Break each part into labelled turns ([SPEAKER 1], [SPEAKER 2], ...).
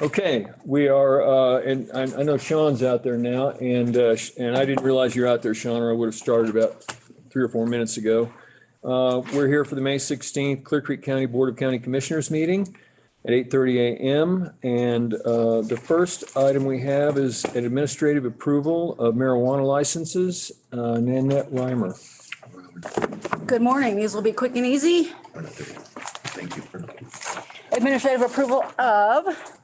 [SPEAKER 1] Okay, we are, and I know Sean's out there now, and I didn't realize you're out there, Sean, or I would have started about 3 or 4 minutes ago. We're here for the May 16th Clear Creek County Board of County Commissioners meeting at 8:30 a.m. And the first item we have is an administrative approval of marijuana licenses. Nanette Reimer.
[SPEAKER 2] Good morning. These will be quick and easy.
[SPEAKER 3] Thank you.
[SPEAKER 2] Administrative approval of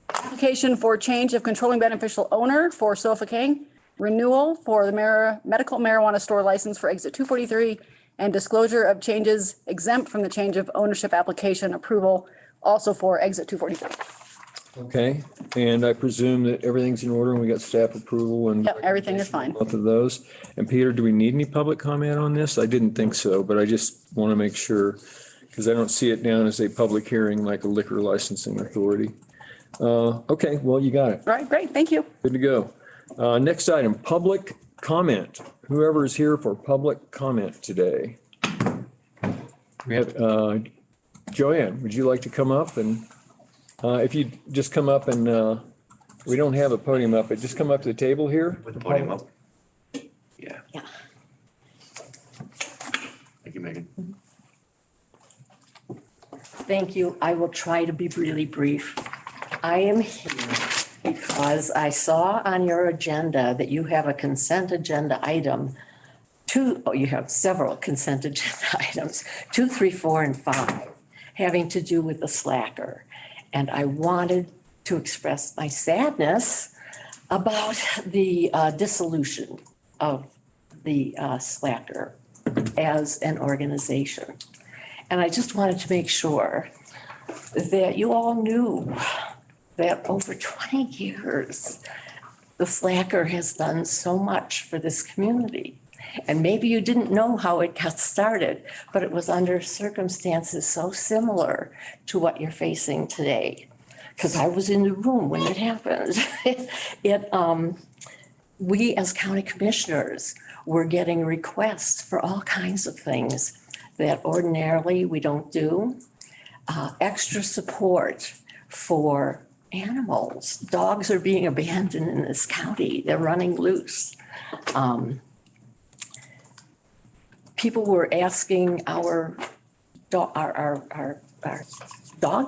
[SPEAKER 2] application for change of controlling beneficial owner for Sofa King, renewal for the medical marijuana store license for exit 243, and disclosure of changes exempt from the change of ownership application approval also for exit 243.
[SPEAKER 1] Okay, and I presume that everything's in order and we got staff approval and.
[SPEAKER 2] Yep, everything is fine.
[SPEAKER 1] Both of those. And Peter, do we need any public comment on this? I didn't think so, but I just want to make sure because I don't see it down as a public hearing like a liquor licensing authority. Okay, well, you got it.
[SPEAKER 2] All right, great. Thank you.
[SPEAKER 1] Good to go. Next item, public comment. Whoever is here for public comment today. We have Joanne, would you like to come up? And if you just come up and we don't have a podium up, but just come up to the table here.
[SPEAKER 3] With the podium up? Yeah.
[SPEAKER 2] Yeah.
[SPEAKER 3] Thank you, Megan.
[SPEAKER 4] Thank you. I will try to be really brief. I am here because I saw on your agenda that you have a consent agenda item. You have several consent agenda items, 2, 3, 4, and 5, having to do with the slacker. And I wanted to express my sadness about the dissolution of the slacker as an organization. And I just wanted to make sure that you all knew that over 20 years, the slacker has done so much for this community. And maybe you didn't know how it got started, but it was under circumstances so similar to what you're facing today. Because I was in the room when it happened. We as county commissioners were getting requests for all kinds of things that ordinarily we don't do. Extra support for animals. Dogs are being abandoned in this county. They're running loose. People were asking our dog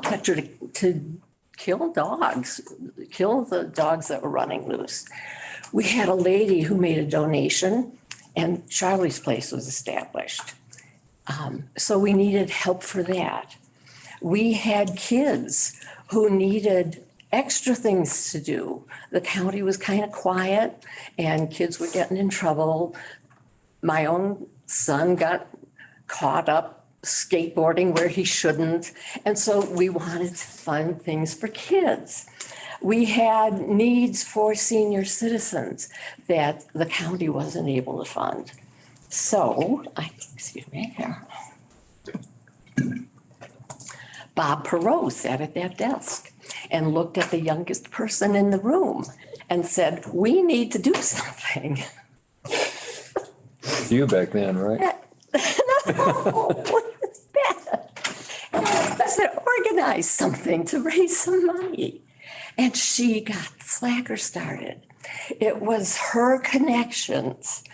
[SPEAKER 4] catcher to kill dogs, kill the dogs that were running loose. We had a lady who made a donation and Charlie's Place was established. So we needed help for that. We had kids who needed extra things to do. The county was kind of quiet and kids were getting in trouble. My own son got caught up skateboarding where he shouldn't. And so we wanted to fund things for kids. We had needs for senior citizens that the county wasn't able to fund. So, excuse me here. Bob Perot sat at that desk and looked at the youngest person in the room and said, we need to do something.
[SPEAKER 1] You back then, right?
[SPEAKER 4] No, it's bad. And I said, organize something to raise some money. And she got the slacker started. It was her connections,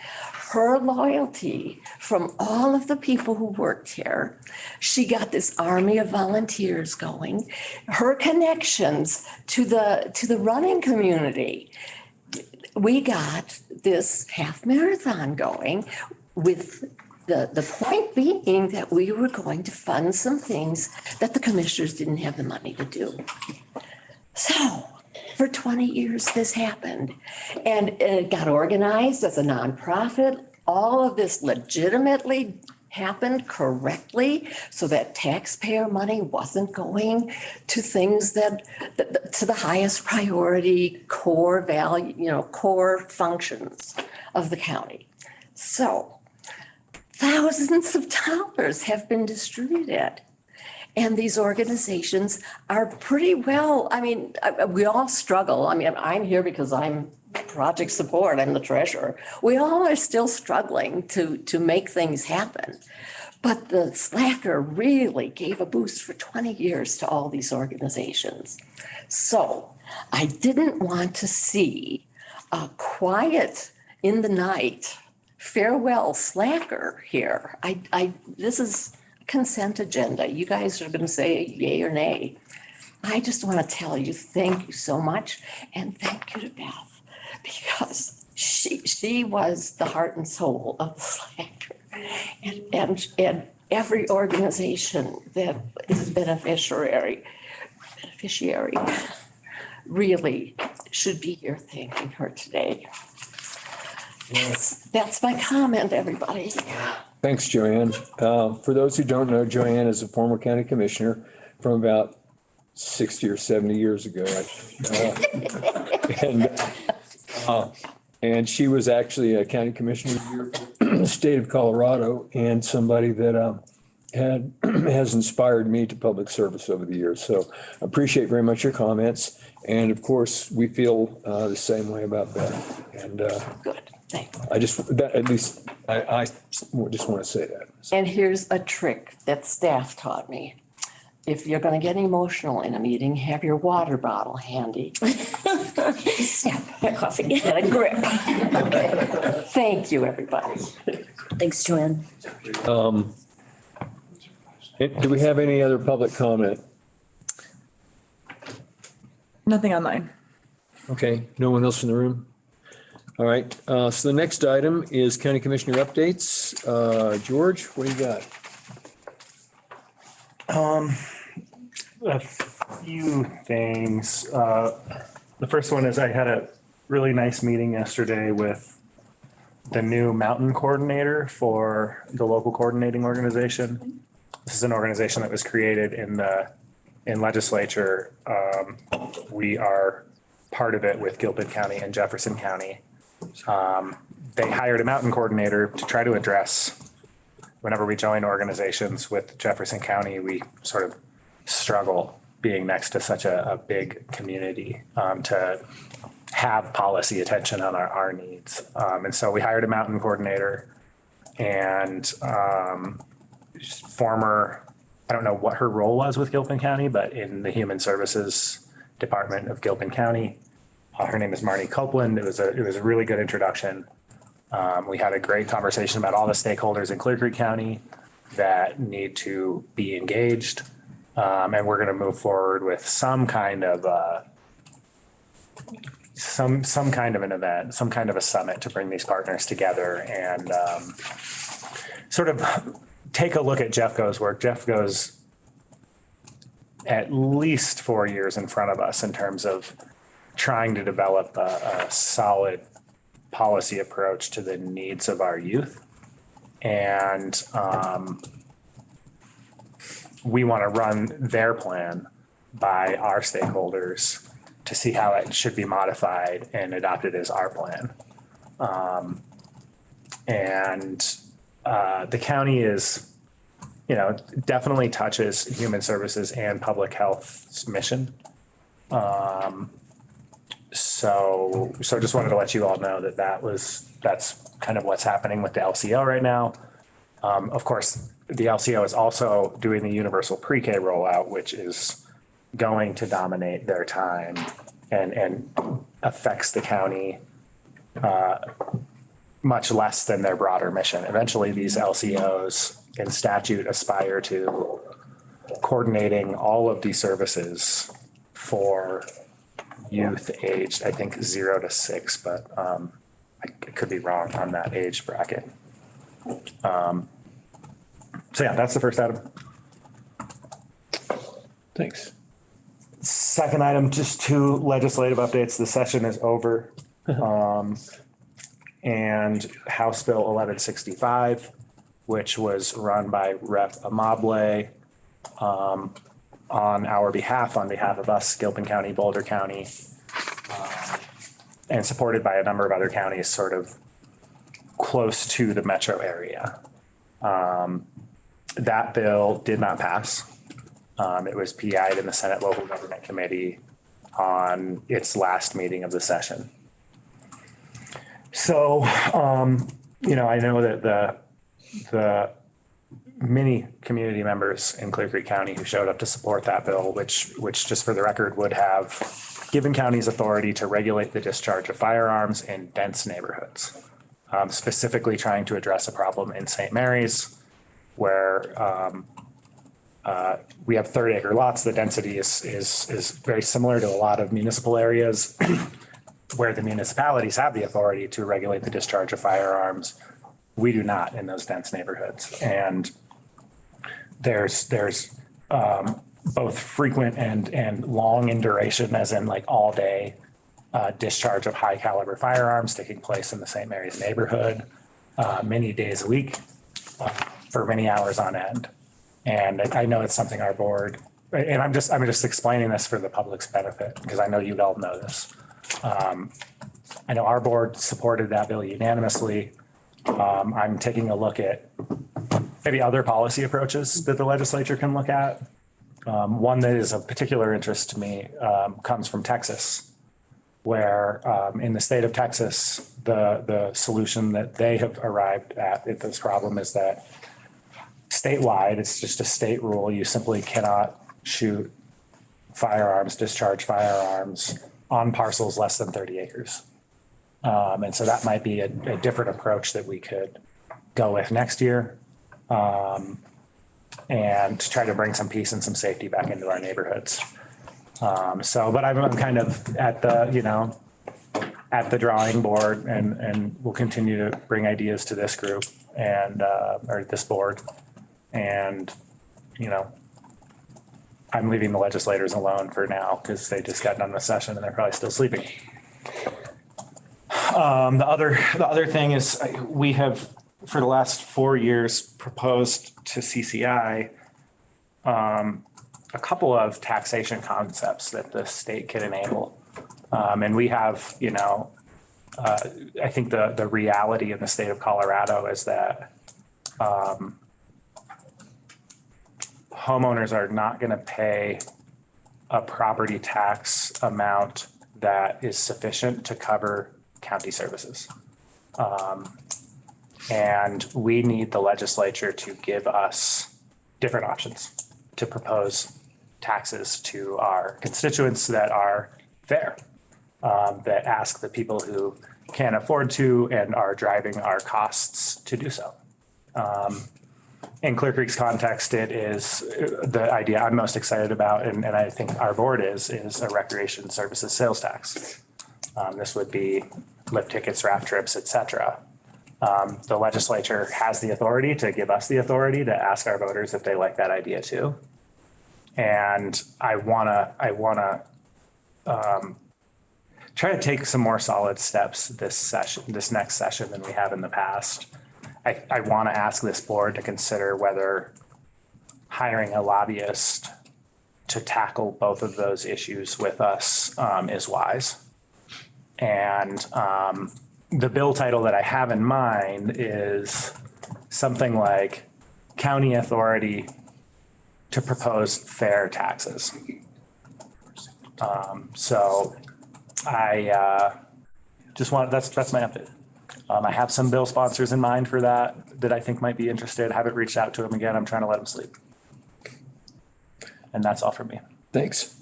[SPEAKER 4] her loyalty from all of the people who worked here. She got this army of volunteers going, her connections to the running community. We got this half marathon going with the point being that we were going to fund some things that the commissioners didn't have the money to do. So for 20 years, this happened and it got organized as a nonprofit. All of this legitimately happened correctly so that taxpayer money wasn't going to things that to the highest priority core value, core functions of the county. So thousands of dollars have been distributed. And these organizations are pretty well, we all struggle. I'm here because I'm project support, I'm the treasurer. We all are still struggling to make things happen. But the slacker really gave a boost for 20 years to all these organizations. So I didn't want to see a quiet in the night farewell slacker here. This is consent agenda. You guys are going to say yay or nay. I just want to tell you, thank you so much. And thank you to Beth, because she was the heart and soul of the slacker. And every organization that is beneficiary really should be here thanking her today. That's my comment, everybody.
[SPEAKER 1] Thanks, Joanne. For those who don't know, Joanne is a former county commissioner from about 60 or 70 years ago. And she was actually a county commissioner here for the state of Colorado, and somebody that has inspired me to public service over the years. So I appreciate very much your comments. And of course, we feel the same way about Beth. And
[SPEAKER 4] Good, thank you.
[SPEAKER 1] I just want to say that.
[SPEAKER 4] And here's a trick that staff taught me. If you're going to get emotional in a meeting, have your water bottle handy. Sip, coffee, and a grip. Okay. Thank you, everybody.
[SPEAKER 5] Thanks, Joanne.
[SPEAKER 1] Do we have any other public comment?
[SPEAKER 6] Nothing online.
[SPEAKER 1] Okay, no one else in the room? All right, so the next item is county commissioner updates. George, what do you got?
[SPEAKER 7] A few things. The first one is I had a really nice meeting yesterday with the new mountain coordinator for the local coordinating organization. This is an organization that was created in legislature. We are part of it with Gilpin County and Jefferson County. They hired a mountain coordinator to try to address, whenever we join organizations with Jefferson County, we sort of struggle being next to such a big community to have policy attention on our needs. And so we hired a mountain coordinator, and former, I don't know what her role was with Gilpin County, but in the Human Services Department of Gilpin County. Her name is Marnie Copeland. It was a really good introduction. We had a great conversation about all the stakeholders in Clear Creek County that need to be engaged. And we're going to move forward with some kind of some kind of an event, some kind of a summit to bring these partners together and sort of take a look at Jeffco's work. Jeffco's at least 4 years in front of us in terms of trying to develop a solid policy approach to the needs of our youth. And we want to run their plan by our stakeholders to see how it should be modified and adopted as our plan. The county is, definitely touches human services and public health's mission. So just wanted to let you all know that's kind of what's happening with the LCO right now. Of course, the LCO is also doing the universal pre-K rollout, which is going to dominate their time and affects the county much less than their broader mission. Eventually, these LCOs in statute aspire to coordinating all of these services for youth aged, I think 0 to 6, but I could be wrong on that age bracket. So yeah, that's the first item.
[SPEAKER 1] Thanks.
[SPEAKER 7] Second item, just 2 legislative updates. The session is over. And House Bill 1165, which was run by Rep. Amable on our behalf, on behalf of us, Gilpin County, Boulder County, and supported by a number of other counties sort of close to the metro area. That bill did not pass. It was PI'd in the Senate Local Government Committee on its last meeting of the session. So, I know that the many community members in Clear Creek County who showed up to support that bill, which just for the record would have given counties authority to regulate the discharge of firearms in dense neighborhoods, specifically trying to address a problem in St. Mary's where we have 30-acre lots. The density is very similar to a lot of municipal areas where the municipalities have the authority to regulate the discharge of firearms. We do not in those dense neighborhoods. And there's both frequent and long in duration, as in like all day discharge of high caliber firearms taking place in the St. Mary's neighborhood many days a week for many hours on end. And I know it's something our board, and I'm just explaining this for the public's benefit because I know you all know this. I know our board supported that bill unanimously. I'm taking a look at maybe other policy approaches that the legislature can look at. One that is of particular interest to me comes from Texas, where in the state of Texas, the solution that they have arrived at this problem is that statewide, it's just a state rule. You simply cannot shoot firearms, discharge firearms on parcels less than 30 acres. And so that might be a different approach that we could go with next year and to try to bring some peace and some safety back into our neighborhoods. But I'm kind of at the, at the drawing board and we'll continue to bring ideas to this group and, or this board. And, I'm leaving the legislators alone for now because they just got done with session and they're probably still sleeping. The other thing is we have, for the last 4 years, proposed to CCI a couple of taxation concepts that the state could enable. And we have, I think the reality in the state of Colorado is that homeowners are not going to pay a property tax amount that is sufficient to cover county services. And we need the legislature to give us different options to propose taxes to our constituents that are fair, that ask the people who can afford to and are driving our costs to do so. In Clear Creek's context, it is the idea I'm most excited about, and I think our board is a recreation services sales tax. This would be lift tickets, raft trips, et cetera. The legislature has the authority to give us the authority to ask our voters if they like that idea too. And I wanna try to take some more solid steps this next session than we have in the past. I want to ask this board to consider whether hiring a lobbyist to tackle both of those issues with us is wise. And the bill title that I have in mind is something like county authority to propose fair taxes. So I just want, that's my update. I have some bill sponsors in mind for that I think might be interested. I haven't reached out to them again. I'm trying to let them sleep. And that's all from me.
[SPEAKER 1] Thanks.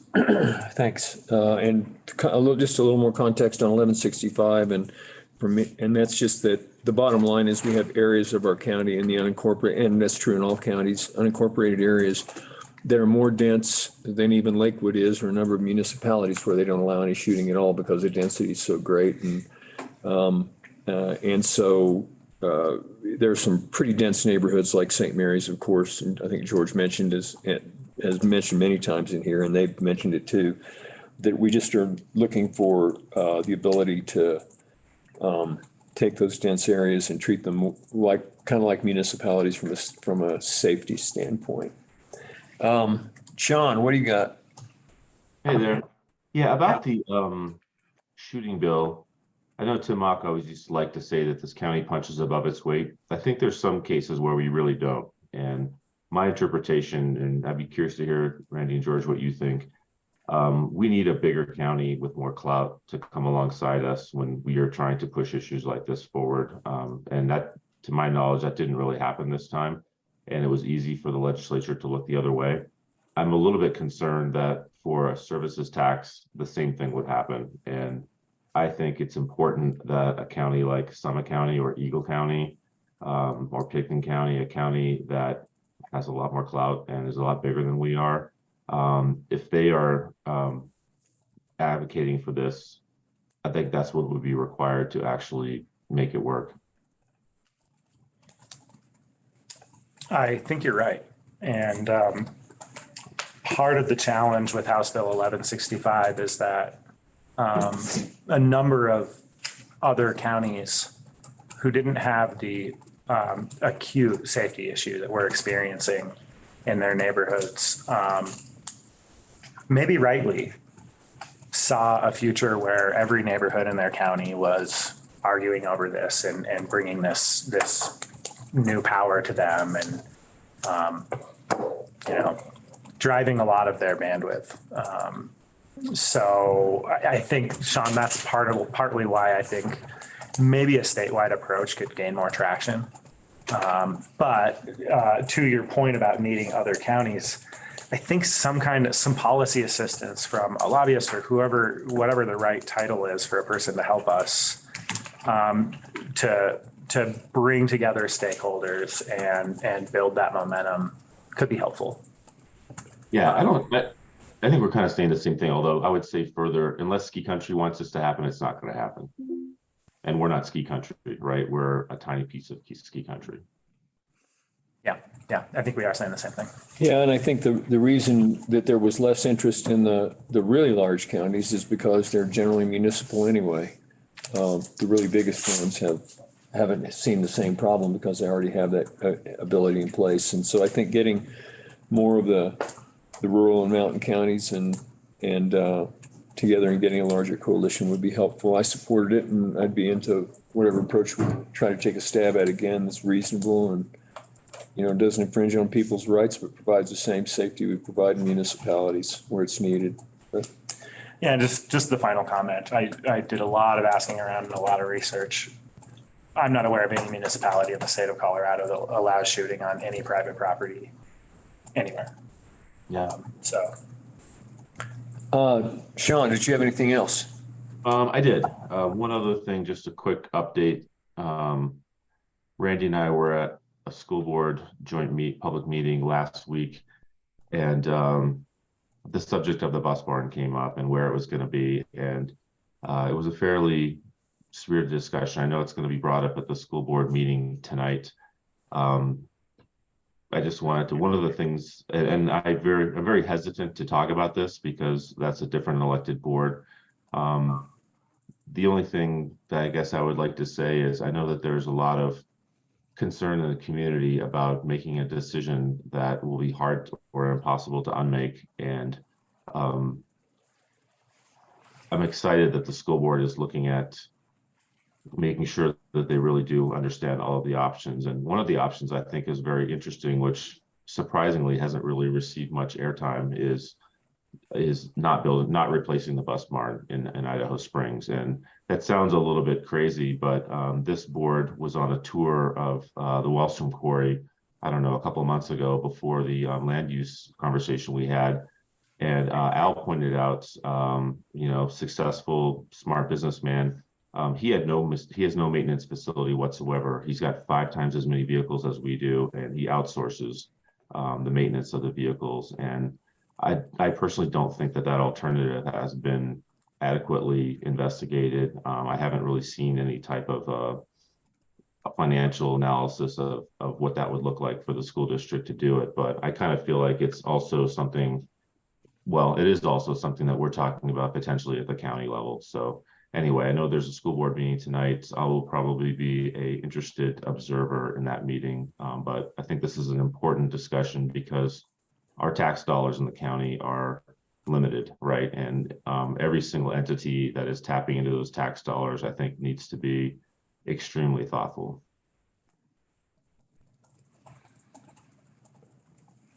[SPEAKER 1] Thanks. And just a little more context on 1165 and for me, and that's just that the bottom line is we have areas of our county in the unincorporated, and that's true in all counties, unincorporated areas that are more dense than even Lakewood is, or a number of municipalities where they don't allow any shooting at all because the density is so great. And so there's some pretty dense neighborhoods like St. Mary's, of course, and I think George mentioned has mentioned many times in here, and they've mentioned it too, that we just are looking for the ability to take those dense areas and treat them kind of like municipalities from a safety standpoint. Sean, what do you got?
[SPEAKER 8] Hey there. Yeah, about the shooting bill. I know Tim Mock always used to like to say that this county punches above its weight. I think there's some cases where we really don't. And my interpretation, and I'd be curious to hear, Randy and George, what you think. We need a bigger county with more clout to come alongside us when we are trying to push issues like this forward. And that, to my knowledge, that didn't really happen this time. and it was easy for the legislature to look the other way. I'm a little bit concerned that for a services tax, the same thing would happen. And I think it's important that a county like Summit County or Eagle County, or Pickton County, a county that has a lot more clout and is a lot bigger than we are, if they are advocating for this, I think that's what would be required to actually make it work.
[SPEAKER 7] I think you're right. And part of the challenge with House Bill 1165 is that a number of other counties who didn't have the acute safety issue that we're experiencing in their neighborhoods, maybe rightly, saw a future where every neighborhood in their county was arguing over this and bringing this new power to them and, driving a lot of their bandwidth. So I think, Sean, that's partly why I think maybe a statewide approach could gain more traction. But to your point about needing other counties, I think some policy assistance from a lobbyist or whatever the right title is for a person to help us to bring together stakeholders and build that momentum could be helpful.
[SPEAKER 8] Yeah, I think we're kind of saying the same thing, although I would say further, unless ski country wants this to happen, it's not going to happen. And we're not ski country, right? We're a tiny piece of ski country.
[SPEAKER 7] Yeah, I think we are saying the same thing.
[SPEAKER 1] Yeah, and I think the reason that there was less interest in the really large counties is because they're generally municipal anyway. The really biggest ones haven't seen the same problem because they already have that ability in place. And so I think getting more of the rural and mountain counties and together and getting a larger coalition would be helpful. I supported it, and I'd be into whatever approach we try to take a stab at again that's reasonable and doesn't infringe on people's rights, but provides the same safety we provide in municipalities where it's needed.
[SPEAKER 7] Yeah, just the final comment. I did a lot of asking around and a lot of research. I'm not aware of any municipality in the state of Colorado that allows shooting on any private property anywhere.
[SPEAKER 8] Yeah.
[SPEAKER 7] So.
[SPEAKER 1] Sean, did you have anything else?
[SPEAKER 8] I did. One other thing, just a quick update. Randy and I were at a school board joint public meeting last week, and the subject of the bus barn came up and where it was going to be, and it was a fairly spirited discussion. I know it's going to be brought up at the school board meeting tonight. I just wanted to, one of the things, and I'm very hesitant to talk about this because that's a different elected board. The only thing that I guess I would like to say is I know that there's a lot of concern in the community about making a decision that will be hard or impossible to unmake. And I'm excited that the school board is looking at making sure that they really do understand all of the options. And one of the options I think is very interesting, which surprisingly hasn't really received much airtime, is not replacing the bus barn in Idaho Springs. And that sounds a little bit crazy, but this board was on a tour of the Wellstrom Quarry, I don't know, a couple of months ago before the land use conversation we had. And Al pointed out, successful, smart businessman. He has no maintenance facility whatsoever. He's got 5 times as many vehicles as we do, and he outsources the maintenance of the vehicles. And I personally don't think that alternative has been adequately investigated. I haven't really seen any type of a financial analysis of what that would look like for the school district to do it. But I kind of feel like it's also something, it is also something that we're talking about potentially at the county level. So anyway, I know there's a school board meeting tonight. I will probably be an interested observer in that meeting. But I think this is an important discussion because our tax dollars in the county are limited, right? And every single entity that is tapping into those tax dollars, I think, needs to be extremely thoughtful.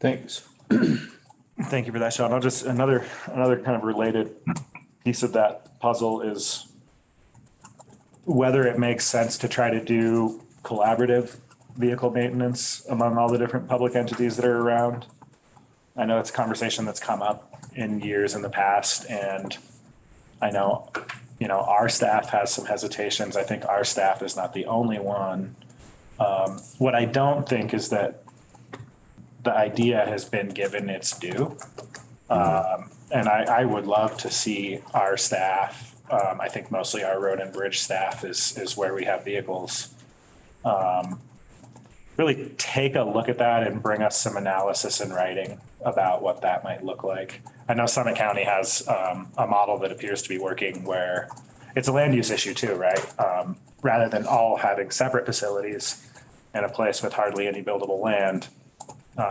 [SPEAKER 1] Thanks.
[SPEAKER 7] Thank you for that, Sean. I'll just, another kind of related piece of that puzzle is whether it makes sense to try to do collaborative vehicle maintenance among all the different public entities that are around. I know it's a conversation that's come up in years in the past, and I know, our staff has some hesitations. I think our staff is not the only one. What I don't think is that the idea has been given its due. And I would love to see our staff, I think mostly our road and bridge staff is where we have vehicles, really take a look at that and bring us some analysis in writing about what that might look like. I know Summit County has a model that appears to be working where it's a land use issue too, right? Rather than all having separate facilities in a place with hardly any buildable land,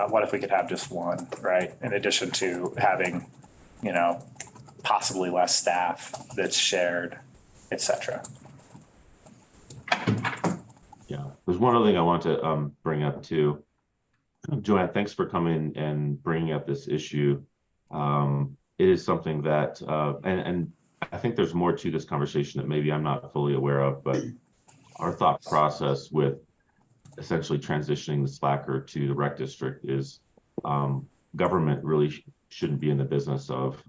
[SPEAKER 7] what if we could have just one, right? In addition to having, possibly less staff that's shared, et cetera.
[SPEAKER 8] Yeah, there's one other thing I want to bring up too. Joanne, thanks for coming and bringing up this issue. It is something that, and I think there's more to this conversation that maybe I'm not fully aware of, but our thought process with essentially transitioning the slacker to the rec district is government really shouldn't be in the business of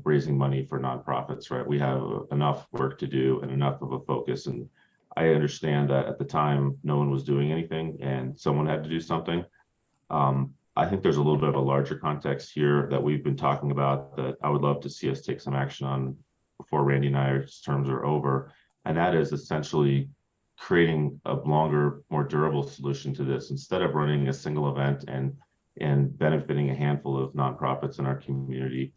[SPEAKER 8] raising money for nonprofits, right? We have enough work to do and enough of a focus. And I understand that at the time, no one was doing anything and someone had to do something. I think there's a little bit of a larger context here that we've been talking about that I would love to see us take some action on before Randy and I's terms are over. And that is essentially creating a longer, more durable solution to this. Instead of running a single event and benefiting a handful of nonprofits in our community,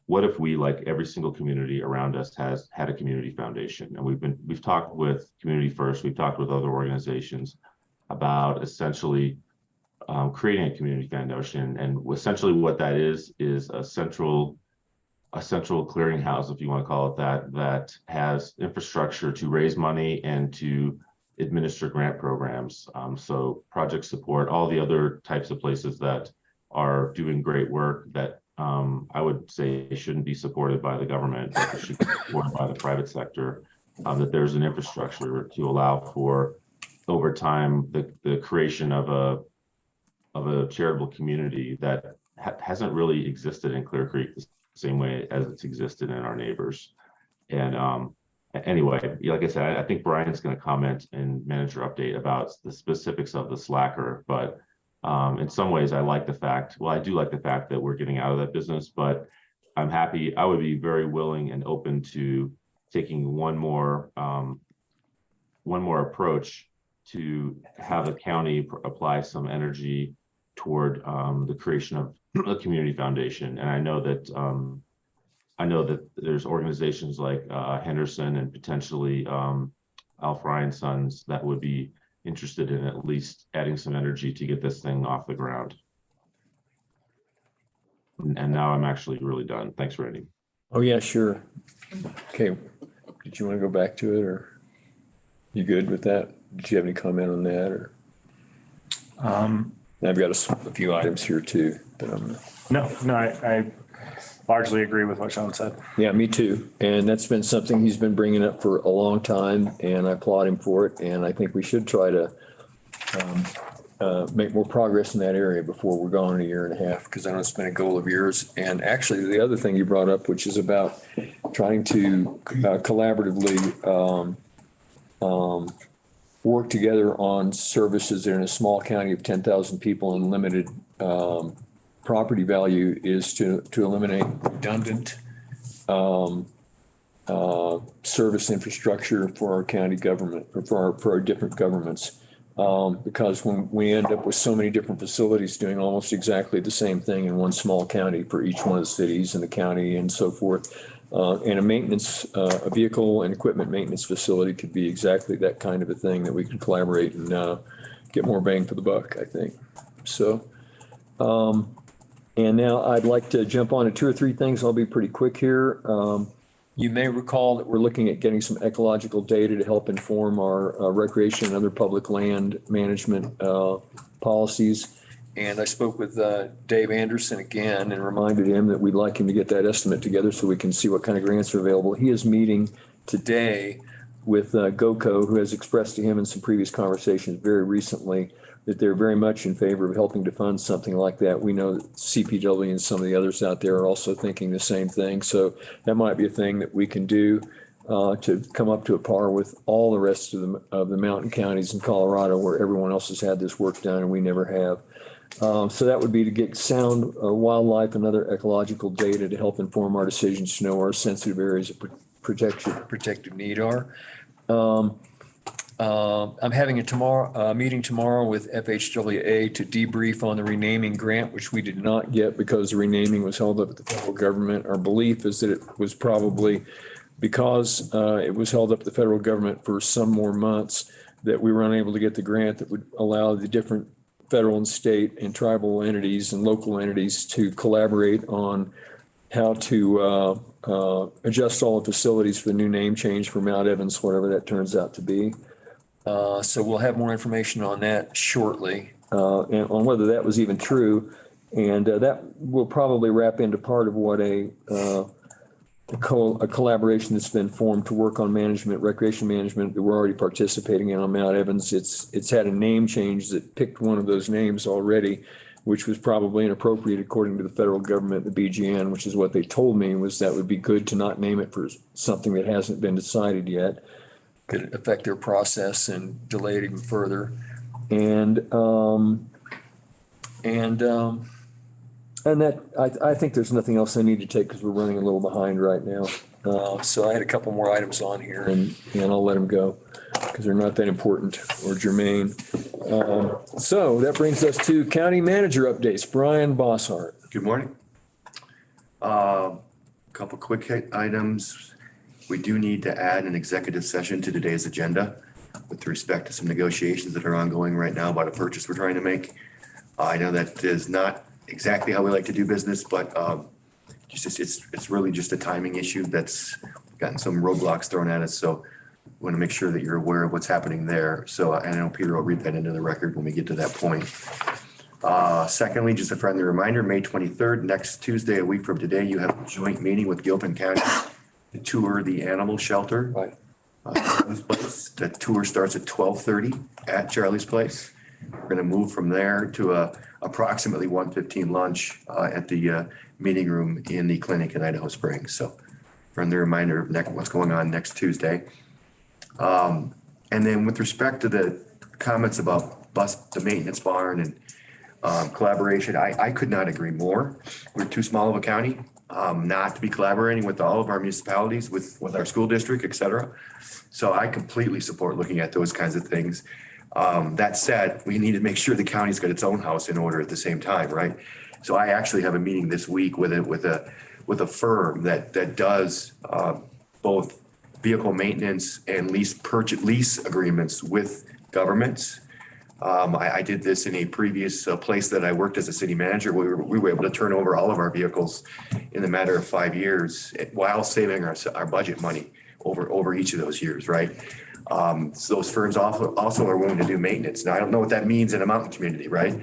[SPEAKER 8] what if we, like every single community around us, has had a community foundation? And we've talked with Community First, we've talked with other organizations about essentially creating a community foundation. And essentially what that is a central clearinghouse, if you want to call it that, that has infrastructure to raise money and to administer grant programs. So project support, all the other types of places that are doing great work that I would say shouldn't be supported by the government, but should be supported by the private sector, that there's an infrastructure to allow for, over time, the creation of a charitable community that hasn't really existed in Clear Creek the same way as it's existed in our neighbors. And anyway, like I said, I think Brian's going to comment in manager update about the specifics of the slacker, but in some ways I do like the fact that we're getting out of that business, but I'm happy. I would be very willing and open to taking one more approach to have the county apply some energy toward the creation of a community foundation. And I know that there's organizations like Henderson and potentially Alf Ryan's Sons that would be interested in at least adding some energy to get this thing off the ground. And now I'm actually really done. Thanks, Randy.
[SPEAKER 1] Oh, yeah, sure. Okay. Did you want to go back to it, or you good with that? Did you have any comment on that, or? I've got a few items here too, but
[SPEAKER 7] I largely agree with what Sean said.
[SPEAKER 1] yeah, me too. And that's been something he's been bringing up for a long time, and I applaud him for it. And I think we should try to make more progress in that area before we're gone in a year and a half, because I know it's been a goal of yours. And actually, the other thing you brought up, which is about trying to collaboratively work together on services in a small county of 10,000 people and limited property value, is to eliminate redundant service infrastructure for our county government, or for our different governments. Because when we end up with so many different facilities doing almost exactly the same thing in one small county for each one of the cities in the county and so forth, and a vehicle and equipment maintenance facility could be exactly that kind of a thing that we can collaborate and get more bang for the buck, I think. So, and now I'd like to jump on to two or three things. I'll be pretty quick here. You may recall that we're looking at getting some ecological data to help inform our recreation and other public land management policies. And I spoke with Dave Anderson again and reminded him that we'd like him to get that estimate together so we can see what kind of grants are available. He is meeting today GOCO, who has expressed to him in some previous conversations very recently that they're very much in favor of helping to fund something like that. We know that CPW and some of the others out there are also thinking the same thing. So that might be a thing that we can do to come up to a par with all the rest of the mountain counties in Colorado where everyone else has had this work done and we never have. So that would be to get sound wildlife and other ecological data to help inform our decisions to know where sensitive areas of protective need are. I'm having a meeting tomorrow with FHWA to debrief on the renaming grant, which we did not get because the renaming was held up at the federal government. Our belief is that it was probably because it was held up at the federal government for some more months that we were unable to get the grant that would allow the different federal and state and tribal entities and local entities to collaborate on how to adjust all the facilities for the new name change for Mount Evans, whatever that turns out to be. So we'll have more information on that shortly, and on whether that was even true. And that will probably wrap into part of what a collaboration that's been formed to work on management, recreation management that we're already participating in on Mount Evans. It's had a name change that picked one of those names already, which was probably inappropriate according to the federal government, the BGN, which is what they told me was that would be good to not name it for something that hasn't been decided yet. Could affect their process and delay it even further. And that, I think there's nothing else I need to take because we're running a little behind right now. So I had a couple more items on here and I'll let them go because they're not that important or germane. So that brings us to county manager updates. Brian Bosshart.
[SPEAKER 3] Good morning. Couple quick hit items. We do need to add an executive session to today's agenda with respect to some negotiations that are ongoing right now about a purchase we're trying to make. I know that is not exactly how we like to do business, but it's really just a timing issue that's gotten some roadblocks thrown at us. So we want to make sure that you're aware of what's happening there. So I know Peter will read that into the record when we get to that point. Secondly, just a friendly reminder, May 23rd, next Tuesday, a week from today, you have a joint meeting with Gilpin County to tour the animal shelter.
[SPEAKER 1] Right.
[SPEAKER 3] The tour starts at 12:30 at Charlie's Place. We're going to move from there to approximately 1:15 lunch at the meeting room in the clinic in Idaho Springs. So friendly reminder of what's going on next Tuesday. And then with respect to the comments about the maintenance barn and collaboration, I could not agree more. We're too small of a county not to be collaborating with all of our municipalities, with our school district, et cetera. So I completely support looking at those kinds of things. That said, we need to make sure the county's got its own house in order at the same time, right? So I actually have a meeting this week with a firm that does both vehicle maintenance and lease agreements with governments. I did this in a previous place that I worked as a city manager. We were able to turn over all of our vehicles in a matter of 5 years while saving our budget money over each of those years, right? So those firms also are willing to do maintenance. Now, I don't know what that means in a mountain community, right?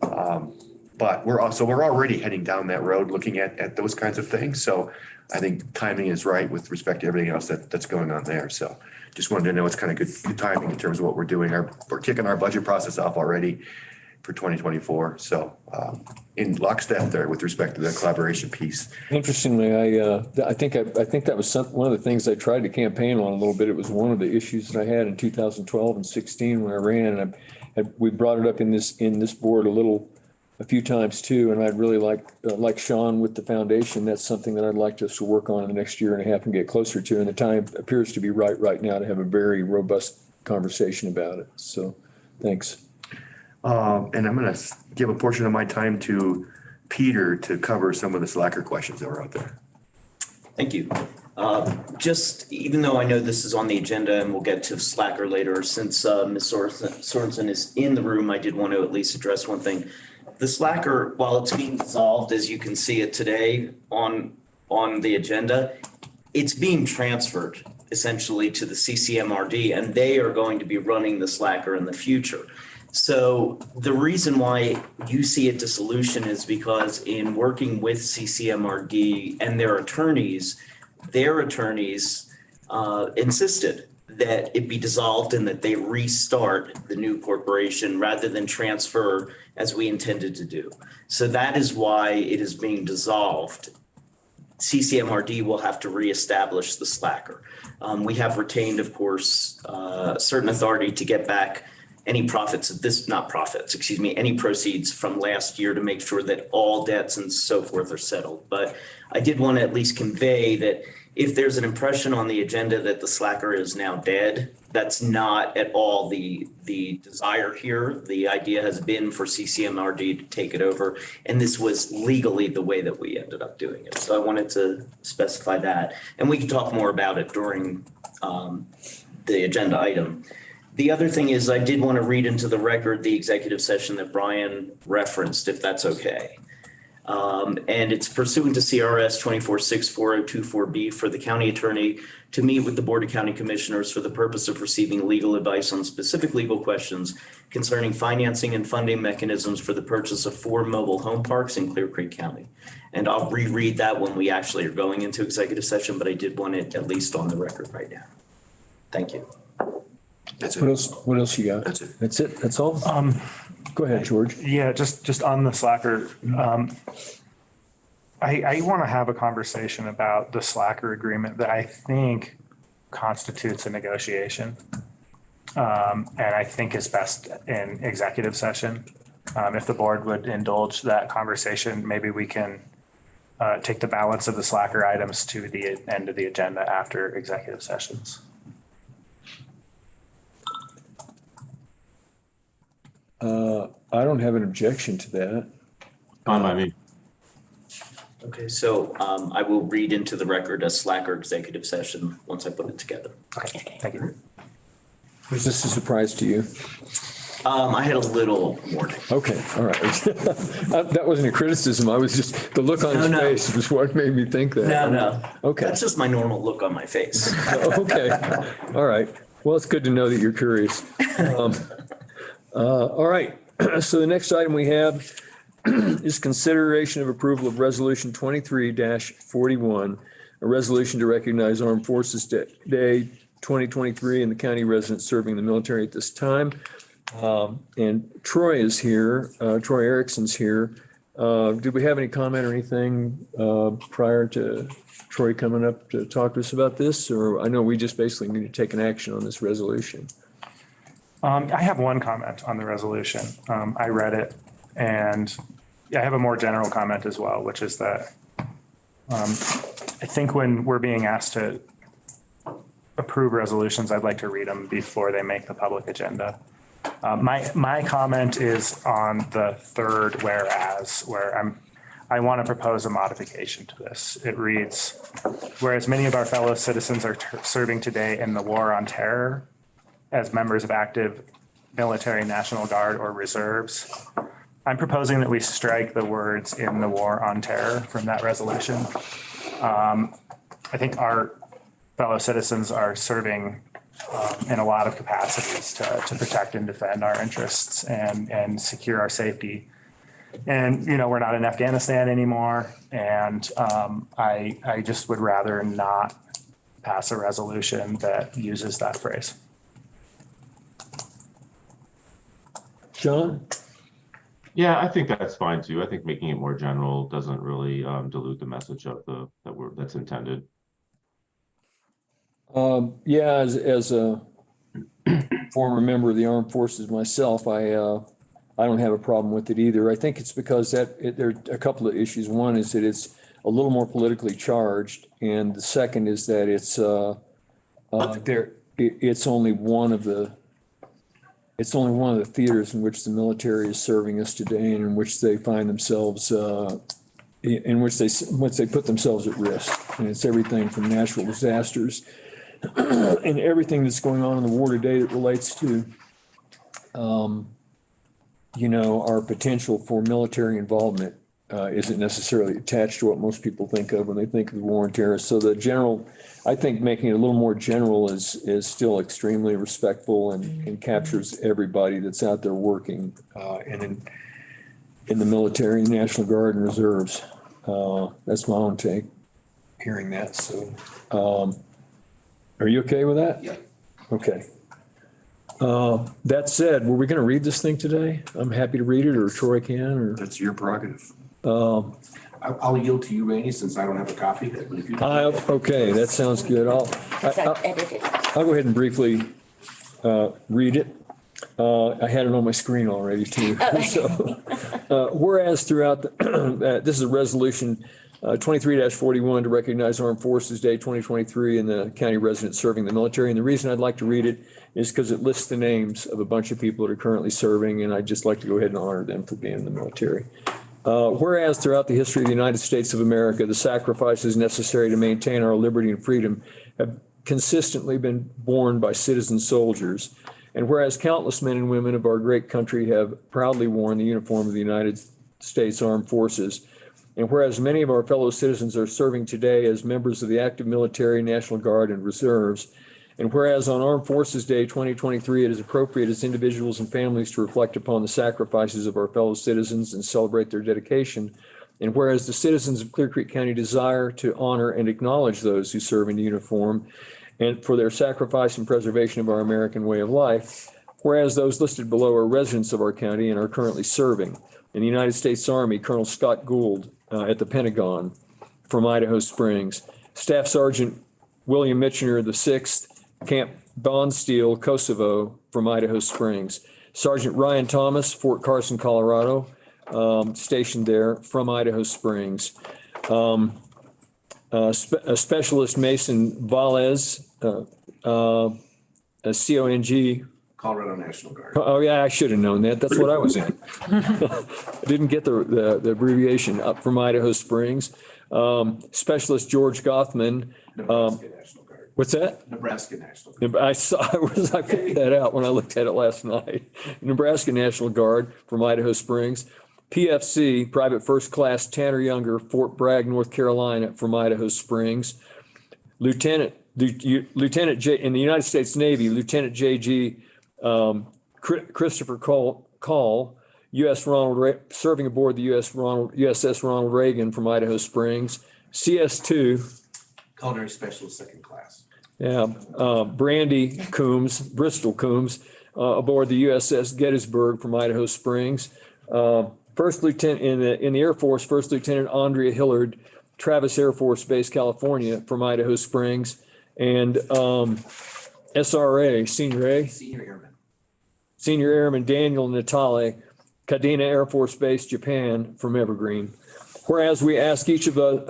[SPEAKER 3] But we're already heading down that road looking at those kinds of things. So I think timing is right with respect to everything else that's going on there. So just wanted to know it's kind of good timing in terms of what we're doing. We're kicking our budget process off already for 2024. So in lockstep there with respect to the collaboration piece.
[SPEAKER 1] Interestingly, I think that was one of the things I tried to campaign on a little bit. It was one of the issues that I had in 2012 and 16 when I ran, and we brought it up in this board a few times too. And I'd really like Sean with the foundation. That's something that I'd like us to work on in the next year and a half and get closer to. And the time appears to be right now to have a very robust conversation about it. So thanks.
[SPEAKER 3] And I'm going to give a portion of my time to Peter to cover some of the Slacker questions that were out there.
[SPEAKER 9] Thank you. Just even though I know this is on the agenda and we'll get to Slacker later, since Ms. Sorensen is in the room, I did want to at least address one thing. The Slacker, while it's being dissolved, as you can see it today on the agenda, it's being transferred essentially to the CCMRD, and they are going to be running the Slacker in the future. So the reason why you see a dissolution is because in working with CCMRD and their attorneys insisted that it be dissolved and that they restart the new corporation rather than transfer as we intended to do. So that is why it is being dissolved. CCMRD will have to reestablish the slacker. We have retained, of course, certain authority to get back any profits of this, not profits, excuse me, any proceeds from last year to make sure that all debts and so forth are settled. But I did want to at least convey that if there's an impression on the agenda that the slacker is now dead, that's not at all the desire here. The idea has been for CCMRD to take it over, and this was legally the way that we ended up doing it. So I wanted to specify that, and we can talk more about it during the agenda item. The other thing is I did want to read into the record the executive session that Brian referenced, if that's okay. And it's pursuant to CRS 24640224B for the county attorney to meet with the Board of County Commissioners for the purpose of receiving legal advice on specific legal questions concerning financing and funding mechanisms for the purchase of 4 mobile home parks in Clear Creek County. And I'll reread that when we actually are going into executive session, but I did want it at least on the record right now. Thank you.
[SPEAKER 3] That's
[SPEAKER 1] What
[SPEAKER 3] it.
[SPEAKER 1] else, what else you got?
[SPEAKER 3] That's it.
[SPEAKER 1] That's it? That's all? Go ahead, George.
[SPEAKER 7] Yeah, just on the slacker. I want to have a conversation about the slacker agreement that I think constitutes a negotiation. And I think is best in executive session. If the board would indulge that conversation, maybe we can take the balance of the slacker items to the end of the agenda after executive sessions.
[SPEAKER 1] I don't have an objection to that.
[SPEAKER 8] Fine by me.
[SPEAKER 9] Okay, so I will read into the record a slacker executive session once I put it together.
[SPEAKER 7] Thank you.
[SPEAKER 1] Was this a surprise to you?
[SPEAKER 9] I had a little warning.
[SPEAKER 1] Okay, all right. That wasn't a criticism. I was just, the look on his
[SPEAKER 9] No.
[SPEAKER 1] face was what made me think that.
[SPEAKER 9] No.
[SPEAKER 1] Okay.
[SPEAKER 9] That's just my normal look on my face.
[SPEAKER 1] Okay, all right. Well, it's good to know that you're curious. All right, so the next item we have is consideration of approval of Resolution 23-41, a resolution to recognize Armed Forces Day 2023 and the county residents serving the military at this time. And Troy is here, Troy Erickson's here. Did we have any comment or anything prior to Troy coming up to talk to us about this? Or I know we just basically need to take an action on this resolution.
[SPEAKER 7] I have one comment on the resolution. I read it and I have a more general comment as well, which is that I think when we're being asked to approve resolutions, I'd like to read them before they make the public agenda. My comment is on the third whereas, where I want to propose a modification to this. It reads, whereas many of our fellow citizens are serving today in the war on terror as members of active military, National Guard, or reserves, I'm proposing that we strike the words "in the war on terror" from that resolution. I think our fellow citizens are serving in a lot of capacities to protect and defend our interests and secure our safety. And, you know, we're not in Afghanistan anymore. And I just would rather not pass a resolution that uses that phrase.
[SPEAKER 1] John?
[SPEAKER 8] Yeah, I think that's fine too. I think making it more general doesn't really dilute the message of that's intended.
[SPEAKER 1] Yeah, as a former member of the armed forces myself, I don't have a problem with it either. I think it's because there are a couple of issues. One is that it's a little more politically charged, and the second is that it's only one of the theaters in which the military is serving us today, and in which they find themselves in which they put themselves at risk. And it's everything from natural disasters and everything that's going on in the war today that relates to, our potential for military involvement isn't necessarily attached to what most people think of when they think of the war on terror. So I think making it a little more general is still extremely respectful and captures everybody that's out there working and in the military, National Guard, and reserves. That's my own take, hearing that. So, are you okay with that?
[SPEAKER 3] Yeah.
[SPEAKER 1] Okay. That said, were we going to read this thing today? I'm happy to read it, or Troy can, or.
[SPEAKER 3] That's your prerogative.
[SPEAKER 10] I'll yield to you, Randy, since I don't have a copy. But if you
[SPEAKER 1] Okay, that sounds good.
[SPEAKER 5] I edited.
[SPEAKER 1] I'll go ahead and briefly read it. I had it on my screen already too. So, whereas throughout this is a resolution 23-41 to recognize Armed Forces Day 2023 and the county residents serving the military. And the reason I'd like to read it is because it lists the names of a bunch of people that are currently serving, and I'd just like to go ahead and honor them for being in the military. Whereas throughout the history of the United States of America, the sacrifices necessary to maintain our liberty and freedom have consistently been borne by citizen soldiers. And whereas countless men and women of our great country have proudly worn the uniform of the United States Armed Forces, and whereas many of our fellow citizens are serving today as members of the active military, National Guard, and reserves, and whereas on Armed Forces Day 2023, it is appropriate as individuals and families to reflect upon the sacrifices of our fellow citizens and celebrate their dedication, and whereas the citizens of Clear Creek County desire to honor and acknowledge those who serve in uniform and for their sacrifice and preservation of our American way of life, whereas those listed below are residents of our county and are currently serving. In the United States Army, Colonel Scott Gould at the Pentagon from Idaho Springs, Staff Sergeant William Mitchener VI, Camp Bonsteel, Kosovo from Idaho Springs, Sergeant Ryan Thomas, Fort Carson, Colorado, stationed there from Idaho Springs. Specialist Mason Valles, a CONG.
[SPEAKER 10] Colorado National Guard.
[SPEAKER 1] Oh, yeah, I should have known that. That's what I was in. I didn't get the abbreviation up from Idaho Springs. Specialist George Gothman.
[SPEAKER 10] Nebraska National Guard.
[SPEAKER 1] What's that?
[SPEAKER 10] Nebraska National Guard.
[SPEAKER 1] I figured that out when I looked at it last night. Nebraska National Guard from Idaho Springs. PFC, Private First Class Tanner Younger, Fort Bragg, North Carolina from Idaho Springs. Lieutenant J in the United States Navy, Lieutenant J.G. Christopher Call, serving aboard the USS Ronald Reagan from Idaho Springs. CS2.
[SPEAKER 10] Culinary Specialist Second Class.
[SPEAKER 1] Yeah, Brandy Coombs, Bristol Coombs, aboard the USS Gettysburg from Idaho Springs. First Lieutenant in the Air Force, First Lieutenant Andrea Hillard, Travis Air Force Base, California from Idaho Springs. And SRA, Senior Airman Daniel Natale, Kadena Air Force Base, Japan from Evergreen. Whereas we ask each of us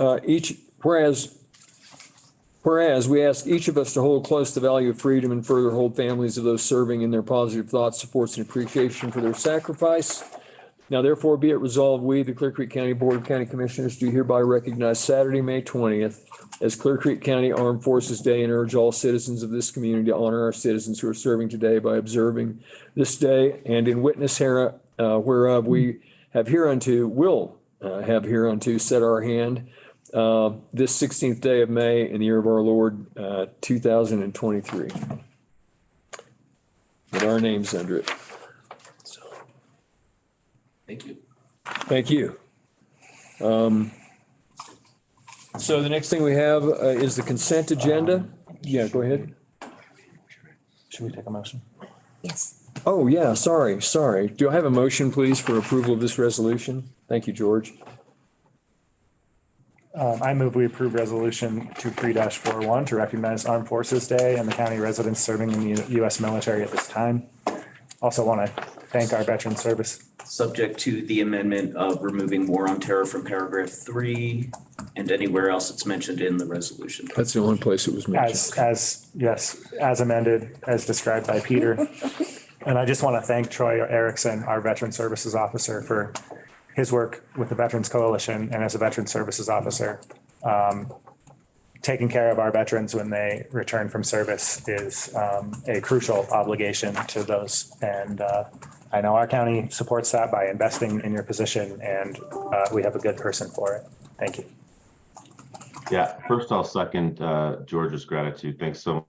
[SPEAKER 1] to hold close the value of freedom and further hold families of those serving in their positive thoughts, supports, and appreciation for their sacrifice. Now therefore be it resolved, we, the Clear Creek County Board of County Commissioners, do hereby recognize Saturday, May 20th as Clear Creek County Armed Forces Day and urge all citizens of this community to honor our citizens who are serving today by observing this day, and in witness whereof we have will have hereunto set our hand this 16th day of May in the year of our Lord 2023. With our names under it.
[SPEAKER 10] Thank you.
[SPEAKER 1] Thank you. So the next thing we have is the consent agenda. Yeah, go ahead.
[SPEAKER 7] Should we take a motion?
[SPEAKER 5] Yes.
[SPEAKER 1] Oh, yeah, sorry. Do I have a motion, please, for approval of this resolution? Thank you, George.
[SPEAKER 7] I move we approve resolution 23-41 to recognize Armed Forces Day and the county residents serving in the U.S. military at this time. Also want to thank our veteran service.
[SPEAKER 9] Subject to the amendment of removing war on terror from paragraph 3 and anywhere else it's mentioned in the resolution.
[SPEAKER 1] That's the only place it was mentioned.
[SPEAKER 7] As amended, as described by Peter. And I just want to thank Troy Erickson, our veteran services officer, for his work with the Veterans Coalition and as a veteran services officer. Taking care of our veterans when they return from service is a crucial obligation to those. And I know our county supports that by investing in your position, and we have a good person for it. Thank you.
[SPEAKER 8] Yeah, first I'll second George's gratitude. Thanks so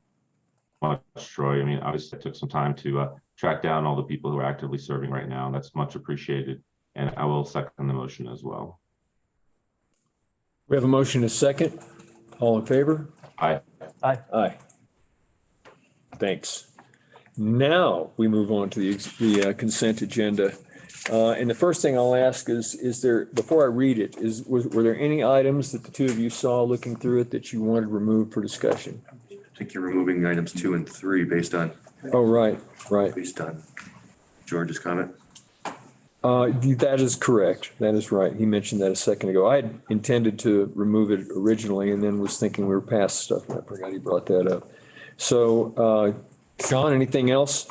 [SPEAKER 8] much, Troy. I mean, obviously it took some time to track down all the people who are actively serving right now. And that's much appreciated. And I will second the motion as well.
[SPEAKER 1] We have a motion, a second. All in favor?
[SPEAKER 8] Aye.
[SPEAKER 1] Aye. Thanks. Now we move on to the consent agenda. And the first thing I'll ask is there, before I read it, were there any items that the two of you saw looking through it that you wanted removed for discussion?
[SPEAKER 3] I think you're removing items 2 and 3 based on
[SPEAKER 1] Oh, right.
[SPEAKER 3] George's comment.
[SPEAKER 1] That is correct. That is right. He mentioned that a second ago. I had intended to remove it originally and then was thinking we were past stuff and I forgot he brought that up. So, Sean, anything else?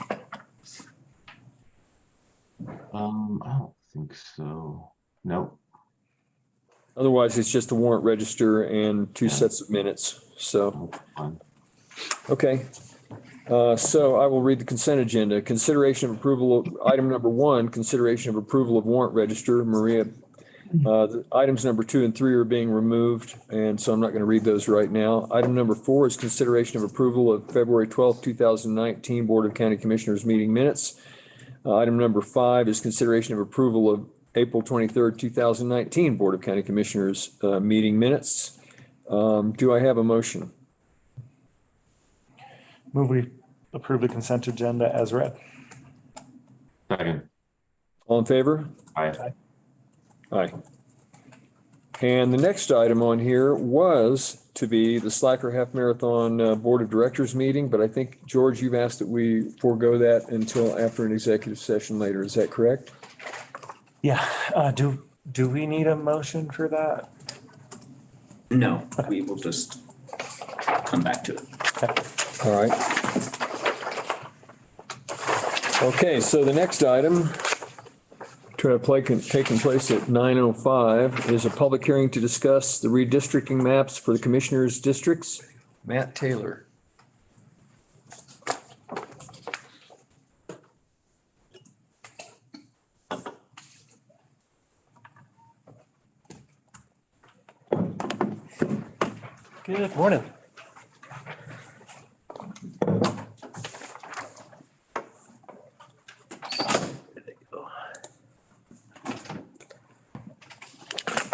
[SPEAKER 8] I don't think so. No.
[SPEAKER 1] Otherwise, it's just the warrant register and two sets of minutes. So,
[SPEAKER 8] Fine.
[SPEAKER 1] okay. So I will read the consent agenda. Consideration of approval of item number 1, consideration of approval of warrant register. Maria, the items number 2 and 3 are being removed, and so I'm not going to read those right now. Item number 4 is consideration of approval of February 12th, 2019 Board of County Commissioners meeting minutes. Item number 5 is consideration of approval of April 23rd, 2019 Board of County Commissioners meeting minutes. Do I have a motion?
[SPEAKER 7] Move we approve the consent agenda as read.
[SPEAKER 8] Second.
[SPEAKER 1] All in favor?
[SPEAKER 8] Aye.
[SPEAKER 1] Aye. And the next item on here was to be the Slacker Half Marathon Board of Directors meeting, but I think, George, you've asked that we forego that until after an executive session later. Is that correct?
[SPEAKER 7] Yeah, do we need a motion for that?
[SPEAKER 9] No, we will just come back to it.
[SPEAKER 1] All right. Okay, so the next item taking place at 9:05 is a public hearing to discuss the redistricting maps for the commissioners' districts. Matt Taylor.
[SPEAKER 11] Good morning.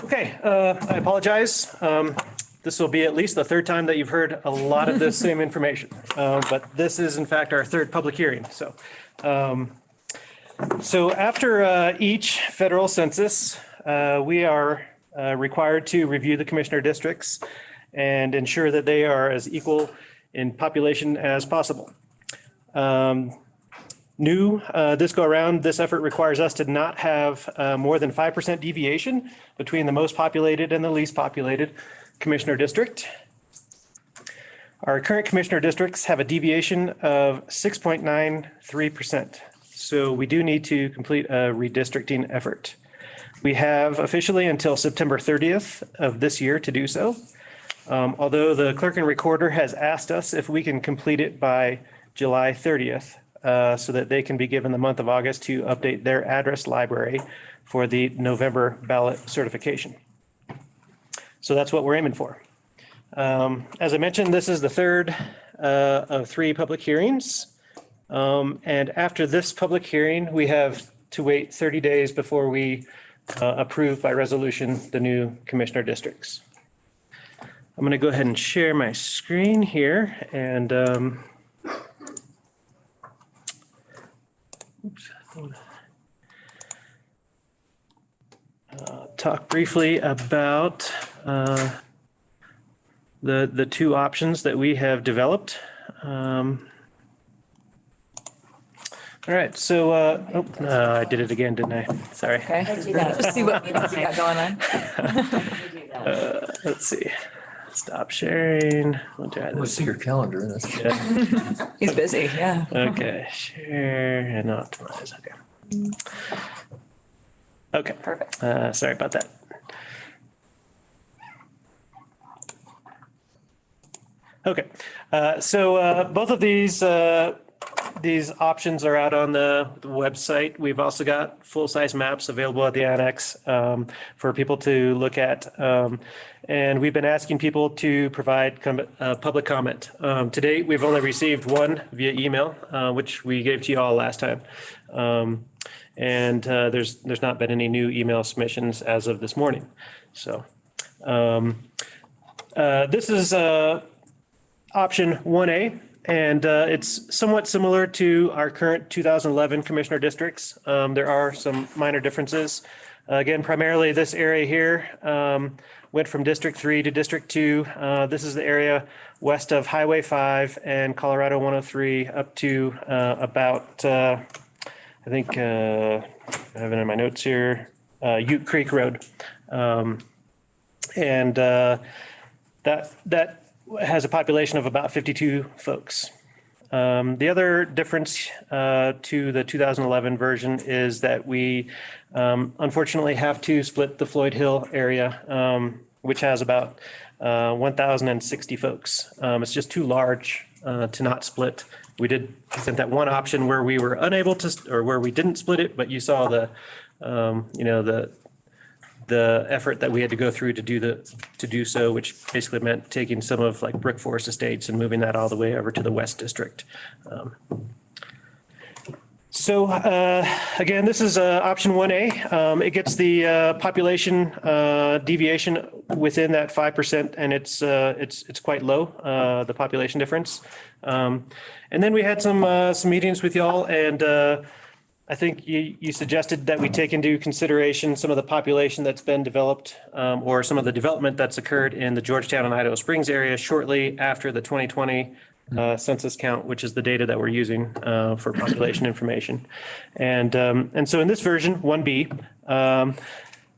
[SPEAKER 11] Okay, I apologize. This will be at least the third time that you've heard a lot of this same information. But this is in fact our third public hearing. So after each federal census, we are required to review the commissioner districts and ensure that they are as equal in population as possible. This go around, this effort requires us to not have more than 5% deviation between the most populated and the least populated commissioner district. Our current commissioner districts have a deviation of 6.93%. So we do need to complete a redistricting effort. We have officially until September 30th of this year to do so. Although the clerk and recorder has asked us if we can complete it by July 30th, so that they can be given the month of August to update their address library for the November ballot certification. So that's what we're aiming for. As I mentioned, this is the third of 3 public hearings. And after this public hearing, we have to wait 30 days before we approve by resolution the new commissioner districts. I'm going to go ahead and share my screen here and talk briefly about the 2 options that we have developed. All right, so I did it again, didn't I? Sorry.
[SPEAKER 6] Okay. Just see what meetings you got going on.
[SPEAKER 7] Let's see. Stop sharing. We'll try
[SPEAKER 1] Let's
[SPEAKER 7] this.
[SPEAKER 1] see your calendar. That's
[SPEAKER 6] He's busy, yeah.
[SPEAKER 7] Okay, share and optimize. Okay. Okay.
[SPEAKER 6] Perfect.
[SPEAKER 7] Sorry about that. Okay, so both of these options are out on the website. We've also got full-size maps available at the annex for people to look at. And we've been asking people to provide public comment. To date, we've only received 1 via email, which we gave to you all last time. And there's not been any new email submissions as of this morning. So this is option 1A.
[SPEAKER 11] And it's somewhat similar to our current 2011 commissioner districts. There are some minor differences. Again, primarily this area here went from District 3 to District 2. This is the area west of Highway 5 and Colorado 103 up to about, I think, I have it in my notes here, Ute Creek Road. And that has a population of about 52 folks. The other difference to the 2011 version is that we unfortunately have to split the Floyd Hill area, which has about 1,060 folks. It's just too large to not split. We did present that one option where we were unable to, or where we didn't split it, but you saw the, the effort that we had to go through to do so, which basically meant taking some of like Brook Forest Estates and moving that all the way over to the West District. So again, this is option 1A. It gets the population deviation within that 5%, and it's quite low, the population difference. And then we had some meetings with y'all, and I think you suggested that we take into consideration some of the population that's been developed or some of the development that's occurred in the Georgetown and Idaho Springs area shortly after the 2020 census count, which is the data that we're using for population information. And so in this version, 1B,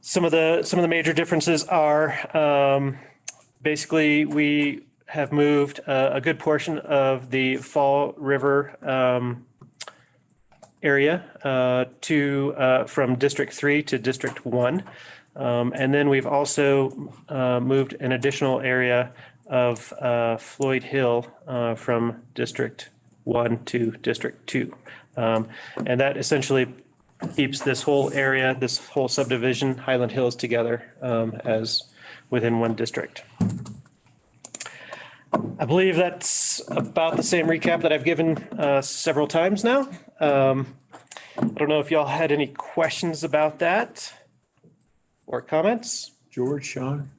[SPEAKER 11] some of the major differences are basically we have moved a good portion of the Fall River area from District 3 to District 1. And then we've also moved an additional area of Floyd Hill from District 1 to District 2. And that essentially keeps this whole area, this whole subdivision, Highland Hills, together as within one district. I believe that's about the same recap that I've given several times now. I don't know if y'all had any questions about that or comments.
[SPEAKER 1] George, Sean?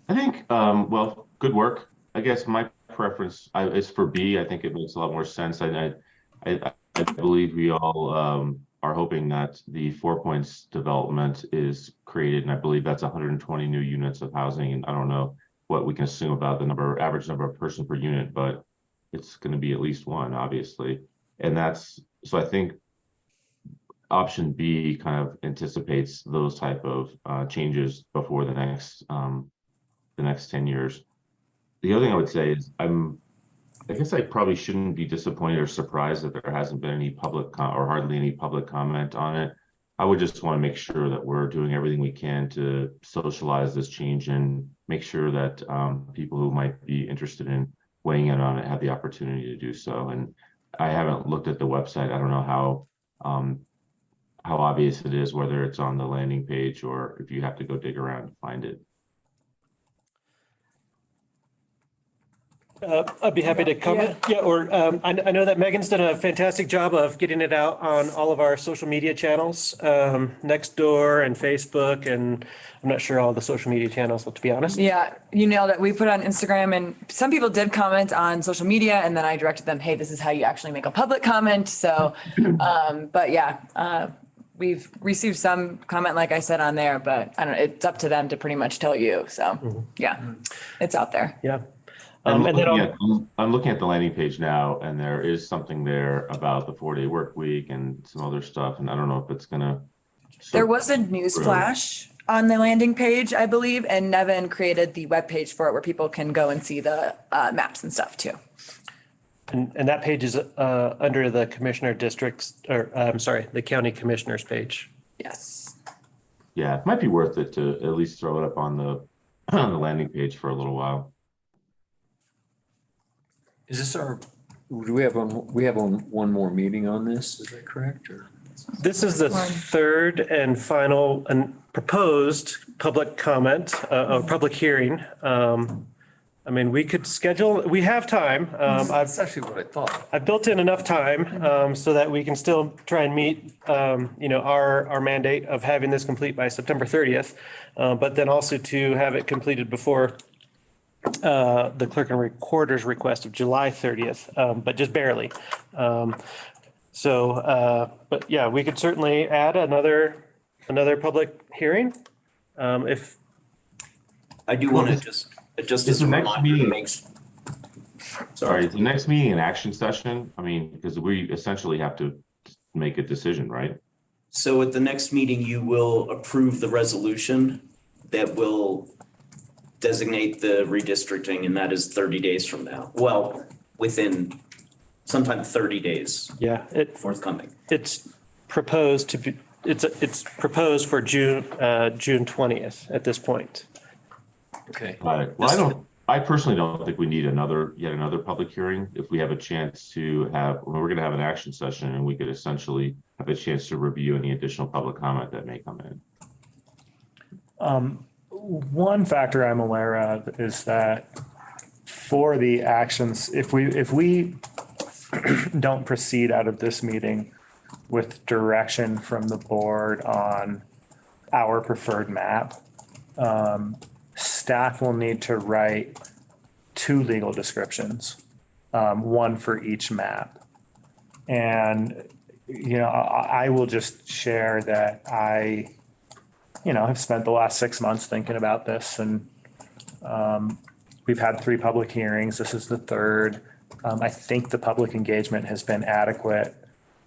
[SPEAKER 8] I think, well, good work. I guess my preference is for B. I think it makes a lot more sense. I believe we all are hoping that the 4 Points development is created, and I believe that's 120 new units of housing. And I don't know what we can assume about the average number of person per unit, but it's going to be at least one, obviously. And so I think option B kind of anticipates those type of changes before the next 10 years. The other thing I would say is I guess I probably shouldn't be disappointed or surprised that there hasn't been any public or hardly any public comment on it. I would just want to make sure that we're doing everything we can to socialize this change and make sure that people who might be interested in weighing in on it have the opportunity to do so. And I haven't looked at the website. I don't know how obvious it is, whether it's on the landing page or if you have to go dig around to find it.
[SPEAKER 11] I'd be happy to comment. Yeah, or I know that Megan's done a fantastic job of getting it out on all of our social media channels, Nextdoor and Facebook, and I'm not sure all the social media channels, to be honest.
[SPEAKER 6] Yeah, you nailed it. We put on Instagram, and some people did comment on social media, and then I directed them, hey, this is how you actually make a public comment. So, but yeah, we've received some comment, like I said, on there, but I don't know, it's up to them to pretty much tell you. So yeah, it's out there.
[SPEAKER 11] Yeah.
[SPEAKER 8] I'm looking at the landing page now, and there is something there about the 4-day work week and some other stuff. And I don't know if it's gonna.
[SPEAKER 6] There was a news flash on the landing page, I believe, and Nevin created the webpage for it where people can go and see the maps and stuff too.
[SPEAKER 11] And that page is under the commissioner districts, or I'm sorry, the county commissioners page.
[SPEAKER 6] Yes.
[SPEAKER 8] Yeah, it might be worth it to at least throw it up on the landing page for a little while.
[SPEAKER 1] Is this do we have one more meeting on this? Is that correct? Or?
[SPEAKER 11] This is the third and final and proposed public comment, or public hearing. I mean, we could schedule, we have time.
[SPEAKER 1] That's actually what I thought.
[SPEAKER 11] I've built in enough time so that we can still try and meet, our mandate of having this complete by September 30th, but then also to have it completed before the clerk and recorder's request of July 30th, but just barely. But yeah, we could certainly add another public hearing. If,
[SPEAKER 9] I do want to just as a
[SPEAKER 8] the next
[SPEAKER 9] reminder,
[SPEAKER 8] meeting-
[SPEAKER 9] makes.
[SPEAKER 8] Sorry, is the next meeting an action session? I mean, because we essentially have to make a decision, right?
[SPEAKER 9] So at the next meeting, you will approve the resolution that will designate the redistricting, and that is 30 days from now. Well, within sometime 30 days
[SPEAKER 11] yeah,
[SPEAKER 9] forthcoming.
[SPEAKER 11] it's proposed to be, it's proposed for June 20th at this point.
[SPEAKER 1] Okay.
[SPEAKER 8] Well, I personally don't think we need yet another public hearing. If we have a chance to we're going to have an action session and we could essentially have a chance to review any additional public comment that may come in.
[SPEAKER 7] One factor I'm aware of is that for the actions, if we don't proceed out of this meeting with direction from the board on our preferred map, staff will need to write 2 legal descriptions, one for each map. And, I will just share that I have spent the last 6 months thinking about this, and we've had 3 public hearings. This is the 3rd. I think the public engagement has been adequate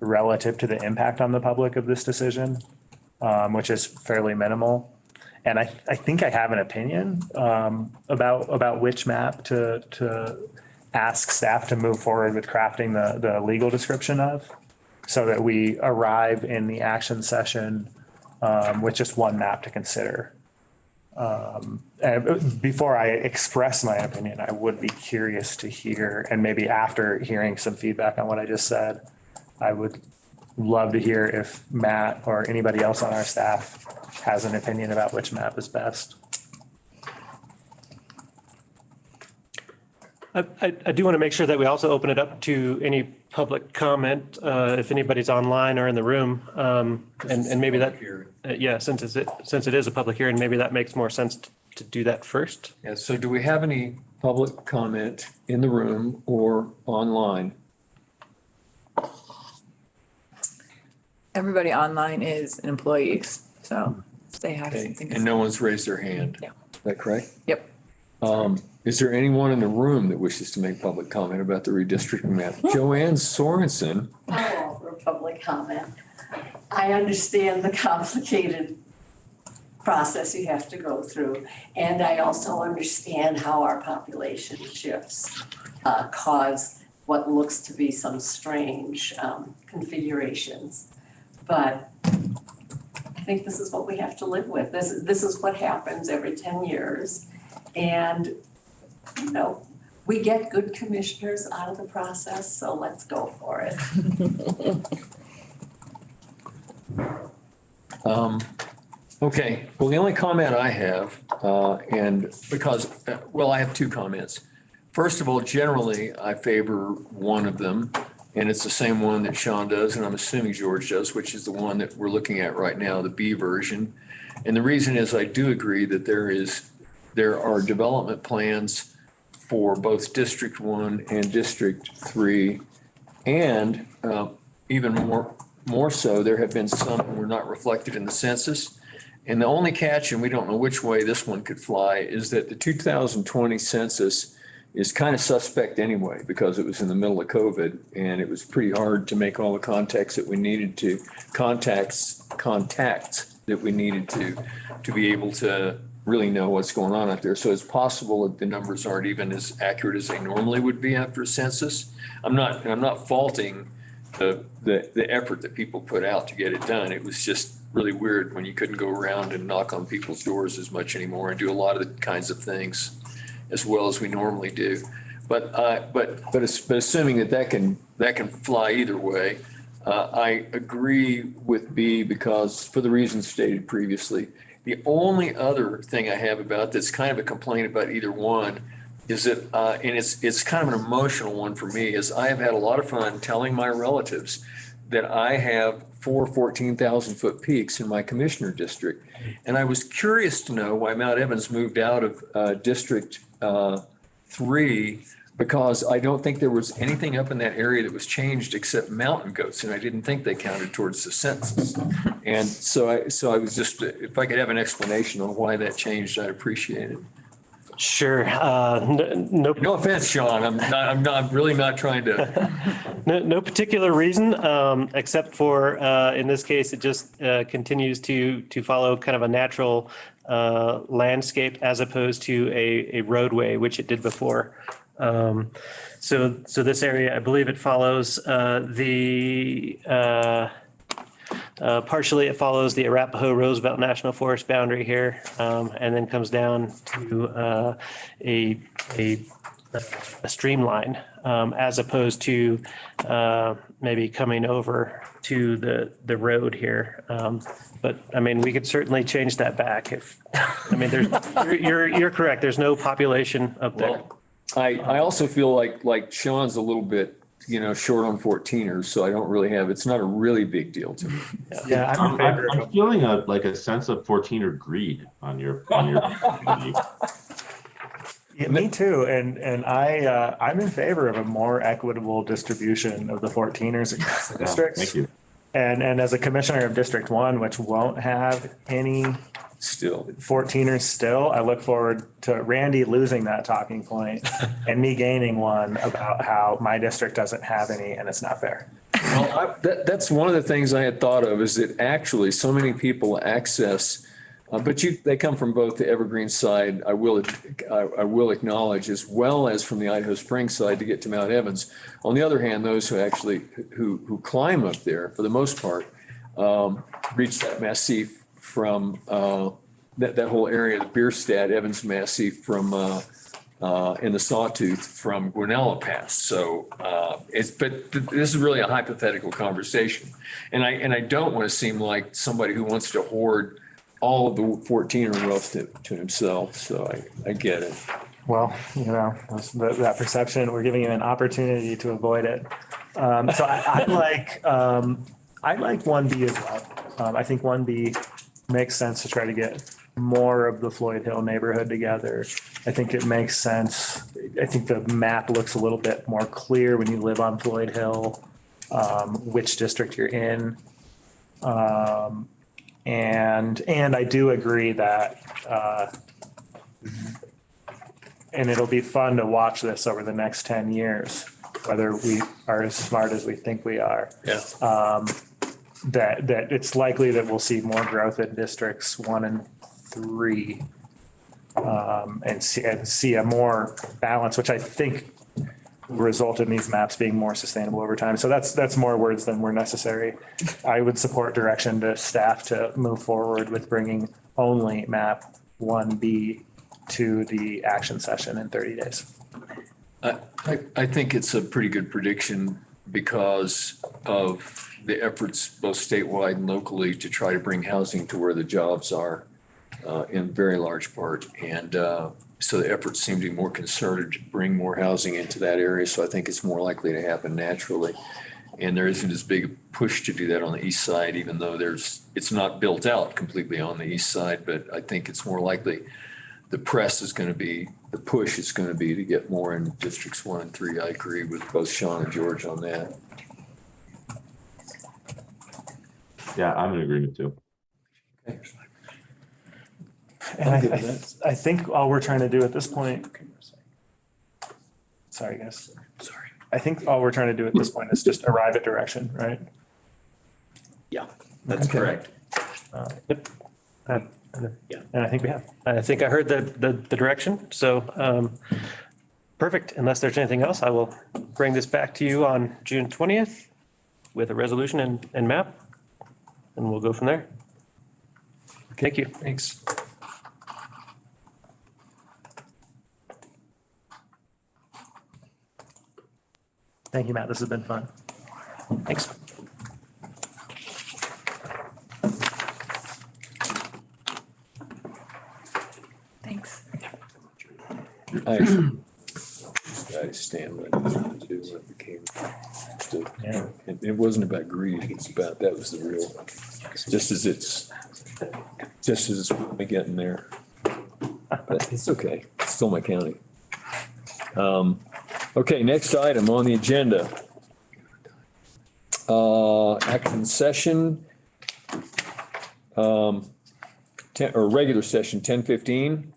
[SPEAKER 7] relative to the impact on the public of this decision, which is fairly minimal. And I think I have an opinion about which map to ask staff to move forward with crafting the legal description of, so that we arrive in the action session with just one map to consider. And before I express my opinion, I would be curious to hear, and maybe after hearing some feedback on what I just said, I would love to hear if Matt or anybody else on our staff has an opinion about which map is best.
[SPEAKER 11] I do want to make sure that we also open it up to any public comment, if anybody's online or in the room. And maybe that, yeah, since it is a public hearing, maybe that makes more sense to do that first.
[SPEAKER 1] Yeah, so do we have any public comment in the room or online?
[SPEAKER 6] Everybody online is an employee, so they have
[SPEAKER 1] Okay,
[SPEAKER 6] something.
[SPEAKER 1] and no one's raised their hand?
[SPEAKER 6] No.
[SPEAKER 1] Is that correct?
[SPEAKER 6] Yep.
[SPEAKER 1] Is there anyone in the room that wishes to make public comment about the redistricting map? Joanne Sorensen.
[SPEAKER 4] I'll offer a public comment. I understand the complicated process you have to go through. And I also understand how our population shifts cause what looks to be some strange configurations. But I think this is what we have to live with. This is what happens every 10 years. And, we get good commissioners out of the process, so let's go for it.
[SPEAKER 1] Okay, well, the only comment I have, and because, I have 2 comments. First of all, generally, I favor one of them, and it's the same one that Sean does, and I'm assuming George does, which is the one that we're looking at right now, the B version. And the reason is I do agree that there are development plans for both District 1 and District 3. And even more so, there have been some that were not reflected in the census. And the only catch, and we don't know which way this one could fly, is that the 2020 census is kind of suspect anyway, because it was in the middle of COVID and it was pretty hard to make all the contacts that we needed to, contacts that we needed to be able to really know what's going on out there. So it's possible that the numbers aren't even as accurate as they normally would be after a census. I'm not faulting the effort that people put out to get it done. It was just really weird when you couldn't go around and knock on people's doors as much anymore and do a lot of the kinds of things as well as we normally do. But assuming that can fly either way, I agree with B because for the reasons stated previously. The only other thing I have about that's kind of a complaint about either one is that, and it's kind of an emotional one for me, is I have had a lot of fun telling my relatives that I have 4 14,000-foot peaks in my commissioner district. And I was curious to know why Mount Evans moved out of District 3, because I don't think there was anything up in that area that was changed except mountain goats, and I didn't think they counted towards the census. And so I was just, if I could have an explanation on why that changed, I'd appreciate it.
[SPEAKER 11] Sure. No,
[SPEAKER 1] No offense, Sean, I'm really not trying to.
[SPEAKER 11] no particular reason, except for, in this case, it just continues to follow kind of a natural landscape as opposed to a roadway, which it did before. So this area, I believe it follows partially it follows the Arapahoe Roosevelt National Forest boundary here, and then comes down to a streamline, as opposed to maybe coming over to the road here. But I mean, we could certainly change that back if, I mean, you're correct. There's no population up there.
[SPEAKER 1] Well, I also feel like Sean's a little bit, short on 14ers, so I don't really have, it's not a really big deal to me.
[SPEAKER 7] Yeah, I'm in favor
[SPEAKER 8] I'm
[SPEAKER 7] of,
[SPEAKER 8] feeling like a sense of 14er greed on your.
[SPEAKER 7] yeah, me too. And I'm in favor of a more equitable distribution of the 14ers across the districts.
[SPEAKER 8] Thank you.
[SPEAKER 7] And as a commissioner of District 1, which won't have any
[SPEAKER 1] Still,
[SPEAKER 7] 14ers still, I look forward to Randy losing that talking point and me gaining one about how my district doesn't have any and it's not fair.
[SPEAKER 1] well, that's one of the things I had thought of, is that actually so many people access, but they come from both the Evergreen side, I will acknowledge, as well as from the Idaho Springs side to get to Mount Evans. On the other hand, those who climb up there, for the most part, reach that massif from that whole area, the Bierstadt, Evans Massif from in the Sawtooth from Guanella Pass. So but this is really a hypothetical conversation, and I don't want to seem like somebody who wants to hoard all of the 14er wealth to himself. So I get it.
[SPEAKER 7] Well, that perception, we're giving you an opportunity to avoid it. So I like 1B as well. I think 1B makes sense to try to get more of the Floyd Hill neighborhood together. I think it makes sense. I think the map looks a little bit more clear when you live on Floyd Hill, which district you're in. And I do agree that, and it'll be fun to watch this over the next 10 years, whether we are as smart as we think we are.
[SPEAKER 1] Yeah.
[SPEAKER 7] That it's likely that we'll see more growth in districts 1 and 3, and see a more balance, which I think will result in these maps being more sustainable over time. So that's more words than were necessary. I would support direction to staff to move forward with bringing only map 1B to the action session in 30 days.
[SPEAKER 1] I think it's a pretty good prediction because of the efforts both statewide and locally to try to bring housing to where the jobs are in very large part. And so the efforts seem to be more concerted to bring more housing into that area. So I think it's more likely to happen naturally. And there isn't as big a push to do that on the east side, even though it's not built out completely on the east side. But I think it's more likely the push is going to be to get more in districts 1 and 3. I agree with both Sean and George on that.
[SPEAKER 8] Yeah, I'm in agreement too.
[SPEAKER 7] And I think all we're trying to do at this point, sorry, guys.
[SPEAKER 1] Sorry.
[SPEAKER 7] I think all we're trying to do at this point is just arrive at direction, right?
[SPEAKER 9] Yeah, that's correct.
[SPEAKER 11] Yep.
[SPEAKER 9] Yeah.
[SPEAKER 7] And I think we have.
[SPEAKER 11] I think I heard the direction. So perfect. Unless there's anything else, I will bring this back to you on June 20th with a resolution and map, and we'll go from there. Thank you.
[SPEAKER 1] Thanks.
[SPEAKER 7] Thank you, Matt. This has been fun.
[SPEAKER 11] Thanks.
[SPEAKER 6] Thanks.
[SPEAKER 1] I stand with it to do what became.
[SPEAKER 7] Yeah.
[SPEAKER 1] It wasn't about greed. It's about, that was the real, just as it's getting there. But it's okay. It's still my county. Okay, next item on the agenda. Action session. Or regular session, 10:15.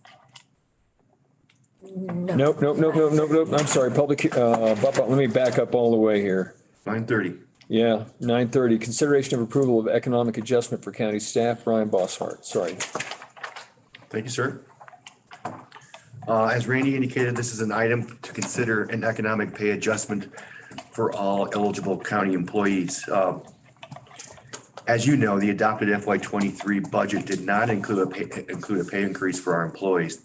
[SPEAKER 1] Nope. I'm sorry, let me back up all the way here.
[SPEAKER 3] 9:30.
[SPEAKER 1] Yeah, 9:30. Consideration of approval of economic adjustment for county staff, Brian Bosshart, sorry.
[SPEAKER 3] Thank you, sir. As Randy indicated, this is an item to consider an economic pay adjustment for all eligible county employees. As you know, the adopted FY '23 budget did not include a pay increase for our employees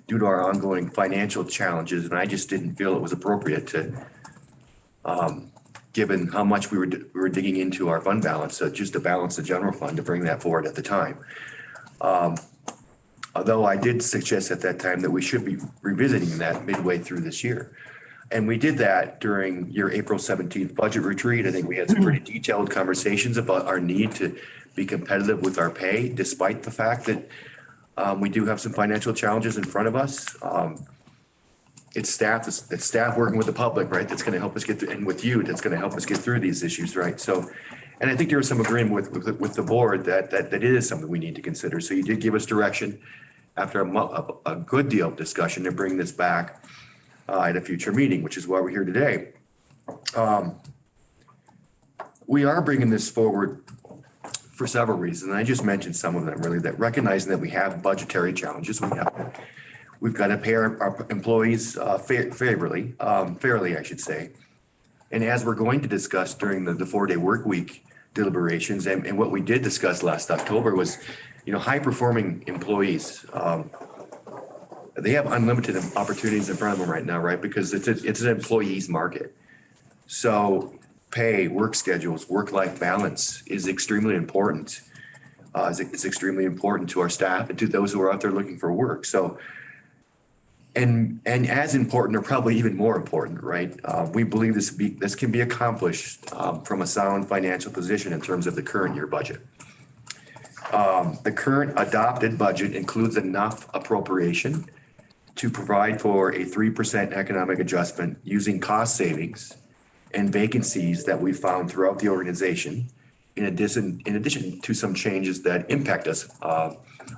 [SPEAKER 3] due to our ongoing financial challenges, and I just didn't feel it was appropriate to, given how much we were digging into our fund balance, just to balance the general fund, to bring that forward at the time. Although I did suggest at that time that we should be revisiting that midway through this year. And we did that during your April 17th budget retreat. I think we had some pretty detailed conversations about our need to be competitive with our pay, despite the fact that we do have some financial challenges in front of us. It's staff working with the public, right? That's going to help us get through, and with you, that's going to help us get through these issues, right? So, and I think there was some agreement with the board that it is something we need to consider. So you did give us direction after a good deal of discussion to bring this back at a future meeting, which is why we're here today. We are bringing this forward for several reasons. And I just mentioned some of them really, that recognizing that we have budgetary challenges, we've got to pay our employees fairly, I should say. And as we're going to discuss during the 4-day work week deliberations, and what we did discuss last October was, high performing employees, they have unlimited opportunities in front of them right now, right? Because it's an employee's market. So pay, work schedules, work-life balance is extremely important. It's extremely important to our staff and to those who are out there looking for work. So, and as important, or probably even more important, right? We believe this can be accomplished from a sound financial position in terms of the current year budget. The current adopted budget includes enough appropriation to provide for a 3% economic adjustment using cost savings and vacancies that we found throughout the organization, in addition to some changes that impact us,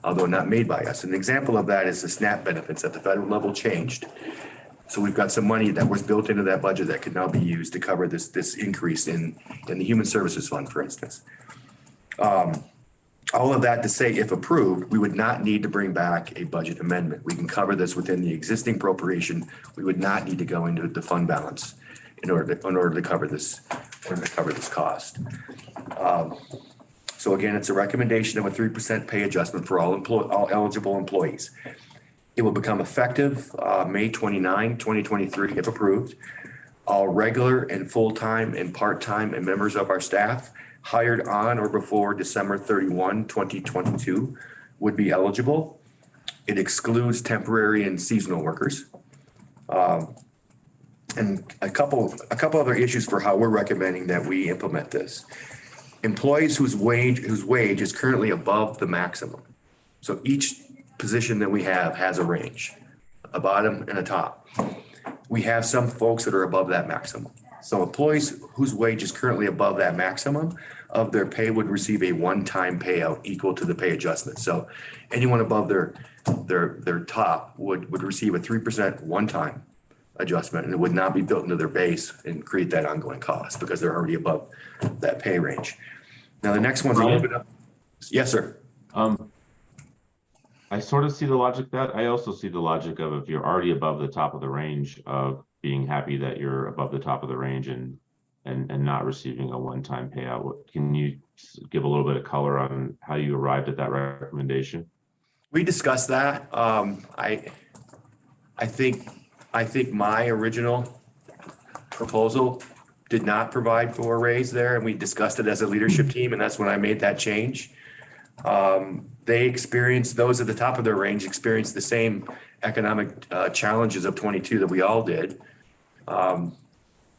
[SPEAKER 3] although not made by us. An example of that is the SNAP benefits at the federal level changed. So we've got some money that was built into that budget that could now be used to cover this increase in the Human Services Fund, for instance. All of that to say, if approved, we would not need to bring back a budget amendment. We can cover this within the existing appropriation. We would not need to go into the fund balance in order to cover this cost. So again, it's a recommendation of a 3% pay adjustment for all eligible employees. It will become effective May 29, 2023, if approved. All regular and full-time and part-time and members of our staff hired on or before December 31, 2022 would be eligible. It excludes temporary and seasonal workers. And a couple other issues for how we're recommending that we implement this. Employees whose wage is currently above the maximum. So each position that we have has a range, a bottom and a top. We have some folks that are above that maximum. So employees whose wage is currently above that maximum of their pay would receive a one-time payout equal to the pay adjustment. So anyone above their top would receive a 3% one-time adjustment, and it would not be built into their base and create that ongoing cost because they're already above that pay range. Now, the next one's a little bit up. Yes, sir.
[SPEAKER 8] I sort of see the logic that I also see the logic of, if you're already above the top of the range, of being happy that you're above the top of the range and not receiving a one-time payout. Can you give a little bit of color on how you arrived at that recommendation?
[SPEAKER 3] We discussed that. I think my original proposal did not provide for a raise there, and we discussed it as a leadership team, and that's when I made that change. Those at the top of their range experienced the same economic challenges of 22 that we all did.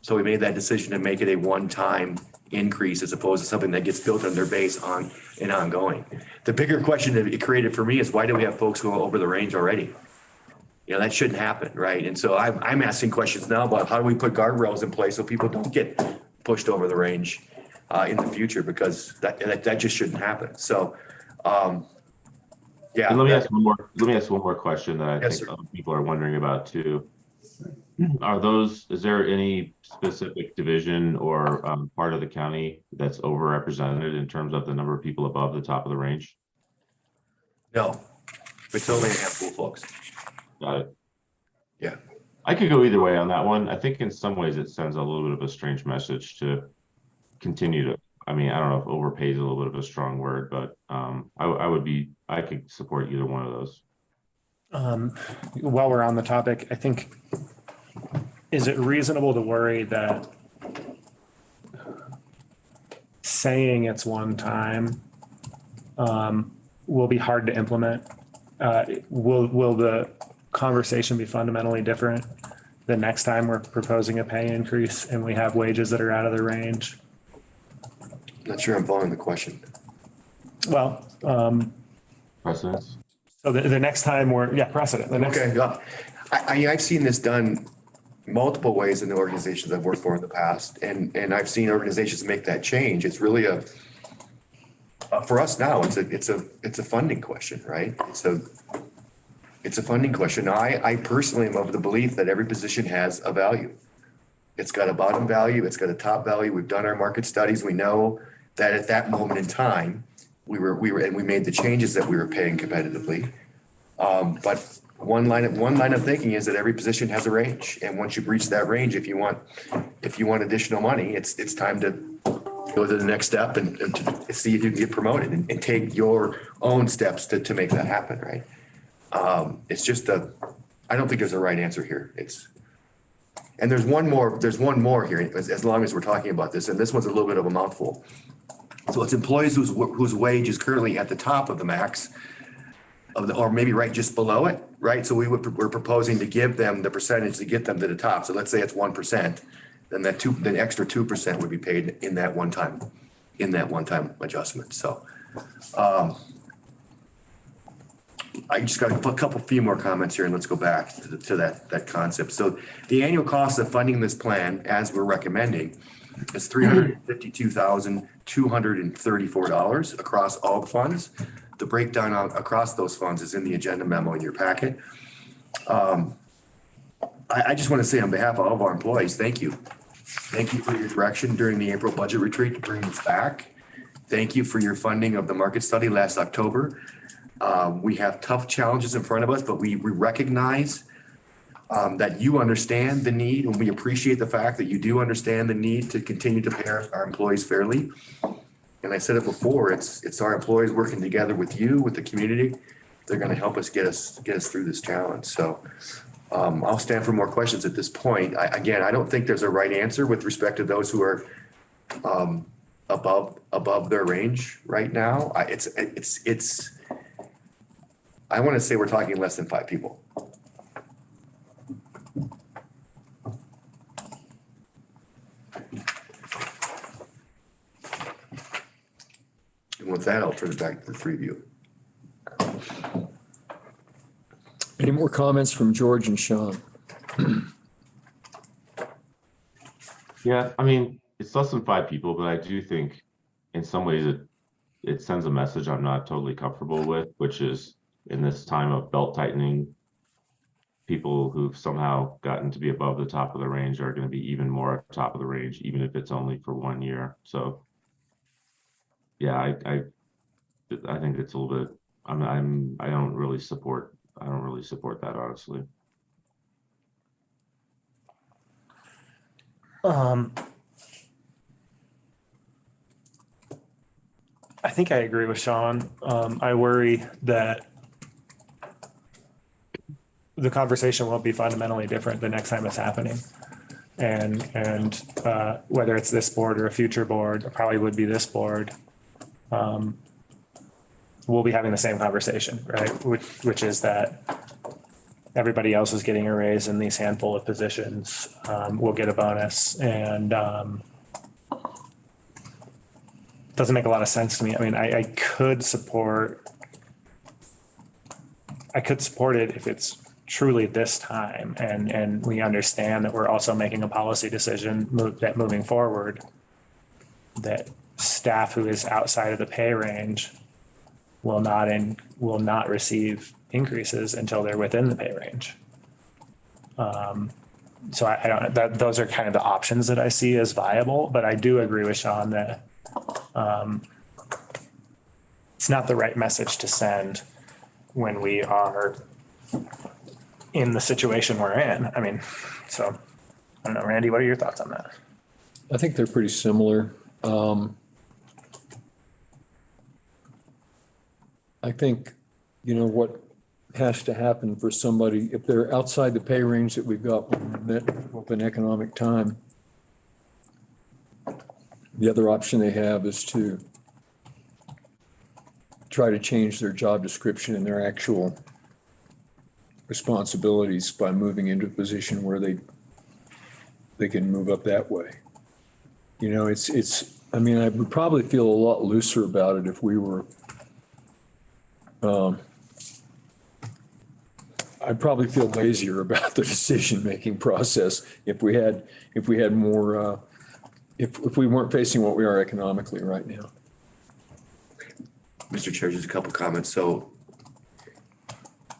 [SPEAKER 3] So we made that decision to make it a one-time increase as opposed to something that gets built on their base on and ongoing. The bigger question that it created for me is, why do we have folks go over the range already? You know, that shouldn't happen, right? And so I'm asking questions now about how do we put guardrails in place so people don't get pushed over the range in the future, because that just shouldn't happen. So, yeah.
[SPEAKER 8] And let me ask one more question that I
[SPEAKER 3] Yes,
[SPEAKER 8] think
[SPEAKER 3] sir.
[SPEAKER 8] other people are wondering about too. Is there any specific division or part of the county that's overrepresented in terms of the number of people above the top of the range?
[SPEAKER 3] No, it's only a handful of folks.
[SPEAKER 8] Got it.
[SPEAKER 3] Yeah.
[SPEAKER 8] I could go either way on that one. I think in some ways it sends a little bit of a strange message to continue to, I mean, I don't know if overpay is a little bit of a strong word, but I could support either one of those.
[SPEAKER 7] While we're on the topic, I think, is it reasonable to worry that saying it's one time will be hard to implement? Will the conversation be fundamentally different the next time we're proposing a pay increase and we have wages that are out of the range?
[SPEAKER 3] Not sure I'm following the question.
[SPEAKER 7] Well,
[SPEAKER 8] Precedents?
[SPEAKER 7] so the next time precedent. The next,
[SPEAKER 3] Okay, yeah. I've seen this done multiple ways in the organizations I've worked for in the past, and I've seen organizations make that change. It's really for us now, it's a funding question, right? It's a funding question. Now, I personally am of the belief that every position has a value. It's got a bottom value, it's got a top value. We've done our market studies. We know that at that moment in time, we made the changes that we were paying competitively. But one line of thinking is that every position has a range, and once you breach that range, if you want additional money, it's time to go to the next step and to see if you can get promoted and take your own steps to make that happen, right? It's just I don't think there's a right answer here. And there's one more here, as long as we're talking about this, and this one's a little bit of a mouthful. So it's employees whose wage is currently at the top of the max or maybe right just below it, right? So we're proposing to give them the percentage to get them to the top. So let's say it's 1%, then the extra 2% would be paid in that one time adjustment. So, I just got a few more comments here, and let's go back to that concept. So the annual cost of funding this plan, as we're recommending, is $352,234 across all the funds. The breakdown across those funds is in the agenda memo in your packet. I just want to say on behalf of all of our employees, thank you. Thank you for your direction during the April budget retreat to bring this back. Thank you for your funding of the market study last October. We have tough challenges in front of us, but we recognize that you understand the need, and we appreciate the fact that you do understand the need to continue to pay our employees fairly. And I said it before, it's our employees working together with you, with the community. They're going to help us get us through this challenge. So I'll stand for more questions at this point. I don't think there's a right answer with respect to those who are above their range right now. I want to say we're talking less than 5 people. And with that, I'll turn it back to the three of you.
[SPEAKER 1] Any more comments from George and Sean?
[SPEAKER 8] Yeah, I mean, it's less than 5 people, but I do think in some ways it sends a message I'm not totally comfortable with, which is in this time of belt tightening, people who've somehow gotten to be above the top of the range are going to be even more at the top of the range, even if it's only for 1 year. So yeah, I think it's a little bit, I don't really support that, honestly.
[SPEAKER 7] I think I agree with Sean. I worry that the conversation won't be fundamentally different the next time it's happening. And whether it's this board or a future board, it probably would be this board, we'll be having the same conversation, right? Which is that everybody else is getting a raise in these handful of positions. We'll get a bonus, and doesn't make a lot of sense to me. I mean, I could support it if it's truly this time, and we understand that we're also making a policy decision that moving forward, that staff who is outside of the pay range will not receive increases until they're within the pay range. So I don't, those are kind of the options that I see as viable, but I do agree with Sean that it's not the right message to send when we are in the situation we're in. I mean, so I don't know, Randy, what are your thoughts on that?
[SPEAKER 1] I think they're pretty similar. I think, what has to happen for somebody, if they're outside the pay range that we've got with an economic time, the other option they have is to try to change their job description and their actual responsibilities by moving into a position where they can move up that way. I mean, I would probably feel a lot looser about it if we were, I'd probably feel lazier about the decision-making process if we had more, if we weren't facing what we are economically right now.
[SPEAKER 3] Mr. Chair, just a couple comments. So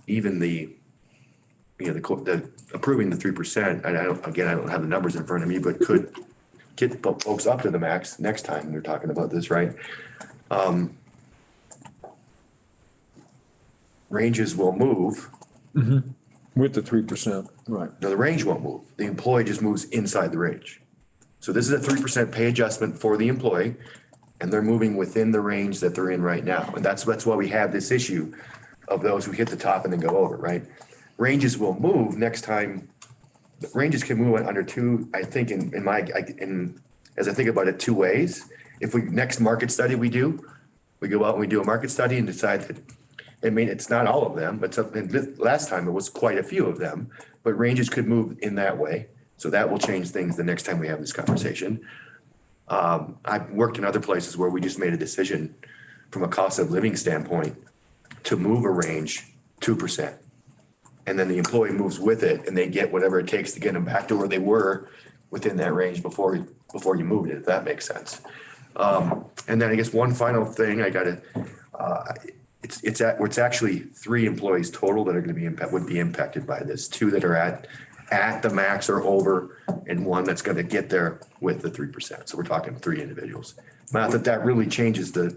[SPEAKER 3] even the approving the 3%, and I don't have the numbers in front of me, but could get folks up to the max next time they're talking about this, right? Ranges will move.
[SPEAKER 1] With the 3%, right.
[SPEAKER 3] No, the range won't move. The employee just moves inside the range. So this is a 3% pay adjustment for the employee, and they're moving within the range that they're in right now. And that's why we have this issue of those who hit the top and then go over, right? Ranges will move next time. Ranges can move under two, I think as I think about it, two ways. If next market study we go out and we do a market study and decide that, I mean, it's not all of them, but last time it was quite a few of them, but ranges could move in that way. So that will change things the next time we have this conversation. I've worked in other places where we just made a decision from a cost of living standpoint to move a range 2%. And then the employee moves with it and they get whatever it takes to get them back to where they were within that range before you moved it, if that makes sense. And then I guess one final thing it's actually 3 employees total that are going to would be impacted by this. 2 that are at the max or over, and 1 that's going to get there with the 3%. So we're talking 3 individuals. Not that really changes the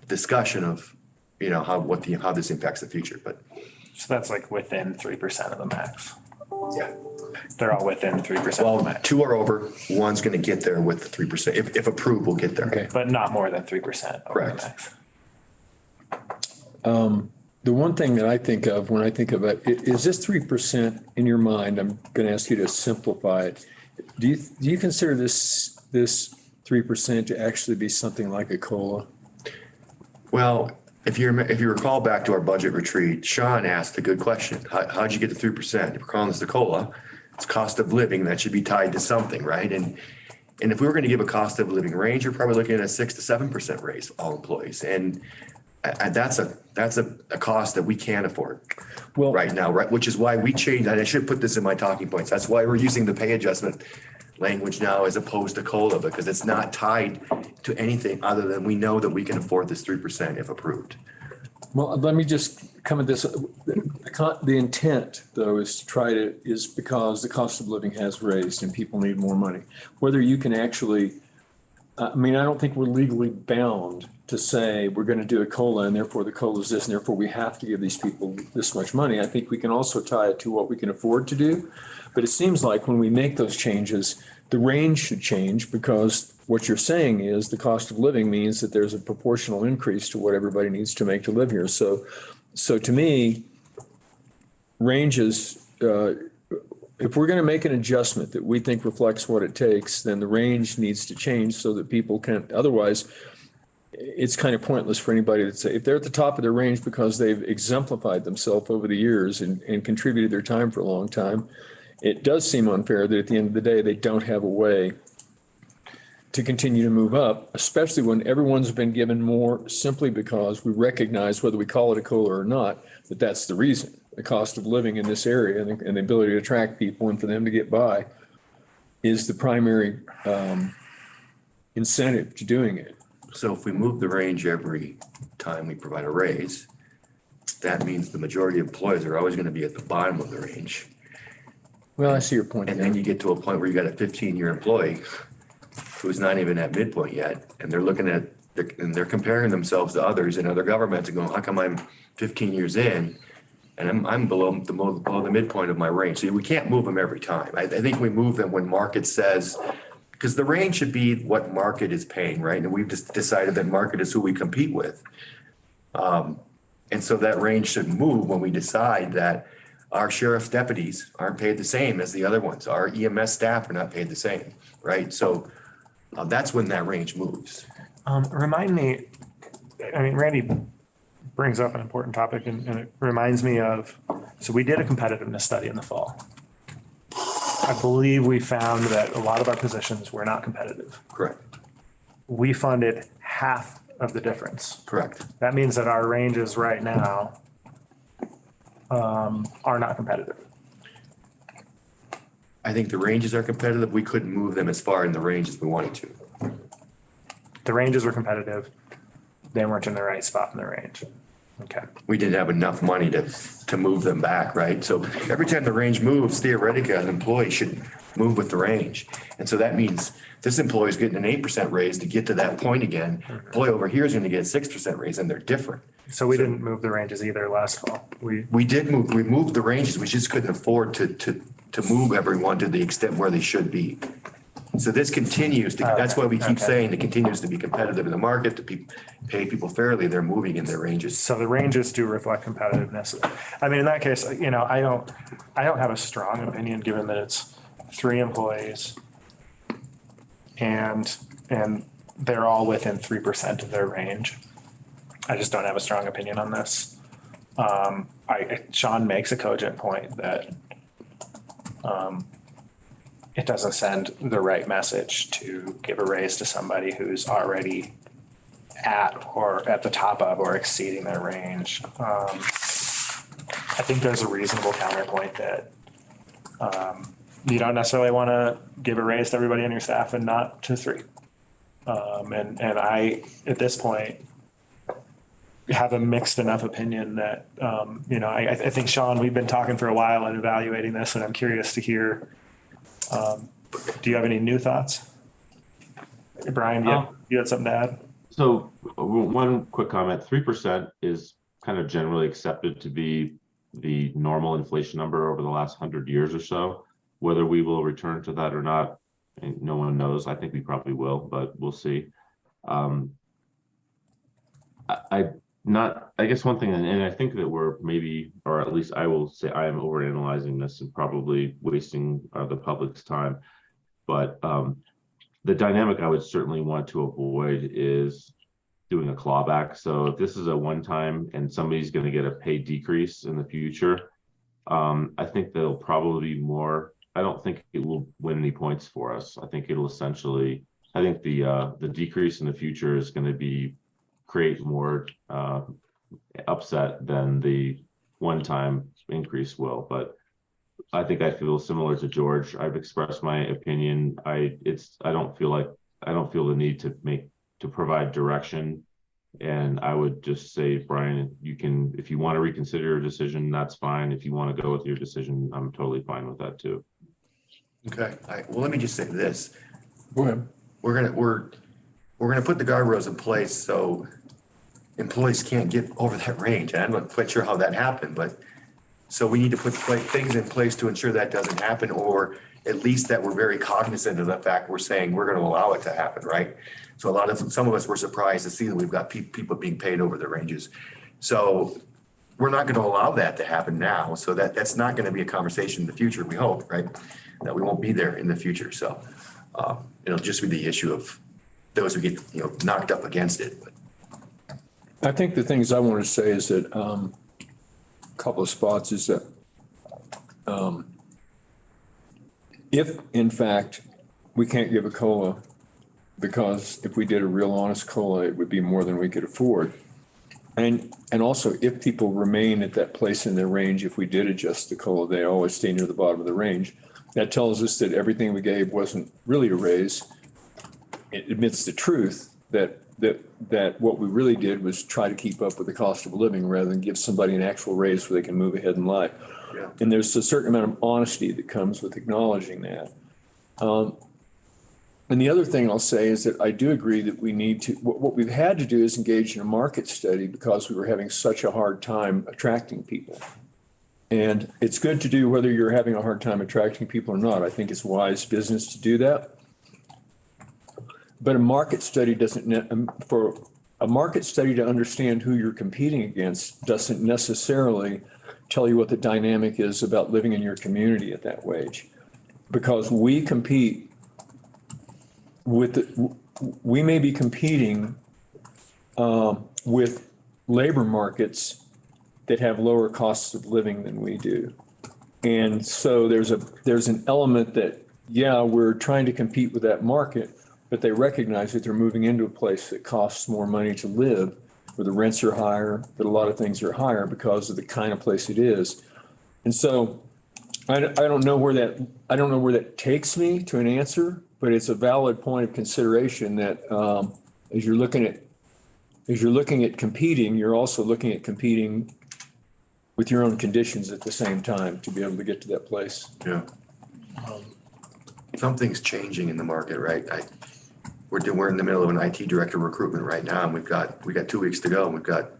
[SPEAKER 3] discussion of, how this impacts the future, but.
[SPEAKER 7] So that's like within 3% of the max.
[SPEAKER 3] Yeah.
[SPEAKER 7] They're all within 3% of the
[SPEAKER 3] Well,
[SPEAKER 7] max,
[SPEAKER 3] 2 are over, 1's going to get there with the 3%. If approved, we'll get there.
[SPEAKER 1] Okay.
[SPEAKER 7] but not more than 3% over the
[SPEAKER 3] Correct.
[SPEAKER 7] max.
[SPEAKER 1] The one thing that I think of when I think of it, is this 3% in your mind? I'm going to ask you to simplify it. Do you consider this 3% to actually be something like a COLA?
[SPEAKER 3] Well, if you recall back to our budget retreat, Sean asked a good question. How'd you get to 3%? If we're calling this the COLA, it's cost of living. That should be tied to something, right? And if we were going to give a cost of living range, you're probably looking at a 6 to 7% raise for all employees. And that's a cost that we can't afford right now, right? Which is why we changed, and I should put this in my talking points. That's why we're using the pay adjustment language now as opposed to COLA, because it's not tied to anything other than we know that we can afford this 3% if approved.
[SPEAKER 1] Well, let me just come at this. The intent, though, is because the cost of living has raised and people need more money. Whether you can actually, I don't think we're legally bound to say we're going to do a COLA and therefore the COLA is this and therefore we have to give these people this much money. I think we can also tie it to what we can afford to do. But it seems like when we make those changes, the range should change, because what you're saying is the cost of living means that there's a proportional increase to what everybody needs to make to live here. So to me, ranges, if we're going to make an adjustment that we think reflects what it takes, then the range needs to change so that people can, otherwise it's kind of pointless for anybody to say, if they're at the top of their range because they've exemplified themselves over the years and contributed their time for a long time, it does seem unfair that at the end of the day, they don't have a way to continue to move up, especially when everyone's been given more simply because we recognize, whether we call it a COLA or not, that that's the reason. the cost of living in this area and the ability to attract people and for them to get by is the primary incentive to doing it.
[SPEAKER 3] So if we move the range every time we provide a raise, that means the majority of employees are always going to be at the bottom of the range.
[SPEAKER 1] Well, I see your point.
[SPEAKER 3] And then you get to a point where you got a 15-year employee who's not even at midpoint yet, and they're looking at, and they're comparing themselves to others in other governments and going, how come I'm 15 years in and I'm below the midpoint of my range? So we can't move them every time. I think we move them when market says, because the range should be what market is paying, right? And we've just decided that market is who we compete with. And so that range should move when we decide that our sheriff's deputies aren't paid the same as the other ones. Our EMS staff are not paid the same, right? So that's when that range moves.
[SPEAKER 7] Remind me, I mean, Randy brings up an important topic and it reminds me of, so we did a competitiveness study in the fall. I believe we found that a lot of our positions were not competitive.
[SPEAKER 3] Correct.
[SPEAKER 7] We funded half of the difference.
[SPEAKER 3] Correct.
[SPEAKER 7] That means that our ranges right now are not competitive.
[SPEAKER 3] I think the ranges are competitive. We couldn't move them as far in the range as we wanted to.
[SPEAKER 7] The ranges were competitive. They weren't in the right spot in the range. Okay.
[SPEAKER 3] We didn't have enough money to move them back, right? So every time the range moves, theoretically, an employee should move with the range. And so that means this employee is getting an 8% raise to get to that point again. Employee over here is going to get a 6% raise, and they're different.
[SPEAKER 7] So we didn't move the ranges either last fall. We
[SPEAKER 3] moved the ranges. We just couldn't afford to move everyone to the extent where they should be. So this continues to, that's why we keep saying it continues to be competitive in the market, to pay people fairly. They're moving in their ranges.
[SPEAKER 7] So the ranges do reflect competitiveness. I mean, in that case, you know, I don't have a strong opinion, given that it's 3 employees and they're all within 3% of their range. I just don't have a strong opinion on this. Sean makes a cogent point that it doesn't send the right message to give a raise to somebody who's already at or at the top of or exceeding their range. I think there's a reasonable counterpoint that you don't necessarily want to give a raise to everybody on your staff and not to 3. And I, at this point, have a mixed enough opinion that, you know, I think, Sean, we've been talking for a while and evaluating this, and I'm curious to hear, do you have any new thoughts? Brian, you had something to add?
[SPEAKER 8] So one quick comment, 3% is kind of generally accepted to be the normal inflation number over the last 100 years or so. Whether we will return to that or not, no one knows. I think we probably will, but we'll see. I guess one thing, and I think that we're maybe, or at least I will say I am overanalyzing this and probably wasting the public's time. But the dynamic I would certainly want to avoid is doing a clawback. So if this is a one-time and somebody's going to get a pay decrease in the future, I think there'll probably be more. I don't think it will win any points for us. I think it'll essentially, I think the decrease in the future is going to create more upset than the one-time increase will. But I think I feel similar to George. I've expressed my opinion. I don't feel the need to provide direction. And I would just say, Brian, you can, if you want to reconsider your decision, that's fine. If you want to go with your decision, I'm totally fine with that too.
[SPEAKER 3] Okay. Well, let me just say this.
[SPEAKER 1] Go ahead.
[SPEAKER 3] We're gonna put the guardrails in place so employees can't get over that range. And I'm not quite sure how that happened, but so we need to put things in place to ensure that doesn't happen, or at least that we're very cognizant of the fact we're saying we're going to allow it to happen, right? So some of us were surprised to see that we've got people being paid over their ranges. So we're not going to allow that to happen now. So that's not going to be a conversation in the future, we hope, right? That we won't be there in the future. So it'll just be the issue of those who get, knocked up against it.
[SPEAKER 1] I think the things I want to say is that a couple of spots is that if in fact we can't give a COLA, because if we did a real honest COLA, it would be more than we could afford. And also, if people remain at that place in their range, if we did adjust the COLA, they always stay near the bottom of the range. That tells us that everything we gave wasn't really a raise. It admits the truth that what we really did was try to keep up with the cost of living rather than give somebody an actual raise so they can move ahead in life.
[SPEAKER 3] Yeah.
[SPEAKER 1] And there's a certain amount of honesty that comes with acknowledging that. And the other thing I'll say is that I do agree that we need to, what we've had to do is engage in a market study because we were having such a hard time attracting people. And it's good to do whether you're having a hard time attracting people or not. I think it's wise business to do that. But a market study for a market study to understand who you're competing against doesn't necessarily tell you what the dynamic is about living in your community at that wage. Because we compete we may be competing with labor markets that have lower costs of living than we do. And so there's an element that, yeah, we're trying to compete with that market, but they recognize that they're moving into a place that costs more money to live, where the rents are higher, that a lot of things are higher because of the kind of place it is. And so I don't know where that takes me to an answer, but it's a valid point of consideration that as you're looking at competing, you're also looking at competing with your own conditions at the same time to be able to get to that place.
[SPEAKER 3] Yeah. Something's changing in the market, right? We're in the middle of an IT director recruitment right now, and we got 2 weeks to go, and we've got,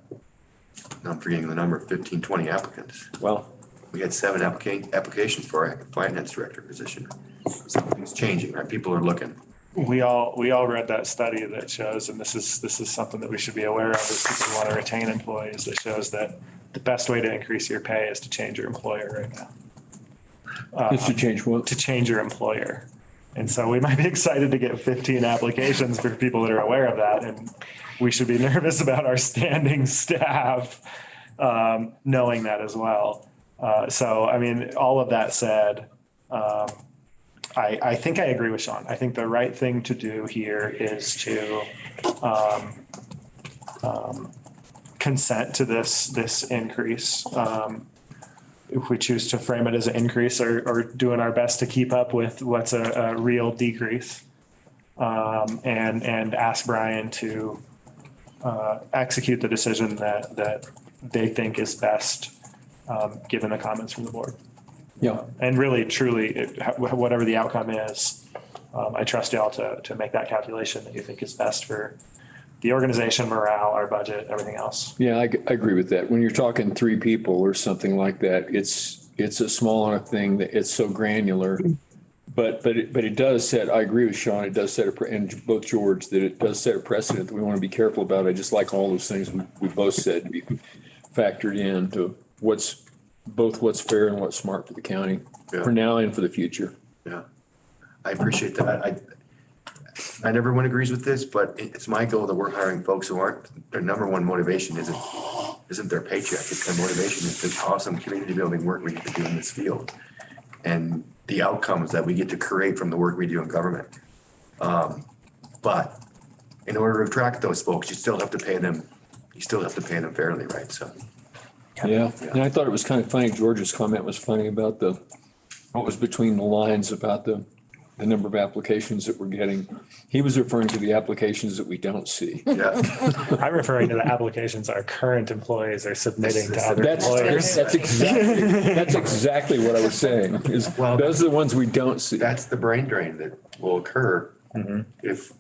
[SPEAKER 3] I'm forgetting the number, 15, 20 applicants.
[SPEAKER 1] Well,
[SPEAKER 3] We had 7 applications for a finance director position. Something's changing, right? People are looking.
[SPEAKER 7] We all read that study that shows, and this is something that we should be aware of as people want to retain employees, that shows that the best way to increase your pay is to change your employer right now.
[SPEAKER 1] it's to change what?
[SPEAKER 7] To change your employer. And so we might be excited to get 15 applications for people that are aware of that. And we should be nervous about our standing staff knowing that as well. So, I mean, all of that said, I think I agree with Sean. I think the right thing to do here is to consent to this increase. If we choose to frame it as an increase or doing our best to keep up with what's a real decrease. And ask Brian to execute the decision that they think is best, given the comments from the board.
[SPEAKER 1] Yeah.
[SPEAKER 7] And really, truly, whatever the outcome is, I trust y'all to make that calculation that you think is best for the organization, morale, our budget, everything else.
[SPEAKER 1] Yeah, I agree with that. When you're talking 3 people or something like that, it's a small enough thing that it's so granular. But it does set, I agree with Sean, it does set and both George, that it does set a precedent that we want to be careful about. I just like all those things we both said to be factored in to what's fair and what's smart for the county for now and for the future.
[SPEAKER 3] Yeah, I appreciate that. Not everyone agrees with this, but it's my goal that we're hiring folks who aren't, their number one motivation isn't their paycheck. It's their motivation is the awesome community building work we get to do in this field and the outcomes that we get to create from the work we do in government. But in order to attract those folks, you still have to pay them fairly, right? So.
[SPEAKER 1] Yeah, and I thought it was kind of funny, George's comment was funny about what was between the lines about the number of applications that we're getting. He was referring to the applications that we don't see.
[SPEAKER 3] Yeah.
[SPEAKER 7] I'm referring to the applications our current employees are submitting to other employers.
[SPEAKER 1] That's exactly what I was saying, is those are the ones we don't see.
[SPEAKER 3] That's the brain drain that will occur if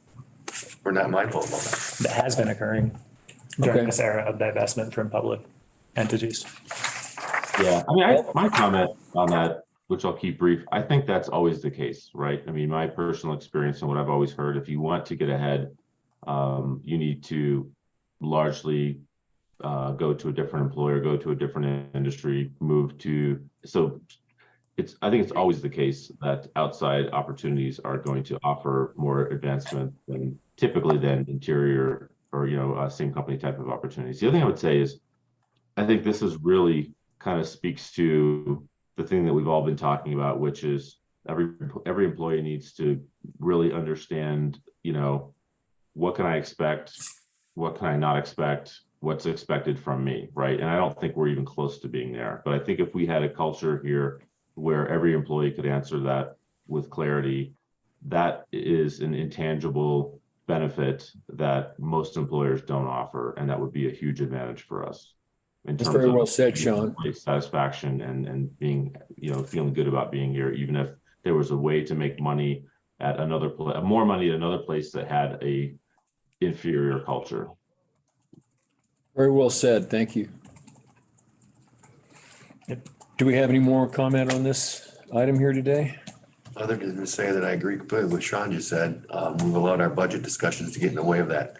[SPEAKER 3] we're not mindful of that.
[SPEAKER 7] That has been occurring during this era of divestment from public entities.
[SPEAKER 8] Yeah, I mean, my comment on that, which I'll keep brief, I think that's always the case, right? I mean, my personal experience and what I've always heard, if you want to get ahead, you need to largely go to a different employer, go to a different industry, I think it's always the case that outside opportunities are going to offer more advancement than interior or, same company type of opportunities. The other thing I would say is, I think this is really kind of speaks to the thing that we've all been talking about, which is every employee needs to really understand, what can I expect? What can I not expect? what's expected from me, right? And I don't think we're even close to being there. But I think if we had a culture here where every employee could answer that with clarity, that is an intangible benefit that most employers don't offer, and that would be a huge advantage for us. In
[SPEAKER 1] That's
[SPEAKER 8] terms
[SPEAKER 1] very
[SPEAKER 8] of
[SPEAKER 1] well said, Sean.
[SPEAKER 8] employee satisfaction and being, feeling good about being here, even if there was a way to make money at another more money at another place that had a inferior culture.
[SPEAKER 1] Very well said. Thank you. Do we have any more comment on this item here today?
[SPEAKER 3] Other than to say that I agree completely with what Sean just said, we've allowed our budget discussions to get in the way of that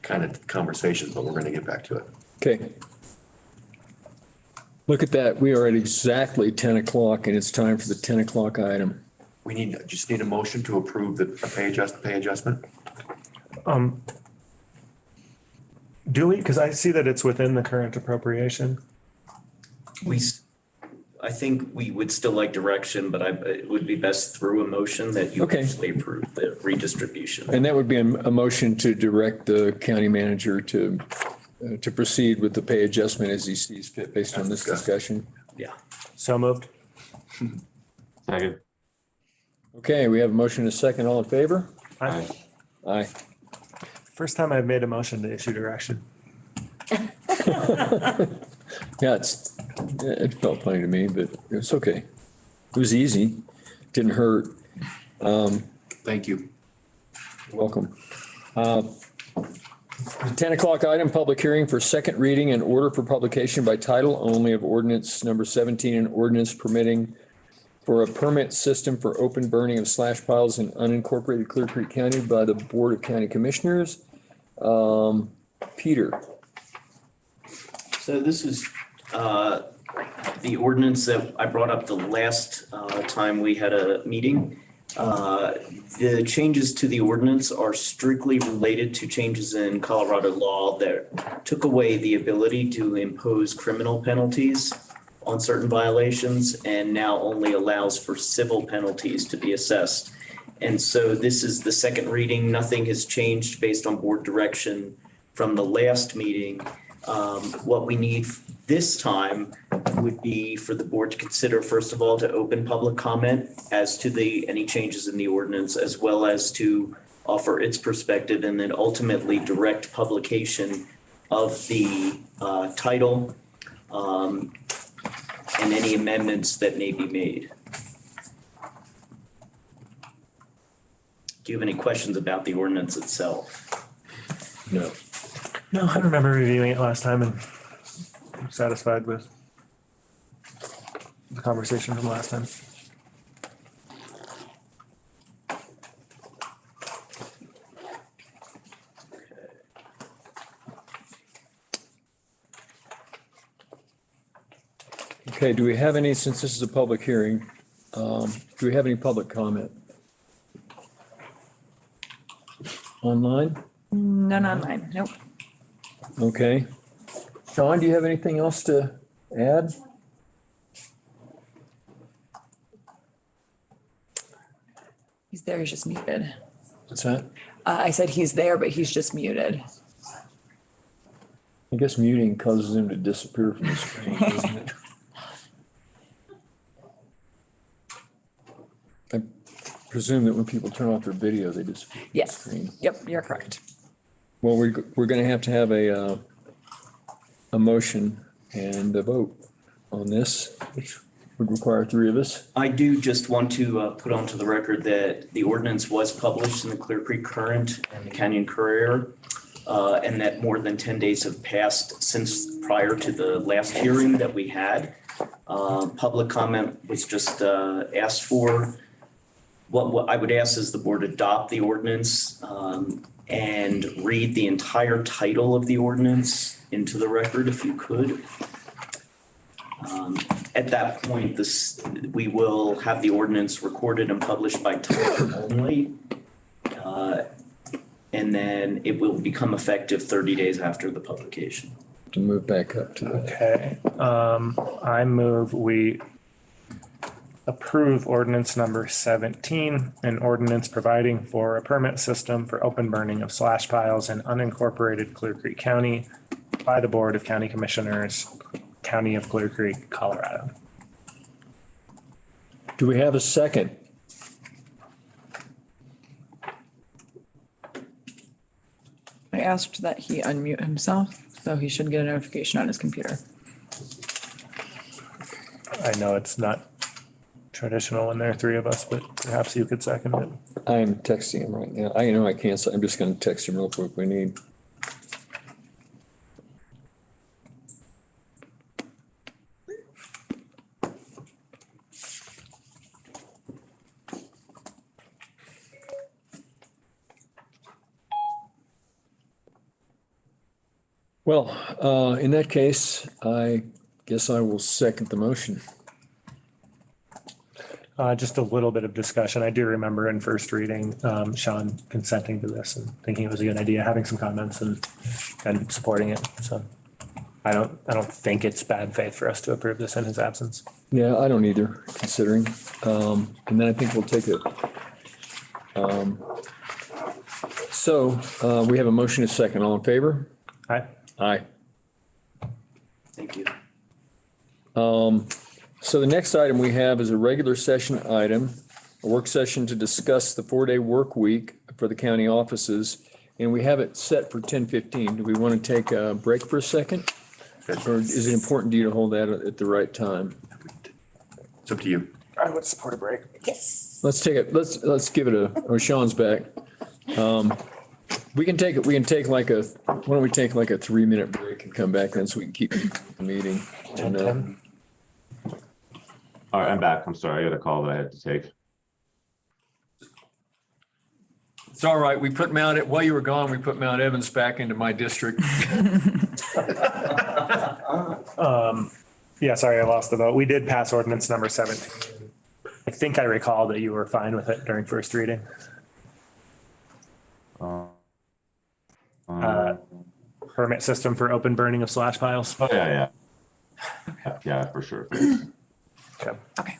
[SPEAKER 3] kind of conversation, but we're going to get back to it.
[SPEAKER 1] Okay. Look at that. We are at exactly 10 o'clock and it's time for the 10 o'clock item.
[SPEAKER 3] We just need a motion to approve the pay adjustment.
[SPEAKER 7] Do we? Because I see that it's within the current appropriation.
[SPEAKER 9] I think we would still like direction, but it would be best through a motion that you
[SPEAKER 1] Okay.
[SPEAKER 9] actually approve the redistribution.
[SPEAKER 1] And that would be a motion to direct the county manager to proceed with the pay adjustment as he sees fit based on this discussion.
[SPEAKER 9] Yeah.
[SPEAKER 7] So moved.
[SPEAKER 8] Second.
[SPEAKER 1] Okay, we have a motion and a second. All in favor?
[SPEAKER 7] Aye.
[SPEAKER 1] Aye.
[SPEAKER 7] First time I've made a motion to issue direction.
[SPEAKER 1] Yeah, it felt funny to me, but it's okay. It was easy. Didn't hurt.
[SPEAKER 3] Thank you.
[SPEAKER 1] Welcome. The 10 o'clock item, public hearing for second reading and order for publication by title only of ordinance number 17, and ordinance permitting for a permit system for open burning of slash piles in unincorporated Clear Creek County by the Board of County Commissioners. Peter.
[SPEAKER 9] So this is the ordinance that I brought up the last time we had a meeting. The changes to the ordinance are strictly related to changes in Colorado law that took away the ability to impose criminal penalties on certain violations and now only allows for civil penalties to be assessed. And so this is the second reading. Nothing has changed based on board direction from the last meeting. What we need this time would be for the board to consider, first of all, to open public comment as to any changes in the ordinance, as well as to offer its perspective, and then ultimately direct publication of the title and any amendments that may be made. Do you have any questions about the ordinance itself?
[SPEAKER 1] No.
[SPEAKER 7] No, I remember reviewing it last time and I'm satisfied with the conversation from last time.
[SPEAKER 1] Okay, do we have any, since this is a public hearing, do we have any public comment? Online?
[SPEAKER 6] None online. Nope.
[SPEAKER 1] Okay. Sean, do you have anything else to add?
[SPEAKER 6] He's there. He's just muted.
[SPEAKER 1] What's that?
[SPEAKER 6] I said he's there, but he's just muted.
[SPEAKER 1] I guess muting causes him to disappear from the screen, doesn't it? I presume that when people turn off their video, they disappear from the
[SPEAKER 6] Yes.
[SPEAKER 1] screen.
[SPEAKER 6] Yep. You're correct.
[SPEAKER 1] Well, we're going to have a motion and a vote on this, which would require three of us.
[SPEAKER 9] I do just want to put onto the record that the ordinance was published in the Clear Creek Current and the Canyon Courier, and that more than 10 days have passed since prior to the last hearing that we had. Public comment was just asked for. What I would ask is the board adopt the ordinance and read the entire title of the ordinance into the record if you could. At that point, we will have the ordinance recorded and published by title only. And then it will become effective 30 days after the publication.
[SPEAKER 1] To move back up to that.
[SPEAKER 7] Okay, I move we approve ordinance number 17, an ordinance providing for a permit system for open burning of slash piles in unincorporated Clear Creek County by the Board of County Commissioners, County of Clear Creek, Colorado.
[SPEAKER 1] Do we have a second?
[SPEAKER 6] I asked that he unmute himself, so he should get a notification on his computer.
[SPEAKER 7] I know it's not traditional when there are three of us, but perhaps you could second it.
[SPEAKER 1] I'm texting him right now. I know I can't, so I'm just gonna text him real quick. We need. Well, in that case, I guess I will second the motion.
[SPEAKER 7] Just a little bit of discussion. I do remember in first reading, Sean consenting to this and thinking it was a good idea, having some comments and supporting it. So I don't think it's bad faith for us to approve this in his absence.
[SPEAKER 1] Yeah, I don't either, considering. And then I think we'll take it. So we have a motion to second. All in favor?
[SPEAKER 7] Aye.
[SPEAKER 1] Aye.
[SPEAKER 9] Thank you.
[SPEAKER 1] So the next item we have is a regular session item, a work session to discuss the 4-day work week for the county offices. And we have it set for 10:15. Do we want to take a break for a second? Or is it important to you to hold that at the right time?
[SPEAKER 3] It's up to you.
[SPEAKER 7] I would support a break.
[SPEAKER 5] Yes.
[SPEAKER 1] Let's take it, let's give it oh, Sean's back. We can take why don't we take like a 3-minute break and come back then so we can keep the meeting. And,
[SPEAKER 8] All right, I'm back. I'm sorry. I got a call that I had to take.
[SPEAKER 1] it's all right. While you were gone, we put Mount Evans back into my district.
[SPEAKER 7] Yeah, sorry, I lost the vote. We did pass ordinance number 17. I think I recall that you were fine with it during first reading. Permit system for open burning of slash piles.
[SPEAKER 8] Oh, yeah. Yeah, for sure.
[SPEAKER 7] Okay.
[SPEAKER 6] Okay.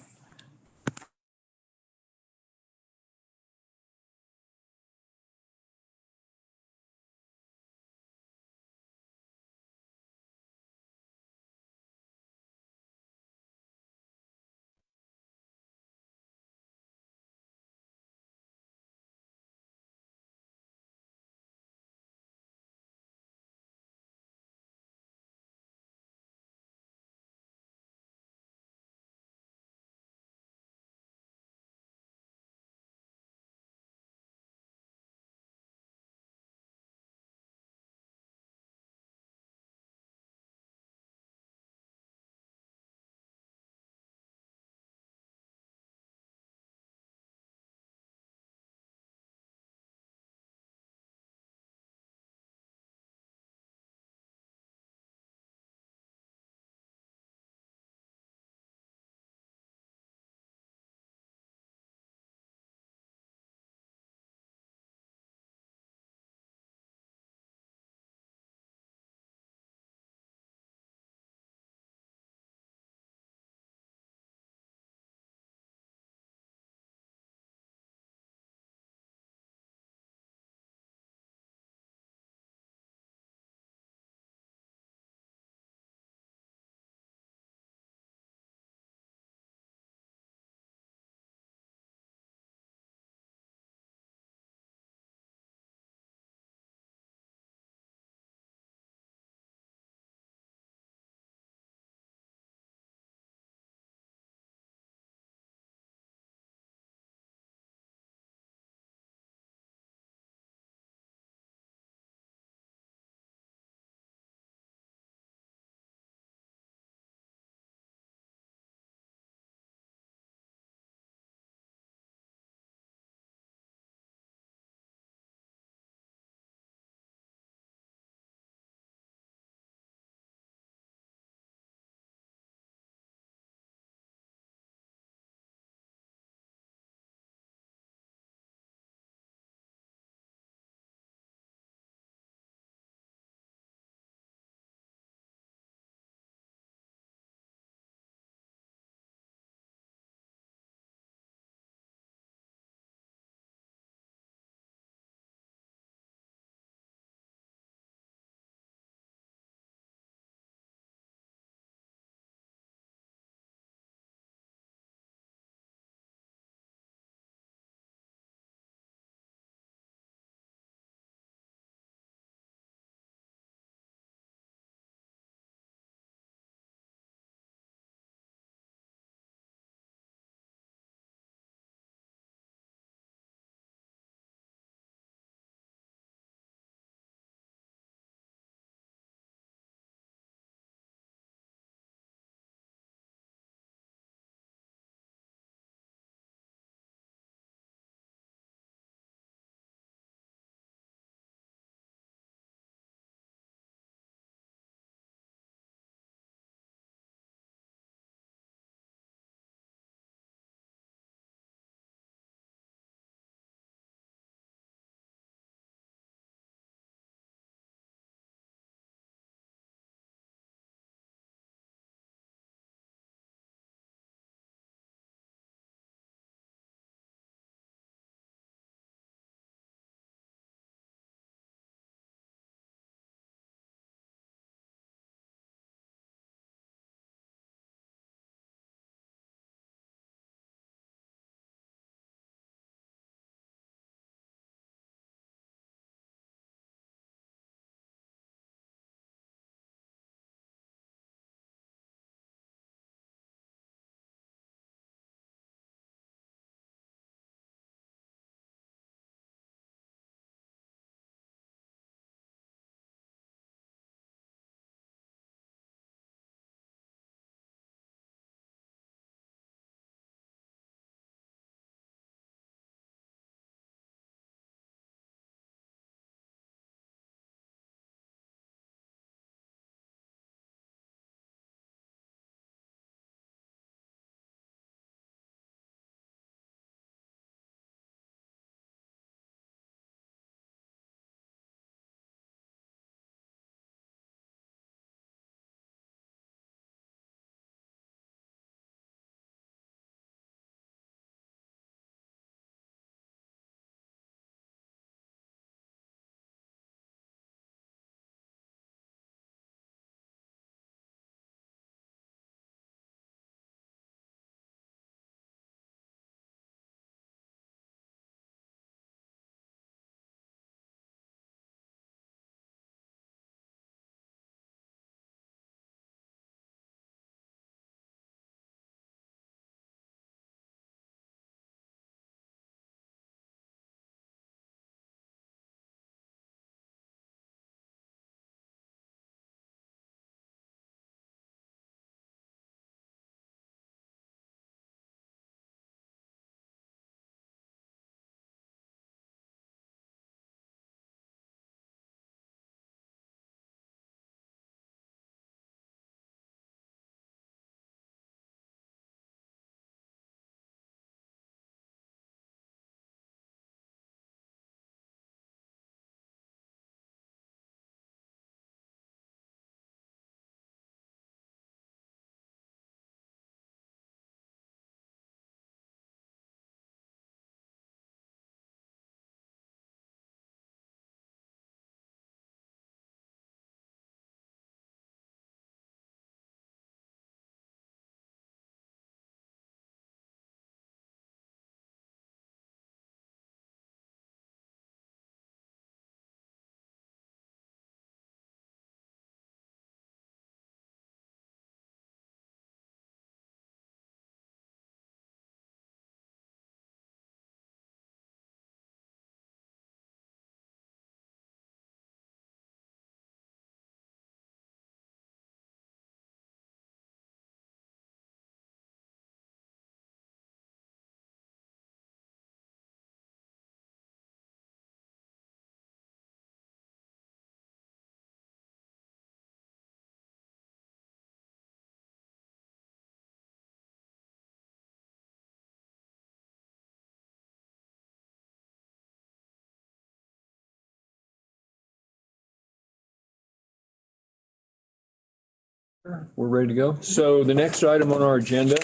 [SPEAKER 1] We're ready to go. So the next item on our agenda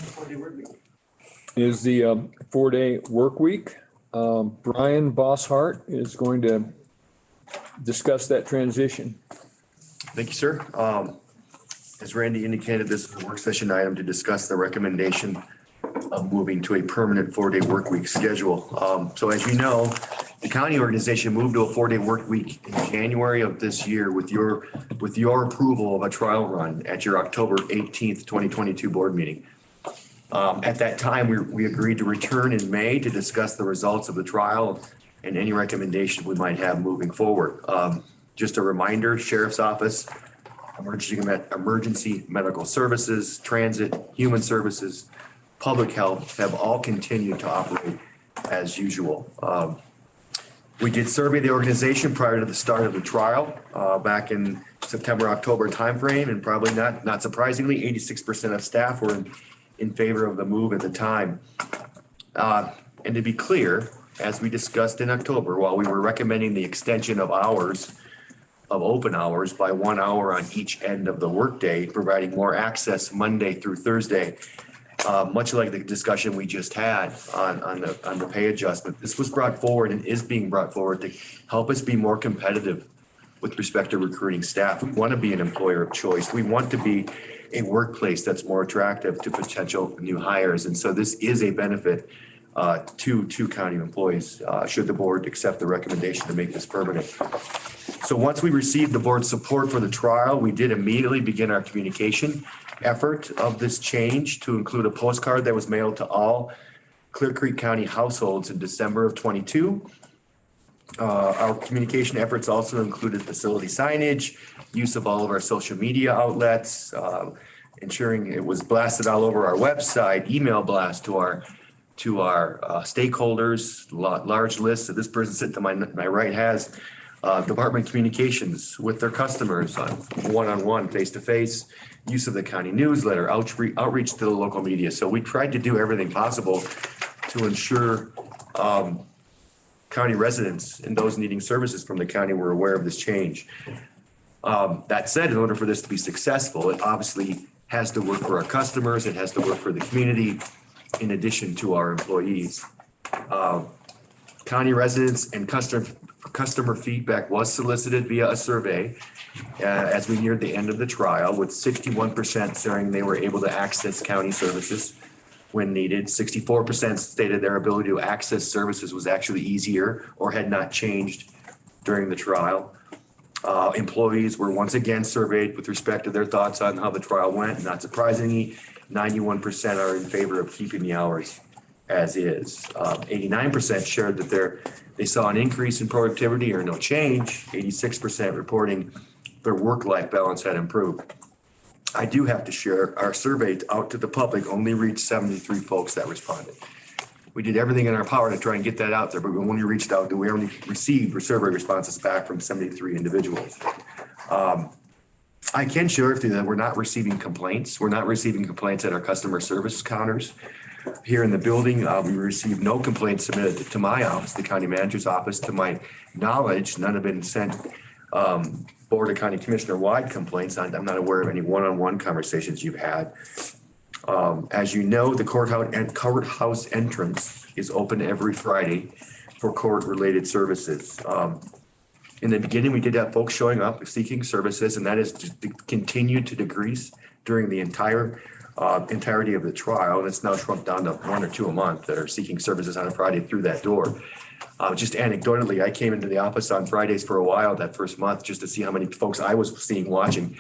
[SPEAKER 1] is the 4-day work week. Brian Bosshart is going to discuss that transition.
[SPEAKER 3] Thank you, sir. As Randy indicated, this is a work session item to discuss the recommendation of moving to a permanent 4-day work week schedule. So as you know, the county organization moved to a 4-day work week in January of this year with your approval of a trial run at your October 18th, 2022 board meeting. At that time, we agreed to return in May to discuss the results of the trial and any recommendations we might have moving forward. Just a reminder, Sheriff's Office, emergency medical services, transit, human services, public health have all continued to operate as usual. We did survey the organization prior to the start of the trial back in September, October timeframe, and probably not surprisingly, 86% of staff were in favor of the move at the time. And to be clear, as we discussed in October, while we were recommending the extension of open hours by 1 hour on each end of the workday, providing more access Monday through Thursday, much like the discussion we just had on the pay adjustment, this was brought forward and is being brought forward to help us be more competitive with respect to recruiting staff. We want to be an employer of choice. We want to be a workplace that's more attractive to potential new hires. And so this is a benefit to county employees, should the board accept the recommendation to make this permanent. So once we received the board's support for the trial, we did immediately begin our communication effort of this change to include a postcard that was mailed to all Clear Creek County households in December of 22. Our communication efforts also included facility signage, use of all of our social media outlets, ensuring it was blasted all over our website, email blast to our stakeholders, large lists. So this person sitting to my right has department communications with their customers on one-on-one, face-to-face, use of the county newsletter, outreach to the local media. So we tried to do everything possible to ensure county residents and those needing services from the county were aware of this change. That said, in order for this to be successful, it obviously has to work for our customers, it has to work for the community, in addition to our employees. County residents and customer feedback was solicited via a survey as we neared the end of the trial, with 61% saying they were able to access county services when needed. 64% stated their ability to access services was actually easier or had not changed during the trial. Employees were once again surveyed with respect to their thoughts on how the trial went. Not surprisingly, 91% are in favor of keeping the hours as is. 89% shared that they saw an increase in productivity or no change. 86% reporting their work-life balance had improved. I do have to share, our survey out to the public only reached 73 folks that responded. We did everything in our power to try and get that out there, but we only reached out, we only received survey responses back from 73 individuals. I can share with you that we're not receiving complaints. We're not receiving complaints at our customer service counters. Here in the building, we received no complaints submitted to my office, the county manager's office. To my knowledge, none have been sent Board of County Commissioner wide complaints. I'm not aware of any one-on-one conversations you've had. As you know, the courthouse entrance is open every Friday for court-related services. In the beginning, we did have folks showing up seeking services, and that has continued to decrease during the entirety of the trial. And it's now shrunk down to 1 or 2 a month that are seeking services on a Friday through that door. Just anecdotally, I came into the office on Fridays for a while that first month just to see how many folks I was seeing walking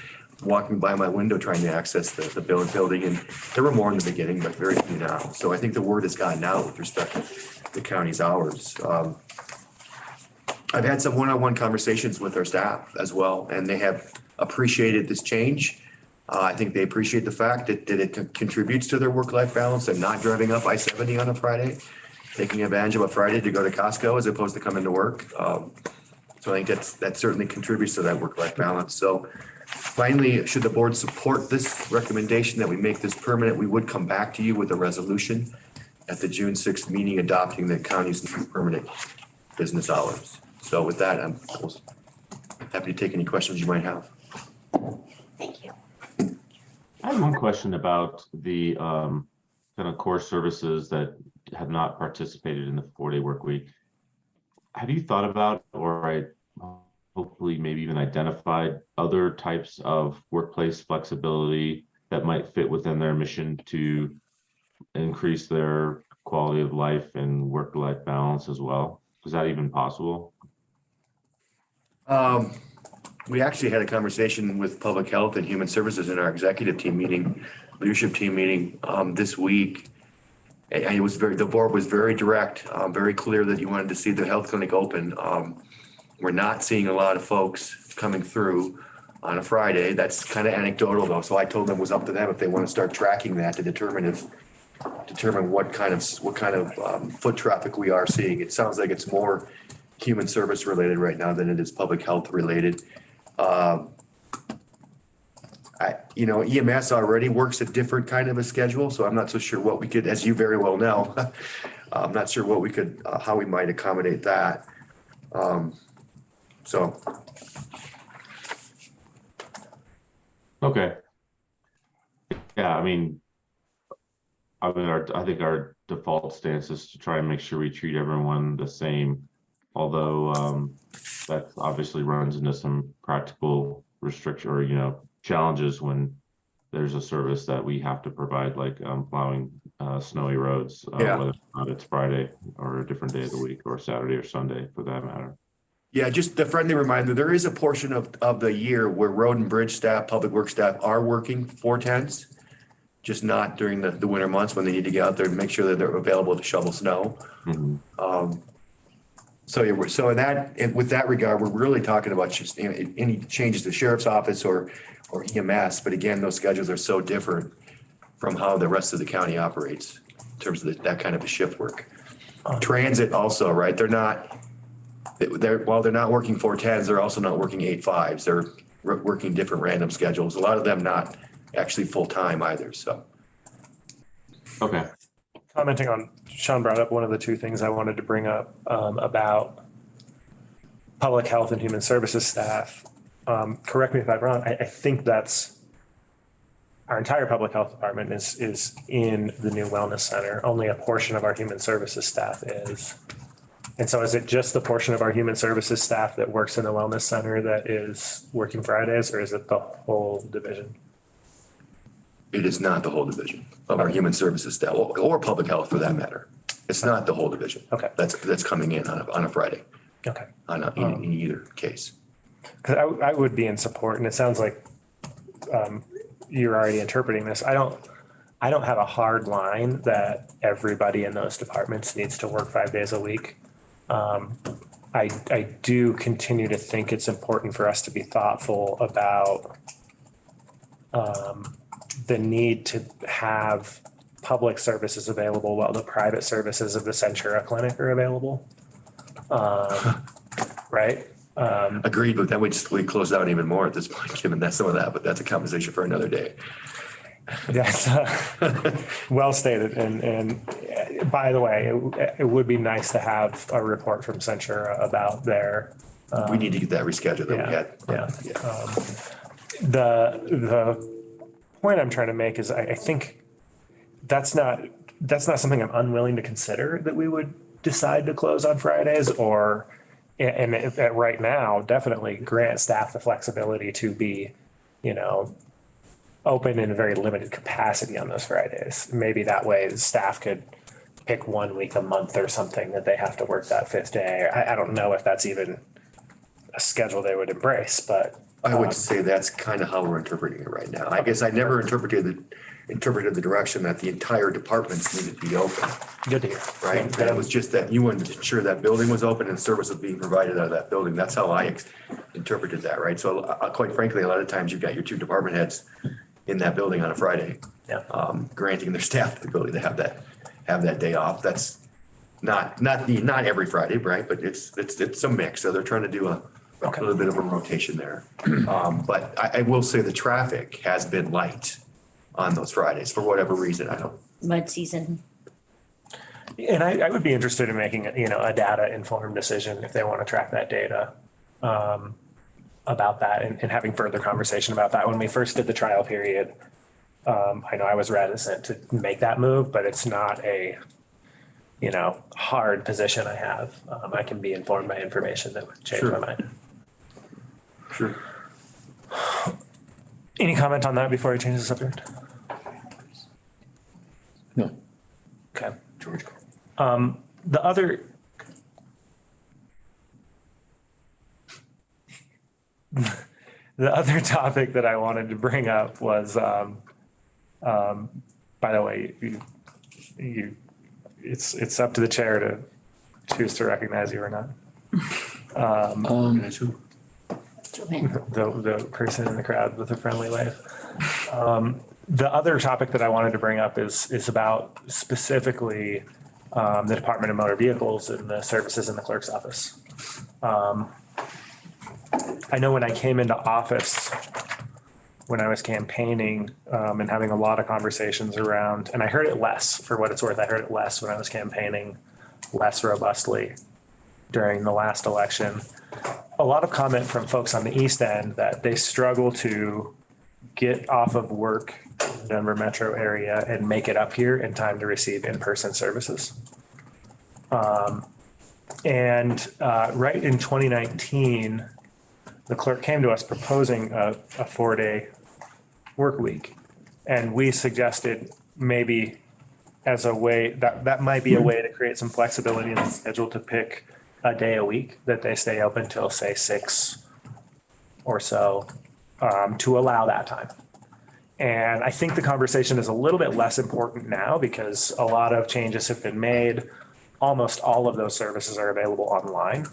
[SPEAKER 3] by my window trying to access the building. And there were more in the beginning, but very few now. So I think the word has gotten out with respect to the county's hours. I've had some one-on-one conversations with our staff as well, and they have appreciated this change. I think they appreciate the fact that it contributes to their work-life balance and not driving up I-70 on a Friday, taking advantage of a Friday to go to Costco as opposed to coming to work. So I think that certainly contributes to that work-life balance. So finally, should the board support this recommendation that we make this permanent, we would come back to you with a resolution at the June 6th meeting adopting the county's new permanent business hours. So with that, I'm happy to take any questions you might have.
[SPEAKER 5] Thank you.
[SPEAKER 8] had one question about the kind of core services that have not participated in the 4-day work week. Have you thought about, or hopefully maybe even identified other types of workplace flexibility that might fit within their mission to increase their quality of life and work-life balance as well? Is that even possible?
[SPEAKER 3] We actually had a conversation with Public Health and Human Services in our executive team meeting, leadership team meeting, this week. And it was the board was very direct, very clear that you wanted to see the health clinic open. We're not seeing a lot of folks coming through on a Friday. That's kind of anecdotal though. So I told them it was up to them if they want to start tracking that to determine what kind of foot traffic we are seeing. It sounds like it's more human service related right now than it is public health related. EMS already works a different kind of a schedule, so I'm not so sure what we could, as you very well know, I'm not sure what we could, how we might accommodate that. So.
[SPEAKER 8] Okay. Yeah, I think our default stance is to try and make sure we treat everyone the same. Although that obviously runs into some practical restriction or, challenges when there's a service that we have to provide, like plowing snowy roads,
[SPEAKER 3] Yeah.
[SPEAKER 8] whether or not it's Friday or a different day of the week or Saturday or Sunday for that matter.
[SPEAKER 3] Yeah, just a friendly reminder, there is a portion of the year where road and bridge staff, public works staff are working 410s, just not during the winter months when they need to get out there and make sure that they're available to shovel snow.
[SPEAKER 8] Mm-hmm.
[SPEAKER 3] So with that regard, we're really talking about just any changes to sheriff's office or EMS. But again, those schedules are so different from how the rest of the county operates in terms of that kind of a shift work. Transit also, right? While they're not working 410s, they're also not working 8.5s. They're working different random schedules. A lot of them not actually full time either. So.
[SPEAKER 8] Okay.
[SPEAKER 11] Commenting on, Sean brought up one of the two things I wanted to bring up about public health and human services staff. Correct me if I'm wrong. I think that's our entire public health department is in the new wellness center. Only a portion of our human services staff is. And so is it just the portion of our human services staff that works in the wellness center that is working Fridays, or is it the whole division?
[SPEAKER 3] It is not the whole division of our human services staff or public health for that matter. It's not the whole division.
[SPEAKER 11] Okay.
[SPEAKER 3] That's coming in on a Friday.
[SPEAKER 11] Okay.
[SPEAKER 3] In either case.
[SPEAKER 11] Because I would be in support, and it sounds like you're already interpreting this. I don't have a hard line that everybody in those departments needs to work 5 days a week. I do continue to think it's important for us to be thoughtful about the need to have public services available while the private services of the Centura Clinic are available. Right?
[SPEAKER 3] Agreed, but then we close down even more at this point, given that some of that, but that's a conversation for another day.
[SPEAKER 11] That's well stated. And by the way, it would be nice to have a report from Centura about their.
[SPEAKER 3] We need to get that rescheduled that we had.
[SPEAKER 11] The point I'm trying to make is I think that's not something I'm unwilling to consider, that we would decide to close on Fridays, or and right now definitely grant staff the flexibility to be, open in a very limited capacity on those Fridays. Maybe that way the staff could pick 1 week a month or something that they have to work that 5th day. I don't know if that's even a schedule they would embrace, but.
[SPEAKER 3] I would say that's kind of how we're interpreting it right now. I guess I never interpreted the direction that the entire departments needed to be open.
[SPEAKER 11] Good to hear.
[SPEAKER 3] Right? That it was just that you wanted to ensure that building was open and service was being provided out of that building. That's how I interpreted that, right? So quite frankly, a lot of times you've got your two department heads in that building on a Friday, granting their staff the ability to have that day off. That's not every Friday, right? But it's a mix. So they're trying to do a little bit of a rotation there. But I will say the traffic has been light on those Fridays for whatever reason. I don't.
[SPEAKER 5] Mud season.
[SPEAKER 11] And I would be interested in making, a data informed decision if they want to track that data about that and having further conversation about that. When we first did the trial period,
[SPEAKER 7] I know I was reticent to make that move, but it's not a, hard position I have. I can be informed by information that would change my mind.
[SPEAKER 1] Sure.
[SPEAKER 7] Any comment on that before I change the subject?
[SPEAKER 1] No.
[SPEAKER 7] Okay.
[SPEAKER 1] George.
[SPEAKER 7] The other. The other topic that I wanted to bring up was, by the way, it's up to the chair to choose to recognize you or not. The person in the crowd with a friendly wave. The other topic that I wanted to bring up is about specifically the Department of Motor Vehicles and the services in the clerk's office. I know when I came into office, when I was campaigning and having a lot of conversations around, and I heard it less, for what it's worth, I heard it less when I was campaigning less robustly during the last election. A lot of comment from folks on the East End that they struggle to get off of work in the Denver metro area and make it up here in time to receive in-person services. Right in 2019, the clerk came to us proposing a 4-day work week. And we suggested maybe as a way that might be a way to create some flexibility in the schedule to pick a day a week that they stay open till, say, 6 or so, to allow that time. And I think the conversation is a little bit less important now because a lot of changes have been made. Almost all of those services are available online.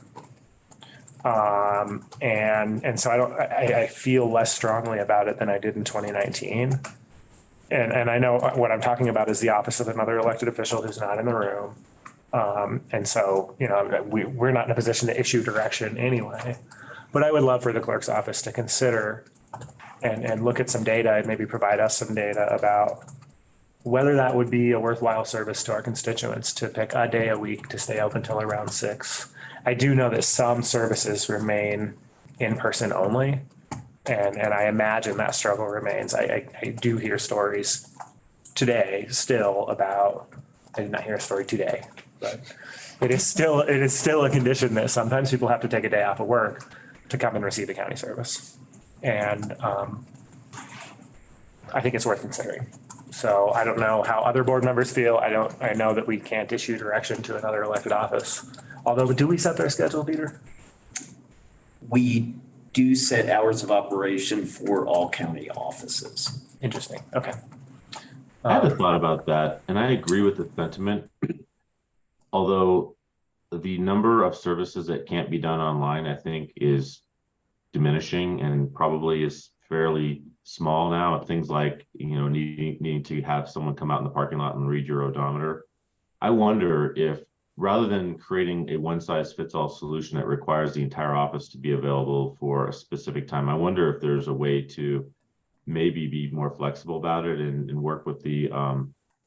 [SPEAKER 7] And so I feel less strongly about it than I did in 2019. And I know what I'm talking about is the office of another elected official who's not in the room. And so, we're not in a position to issue direction anyway, but I would love for the clerk's office to consider and look at some data and maybe provide us some data about whether that would be a worthwhile service to our constituents to pick a day a week to stay open till around 6. I do know that some services remain in person only. And I imagine that struggle remains. I do hear stories today still about, I did not hear a story today, but it is still a condition that sometimes people have to take a day off of work to come and receive a county service. And I think it's worth considering. So I don't know how other board members feel. I know that we can't issue direction to another elected office. Although, do we set their schedule, Peter?
[SPEAKER 9] We do set hours of operation for all county offices.
[SPEAKER 7] Interesting. Okay.
[SPEAKER 8] I had a thought about that, and I agree with the sentiment. Although the number of services that can't be done online, I think, is diminishing and probably is fairly small now. Things like, needing to have someone come out in the parking lot and read your odometer. I wonder if, rather than creating a one-size-fits-all solution that requires the entire office to be available for a specific time, I wonder if there's a way to maybe be more flexible about it and work with the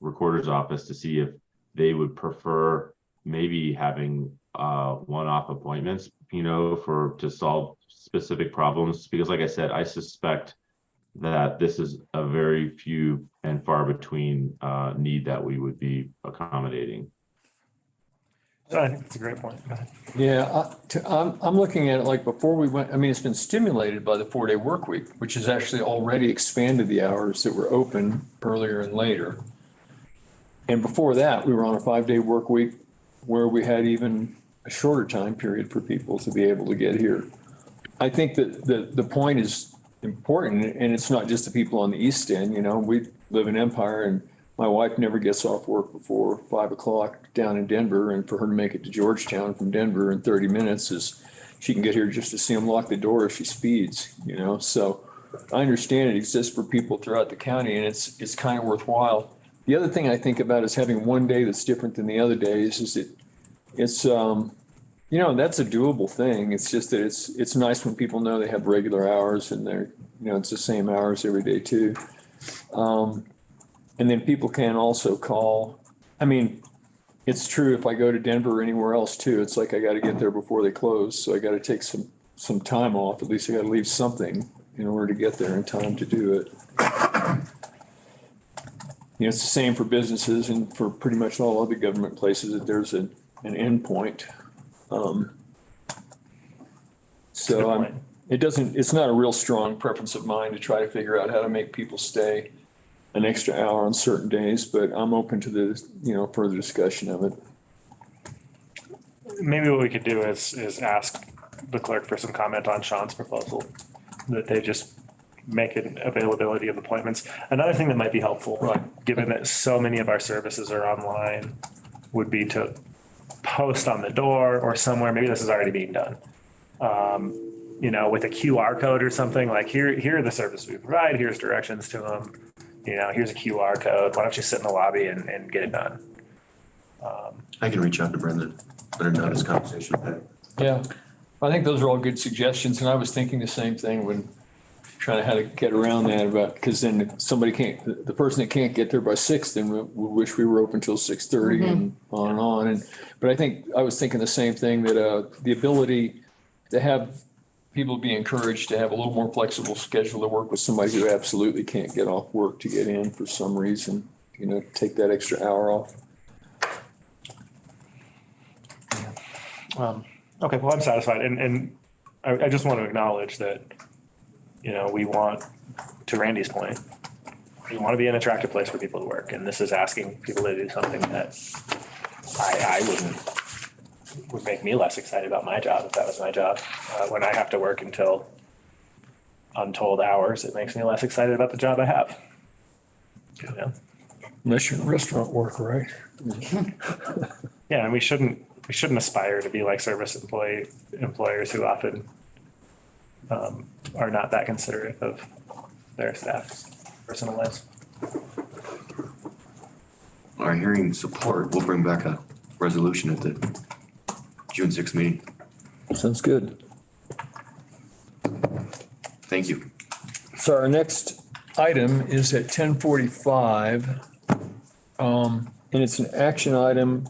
[SPEAKER 8] recorder's office to see if they would prefer maybe having one-off appointments, to solve specific problems. Because like I said, I suspect that this is a very few and far between need that we would be accommodating.
[SPEAKER 7] I think that's a great point. Go ahead.
[SPEAKER 1] Yeah, I'm looking at it like before we went, it's been stimulated by the 4-day work week, which has actually already expanded the hours that were open earlier and later. And before that, we were on a 5-day work week where we had even a shorter time period for people to be able to get here. I think that the point is important, and it's not just the people on the East End. We live in Empire, and my wife never gets off work before 5 o'clock down in Denver, and for her to make it to Georgetown from Denver in 30 minutes is, she can get here just to see them lock the door if she speeds, So I understand it exists for people throughout the county, and it's kind of worthwhile. The other thing I think about is having one day that's different than the other days. It's that's a doable thing. It's just that it's nice when people know they have regular hours and they're, it's the same hours every day too. And then people can also call. It's true if I go to Denver or anywhere else too, it's like I got to get there before they close. So I got to take some time off. At least I got to leave something in order to get there in time to do it. it's the same for businesses and for pretty much all other government places that there's an endpoint. So
[SPEAKER 7] point.
[SPEAKER 1] it's not a real strong preference of mine to try to figure out how to make people stay an extra hour on certain days, but I'm open to the, further discussion of it.
[SPEAKER 7] Maybe what we could do is ask the clerk for some comment on Sean's proposal, that they just make an availability of appointments. Another thing that might be helpful, given that so many of our services are online, would be to post on the door or somewhere, maybe this is already being done, with a QR code or something, like here are the services we provide, here's directions to them, here's a QR code, why don't you sit in the lobby and get it done?
[SPEAKER 3] I can reach out to Brendan, let her know this conversation.
[SPEAKER 1] Yeah, I think those are all good suggestions, and I was thinking the same thing when trying to how to get around that because then if somebody can't, the person that can't get there by 6, then we wish we were open till 6:30 and on and on. But I was thinking the same thing, that the ability to have people be encouraged to have a little more flexible schedule to work with somebody who absolutely can't get off work to get in for some reason, take that extra hour off.
[SPEAKER 7] Okay, well, I'm satisfied. And I just want to acknowledge that, we want, to Randy's point, we want to be an attractive place for people to work. And this is asking people to do something that would make me less excited about my job if that was my job. When I have to work until untold hours, it makes me less excited about the job I have.
[SPEAKER 1] Unless you're in restaurant work, right?
[SPEAKER 7] Yeah, and we shouldn't aspire to be like service employers who often are not that considerate of their staff's personal lives.
[SPEAKER 3] All right, hearing support, we'll bring back a resolution at the June 6th meeting.
[SPEAKER 1] Sounds good.
[SPEAKER 3] Thank you.
[SPEAKER 1] So our next item is at 10:45. And it's an action item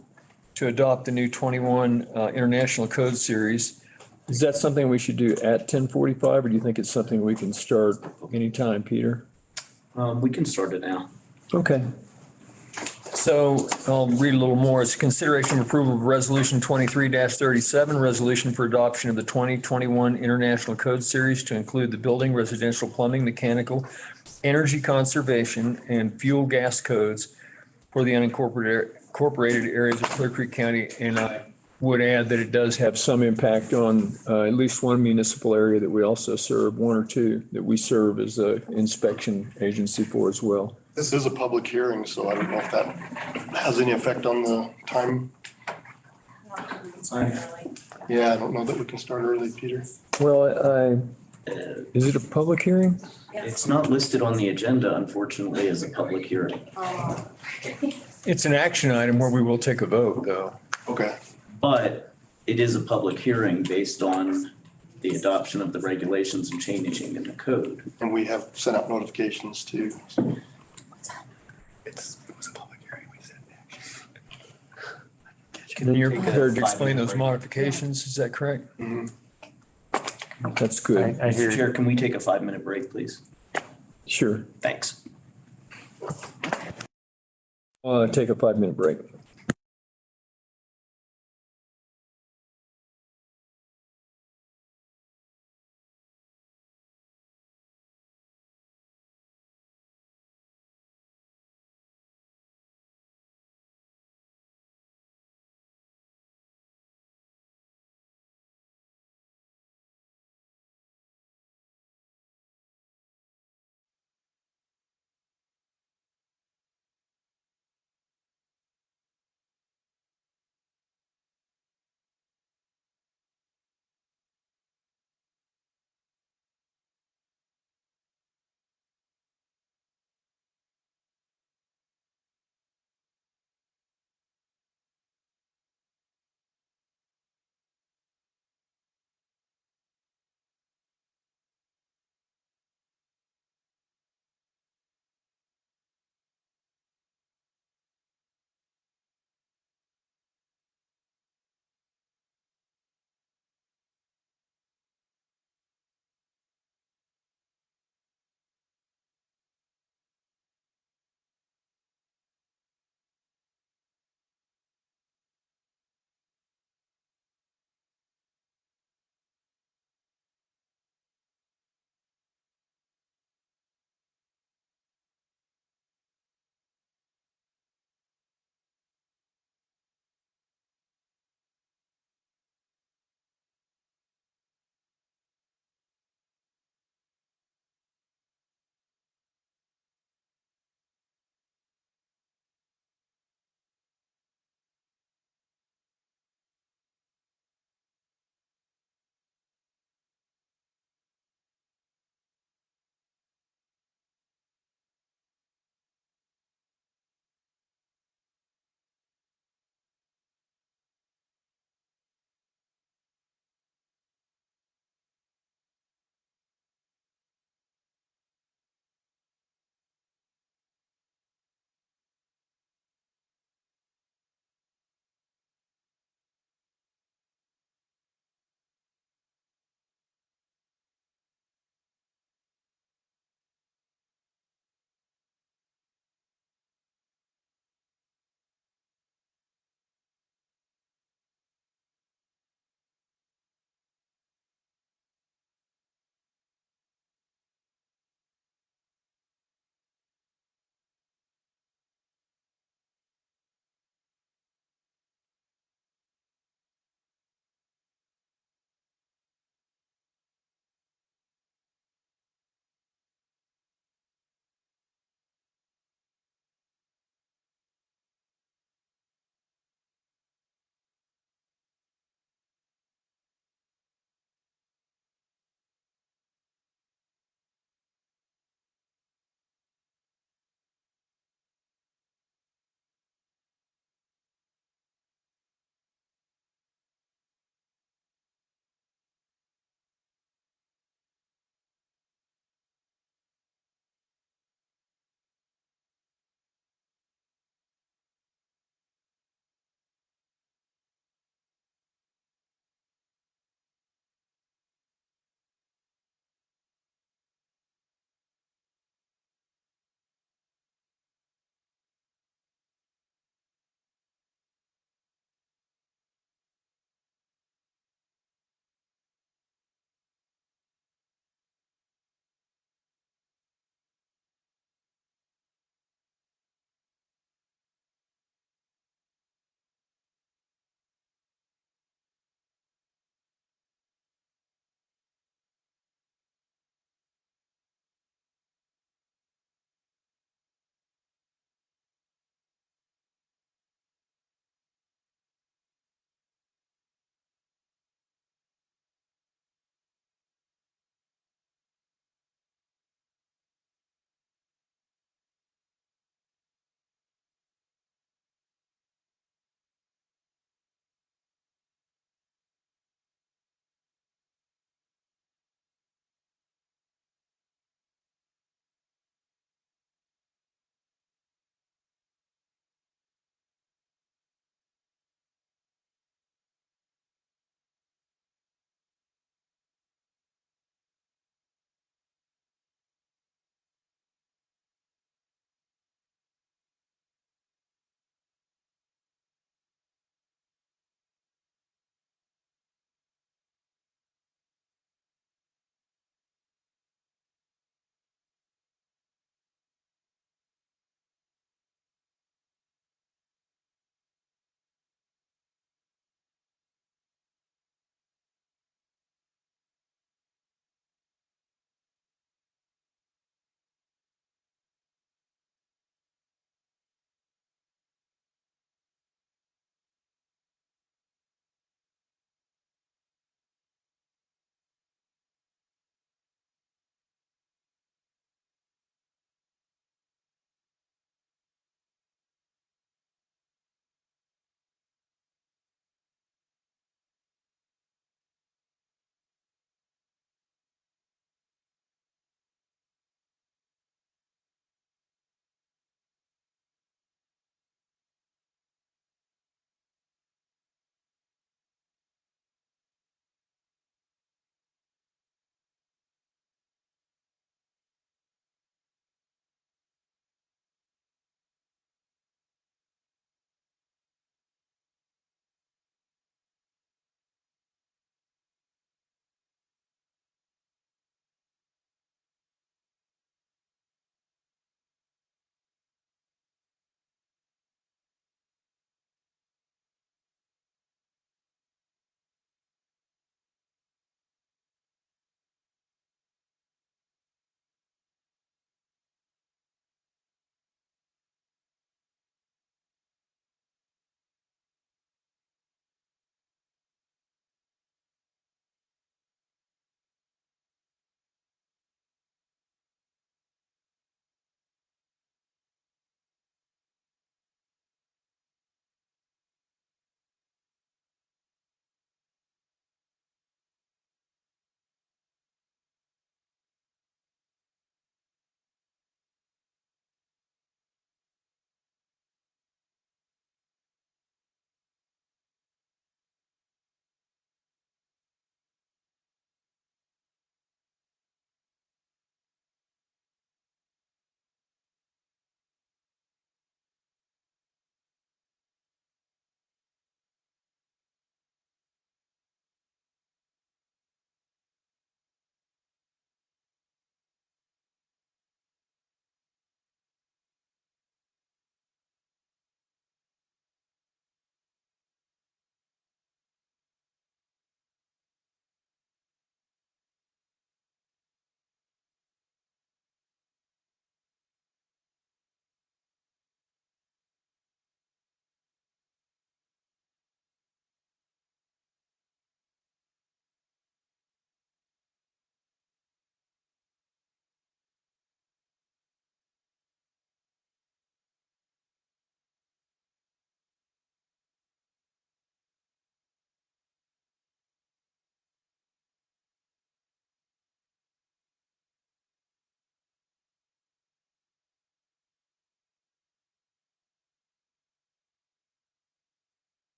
[SPEAKER 1] to adopt the new 21 International Code Series. Is that something we should do at 10:45, or do you think it's something we can start anytime, Peter?
[SPEAKER 9] We can start it now.
[SPEAKER 1] Okay. So I'll read a little more. It's consideration of approval of resolution 23-37, resolution for adoption of the 2021 International Code Series to include the building, residential, plumbing, mechanical, energy conservation, and fuel gas codes for the unincorporated areas of Clear Creek County. And I would add that it does have some impact on at least one municipal area that we also serve, one or two that we serve as an inspection agency for as well.
[SPEAKER 12] This is a public hearing, so I don't know if that has any effect on the time. Yeah, I don't know that we can start early, Peter.
[SPEAKER 1] Well, is it a public hearing?
[SPEAKER 9] It's not listed on the agenda, unfortunately, as a public hearing.
[SPEAKER 1] It's an action item where we will take a vote, though.
[SPEAKER 12] Okay.
[SPEAKER 9] But it is a public hearing based on the adoption of the regulations and changing in the code.
[SPEAKER 12] And we have sent out notifications too. So.
[SPEAKER 3] It was a public hearing. We said
[SPEAKER 1] And you're prepared to explain those modifications, is that correct?
[SPEAKER 12] Mm-hmm.
[SPEAKER 1] That's good.
[SPEAKER 7] I hear
[SPEAKER 9] Chair, can we take a 5-minute break, please?
[SPEAKER 1] Sure.
[SPEAKER 9] Thanks.
[SPEAKER 1] Take a 5-minute break.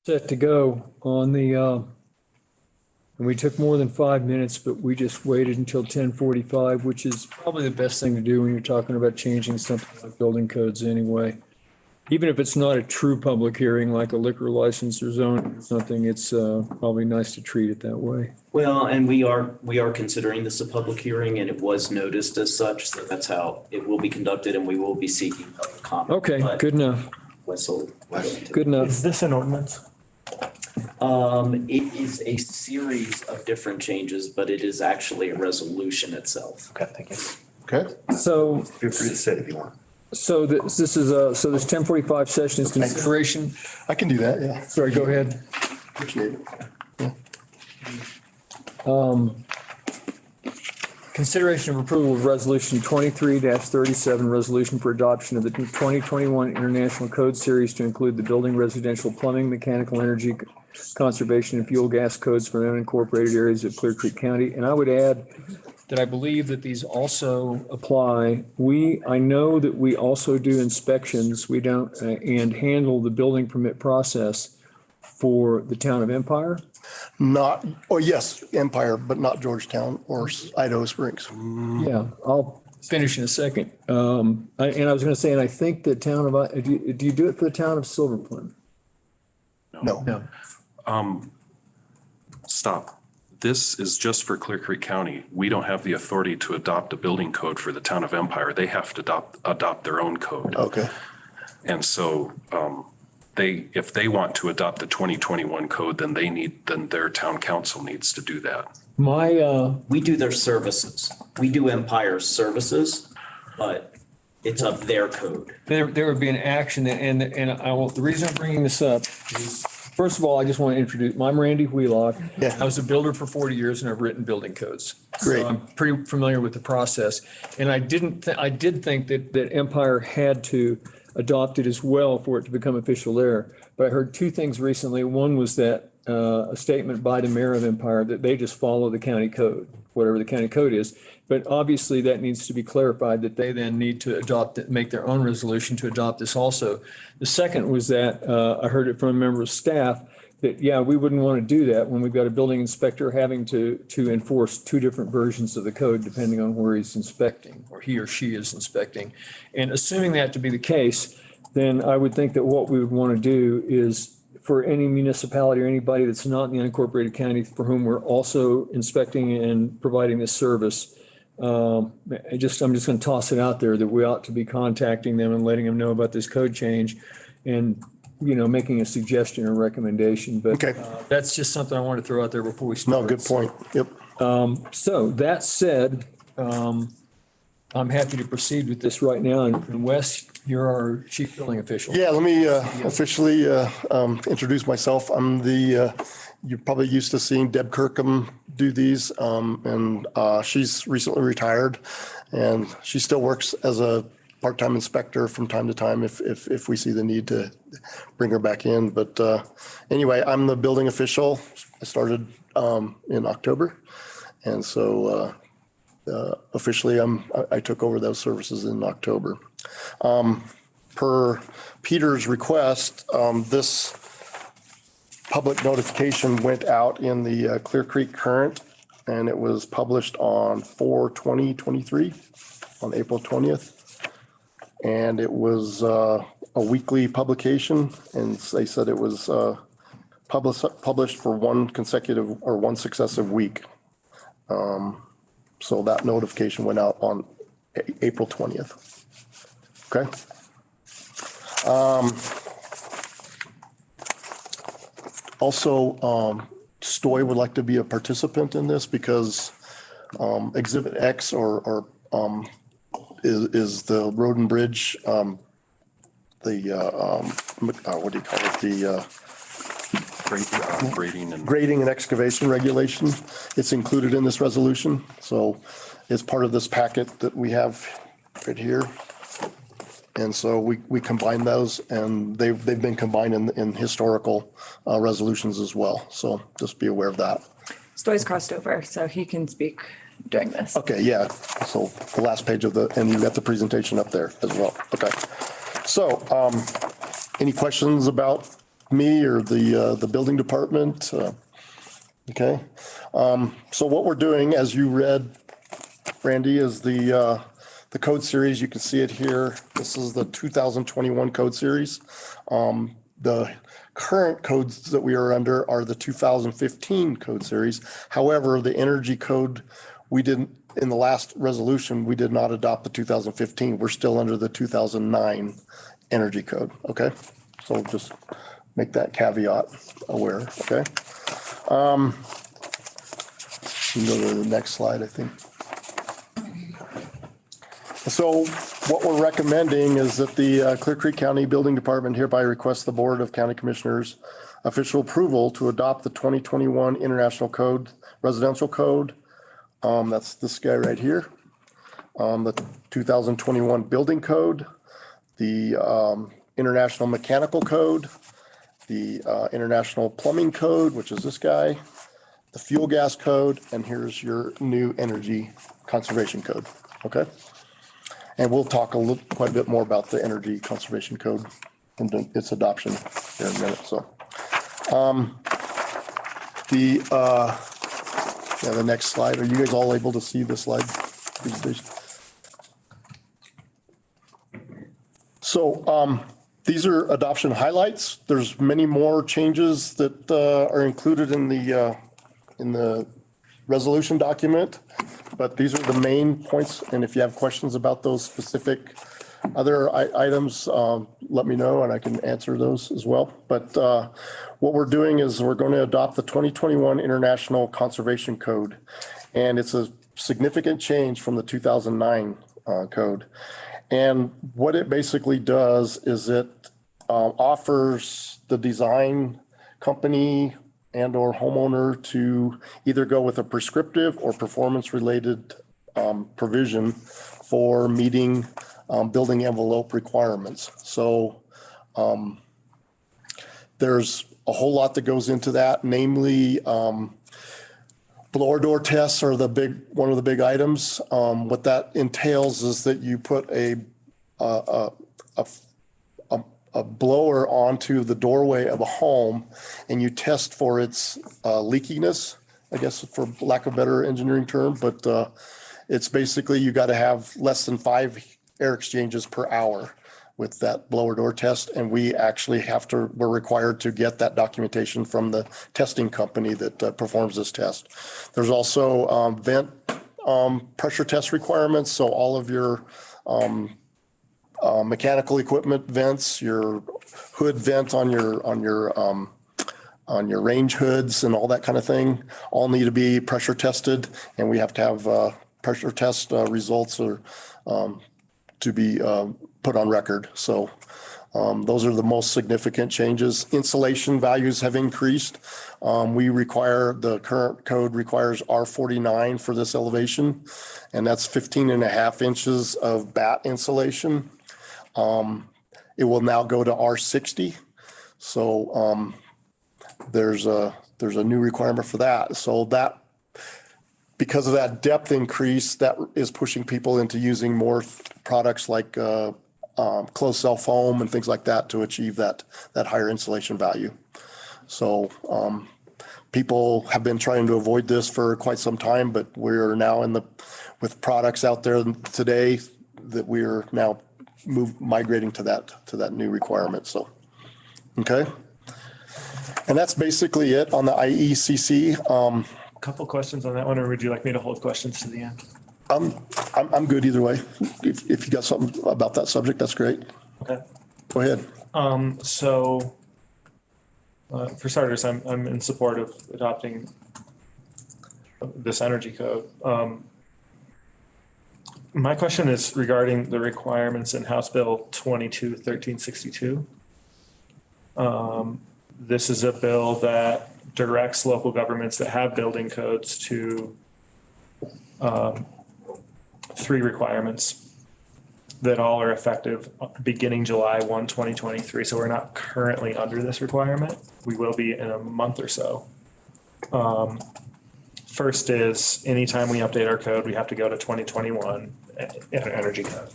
[SPEAKER 1] set to go on the, and we took more than 5 minutes, but we just waited until 10:45, which is probably the best thing to do when you're talking about changing something like building codes anyway. Even if it's not a true public hearing, like a liquor license or zone or something, it's probably nice to treat it that way.
[SPEAKER 9] Well, and we are considering this a public hearing and it was noticed as such, so that's how it will be conducted and we will be seeking public comment.
[SPEAKER 1] Okay,
[SPEAKER 9] But
[SPEAKER 1] good enough.
[SPEAKER 9] Wessel.
[SPEAKER 1] Good enough.
[SPEAKER 7] Is this an ordinance?
[SPEAKER 9] It is a series of different changes, but it is actually a resolution itself.
[SPEAKER 7] Okay, thank you.
[SPEAKER 12] Okay,
[SPEAKER 1] So,
[SPEAKER 3] Feel free to say it if you want.
[SPEAKER 1] so this is so this 10:45 session is consideration.
[SPEAKER 12] I can do that, yeah.
[SPEAKER 1] Sorry, go ahead.
[SPEAKER 12] Appreciate it.
[SPEAKER 1] Consideration of approval of resolution 23-37, resolution for adoption of the 2021 International Code Series to include the building, residential, plumbing, mechanical, energy, conservation, and fuel gas codes for unincorporated areas of Clear Creek County. And I would add that I believe that these also apply. I know that we also do inspections. We don't, and handle the building permit process for the town of Empire.
[SPEAKER 12] Not, oh, yes, Empire, but not Georgetown or Idaho Springs.
[SPEAKER 1] Yeah, I'll finish in a second. And I was gonna say, and I think the town of, do you do it for the town of Silver Plum?
[SPEAKER 12] No.
[SPEAKER 1] No.
[SPEAKER 13] Stop. This is just for Clear Creek County. We don't have the authority to adopt a building code for the town of Empire. They have to adopt their own code.
[SPEAKER 12] Okay.
[SPEAKER 13] And so, if they want to adopt the 2021 code, then their town council needs to do that.
[SPEAKER 9] We do their services. We do Empire's services, but it's of their code.
[SPEAKER 1] There would be an action that, and I will, the reason I'm bringing this up is, first of all, I just want to introduce, I'm Randy Wheelock.
[SPEAKER 12] Yeah.
[SPEAKER 1] I was a builder for 40 years and I've written building codes.
[SPEAKER 12] Great.
[SPEAKER 1] So I'm pretty familiar with the process. And I did think that Empire had to adopt it as well for it to become official there. But I heard two things recently. One was that a statement by the mayor of Empire that they just follow the county code, whatever the county code is. But obviously that needs to be clarified that they then need to adopt it, make their own resolution to adopt this also. The second was that I heard it from a member of staff that, yeah, we wouldn't want to do that when we've got a building inspector having to enforce two different versions of the code depending on where he's inspecting or he or she is inspecting. And assuming that to be the case, then I would think that what we would want to do is for any municipality or anybody that's not in the unincorporated county for whom we're also inspecting and providing this service, I'm just going to toss it out there that we ought to be contacting them and letting them know about this code change and, making a suggestion or recommendation. But
[SPEAKER 12] Okay.
[SPEAKER 1] that's just something I want to throw out there before we start.
[SPEAKER 12] No, good point. Yep.
[SPEAKER 1] So that said, I'm happy to proceed with this right now. And Wes, you're our chief building official.
[SPEAKER 12] Yeah, let me officially introduce myself. I'm you're probably used to seeing Deb Kirkham do these. And she's recently retired and she still works as a part-time inspector from time to time if we see the need to bring her back in. But anyway, I'm the building official. I started in October. And so officially I took over those services in October. Per Peter's request, this public notification went out in the Clear Creek Current and it was published on 4/20/23 on April 20th. And it was a weekly publication and they said it was published for one successive week. So that notification went out on April 20th. Okay. Also, Stoy would like to be a participant in this because Exhibit X is the road and bridge, what do you call it? The grading and excavation regulation. It's included in this resolution. So it's part of this packet that we have right here. And so we combine those and they've been combined in historical resolutions as well. So just be aware of that.
[SPEAKER 6] Stoy's crossed over, so he can speak during this.
[SPEAKER 12] Okay, yeah. So the last page and you got the presentation up there as well. Okay. So any questions about me or the building department? Okay. So what we're doing, as you read, Randy, is the code series. You can see it here. This is the 2021 code series. The current codes that we are under are the 2015 code series. However, the energy code, we didn't, in the last resolution, we did not adopt the 2015. We're still under the 2009 energy code. Okay. So just make that caveat aware. Okay. You can go to the next slide, I think. So what we're recommending is that the Clear Creek County Building Department hereby requests the Board of County Commissioners official approval to adopt the 2021 International Code, Residential Code. That's this guy right here. The 2021 Building Code, the International Mechanical Code, the International Plumbing Code, which is this guy, the Fuel Gas Code, and here's your new Energy Conservation Code. Okay. And we'll talk quite a bit more about the Energy Conservation Code and its adoption here in a minute. So, the next slide. Are you guys all able to see the slide presentation? So, these are adoption highlights. There's many more changes that are included in the resolution document. But these are the main points, and if you have questions about those specific other items, let me know and I can answer those as well. But what we're doing is we're going to adopt the 2021 International Conservation Code, and it's a significant change from the 2009 code. And what it basically does is it offers the design company and or homeowner to either go with a prescriptive or performance related provision for meeting building envelope requirements. So there's a whole lot that goes into that, namely blower door tests are one of the big items. What that entails is that you put a blower onto the doorway of a home and you test for its leakiness, I guess, for lack of a better engineering term, but it's basically you got to have less than 5 air exchanges per hour with that blower door test. And we actually we're required to get that documentation from the testing company that performs this test. There's also vent pressure test requirements. So all of your mechanical equipment vents, your hood vent on your range hoods and all that kind of thing, all need to be pressure tested, and we have to have pressure test results or to be put on record. So those are the most significant changes. Insulation values have increased. The current code requires R49 for this elevation, and that's 15.5 inches of bat insulation. It will now go to R60. So there's a new requirement for that. So that, because of that depth increase, that is pushing people into using more products like closed cell foam and things like that to achieve that higher insulation value. So people have been trying to avoid this for quite some time, but we're now with products out there today that we are now migrating to that new requirement. So, okay. And that's basically it on the IECC.
[SPEAKER 7] Couple questions on that one, or would you like me to hold questions to the end?
[SPEAKER 12] I'm good either way. If you got something about that subject, that's great.
[SPEAKER 7] Okay.
[SPEAKER 12] Go ahead.
[SPEAKER 7] So for starters, I'm in support of adopting this energy code. My question is regarding the requirements in House Bill 22-1362. This is a bill that directs local governments that have building codes to 3 requirements that all are effective beginning July 1, 2023. So we're not currently under this requirement. We will be in a month or so. First is anytime we update our code, we have to go to 2021 energy code.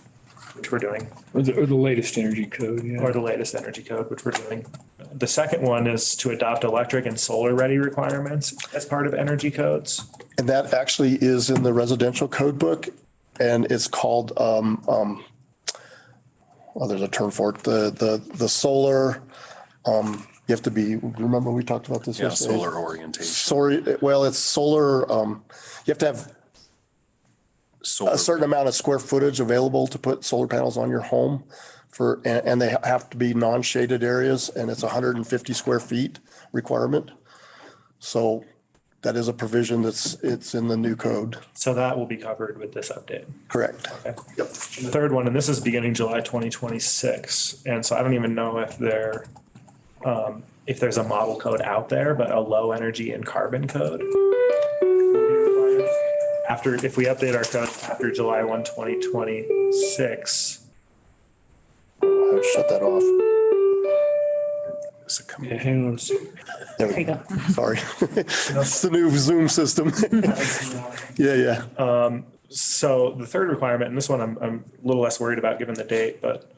[SPEAKER 7] which we're doing,
[SPEAKER 1] Or the latest energy code, yeah.
[SPEAKER 7] or the latest energy code, which we're doing. The second one is to adopt electric and solar ready requirements as part of energy codes.
[SPEAKER 12] And that actually is in the residential code book, and it's called, there's a term for it, the solar, you have to be, remember we talked about this
[SPEAKER 13] Yeah,
[SPEAKER 12] yesterday?
[SPEAKER 13] solar orientation.
[SPEAKER 12] Sorry, well, it's solar, you have to have
[SPEAKER 13] Solar.
[SPEAKER 12] a certain amount of square footage available to put solar panels on your home and they have to be non-shaded areas, and it's 150 square feet requirement. So that is a provision it's in the new code.
[SPEAKER 7] So that will be covered with this update.
[SPEAKER 12] Correct.
[SPEAKER 7] Okay. Yep. The third one, and this is beginning July 2026. And so I don't even know if there's a model code out there, but a low energy and carbon code. If we update our code after July 1, 2026.
[SPEAKER 12] I'll shut that off.
[SPEAKER 13] Is it coming?
[SPEAKER 1] Yeah, hang on a second.
[SPEAKER 12] There we go. Sorry. It's the new Zoom system. Yeah.
[SPEAKER 7] So the third requirement, and this one I'm a little less worried about given the date, but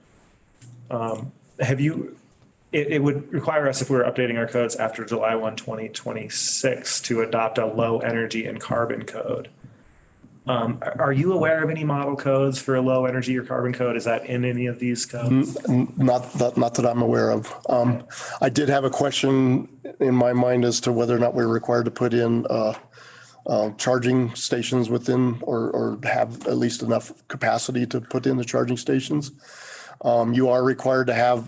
[SPEAKER 7] it would require us, if we were updating our codes after July 1, 2026, to adopt a low energy and carbon code. Are you aware of any model codes for a low energy or carbon code? Is that in any of these codes?
[SPEAKER 12] Not that I'm aware of. I did have a question in my mind as to whether or not we're required to put in charging stations within or have at least enough capacity to put in the charging stations. You are required to have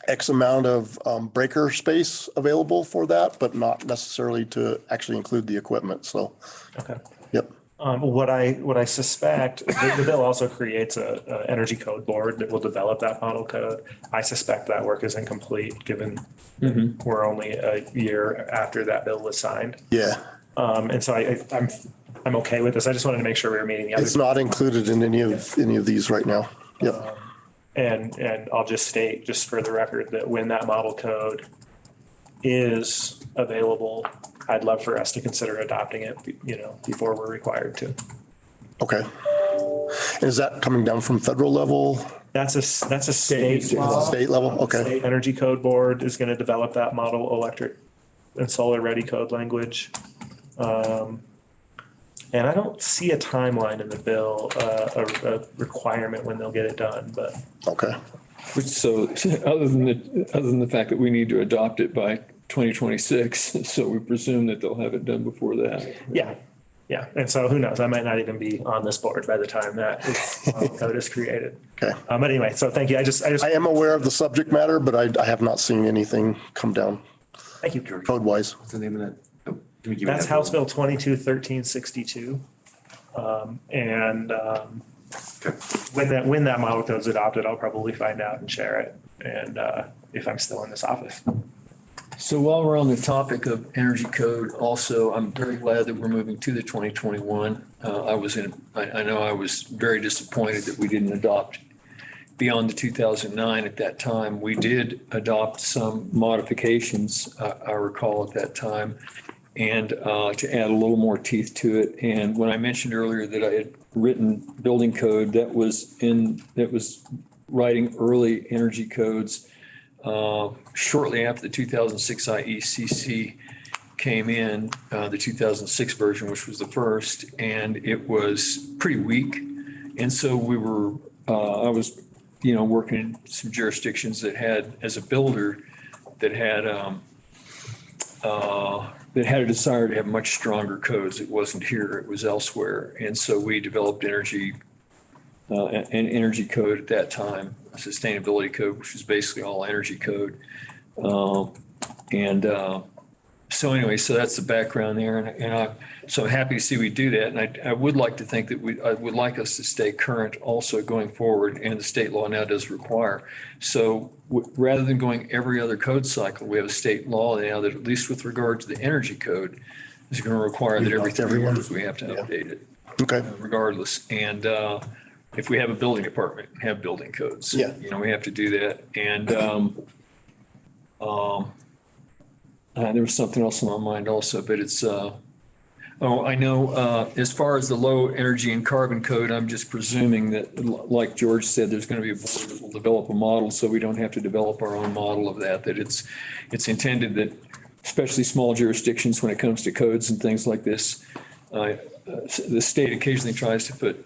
[SPEAKER 12] X amount of breaker space available for that, but not necessarily to actually include the equipment. So,
[SPEAKER 7] Okay.
[SPEAKER 12] yep.
[SPEAKER 7] What I suspect, the bill also creates a energy code board that will develop that model code. I suspect that work is incomplete given we're only a year after that bill was signed.
[SPEAKER 12] Yeah.
[SPEAKER 7] And so I'm okay with this. I just wanted to make sure we were meeting the other.
[SPEAKER 12] It's not included in any of these right now. Yep.
[SPEAKER 7] And I'll just state, just for the record, that when that model code is available, I'd love for us to consider adopting it, before we're required to.
[SPEAKER 12] Okay. Is that coming down from federal level?
[SPEAKER 7] That's a state law.
[SPEAKER 12] State level? Okay.
[SPEAKER 7] State Energy Code Board is going to develop that model electric and solar ready code language. And I don't see a timeline in the bill, a requirement when they'll get it done, but.
[SPEAKER 12] Okay.
[SPEAKER 1] So other than the fact that we need to adopt it by 2026, so we presume that they'll have it done before that.
[SPEAKER 7] Yeah. And so who knows? I might not even be on this board by the time that code is created.
[SPEAKER 12] Okay.
[SPEAKER 7] But anyway, so thank you.
[SPEAKER 12] I am aware of the subject matter, but I have not seen anything come down
[SPEAKER 7] Thank you.
[SPEAKER 12] code wise.
[SPEAKER 10] What's the name of that? Oh, can we give you
[SPEAKER 7] That's
[SPEAKER 10] that
[SPEAKER 7] House
[SPEAKER 10] bill?
[SPEAKER 7] Bill 22-1362. When that model code's adopted, I'll probably find out and share it. And if I'm still in this office.
[SPEAKER 1] So while we're on the topic of energy code, also, I'm very glad that we're moving to the 2021. I know I was very disappointed that we didn't adopt beyond the 2009 at that time. We did adopt some modifications, I recall at that time, and to add a little more teeth to it. And when I mentioned earlier that I had written building code, that was writing early energy codes shortly after the 2006 IECC came in, the 2006 version, which was the first, and it was pretty weak. And so I was, working in some jurisdictions that had, as a builder, that had a desire to have much stronger codes. It wasn't here, it was elsewhere. And so we developed an energy code at that time, a sustainability code, which was basically all energy code. So anyway, so that's the background there. And I'm happy to see we do that. And I would like to think that I would like us to stay current also going forward, and the state law now does require. So rather than going every other code cycle, we have a state law now that, at least with regard to the energy code, is going to require that every 3 years we have to update it.
[SPEAKER 12] Okay.
[SPEAKER 1] Regardless. And if we have a building department, have building codes.
[SPEAKER 12] Yeah.
[SPEAKER 1] We have to do that. And there was something else in my mind also, but it's, Oh, I know, as far as the low energy and carbon code, I'm just presuming that, like George said, there's going to be a board that will develop a model, so we don't have to develop our own model of that, that it's intended that especially small jurisdictions, when it comes to codes and things like this, the state occasionally tries to put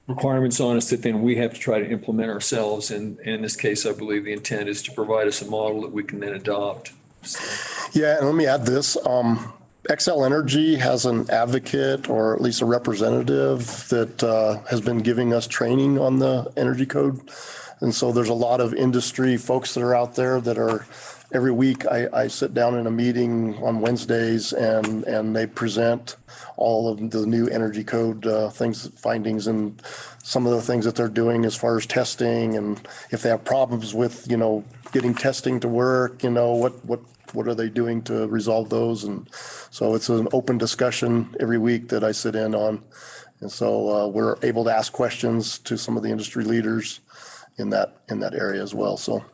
[SPEAKER 1] requirements on us that then we have to try to implement ourselves. And in this case, I believe the intent is to provide us a model that we can then adopt.
[SPEAKER 12] Yeah, and let me add this. Xcel Energy has an advocate or at least a representative that has been giving us training on the energy code. And so there's a lot of industry folks that are out there that are, every week I sit down in a meeting on Wednesdays and they present all of the new energy code things, findings, and some of the things that they're doing as far as testing, and if they have problems with, getting testing to work, what are they doing to resolve those? And so it's an open discussion every week that I sit in on. And so we're able to ask questions to some of the industry leaders in that area as well. So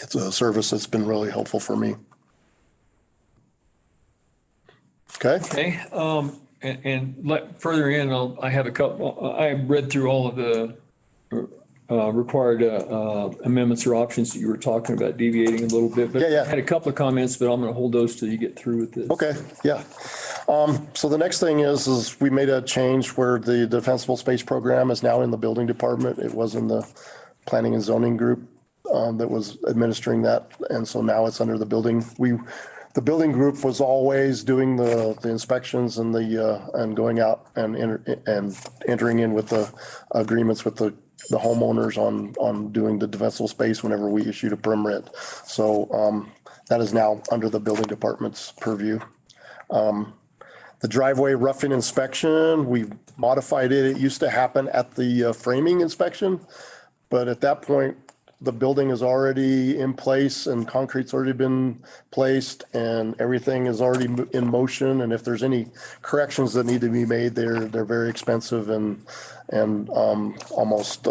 [SPEAKER 12] it's a service that's been really helpful for me. Okay.
[SPEAKER 1] Okay, further in, I have a couple, I read through all of the required amendments or options that you were talking about, deviating a little bit. But
[SPEAKER 12] Yeah.
[SPEAKER 1] I had a couple of comments, but I'm going to hold those till you get through with this.
[SPEAKER 12] Okay, yeah. So the next thing is we made a change where the defensible space program is now in the building department. It was in the planning and zoning group that was administering that. And so now it's under the building. The building group was always doing the inspections and and going out and entering in with the agreements with the homeowners on doing the defensible space whenever we issued a permit. So that is now under the building department's purview. The driveway roughing inspection, we modified it. It used to happen at the framing inspection, but at that point, the building is already in place and concrete's already been placed and everything is already in motion. And if there's any corrections that need to be made, they're very expensive and almost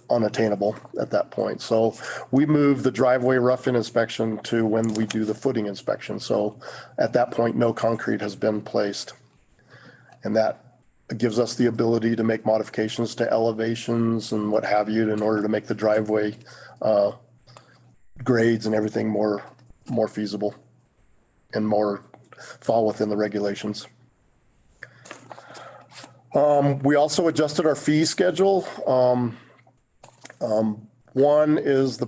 [SPEAKER 12] unattainable at that point. So we moved the driveway rough-in inspection to when we do the footing inspection. So at that point, no concrete has been placed. And that gives us the ability to make modifications to elevations and what have you in order to make the driveway grades and everything more feasible and more fall within the regulations. We also adjusted our fee schedule. One is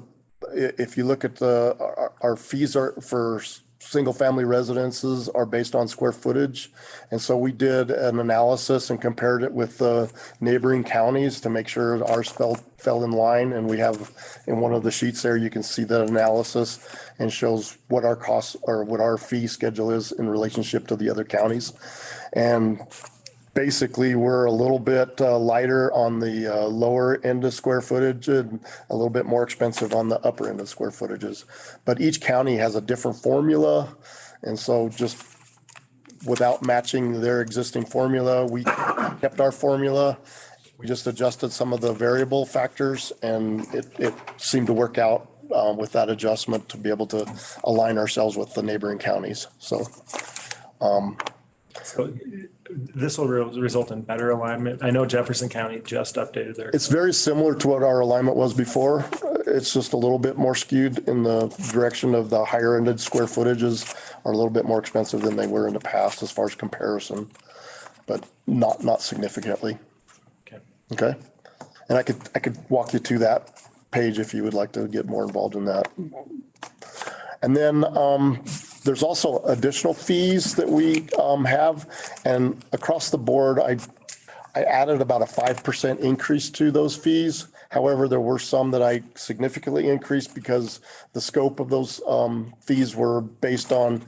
[SPEAKER 12] if you look at our fees are for single family residences are based on square footage. And so we did an analysis and compared it with the neighboring counties to make sure ours fell in line. And we have in one of the sheets there, you can see that analysis and shows what our costs or what our fee schedule is in relationship to the other counties. And basically, we're a little bit lighter on the lower end of square footage and a little bit more expensive on the upper end of square footages. But each county has a different formula. And so just without matching their existing formula, we kept our formula. We just adjusted some of the variable factors and it seemed to work out with that adjustment to be able to align ourselves with the neighboring counties. So
[SPEAKER 7] this will result in better alignment. I know Jefferson County just updated their.
[SPEAKER 12] It's very similar to what our alignment was before. It's just a little bit more skewed in the direction of the higher ended square footages are a little bit more expensive than they were in the past as far as comparison, but not significantly.
[SPEAKER 7] Okay.
[SPEAKER 12] Okay. And I could walk you to that page if you would like to get more involved in that. And then there's also additional fees that we have, and across the board, I added about a 5% increase to those fees. However, there were some that I significantly increased because the scope of those fees were based on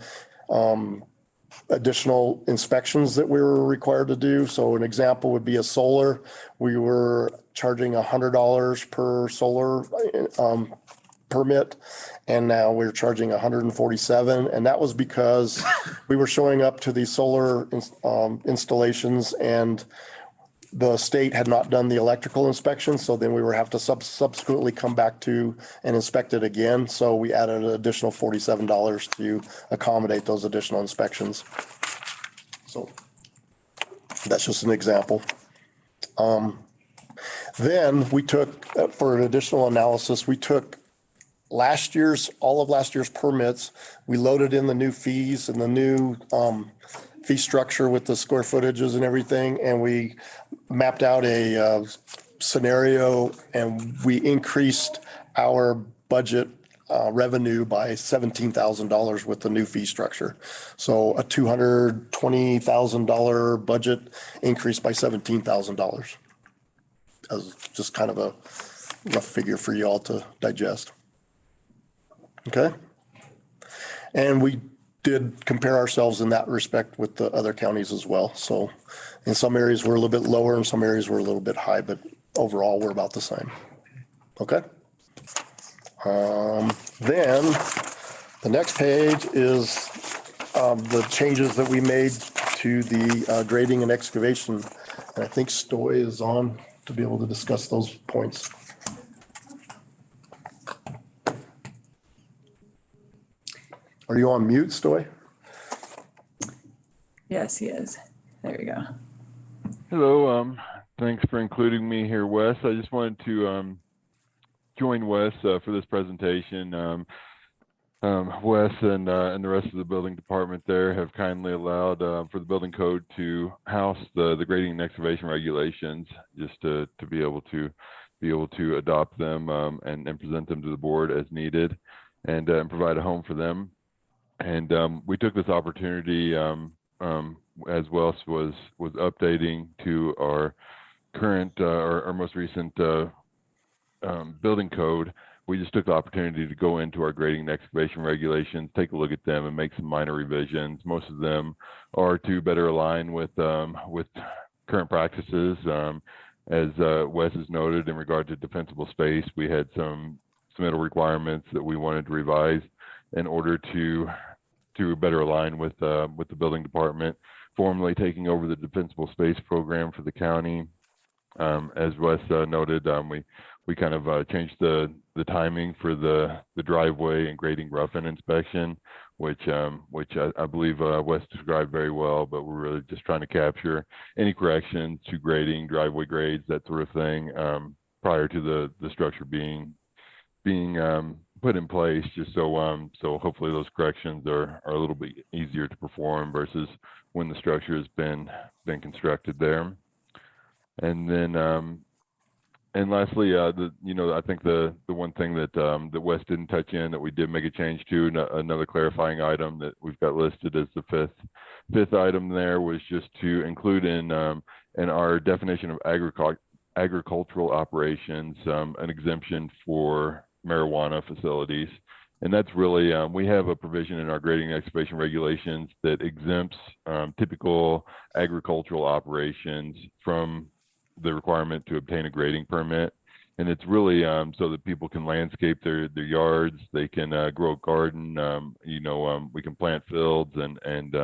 [SPEAKER 12] additional inspections that we were required to do. So an example would be a solar. We were charging $100 per solar permit, and now we're charging $147. And that was because we were showing up to these solar installations and the state had not done the electrical inspection. So then we were have to subsequently come back to and inspect it again. So we added an additional $47 to accommodate those additional inspections. So That's just an example. Then we took, for an additional analysis, we took all of last year's permits. We loaded in the new fees and the new fee structure with the square footages and everything. And we mapped out a scenario, and we increased our budget revenue by $17,000 with the new fee structure. So a $220,000 budget increased by $17,000. As just kind of a rough figure for you all to digest. Okay? And we did compare ourselves in that respect with the other counties as well. So in some areas we're a little bit lower, in some areas we're a little bit high, but overall we're about the same. Okay? Then the next page is the changes that we made to the grading and excavation. And I think Stoy is on to be able to discuss those points. Are you on mute, Stoy?
[SPEAKER 6] Yes, he is. There you go.
[SPEAKER 14] Hello, thanks for including me here, Wes. I just wanted to join Wes for this presentation. Wes and the rest of the building department there have kindly allowed for the building code to house the grading and excavation regulations, just to be able to adopt them and present them to the board as needed, and provide a home for them. And we took this opportunity as Wes was updating to our current our most recent building code. We just took the opportunity to go into our grading and excavation regulations, take a look at them, and make some minor revisions. Most of them are to better align with current practices. As Wes has noted, in regard to defensible space, we had some submittal requirements that we wanted to revise in order to better align with the building department, formally taking over the defensible space program for the county. As Wes noted, we kind of changed the timing for the driveway and grading rough-in inspection, which I believe Wes described very well, but we're really just trying to capture any corrections to grading, driveway grades, that sort of thing, prior to the structure being put in place, just so hopefully those corrections are a little bit easier to perform versus when the structure has been constructed there. And then and lastly, I think the one thing that Wes didn't touch in that we did make a change to, another clarifying item that we've got listed as the fifth item there, was just to include in our definition of agricultural operations an exemption for marijuana facilities. And that's really, we have a provision in our grading and excavation regulations that exempts typical agricultural operations from the requirement to obtain a grading permit. And it's really so that people can landscape their yards, they can grow a garden, we can plant fields and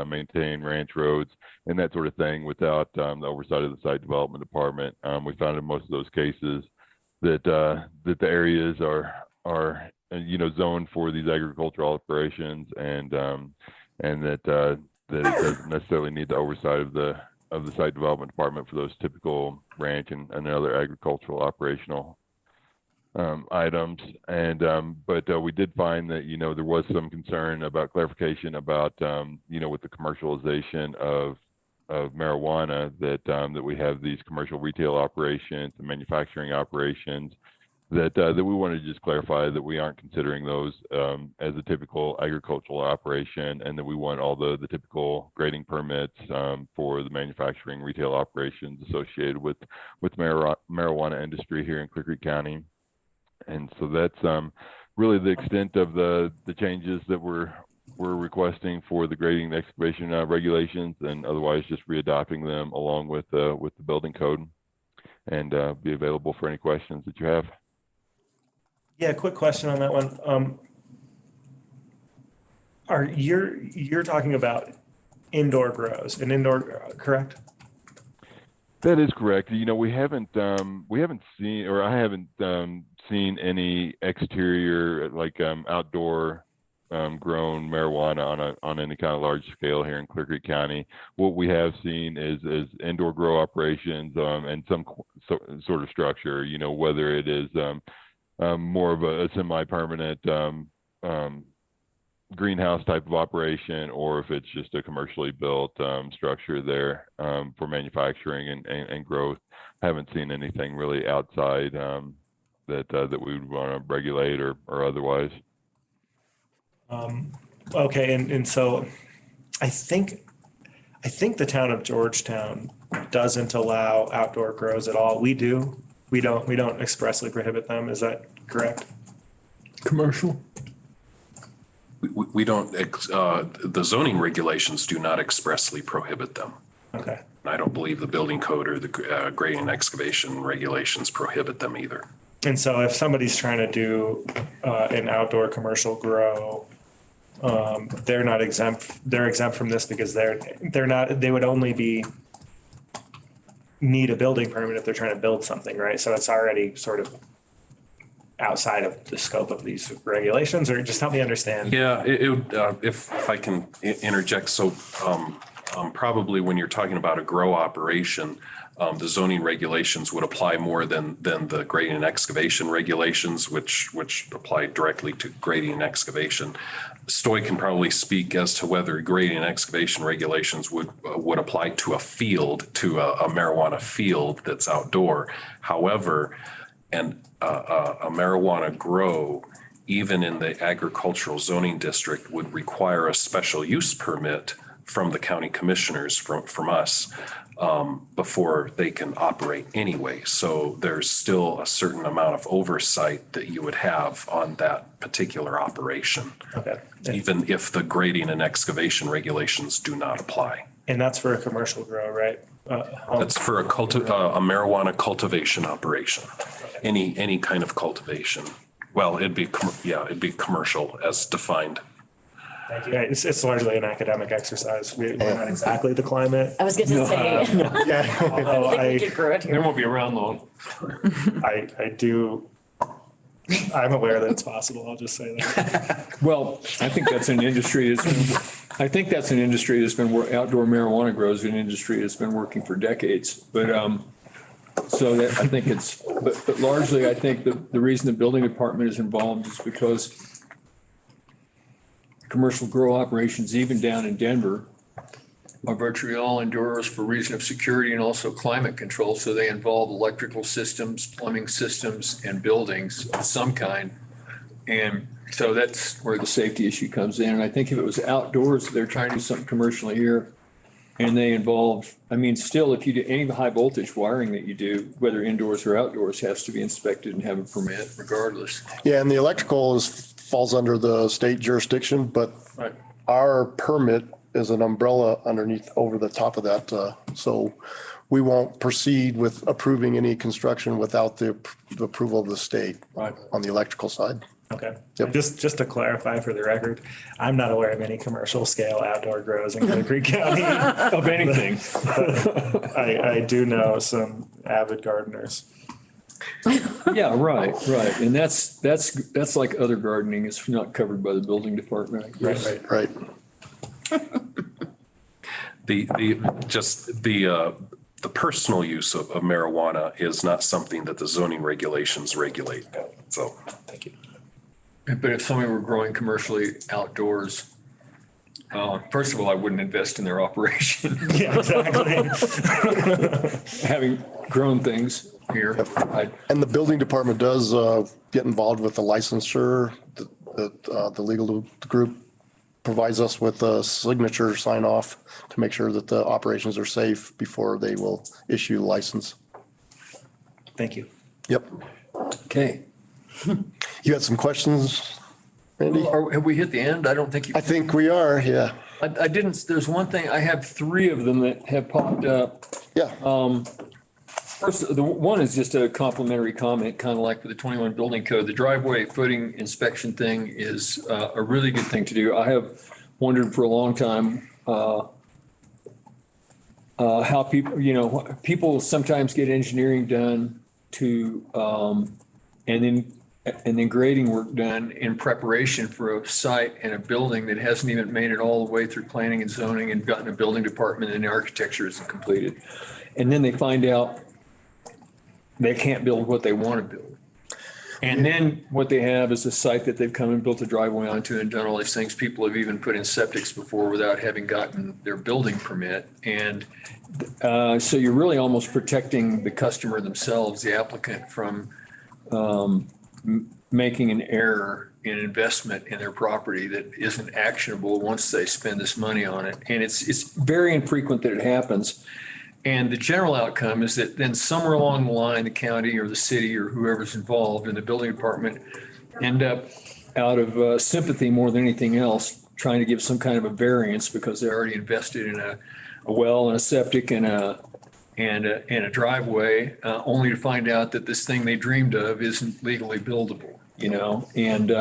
[SPEAKER 14] maintain ranch roads and that sort of thing without the oversight of the site development department. We found in most of those cases that the areas are zoned for these agricultural operations, and that it doesn't necessarily need the oversight of the site development department for those typical ranch and other agricultural operational items. And but we did find that there was some concern about clarification about with the commercialization of marijuana, that we have these commercial retail operations and manufacturing operations that we wanted to just clarify that we aren't considering those as a typical agricultural operation, and that we want all the typical grading permits for the manufacturing retail operations associated with marijuana industry here in Clear Creek County. And so that's really the extent of the changes that we're requesting for the grading and excavation regulations, and otherwise just readopting them along with the building code, and be available for any questions that you have.
[SPEAKER 11] Yeah, quick question on that one. You're talking about indoor grows and indoor, correct?
[SPEAKER 14] That is correct. We haven't seen, or I haven't seen any exterior, like outdoor grown marijuana on any kind of large scale here in Clear Creek County. What we have seen is indoor grow operations and some sort of structure, whether it is more of a semi-permanent greenhouse type of operation, or if it's just a commercially built structure there for manufacturing and growth. Haven't seen anything really outside that we would want to regulate or otherwise.
[SPEAKER 7] Okay, and so I think the town of Georgetown doesn't allow outdoor grows at all. We do. We don't expressly prohibit them. Is that correct?
[SPEAKER 1] Commercial?
[SPEAKER 13] We don't, the zoning regulations do not expressly prohibit them.
[SPEAKER 7] Okay.
[SPEAKER 13] I don't believe the building code or the grading and excavation regulations prohibit them either.
[SPEAKER 7] And so if somebody's trying to do an outdoor commercial grow, they're not exempt. They're exempt from this because they're not. They would only need a building permit if they're trying to build something, right? So it's already sort of outside of the scope of these regulations, or just help me understand.
[SPEAKER 13] Yeah, it would, if I can interject, so probably when you're talking about a grow operation, the zoning regulations would apply more than the grading and excavation regulations, which apply directly to grading and excavation. Stoy can probably speak as to whether grading and excavation regulations would apply to a field, to a marijuana field that's outdoor. However, and a marijuana grow, even in the agricultural zoning district, would require a special use permit from the county commissioners, from us, before they can operate anyway. So there's still a certain amount of oversight that you would have on that particular operation.
[SPEAKER 7] Okay.
[SPEAKER 13] Even if the grading and excavation regulations do not apply.
[SPEAKER 7] And that's for a commercial grow, right?
[SPEAKER 13] That's for a marijuana cultivation operation. Any kind of cultivation. Well, it'd be commercial as defined.
[SPEAKER 7] Thank you. It's largely an academic exercise. We're not exactly the climate.
[SPEAKER 5] I was going to say.
[SPEAKER 7] Yeah. Although
[SPEAKER 5] I think we could grow it here.
[SPEAKER 1] They won't be around long.
[SPEAKER 7] I'm aware that it's possible. I'll just say that.
[SPEAKER 1] Well, I think that's an industry that's been outdoor marijuana grows an industry that's been working for decades. But so that I think but largely I think the reason the building department is involved is because commercial grow operations, even down in Denver, are virtually all indoors for reason of security and also climate control. So they involve electrical systems, plumbing systems, and buildings of some kind. And so that's where the safety issue comes in. And I think if it was outdoors, they're trying to do something commercially here, and they involve, still, if you do any high voltage wiring that you do, whether indoors or outdoors, has to be inspected and have a permit regardless.
[SPEAKER 12] Yeah, and the electrical falls under the state jurisdiction, but
[SPEAKER 1] Right.
[SPEAKER 12] our permit is an umbrella underneath, over the top of that. So we won't proceed with approving any construction without the approval of the state.
[SPEAKER 1] Right.
[SPEAKER 12] On the electrical side.
[SPEAKER 7] Okay.
[SPEAKER 12] Yep.
[SPEAKER 7] Just to clarify for the record, I'm not aware of any commercial scale outdoor grows in Clear Creek County.
[SPEAKER 1] Of anything.
[SPEAKER 7] I do know some avid gardeners.
[SPEAKER 1] Yeah, right. And that's like other gardening. It's not covered by the building department, I guess.
[SPEAKER 12] Right.
[SPEAKER 13] The personal use of marijuana is not something that the zoning regulations regulate. So, thank you.
[SPEAKER 1] But if somebody were growing commercially outdoors, first of all, I wouldn't invest in their operation.
[SPEAKER 7] Yeah, exactly.
[SPEAKER 1] Having grown things here.
[SPEAKER 12] And the building department does get involved with the licensure. The legal group provides us with a signature sign off to make sure that the operations are safe before they will issue the license.
[SPEAKER 7] Thank you.
[SPEAKER 12] Yep.
[SPEAKER 1] Okay.
[SPEAKER 12] You had some questions, Randy?
[SPEAKER 1] Have we hit the end? I don't think you.
[SPEAKER 12] I think we are, yeah.
[SPEAKER 1] I didn't, there's one thing, I have three of them that have popped up.
[SPEAKER 12] Yeah.
[SPEAKER 1] First, the one is just a complimentary comment, kind of like with the 21 building code. The driveway footing inspection thing is a really good thing to do. I have wondered for a long time how people sometimes get engineering done to, and then and then grading work done in preparation for a site and a building that hasn't even made it all the way through planning and zoning and gotten a building department and the architecture isn't completed. And then they find out they can't build what they want to build. And then what they have is a site that they've come and built a driveway onto and done all these things. People have even put in septics before without having gotten their building permit. And so you're really almost protecting the customer themselves, the applicant, from making an error in investment in their property that isn't actionable once they spend this money on it. And it's very infrequent that it happens. And the general outcome is that then somewhere along the line, the county or the city or whoever's involved in the building department end up out of sympathy more than anything else, trying to give some kind of a variance because they already invested in a well and a septic and a driveway, only to find out that this thing they dreamed of isn't legally buildable, you know? And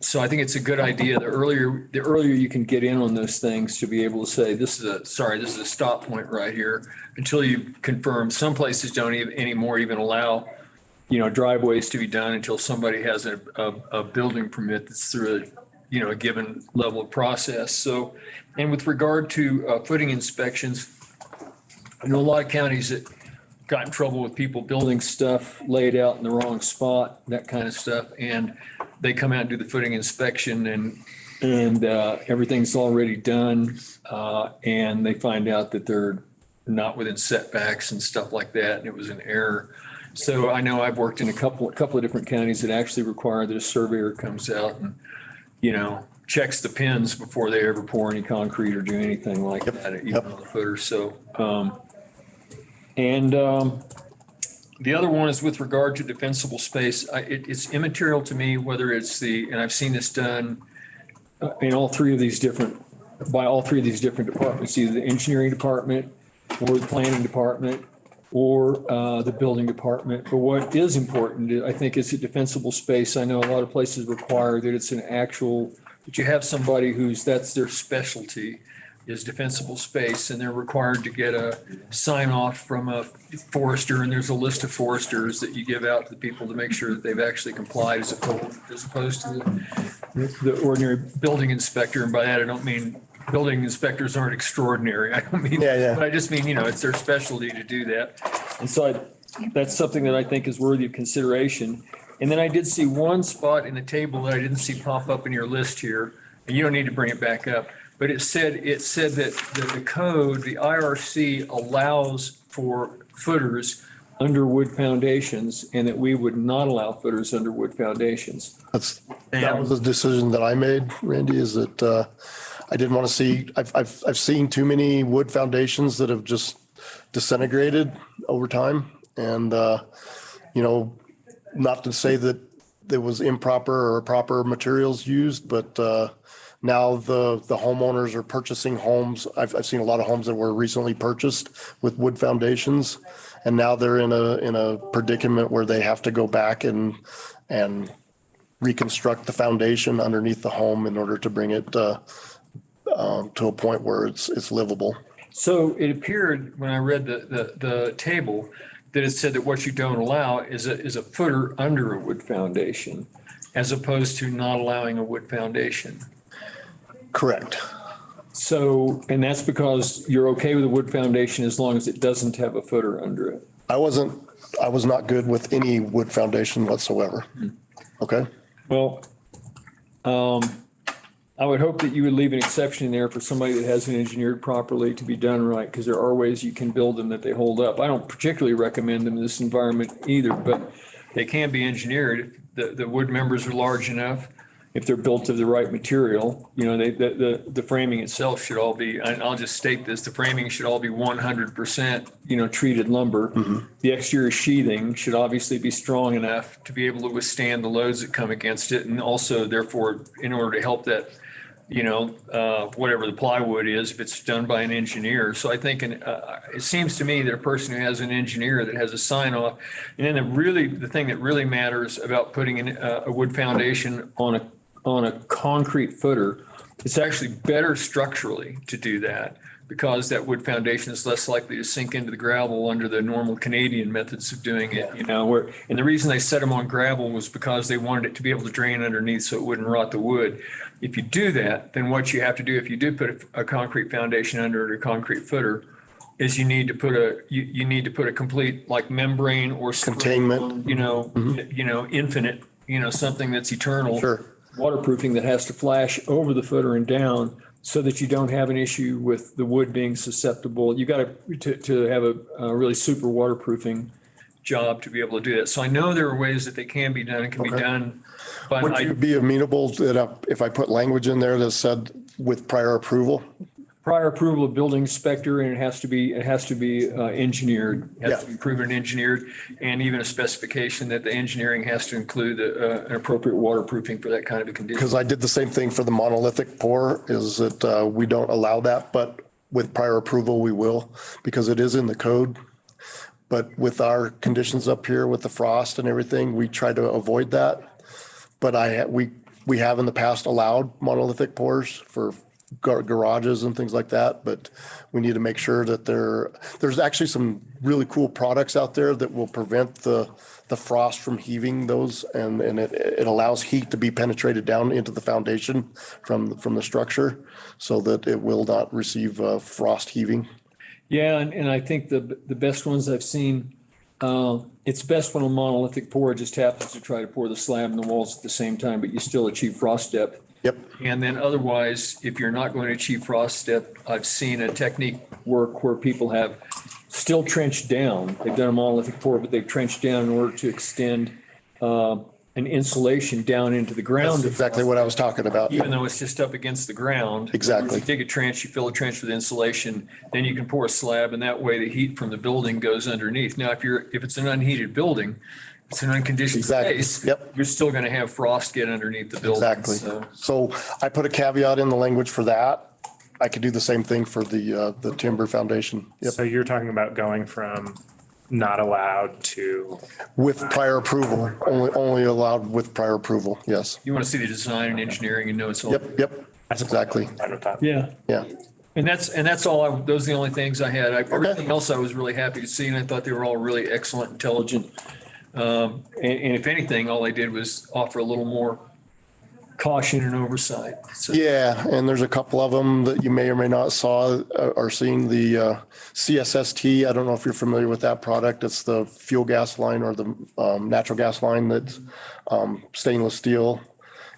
[SPEAKER 1] so I think it's a good idea. The earlier you can get in on those things to be able to say, this is a stop point right here until you confirm. Some places don't even anymore even allow, you know, driveways to be done until somebody has a building permit that's through a given level of process. So, and with regard to footing inspections, I know a lot of counties that got in trouble with people building stuff laid out in the wrong spot, that kind of stuff. And they come out and do the footing inspection and everything's already done. And they find out that they're not within setbacks and stuff like that. And it was an error. So I know I've worked in a couple of different counties that actually require that a surveyor comes out and, you know, checks the pins before they ever pour any concrete or do anything like that, even on the footer. So, the other one is with regard to defensible space. It's immaterial to me whether it's and I've seen this done in by all three of these different departments, either the engineering department or the planning department or the building department. But what is important, I think, is a defensible space. I know a lot of places require that it's that you have somebody that's their specialty, is defensible space, and they're required to get a sign off from a forester, and there's a list of foresters that you give out to the people to make sure that they've actually complied as opposed to the ordinary building inspector. And by that, I don't mean building inspectors aren't extraordinary. I don't mean, but I just mean, it's their specialty to do that. And so that's something that I think is worthy of consideration. And then I did see one spot in the table that I didn't see pop up in your list here, and you don't need to bring it back up. But it said that the code, the IRC, allows for footers under wood foundations, and that we would not allow footers under wood foundations.
[SPEAKER 12] That was the decision that I made, Randy, is that I didn't want to see, I've seen too many wood foundations that have just disintegrated over time. And, not to say that there was improper or proper materials used, but now the homeowners are purchasing homes. I've seen a lot of homes that were recently purchased with wood foundations, and now they're in a predicament where they have to go back and reconstruct the foundation underneath the home in order to bring it to a point where it's livable.
[SPEAKER 1] So it appeared when I read the table that it said that what you don't allow is a footer under a wood foundation, as opposed to not allowing a wood foundation.
[SPEAKER 12] Correct.
[SPEAKER 1] So, and that's because you're okay with a wood foundation as long as it doesn't have a footer under it.
[SPEAKER 12] I was not good with any wood foundation whatsoever. Okay.
[SPEAKER 1] Well, I would hope that you would leave an exception in there for somebody that hasn't engineered properly to be done right, because there are ways you can build them that they hold up. I don't particularly recommend them in this environment either, but they can be engineered if the wood members are large enough, if they're built of the right material. The framing itself should all be, and I'll just state this, the framing should all be 100%, treated lumber.
[SPEAKER 12] Mm-hmm.
[SPEAKER 1] The exterior sheathing should obviously be strong enough to be able to withstand the loads that come against it. And also, therefore, in order to help that, whatever the plywood is, if it's done by an engineer. So I think it seems to me that a person who has an engineer that has a sign off, and then the thing that really matters about putting in a wood foundation on a concrete footer, it's actually better structurally to do that, because that wood foundation is less likely to sink into the gravel under the normal Canadian methods of doing it, and the reason they set them on gravel was because they wanted it to be able to drain underneath so it wouldn't rot the wood. If you do that, then what you have to do, if you do put a concrete foundation under it, a concrete footer, is you need to put a complete like membrane or
[SPEAKER 12] Containment.
[SPEAKER 1] infinite, something that's eternal.
[SPEAKER 12] Sure.
[SPEAKER 1] Waterproofing that has to flash over the footer and down so that you don't have an issue with the wood being susceptible. You got to have a really super waterproofing job to be able to do that. So I know there are ways that they can be done and can be done. But
[SPEAKER 12] Would you be amenable to that if I put language in there that said with prior approval?
[SPEAKER 1] prior approval of building inspector, and it has to be engineered, has to be proven and engineered, and even a specification that the engineering has to include an appropriate waterproofing for that kind of a condition.
[SPEAKER 12] Because I did the same thing for the monolithic pour, is that we don't allow that, but with prior approval, we will, because it is in the code. But with our conditions up here with the frost and everything, we try to avoid that. But we have in the past allowed monolithic pours for garages and things like that, but we need to make sure that there's actually some really cool products out there that will prevent the frost from heaving those, and it allows heat to be penetrated down into the foundation from the structure so that it will not receive frost heaving.
[SPEAKER 1] Yeah, and I think the best ones I've seen, it's best when a monolithic pour just happens to try to pour the slab and the walls at the same time, but you still achieve frost depth.
[SPEAKER 12] Yep.
[SPEAKER 1] And then otherwise, if you're not going to achieve frost depth, I've seen a technique work where people have still trenched down. They've done a monolithic pour, but they've trenched down in order to extend an insulation down into the ground.
[SPEAKER 12] That's exactly what I was talking about.
[SPEAKER 1] Even though it's just up against the ground.
[SPEAKER 12] Exactly.
[SPEAKER 1] You dig a trench, you fill a trench with insulation, then you can pour a slab, and that way the heat from the building goes underneath. Now, if it's an unheated building, it's an unconditioned
[SPEAKER 12] Exactly.
[SPEAKER 1] space.
[SPEAKER 12] Yep.
[SPEAKER 1] You're still going to have frost get underneath the building.
[SPEAKER 12] Exactly. So I put a caveat in the language for that. I could do the same thing for the timber foundation. Yep.
[SPEAKER 7] So you're talking about going from not allowed to.
[SPEAKER 12] With prior approval, only allowed with prior approval. Yes.
[SPEAKER 1] You want to see the design and engineering and know it's all.
[SPEAKER 12] Yep. Exactly.
[SPEAKER 1] Yeah.
[SPEAKER 12] Yeah.
[SPEAKER 1] And that's all, those are the only things I had. Everything else I was really happy to see, and I thought they were all really excellent, intelligent. And if anything, all they did was offer a little more caution and oversight. So,
[SPEAKER 12] Yeah, and there's a couple of them that you may or may not are seeing the CSST. I don't know if you're familiar with that product. It's the fuel gas line or the natural gas line that's stainless steel.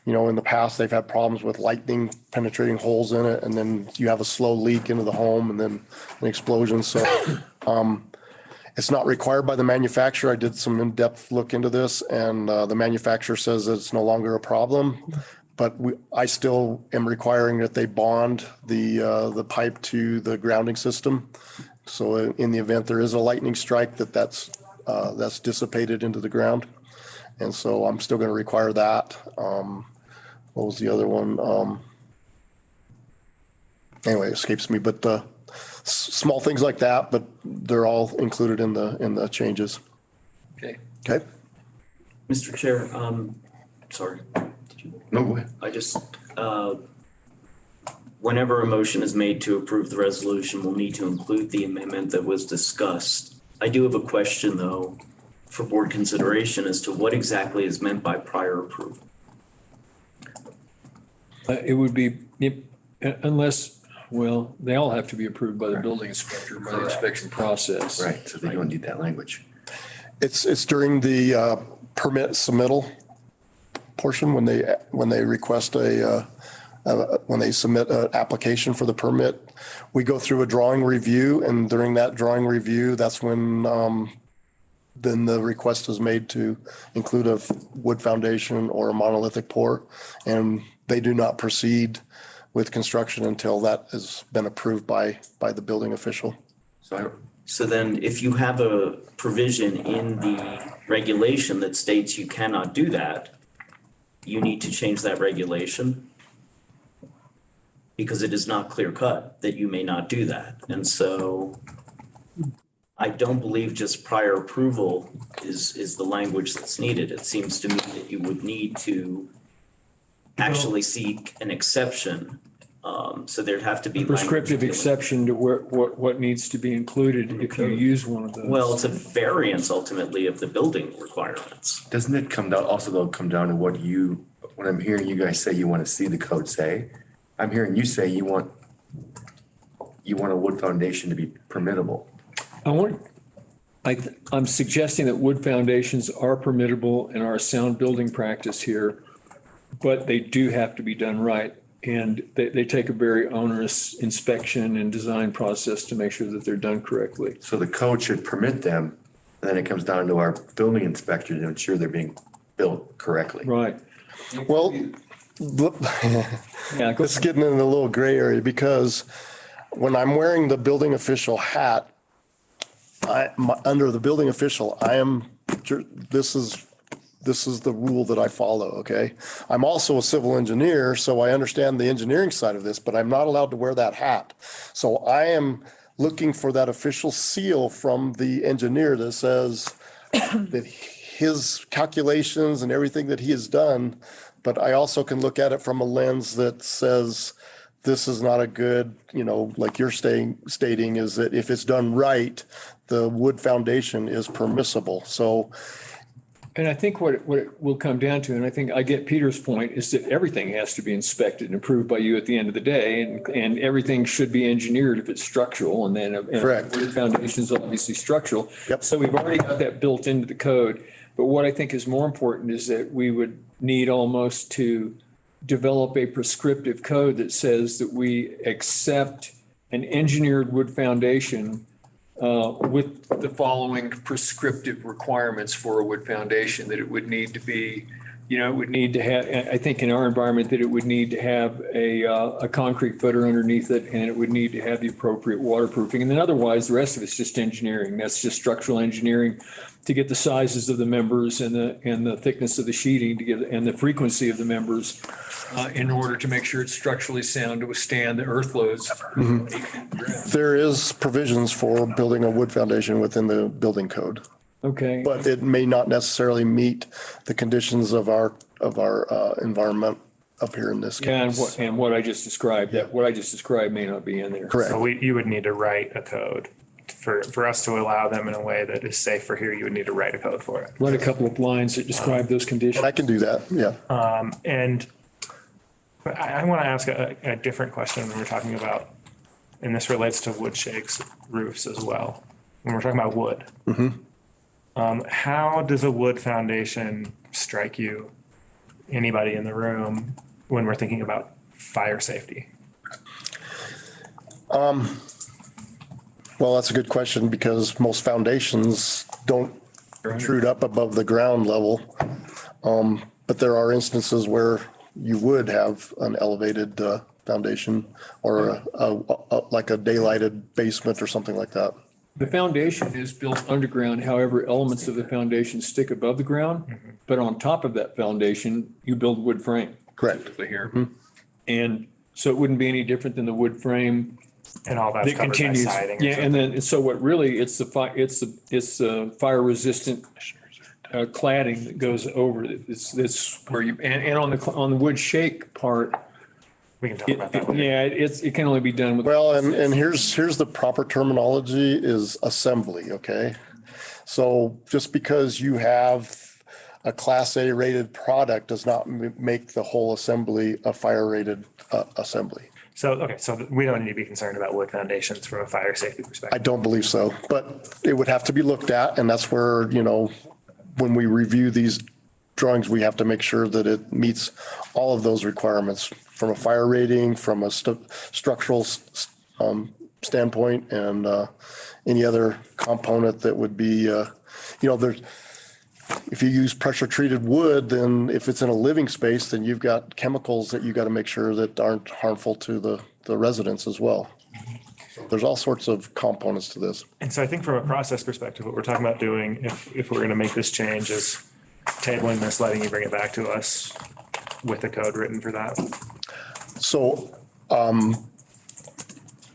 [SPEAKER 12] You know, in the past, they've had problems with lightning penetrating holes in it, and then you have a slow leak into the home and then an explosion. So it's not required by the manufacturer. I did some in-depth look into this, and the manufacturer says that it's no longer a problem. But I still am requiring that they bond the pipe to the grounding system. So in the event there is a lightning strike, that's dissipated into the ground. And so I'm still going to require that. What was the other one? Anyway, it escapes me, but small things like that, but they're all included in the changes.
[SPEAKER 1] okay.
[SPEAKER 12] Okay.
[SPEAKER 9] Mr. Chair, sorry.
[SPEAKER 3] No, go ahead.
[SPEAKER 9] I just, whenever a motion is made to approve the resolution, we'll need to include the amendment that was discussed. I do have a question, though, for board consideration as to what exactly is meant by prior approval.
[SPEAKER 1] It would be, unless, well, they all have to be approved by the building inspector, by the inspection process.
[SPEAKER 3] Right, so they don't need that language.
[SPEAKER 12] It's during the permit submittal portion when they request when they submit an application for the permit. We go through a drawing review, and during that drawing review, that's when then the request is made to include a wood foundation or a monolithic pour, and they do not proceed with construction until that has been approved by the building official.
[SPEAKER 9] So then if you have a provision in the regulation that states you cannot do that, you need to change that regulation because it is not clear cut that you may not do that. And so I don't believe just prior approval is the language that's needed. It seems to me that you would need to actually seek an exception So there'd have to be.
[SPEAKER 1] Prescriptive
[SPEAKER 9] language dealing-
[SPEAKER 1] exception to what needs to be included if you use one of those.
[SPEAKER 9] Well, it's a variance ultimately of the building requirements.
[SPEAKER 3] Doesn't it come down, also though, come down to when I'm hearing you guys say you want to see the code say, I'm hearing you say you want a wood foundation to be permittable.
[SPEAKER 1] I'm suggesting that wood foundations are permittable and are a sound building practice here, but they do have to be done right. And they take a very onerous inspection and design process to make sure that they're done correctly.
[SPEAKER 3] So the code should permit them, and then it comes down to our building inspector to ensure they're being built correctly.
[SPEAKER 1] Right.
[SPEAKER 12] Well,
[SPEAKER 1] Yeah, go
[SPEAKER 12] it's getting in a little gray area because when I'm wearing the building official hat, under the building official, this is the rule that I follow, okay? I'm also a civil engineer, so I understand the engineering side of this, but I'm not allowed to wear that hat. So I am looking for that official seal from the engineer that says that his calculations and everything that he has done, but I also can look at it from a lens that says, this is not a good, like you're stating is that if it's done right, the wood foundation is permissible. So
[SPEAKER 1] And I think what it will come down to, and I think I get Peter's point, is that everything has to be inspected and approved by you at the end of the day, and everything should be engineered if it's structural, and then
[SPEAKER 12] Correct.
[SPEAKER 1] the foundation is obviously structural.
[SPEAKER 12] Yep.
[SPEAKER 1] So we've already got that built into the code. But what I think is more important is that we would need almost to develop a prescriptive code that says that we accept an engineered wood foundation with the following prescriptive requirements for a wood foundation, that it would need to be, it would need to have, I think in our environment, that it would need to have a concrete footer underneath it, and it would need to have the appropriate waterproofing. And then otherwise, the rest of it's just engineering. That's just structural engineering to get the sizes of the members and the thickness of the sheeting to get, and the frequency of the members in order to make sure it's structurally sound to withstand the earth loads.
[SPEAKER 12] there is provisions for building a wood foundation within the building code,
[SPEAKER 1] Okay.
[SPEAKER 12] but it may not necessarily meet the conditions of our environment up here in this
[SPEAKER 1] Yeah,
[SPEAKER 12] case.
[SPEAKER 1] and what I just described, what I just described may not be in there.
[SPEAKER 12] Correct.
[SPEAKER 7] So you would need to write a code for us to allow them in a way that is safe for here. You would need to write a code for it.
[SPEAKER 1] Write a couple of lines that describe those conditions.
[SPEAKER 12] I can do that, yeah.
[SPEAKER 7] And I want to ask a different question when we're talking about, and this relates to wood shakes roofs as well. When we're talking about wood, how does a wood foundation strike you, anybody in the room, when we're thinking about fire safety?
[SPEAKER 12] Well, that's a good question because most foundations don't protrude up above the ground level. But there are instances where you would have an elevated foundation or like a daylighted basement or something like that.
[SPEAKER 1] The foundation is built underground, however, elements of the foundation stick above the ground. But on top of that foundation, you build wood frame.
[SPEAKER 12] Correct.
[SPEAKER 1] Here. And so it wouldn't be any different than the wood frame
[SPEAKER 7] And all that's
[SPEAKER 1] that
[SPEAKER 7] covered by
[SPEAKER 1] continues.
[SPEAKER 7] siding. or
[SPEAKER 1] Yeah, and
[SPEAKER 7] something.
[SPEAKER 1] then, so what really, it's the fire resistant cladding that goes over it. It's where you, and on the wood shake part,
[SPEAKER 7] We can talk about that later.
[SPEAKER 1] yeah, it can only be done with.
[SPEAKER 12] Well, and here's the proper terminology is assembly, okay? So just because you have a Class A rated product does not make the whole assembly a fire rated assembly.
[SPEAKER 7] So, okay, so we don't need to be concerned about wood foundations from a fire safety
[SPEAKER 12] I
[SPEAKER 7] perspective.
[SPEAKER 12] don't believe so, but it would have to be looked at, and that's where, when we review these drawings, we have to make sure that it meets all of those requirements from a fire rating, from a structural standpoint, and any other component that would be, there's, if you use pressure treated wood, then if it's in a living space, then you've got chemicals that you got to make sure that aren't harmful to the residents as well. There's all sorts of components to this.
[SPEAKER 7] And so I think from a process perspective, what we're talking about doing, if we're going to make this change, is tabling this, letting you bring it back to us with the code written for that.
[SPEAKER 12] So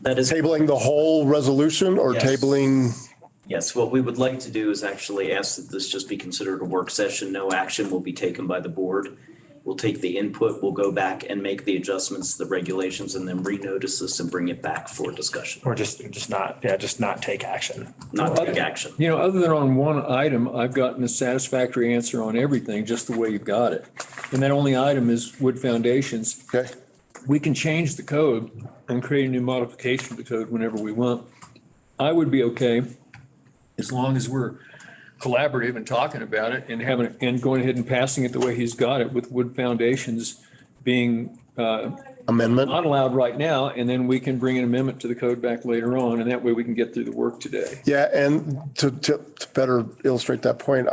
[SPEAKER 9] That is.
[SPEAKER 12] tabling the whole resolution or
[SPEAKER 9] Yes.
[SPEAKER 12] tabling?
[SPEAKER 9] Yes, what we would like to do is actually ask that this just be considered a work session. No action will be taken by the board. We'll take the input, we'll go back and make the adjustments to the regulations and then renotice this and bring it back for discussion,
[SPEAKER 7] Or just not take action.
[SPEAKER 9] not take action.
[SPEAKER 1] You know, other than on one item, I've gotten a satisfactory answer on everything, just the way you got it. And that only item is wood foundations.
[SPEAKER 12] Okay.
[SPEAKER 1] We can change the code and create a new modification to the code whenever we want. I would be okay as long as we're collaborative and talking about it and going ahead and passing it the way he's got it, with wood foundations being
[SPEAKER 12] Amendment.
[SPEAKER 1] not allowed right now, and then we can bring an amendment to the code back later on, and that way we can get through the work today.
[SPEAKER 12] Yeah, and to better illustrate that point,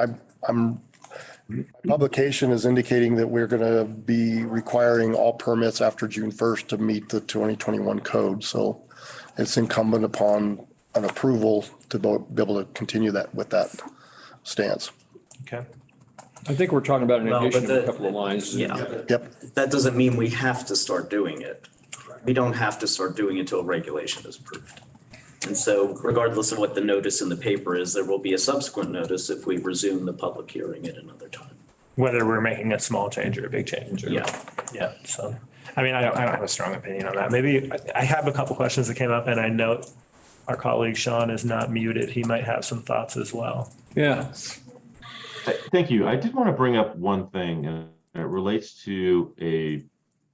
[SPEAKER 12] publication is indicating that we're going to be requiring all permits after June 1st to meet the 2021 code. So it's incumbent upon an approval to be able to continue that with that stance.
[SPEAKER 7] Okay.
[SPEAKER 1] I think we're talking about an
[SPEAKER 9] Well,
[SPEAKER 1] addition
[SPEAKER 9] but
[SPEAKER 1] of a couple of lines.
[SPEAKER 9] Yeah.
[SPEAKER 12] Yep.
[SPEAKER 9] That doesn't mean we have to start doing it. We don't have to start doing it until regulation is approved. And so regardless of what the notice in the paper is, there will be a subsequent notice if we resume the public hearing at another time.
[SPEAKER 7] Whether we're making a small change or a big change. Or,
[SPEAKER 9] Yeah.
[SPEAKER 7] So, I mean, I don't have a strong opinion on that. Maybe I have a couple questions that came up, and I know our colleague Sean is not muted. He might have some thoughts as well.
[SPEAKER 1] Yeah.
[SPEAKER 8] Thank you. I did want to bring up one thing, and it relates to a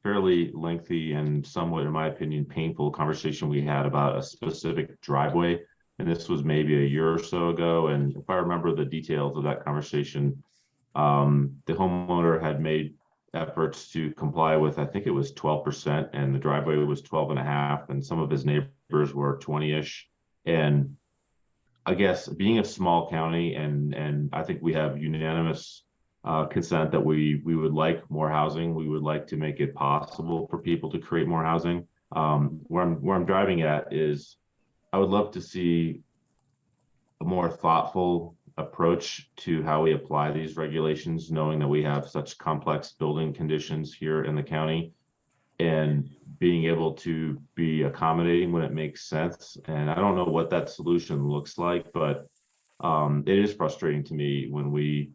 [SPEAKER 8] fairly lengthy and somewhat, in my opinion, painful conversation we had about a specific driveway. And this was maybe a year or so ago. And if I remember the details of that conversation, the homeowner had made efforts to comply with, I think it was 12%, and the driveway was 12.5, and some of his neighbors were 20-ish. And I guess being a small county, and I think we have unanimous consent that we would like more housing. We would like to make it possible for people to create more housing. Where I'm driving at is, I would love to see a more thoughtful approach to how we apply these regulations, knowing that we have such complex building conditions here in the county, and being able to be accommodating when it makes sense. And I don't know what that solution looks like, but it is frustrating to me when we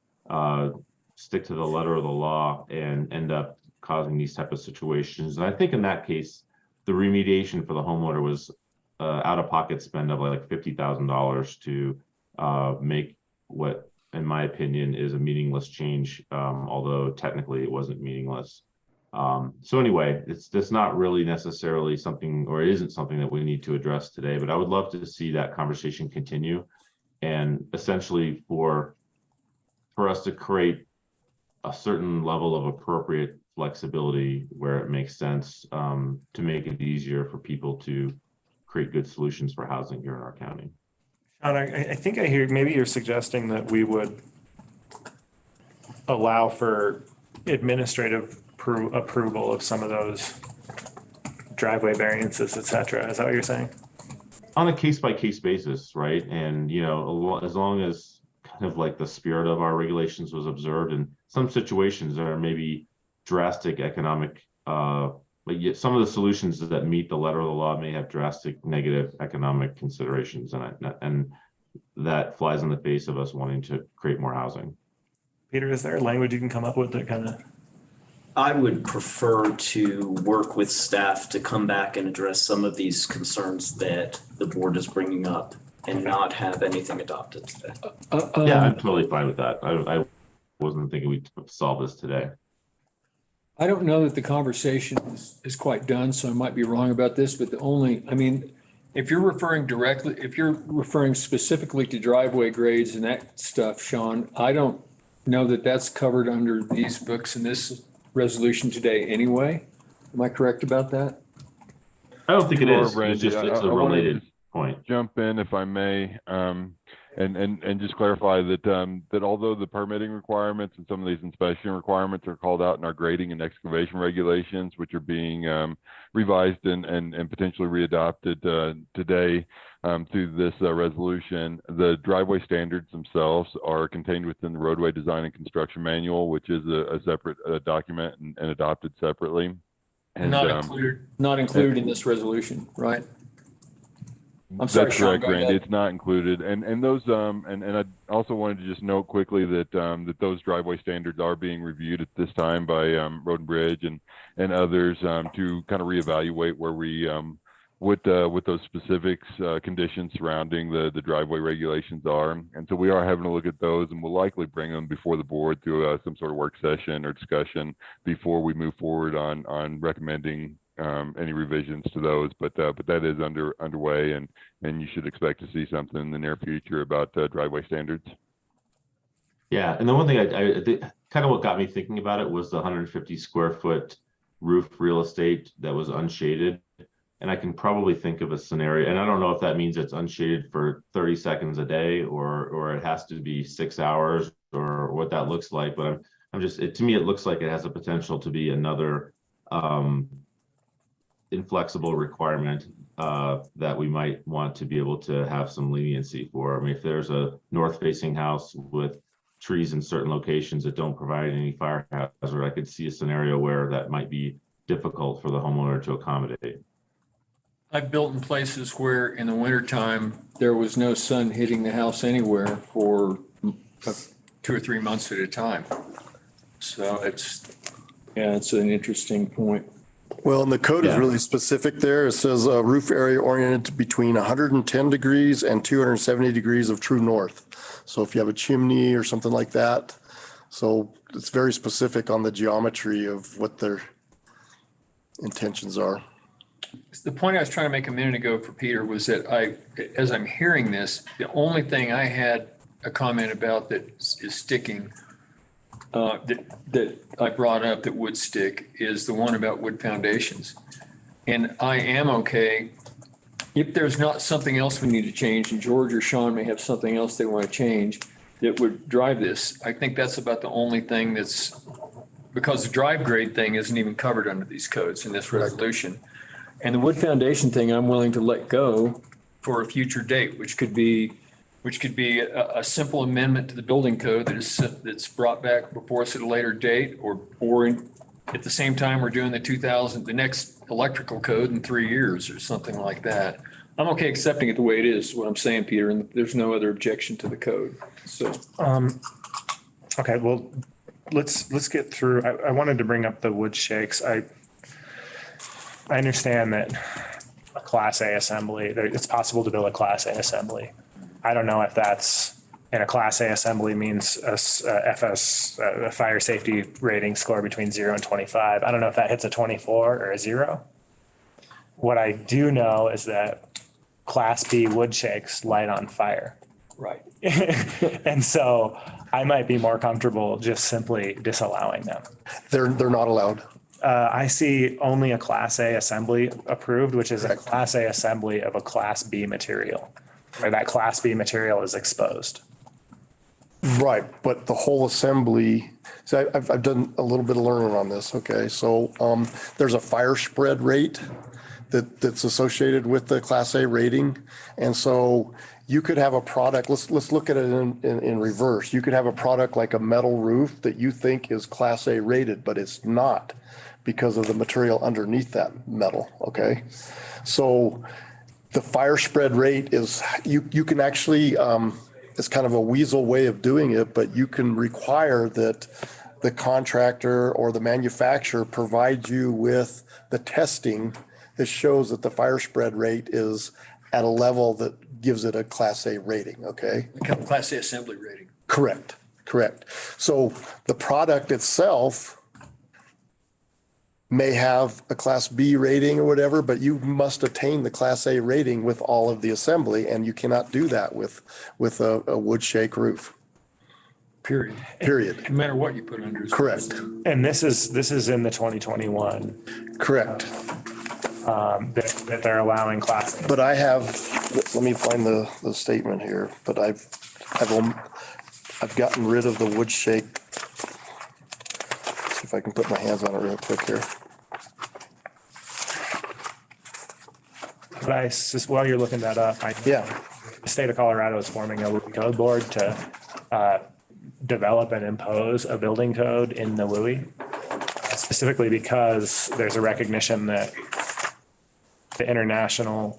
[SPEAKER 8] stick to the letter of the law and end up causing these type of situations. And I think in that case, the remediation for the homeowner was out-of-pocket spend of like $50,000 to make what, in my opinion, is a meaningless change, although technically it wasn't meaningless. So anyway, it's not really necessarily something, or it isn't something that we need to address today, but I would love to see that conversation continue, and essentially for us to create a certain level of appropriate flexibility where it makes sense, to make it easier for people to create good solutions for housing here in our county.
[SPEAKER 7] Sean, I think I hear, maybe you're suggesting that we would allow for administrative approval of some of those driveway variances, et cetera. Is that what you're saying?
[SPEAKER 8] On a case-by-case basis, right? And, you know, as long as kind of like the spirit of our regulations was observed, in some situations there are maybe drastic economic, but yet some of the solutions that meet the letter of the law may have drastic negative economic considerations, and that flies in the face of us wanting to create more housing.
[SPEAKER 7] Peter, is there a language you can come up with that kind of?
[SPEAKER 9] I would prefer to work with staff to come back and address some of these concerns that the board is bringing up and not have anything adopted today.
[SPEAKER 8] Yeah, I'm totally fine with that. I wasn't thinking we'd solve this today.
[SPEAKER 1] I don't know that the conversation is quite done, so I might be wrong about this, but if you're referring specifically to driveway grades and that stuff, Sean, I don't know that that's covered under these books in this resolution today anyway. Am I correct about that?
[SPEAKER 8] I don't think it is.
[SPEAKER 14] Randy,
[SPEAKER 8] It's a
[SPEAKER 14] I wanted
[SPEAKER 8] related
[SPEAKER 14] to
[SPEAKER 8] point.
[SPEAKER 14] jump in if I may, and just clarify that although the permitting requirements and some of these inspection requirements are called out in our grading and excavation regulations, which are being revised and potentially readopted today through this resolution, the driveway standards themselves are contained within the roadway design and construction manual, which is a separate document and adopted separately. And
[SPEAKER 1] Not included in this resolution, right? I'm sorry,
[SPEAKER 14] That's
[SPEAKER 1] Sean,
[SPEAKER 14] correct,
[SPEAKER 1] go
[SPEAKER 14] Randy.
[SPEAKER 1] ahead.
[SPEAKER 14] It's not included. And those, and I also wanted to just note quickly that, that those driveway standards are being reviewed at this time by, Road and Bridge and others, to kind of reevaluate where we, with those specifics, conditions surrounding the driveway regulations are. And so we are having a look at those, and we'll likely bring them before the board through some sort of work session or discussion before we move forward on recommending any revisions to those. But that is underway, and you should expect to see something in the near future about driveway standards.
[SPEAKER 8] Yeah, and the one thing I think, kind of what got me thinking about it was the 150 square foot roof real estate that was unshaded. And I can probably think of a scenario, and I don't know if that means it's unshaded for 30 seconds a day or it has to be 6 hours or what that looks like. But I'm just, to me, it looks like it has a potential to be another inflexible requirement that we might want to be able to have some leniency for. I mean, if there's a north facing house with trees in certain locations that don't provide any fire hazard, I could see a scenario where that might be difficult for the homeowner to accommodate.
[SPEAKER 1] I've built in places where in the wintertime, there was no sun hitting the house anywhere for 2 or 3 months at a time. So it's an interesting point.
[SPEAKER 12] Well, and the code is really specific there. It says roof area oriented between 110 degrees and 270 degrees of true north. So if you have a chimney or something like that, so it's very specific on the geometry of what their intentions are.
[SPEAKER 1] The point I was trying to make a minute ago for Peter was that as I'm hearing this, the only thing I had a comment about that is sticking, that I brought up that would stick, is the one about wood foundations. And I am okay if there's not something else we need to change, and George or Sean may have something else they want to change that would drive this. I think that's about the only thing because the drive grade thing isn't even covered under these codes in this resolution. And the wood foundation thing, I'm willing to let go for a future date, which could be a simple amendment to the building code that's brought back before us at a later date, or at the same time, we're doing the next electrical code in 3 years or something like that. I'm okay accepting it the way it is what I'm saying, Peter, and there's no other objection to the code. So,
[SPEAKER 7] Okay, well, let's get through. I wanted to bring up the wood shakes. I understand that a Class A assembly, it's possible to build a Class A assembly. I don't know if that's, and a Class A assembly means a fire safety rating score between 0 and 25. I don't know if that hits a 24 or a 0. What I do know is that Class B wood shakes light on fire.
[SPEAKER 1] right.
[SPEAKER 7] And so I might be more comfortable just simply disallowing them.
[SPEAKER 12] They're not allowed.
[SPEAKER 7] I see only a Class A assembly approved, which is a Class A assembly of a Class B material, where that Class B material is exposed.
[SPEAKER 12] Right, but the whole assembly, so I've done a little bit of learning on this, okay? So there's a fire spread rate that's associated with the Class A rating. And so you could have a product, let's look at it in reverse. You could have a product like a metal roof that you think is Class A rated, but it's not because of the material underneath that metal, okay? So the fire spread rate is, you can actually, it's kind of a weasel way of doing it, but you can require that the contractor or the manufacturer provide you with the testing that shows that the fire spread rate is at a level that gives it a Class A rating, okay?
[SPEAKER 1] Class A assembly rating.
[SPEAKER 12] Correct. So the product itself may have a Class B rating or whatever, but you must attain the Class A rating with all of the assembly, and you cannot do that with a wood shake roof.
[SPEAKER 1] Period. No matter what you put under.
[SPEAKER 12] Correct.
[SPEAKER 7] And this is in the 2021.
[SPEAKER 12] Correct.
[SPEAKER 7] That they're allowing Class A.
[SPEAKER 12] But I have, let me find the statement here, but I've gotten rid of the wood shake. See if I can put my hands on it real quick here.
[SPEAKER 7] But just while you're looking that up, the state of Colorado is forming a code board to develop and impose a building code in the WUI, specifically because there's a recognition that the international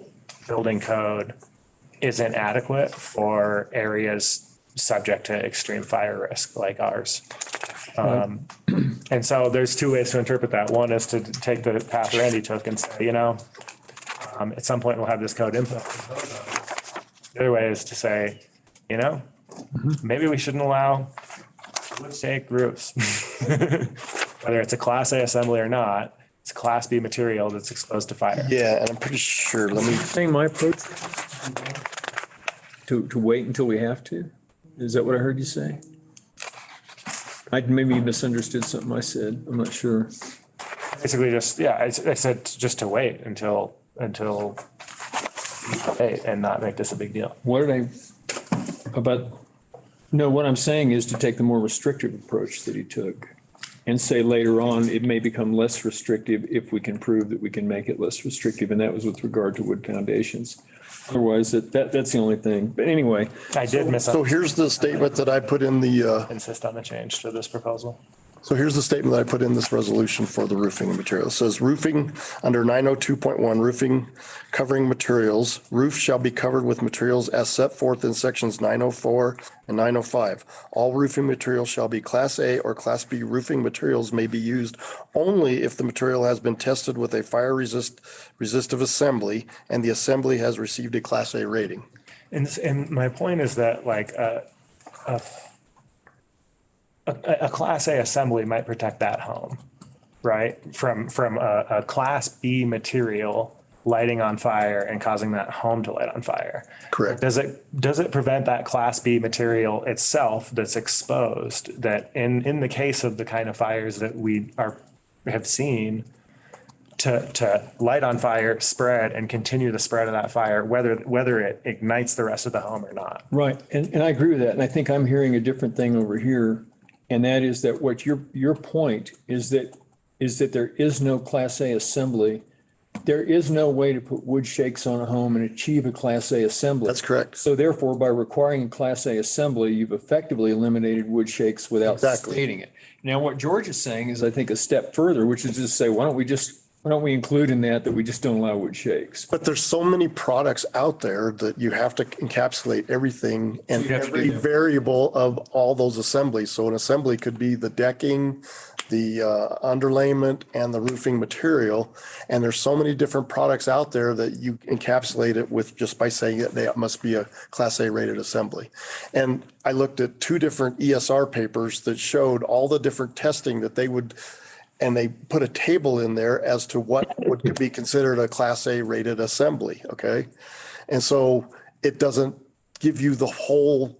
[SPEAKER 7] building code isn't adequate for areas subject to extreme fire risk like ours. And so there's two ways to interpret that. One is to take the path Randy took and say, at some point we'll have this code input. The other way is to say, maybe we shouldn't allow wood shake roofs. Whether it's a Class A assembly or not, it's Class B material that's exposed to fire.
[SPEAKER 12] Yeah, and I'm pretty sure,
[SPEAKER 1] Saying my approach to wait until we have to? Is that what I heard you say? I maybe misunderstood something I said. I'm not sure.
[SPEAKER 7] Basically I said just to wait until and not make this a big deal.
[SPEAKER 1] What did what I'm saying is to take the more restrictive approach that he took and say later on, it may become less restrictive if we can prove that we can make it less restrictive. And that was with regard to wood foundations. Otherwise, that's the only thing. But anyway.
[SPEAKER 7] I did
[SPEAKER 12] So here's the statement that I put in the,
[SPEAKER 7] insist on the change to this proposal.
[SPEAKER 12] so here's the statement that I put in this resolution for the roofing material. It says roofing under 902.1 roofing covering materials. Roof shall be covered with materials as set forth in sections 904 and 905. All roofing materials shall be Class A or Class B roofing materials may be used only if the material has been tested with a fire resistive assembly and the assembly has received a Class A rating.
[SPEAKER 7] And my point is that like a Class A assembly might protect that home, right? From a Class B material lighting on fire and causing that home to light on fire.
[SPEAKER 12] Correct.
[SPEAKER 7] Does it prevent that Class B material itself that's exposed, that in the case of the kind of fires that we have seen, to light on fire, spread, and continue the spread of that fire, whether it ignites the rest of the home or not?
[SPEAKER 1] Right. And I agree with that. And I think I'm hearing a different thing over here. And that is that what your point is that there is no Class A assembly. There is no way to put wood shakes on a home and achieve a Class A assembly.
[SPEAKER 12] That's correct.
[SPEAKER 1] So therefore, by requiring a Class A assembly, you've effectively eliminated wood shakes without stating it. Now, what George is saying is, I think, a step further, which is just say, why don't we include in that we just don't allow wood shakes?
[SPEAKER 12] But there's so many products out there that you have to encapsulate everything and every variable of all those assemblies. So an assembly could be the decking, the underlayment, and the roofing material. And there's so many different products out there that you encapsulate it with just by saying that they must be a Class A rated assembly. And I looked at two different ESR papers that showed all the different testing that they would, and they put a table in there as to what would be considered a Class A rated assembly, okay? And so it doesn't give you the whole,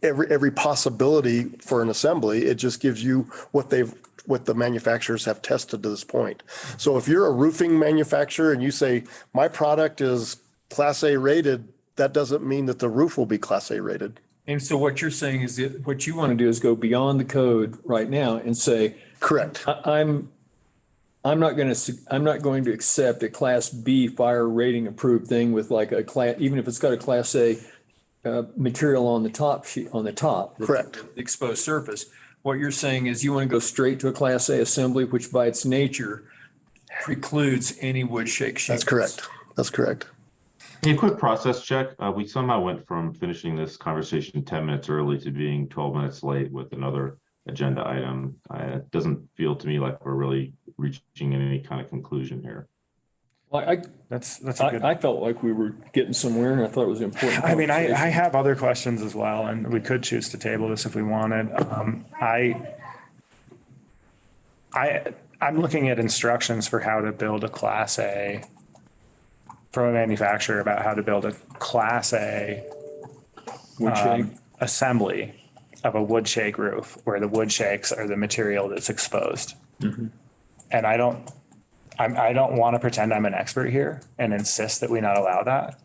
[SPEAKER 12] every possibility for an assembly. It just gives you what the manufacturers have tested to this point. So if you're a roofing manufacturer and you say, my product is Class A rated, that doesn't mean that the roof will be Class A rated.
[SPEAKER 1] And so what you're saying is that what you want to do is go beyond the code right now and say,
[SPEAKER 12] correct.
[SPEAKER 1] I'm not going to accept a Class B fire rating approved thing with like a class, even if it's got a Class A material on the top sheet, on the top.
[SPEAKER 12] Correct.
[SPEAKER 1] The exposed surface. What you're saying is you want to go straight to a Class A assembly, which by its nature precludes any wood shake shingles.
[SPEAKER 12] That's correct. That's correct.
[SPEAKER 8] A quick process check. We somehow went from finishing this conversation 10 minutes early to being 12 minutes late with another agenda item. It doesn't feel to me like we're really reaching any kind of conclusion here.
[SPEAKER 1] Well, I felt like we were getting somewhere, and I thought it was important.
[SPEAKER 7] I mean, I have other questions as well, and we could choose to table this if we wanted. I'm looking at instructions for how to build a Class A from a manufacturer about how to build a Class A assembly of a wood shake roof where the wood shakes are the material that's exposed.
[SPEAKER 1] Mm-hmm.
[SPEAKER 7] And I don't want to pretend I'm an expert here and insist that we not allow that.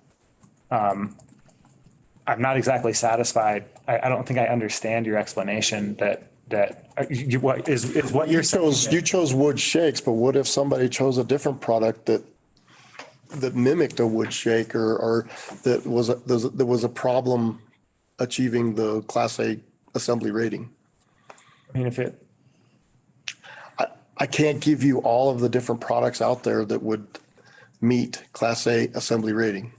[SPEAKER 7] I'm not exactly satisfied. I don't think I understand your explanation that what you're saying.
[SPEAKER 12] You chose wood shakes, but what if somebody chose a different product that mimicked a wood shake or that was a problem achieving the Class A assembly rating?
[SPEAKER 7] I mean,
[SPEAKER 12] I can't give you all of the different products out there that would meet Class A assembly rating.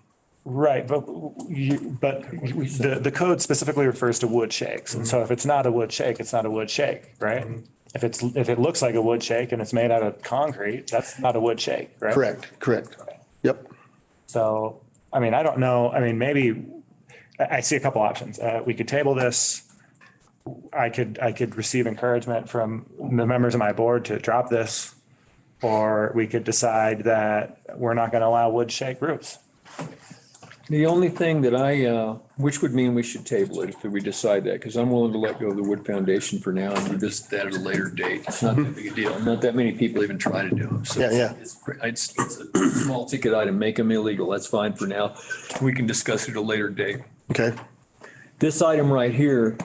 [SPEAKER 7] Right, but the code specifically refers to wood shakes. And so if it's not a wood shake, it's not a wood shake, right? If it looks like a wood shake and it's made out of concrete, that's not a wood shake, right?
[SPEAKER 12] Correct. Yep.
[SPEAKER 7] So, I mean, I don't know. I mean, maybe I see a couple options. We could table this. I could receive encouragement from the members of my board to drop this, or we could decide that we're not going to allow wood shake roofs.
[SPEAKER 1] The only thing that which would mean we should table it if we decide that, because I'm willing to let go of the wood foundation for now and revisit that at a later date. It's not that big a deal. Not that many people even try to do them. So
[SPEAKER 12] Yeah.
[SPEAKER 1] it's a small ticket item, make them illegal. That's fine for now. We can discuss it at a later date.
[SPEAKER 12] Okay.
[SPEAKER 1] This item right here,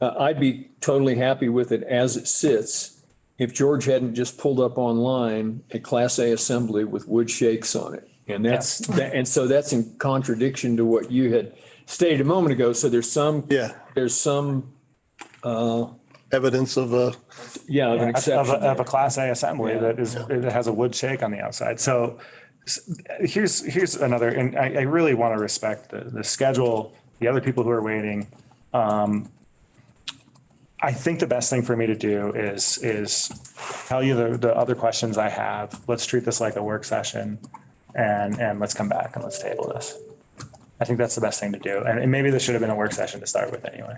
[SPEAKER 1] I'd be totally happy with it as it sits if George hadn't just pulled up online a Class A assembly with wood shakes on it. And so that's in contradiction to what you had stated a moment ago. So there's some
[SPEAKER 12] evidence of
[SPEAKER 1] an exception
[SPEAKER 7] of a Class A assembly that has a wood shake on the outside. So here's another, and I really want to respect the schedule, the other people who are waiting. I think the best thing for me to do is tell you the other questions I have. Let's treat this like a work session. And let's come back and let's table this. I think that's the best thing to do. And maybe this should have been a work session to start with anyway.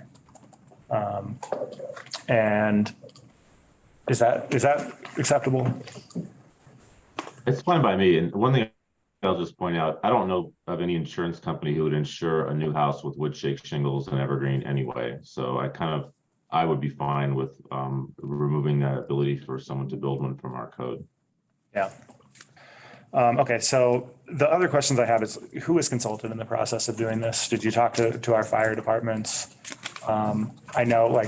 [SPEAKER 7] And is that acceptable?
[SPEAKER 8] It's fine by me. And one thing I'll just point out, I don't know of any insurance company who would insure a new house with wood shake shingles and evergreen anyway. So I would be fine with removing that ability for someone to build one from our code.
[SPEAKER 7] Yeah. Okay, so the other questions I have is who was consulted in the process of doing this? Did you talk to our fire departments? I know,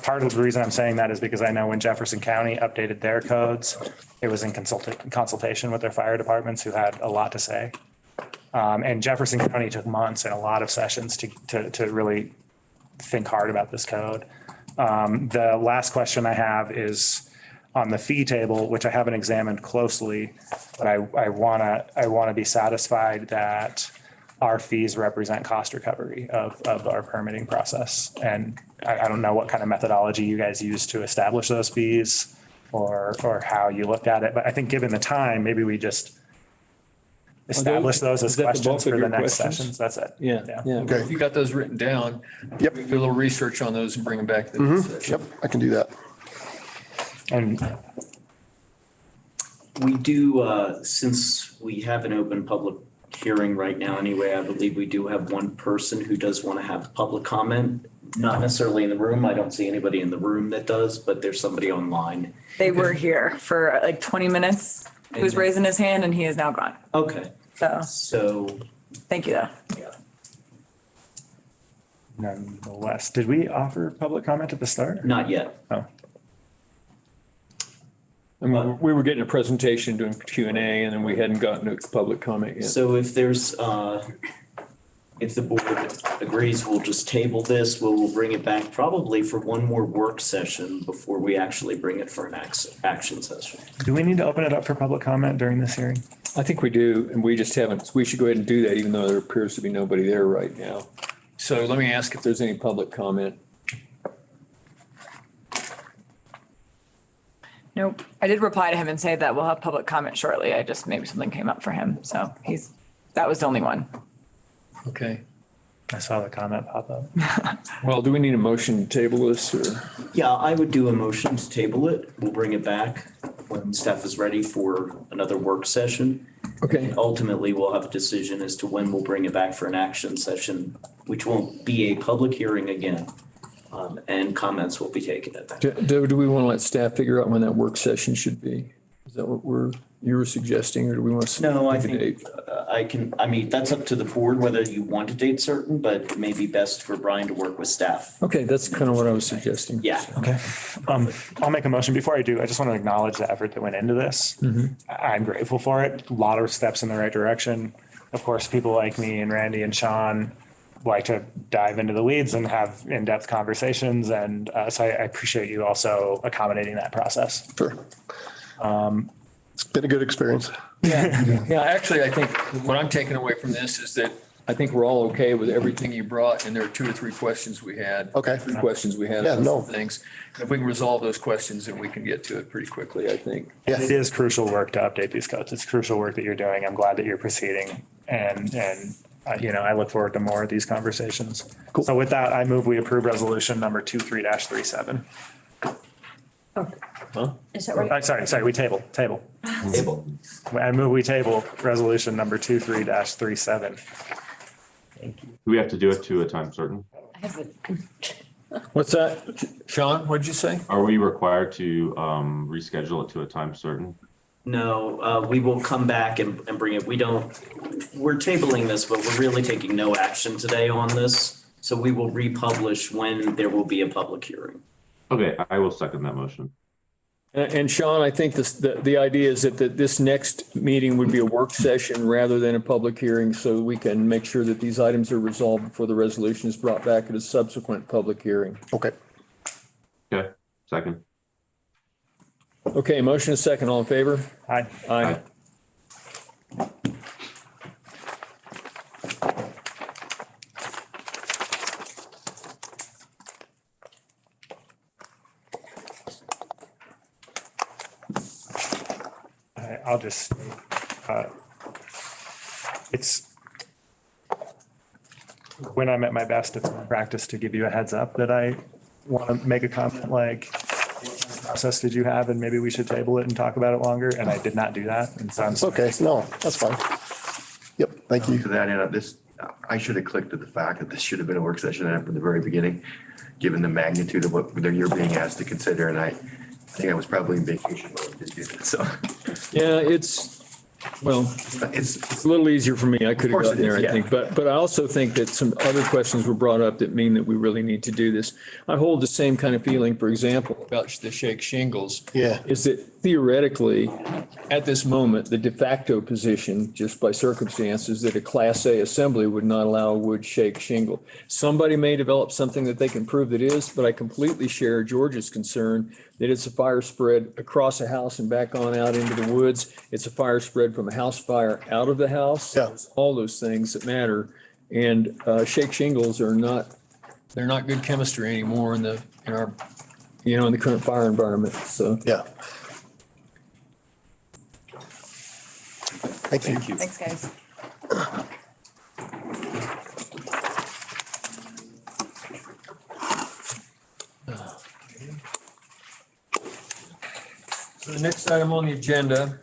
[SPEAKER 7] part of the reason I'm saying that is because I know when Jefferson County updated their codes, it was in consultation with their fire departments who had a lot to say. And Jefferson County took months and a lot of sessions to really think hard about this code. The last question I have is on the fee table, which I haven't examined closely, but I want to be satisfied that our fees represent cost recovery of our permitting process. And I don't know what kind of methodology you guys use to establish those fees or how you looked at it, but I think given the time, maybe we just establish those as questions for the next sessions. That's it.
[SPEAKER 1] Yeah.
[SPEAKER 12] Okay.
[SPEAKER 1] If you got those written down,
[SPEAKER 12] Yep.
[SPEAKER 1] we can do a little research on those and bring them back to the next session.
[SPEAKER 12] Yep, I can do that.
[SPEAKER 7] And
[SPEAKER 9] We do, since we have an open public hearing right now anyway, I believe we do have one person who does want to have public comment. Not necessarily in the room. I don't see anybody in the room that does, but there's somebody online.
[SPEAKER 6] They were here for like 20 minutes. He was raising his hand and he is now gone.
[SPEAKER 9] Okay, so
[SPEAKER 6] Thank you though.
[SPEAKER 7] nonetheless, did we offer public comment at the start?
[SPEAKER 9] not yet.
[SPEAKER 7] Oh.
[SPEAKER 1] I mean, we were getting a presentation, doing Q&A, and then we hadn't gotten to public comment yet.
[SPEAKER 9] So if there's, if the board agrees, we'll just table this. We'll bring it back probably for one more work session before we actually bring it for an action session.
[SPEAKER 7] Do we need to open it up for public comment during this hearing?
[SPEAKER 1] I think we do, and we just haven't. We should go ahead and do that, even though there appears to be nobody there right now. So let me ask if there's any public comment.
[SPEAKER 6] Nope. I did reply to him and say that we'll have public comment shortly. Maybe something came up for him. So that was the only one.
[SPEAKER 1] Okay.
[SPEAKER 7] I saw the comment pop up.
[SPEAKER 1] Well, do we need a motion to table this or?
[SPEAKER 9] Yeah, I would do a motion to table it. We'll bring it back when staff is ready for another work session.
[SPEAKER 1] Okay.
[SPEAKER 9] Ultimately, we'll have a decision as to when we'll bring it back for an action session, which won't be a public hearing again. And comments will be taken at that.
[SPEAKER 1] Do we want to let staff figure out when that work session should be? Is that what you were suggesting, or do we want to?
[SPEAKER 9] No, I
[SPEAKER 1] pick a
[SPEAKER 9] think
[SPEAKER 1] date?
[SPEAKER 9] that's up to the board whether you want a date certain, but it may be best for Brian to work with staff.
[SPEAKER 1] Okay, that's kind of what I was suggesting.
[SPEAKER 9] Yeah.
[SPEAKER 7] Okay. I'll make a motion. Before I do, I just want to acknowledge the effort that went into this. I'm grateful for it. A lot of steps in the right direction. Of course, people like me and Randy and Sean like to dive into the weeds and have in-depth conversations. And so I appreciate you also accommodating that process.
[SPEAKER 12] Sure. It's been a good experience.
[SPEAKER 1] Yeah, actually, I think what I'm taking away from this is that I think we're all okay with everything you brought, and there are 2 or 3 questions we had.
[SPEAKER 12] Okay.
[SPEAKER 1] 3 questions we had.
[SPEAKER 12] Yeah,
[SPEAKER 1] on
[SPEAKER 12] no.
[SPEAKER 1] some Things. If we can resolve those questions, then we can get to it pretty quickly, I think.
[SPEAKER 12] Yes.
[SPEAKER 7] It is crucial work to update these codes. It's crucial work that you're doing. I'm glad that you're proceeding and, I look forward to more of these conversations.
[SPEAKER 12] Cool.
[SPEAKER 7] So with that, I move we approve resolution number 23-37.
[SPEAKER 5] Is that right?
[SPEAKER 7] Sorry, we table. I move we table resolution number 23-37.
[SPEAKER 8] Do we have to do it to a time certain?
[SPEAKER 5] I have a-
[SPEAKER 1] What's that? Sean, what'd you say?
[SPEAKER 8] Are we required to reschedule it to a time certain?
[SPEAKER 9] No, we will come back and bring it. We're tabling this, but we're really taking no action today on this. So we will republish when there will be a public hearing.
[SPEAKER 8] Okay, I will second that motion.
[SPEAKER 1] And Sean, I think the idea is that this next meeting would be a work session rather than a public hearing, so we can make sure that these items are resolved before the resolution is brought back at a subsequent public hearing.
[SPEAKER 12] Okay.
[SPEAKER 8] Okay, second.
[SPEAKER 1] Okay, motion is second. All in favor?
[SPEAKER 7] Aye.
[SPEAKER 1] Aye.
[SPEAKER 7] I'll just, it's, when I'm at my best, it's my practice to give you a heads up that I want to make a comment like, what process did you have? And maybe we should table it and talk about it longer. And I did not do that. And so I'm sorry.
[SPEAKER 12] Okay, no, that's fine. Yep, thank you.
[SPEAKER 3] To that end, I should have clicked to the fact that this should have been a work session from the very beginning, given the magnitude of what you're being asked to consider, and I think I was probably in vacation mode, didn't do that, so.
[SPEAKER 1] Yeah, it's a little easier for me. I could have
[SPEAKER 3] course it
[SPEAKER 1] gotten there,
[SPEAKER 3] is,
[SPEAKER 1] I
[SPEAKER 3] yeah.
[SPEAKER 1] think. But I also think that some other questions were brought up that mean that we really need to do this. I hold the same kind of feeling, for example, about the shake shingles.
[SPEAKER 12] Yeah.
[SPEAKER 1] Is that theoretically, at this moment, the de facto position, just by circumstances, that a Class A assembly would not allow a wood shake shingle. Somebody may develop something that they can prove that is, but I completely share George's concern that it's a fire spread across a house and back on out into the woods. It's a fire spread from a house fire out of the house.
[SPEAKER 12] Yeah.
[SPEAKER 1] All those things that matter. And shake shingles they're not good chemistry anymore in the current fire environment. So.
[SPEAKER 12] Yeah. Thank you.
[SPEAKER 6] Thanks, guys.
[SPEAKER 1] So the next item on the agenda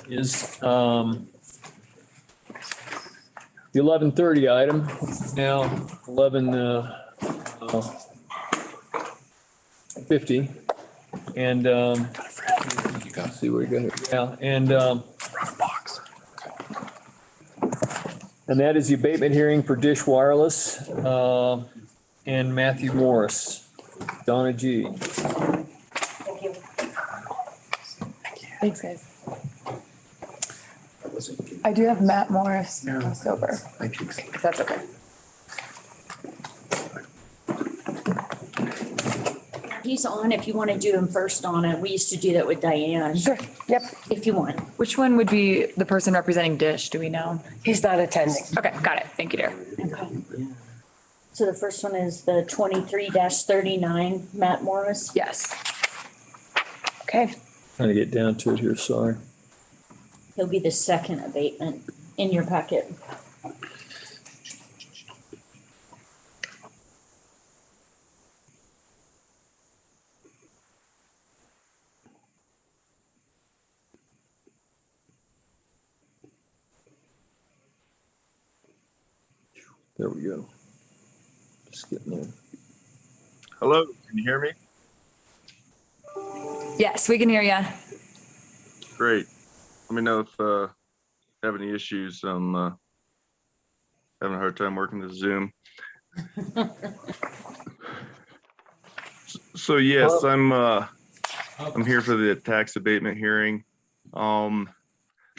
[SPEAKER 1] is the 11:30 item, now 11:50. And let's see what we got here. Yeah, and that is the abatement hearing for Dish Wireless and Matthew Morris. Donna G.
[SPEAKER 6] Thanks, guys. I do have Matt Morris sober. If that's okay.
[SPEAKER 5] He's on if you want to do him first on it. We used to do that with Diane.
[SPEAKER 6] Sure. Yep.
[SPEAKER 5] If you want.
[SPEAKER 6] Which one would be the person representing Dish? Do we know?
[SPEAKER 4] He's not attending.
[SPEAKER 6] Okay, got it. Thank you, dear.
[SPEAKER 5] Okay. So the first one is the 23-39, Matt Morris.
[SPEAKER 6] Yes. Okay.
[SPEAKER 1] Trying to get down to it here, sorry.
[SPEAKER 5] He'll be the second abatement in your packet.
[SPEAKER 1] There we go. Just getting there.
[SPEAKER 15] Hello, can you hear me?
[SPEAKER 6] Yes, we can hear you.
[SPEAKER 15] Great. Let me know if you have any issues. I'm having a hard time working the Zoom. So yes, I'm here for the tax abatement hearing.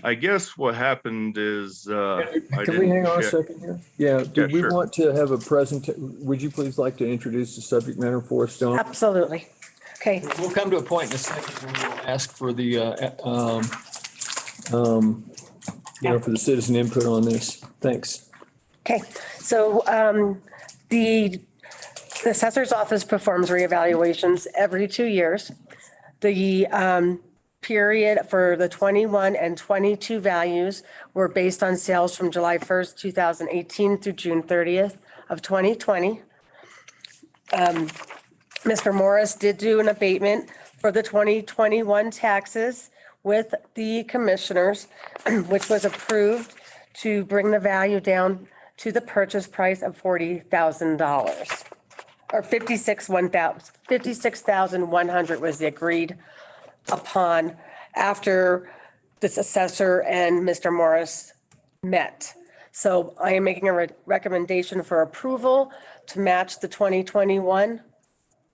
[SPEAKER 15] I guess what happened is I
[SPEAKER 1] Can we hang on a
[SPEAKER 15] check-
[SPEAKER 1] second here? Yeah, do
[SPEAKER 15] Yeah,
[SPEAKER 1] we
[SPEAKER 15] sure.
[SPEAKER 1] want to have a would you please like to introduce the subject matter for us, Dawn?
[SPEAKER 4] Absolutely.
[SPEAKER 5] Okay,
[SPEAKER 1] We'll come to a point in a second when we'll ask for the, for the citizen input on this. Thanks.
[SPEAKER 16] Okay, so the assessor's office performs reevaluations every 2 years. The period for the 21 and 22 values were based on sales from July 1st, 2018 through June 30th of 2020. Mr. Morris did do an abatement for the 2021 taxes with the commissioners, which was approved to bring the value down to the purchase price of $40,000. Or 56,100 was the agreed upon after this assessor and Mr. Morris met. So I am making a recommendation for approval to match the 2021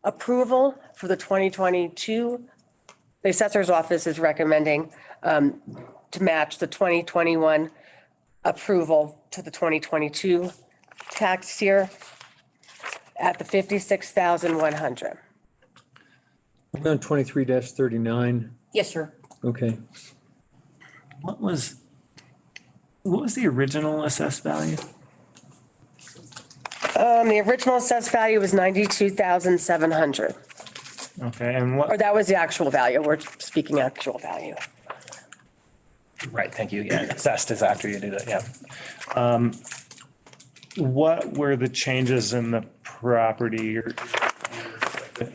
[SPEAKER 16] approval for the 2022. The assessor's office is recommending to match the 2021 approval to the 2022 tax year at the 56,100.
[SPEAKER 1] We're on 23-39.
[SPEAKER 2] Yes, sir.
[SPEAKER 1] Okay.
[SPEAKER 7] What was the original assessed value?
[SPEAKER 16] The original assessed value was 92,700.
[SPEAKER 7] Okay, and
[SPEAKER 16] Or that was the actual value. We're speaking actual value.
[SPEAKER 7] right, thank you. Yeah, assessed is after you do that, yeah. What were the changes in the property?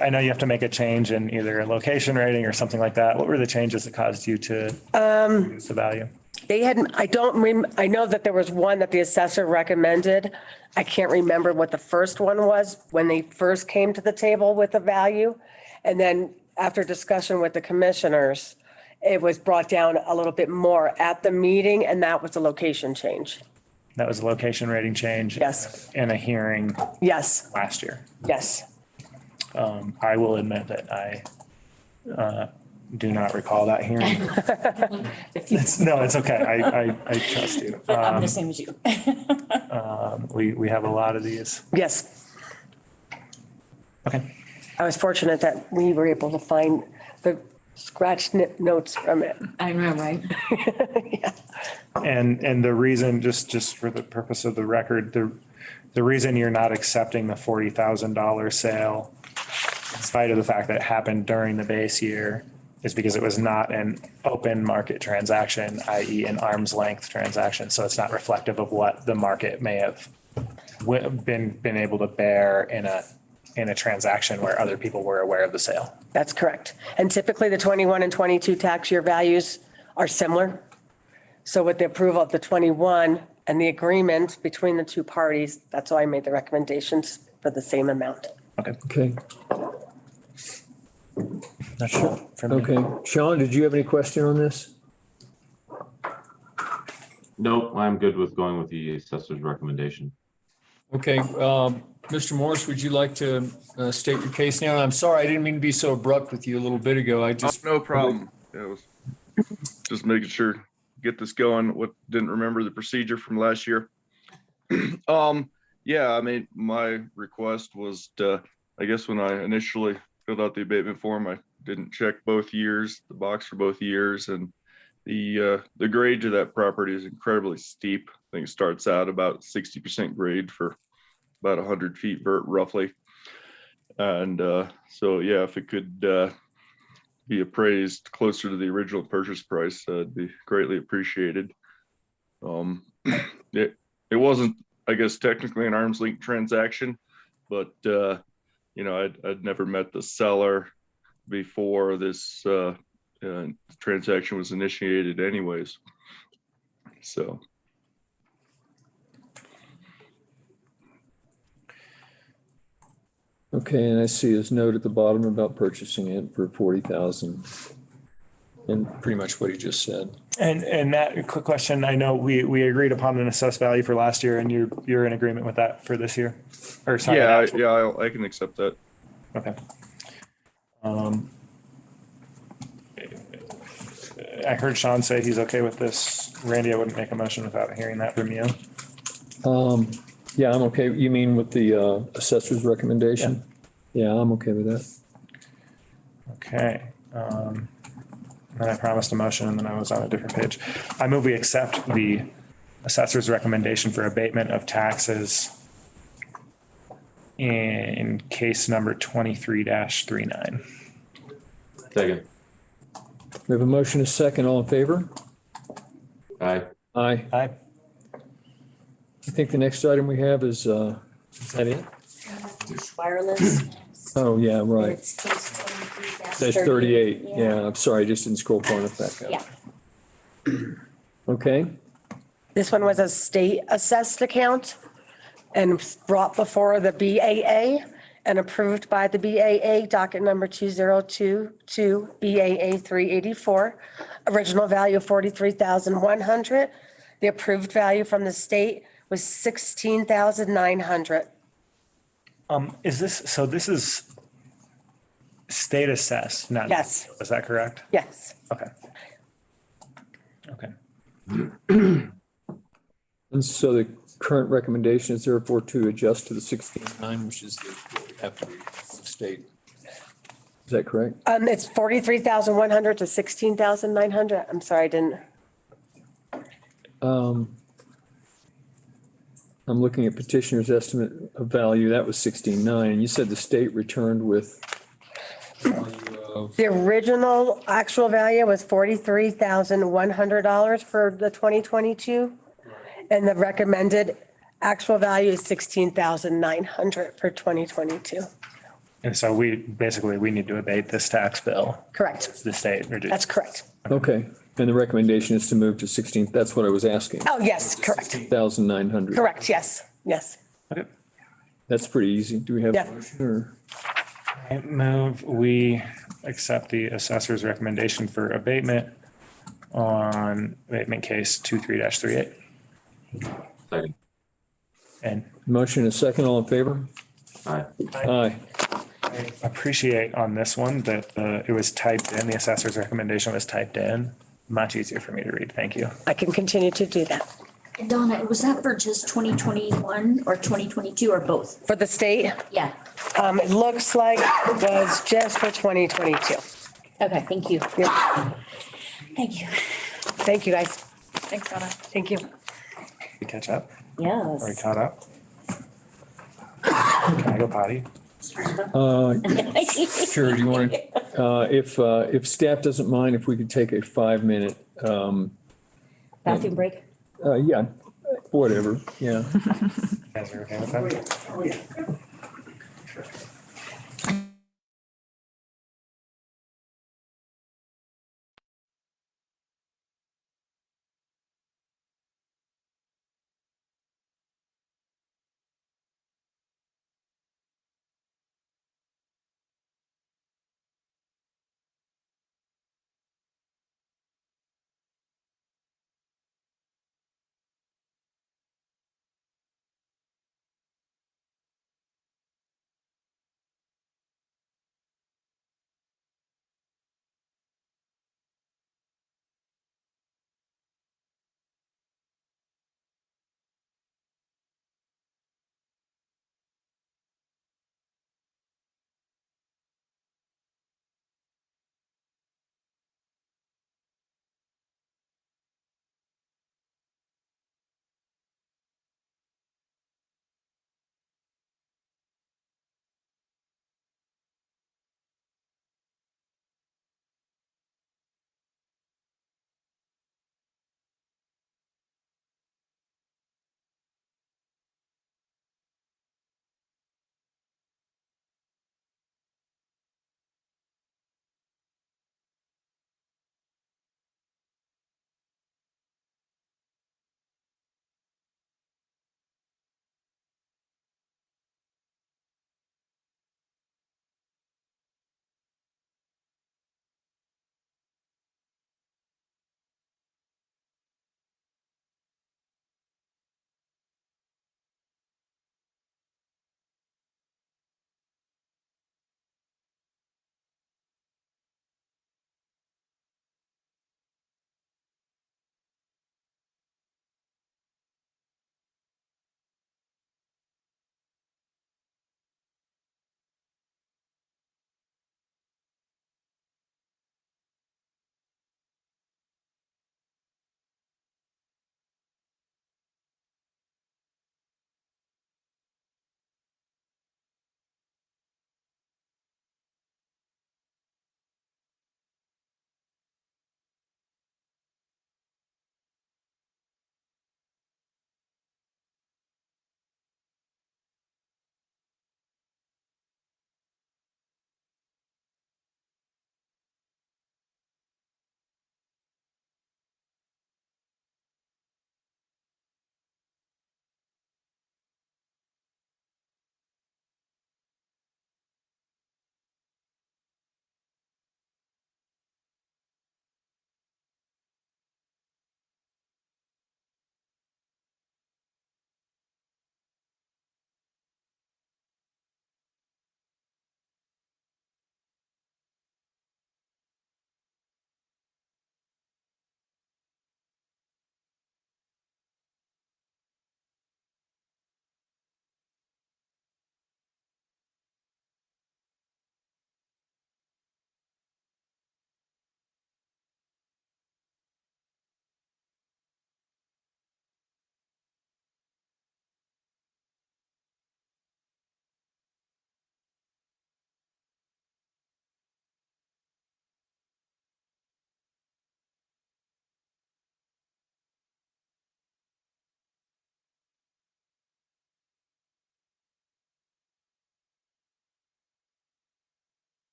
[SPEAKER 7] I know you have to make a change in either a location rating or something like that. What were the changes that caused you to reduce the value?
[SPEAKER 16] I know that there was one that the assessor recommended. I can't remember what the first one was when they first came to the table with the value. And then after discussion with the commissioners, it was brought down a little bit more at the meeting, and that was a location change.
[SPEAKER 7] That was a location rating change?
[SPEAKER 16] Yes.
[SPEAKER 7] In a hearing?
[SPEAKER 16] Yes.
[SPEAKER 7] Last year?
[SPEAKER 16] Yes.
[SPEAKER 7] I will admit that I do not recall that hearing. No, it's okay. I trust you.
[SPEAKER 5] I'm the same as you.
[SPEAKER 7] We have a lot of these.
[SPEAKER 16] Yes.
[SPEAKER 7] Okay.
[SPEAKER 16] I was fortunate that we were able to find the scratch notes from it.
[SPEAKER 5] I know, right?
[SPEAKER 7] And the reason, just for the purpose of the record, the reason you're not accepting the $40,000 sale, in spite of the fact that it happened during the base year, is because it was not an open market transaction, i.e. an arm's length transaction. So it's not reflective of what the market may have been able to bear in a transaction where other people were aware of the sale.
[SPEAKER 16] That's correct. And typically the 21 and 22 tax year values are similar. So with the approval of the 21 and the agreement between the two parties, that's why I made the recommendations for the same amount.
[SPEAKER 1] Okay.
[SPEAKER 7] That's all from me.
[SPEAKER 1] Okay. Sean, did you have any question on this?
[SPEAKER 8] Nope, I'm good with going with the assessor's recommendation.
[SPEAKER 1] Okay. Mr. Morris, would you like to state your case now? I'm sorry, I didn't mean to be so abrupt with you a little bit ago.
[SPEAKER 15] No problem. It was just making sure, get this going. Didn't remember the procedure from last year. Yeah, I mean, my request was I guess when I initially filled out the abatement form, I didn't check both years, the box for both years, and the grade of that property is incredibly steep. I think it starts out about 60% grade for about 100 feet roughly. And so, yeah, if it could be appraised closer to the original purchase price, it'd be greatly appreciated. It wasn't, I guess, technically an arm's length transaction, but I'd never met the seller before this transaction was initiated anyways. So.
[SPEAKER 1] Okay, and I see his note at the bottom about purchasing it for 40,000. And pretty much what he just said.
[SPEAKER 7] And Matt, quick question. I know we agreed upon an assessed value for last year, and you're in agreement with that for this year? Or sorry,
[SPEAKER 15] Yeah, I can accept that.
[SPEAKER 7] Okay. I heard Sean say he's okay with this. Randy, I wouldn't make a motion without hearing that from you.
[SPEAKER 1] Yeah, I'm okay. You mean with the assessor's recommendation? Yeah, I'm okay with that.
[SPEAKER 7] Okay. Then I promised a motion and then I was on a different page. I move we accept the assessor's recommendation for abatement of taxes in case number 23-39.
[SPEAKER 8] Second.
[SPEAKER 1] We have a motion, a second, all in favor?
[SPEAKER 8] Aye.
[SPEAKER 1] Aye.
[SPEAKER 11] Aye.
[SPEAKER 1] I think the next item we have is that it?
[SPEAKER 5] Wireless.
[SPEAKER 1] Oh, yeah, right.
[SPEAKER 5] It's case 23-38.
[SPEAKER 1] That's 38. Yeah, I'm sorry, I just didn't scroll far enough back up.
[SPEAKER 5] Yeah.
[SPEAKER 1] Okay,
[SPEAKER 16] This one was a state assessed account and brought before the BAA and approved by the BAA, docket number 2022, BAA 384. Original value of 43,100. The approved value from the state was 16,900.
[SPEAKER 7] Is this, so this is state assessed, not?
[SPEAKER 16] Yes.
[SPEAKER 7] Is that correct?
[SPEAKER 16] Yes.
[SPEAKER 7] Okay. Okay.
[SPEAKER 1] and so the current recommendation is therefore to adjust to the 16.9, which is the, what would have to be state. Is that correct?
[SPEAKER 16] It's 43,100 to 16,900. I'm sorry, I didn't.
[SPEAKER 1] I'm looking at petitioner's estimate of value. That was 16.9. You said the state returned with value of,
[SPEAKER 16] The original actual value was $43,100 for the 2022. And the recommended actual value is 16,900 for 2022.
[SPEAKER 7] And so we need to abate this tax bill.
[SPEAKER 16] Correct.
[SPEAKER 7] The state reduced.
[SPEAKER 16] That's correct.
[SPEAKER 1] okay. And the recommendation is to move to 16. That's what I was asking.
[SPEAKER 16] Oh, yes, correct.
[SPEAKER 1] 16,900.
[SPEAKER 16] Correct, yes, yes.
[SPEAKER 7] Okay.
[SPEAKER 1] That's pretty easy. Do we have
[SPEAKER 16] Yeah.
[SPEAKER 1] a motion or?
[SPEAKER 7] I move we accept the assessor's recommendation for abatement on abatement case 23-38.
[SPEAKER 8] Second.
[SPEAKER 7] And
[SPEAKER 1] Motion is second, all in favor?
[SPEAKER 8] Aye.
[SPEAKER 1] Aye.
[SPEAKER 7] I appreciate on this one that it was typed in, the assessor's recommendation was typed in. Much easier for me to read. Thank you.
[SPEAKER 16] I can continue to do that.
[SPEAKER 5] And Donna, was that for just 2021 or 2022 or both?
[SPEAKER 16] For the state,
[SPEAKER 5] Yeah.
[SPEAKER 16] it looks like it was just for 2022.
[SPEAKER 5] Okay, thank you.
[SPEAKER 16] Yeah.
[SPEAKER 5] Thank you.
[SPEAKER 16] Thank you, guys.
[SPEAKER 6] Thanks, Donna.
[SPEAKER 16] Thank you.
[SPEAKER 7] We catch up?
[SPEAKER 5] Yes.
[SPEAKER 7] Are we caught up? Can I go potty?
[SPEAKER 1] Sure, do you want to, if staff doesn't mind, if we could take a 5-minute,
[SPEAKER 5] Bathroom break?
[SPEAKER 1] yeah, whatever, yeah.
[SPEAKER 7] You guys are okay with that?
[SPEAKER 10] Oh, yeah.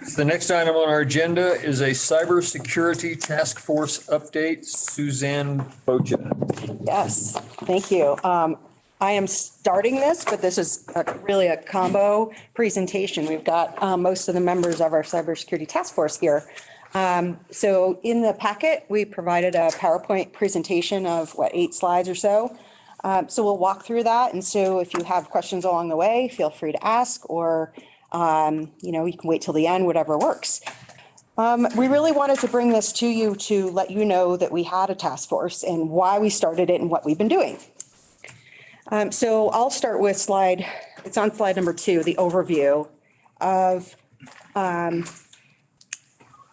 [SPEAKER 1] So the next item on our agenda is a cybersecurity task force update. Suzanne Bocha.
[SPEAKER 17] Yes, thank you. I am starting this, but this is really a combo presentation. We've got most of the members of our cybersecurity task force here. So in the packet, we provided a PowerPoint presentation of 8 slides or so. So we'll walk through that. And so if you have questions along the way, feel free to ask, or you can wait till the end, whatever works. We really wanted to bring this to you to let you know that we had a task force and why we started it and what we've been doing. So I'll start with it's on slide number 2, the overview of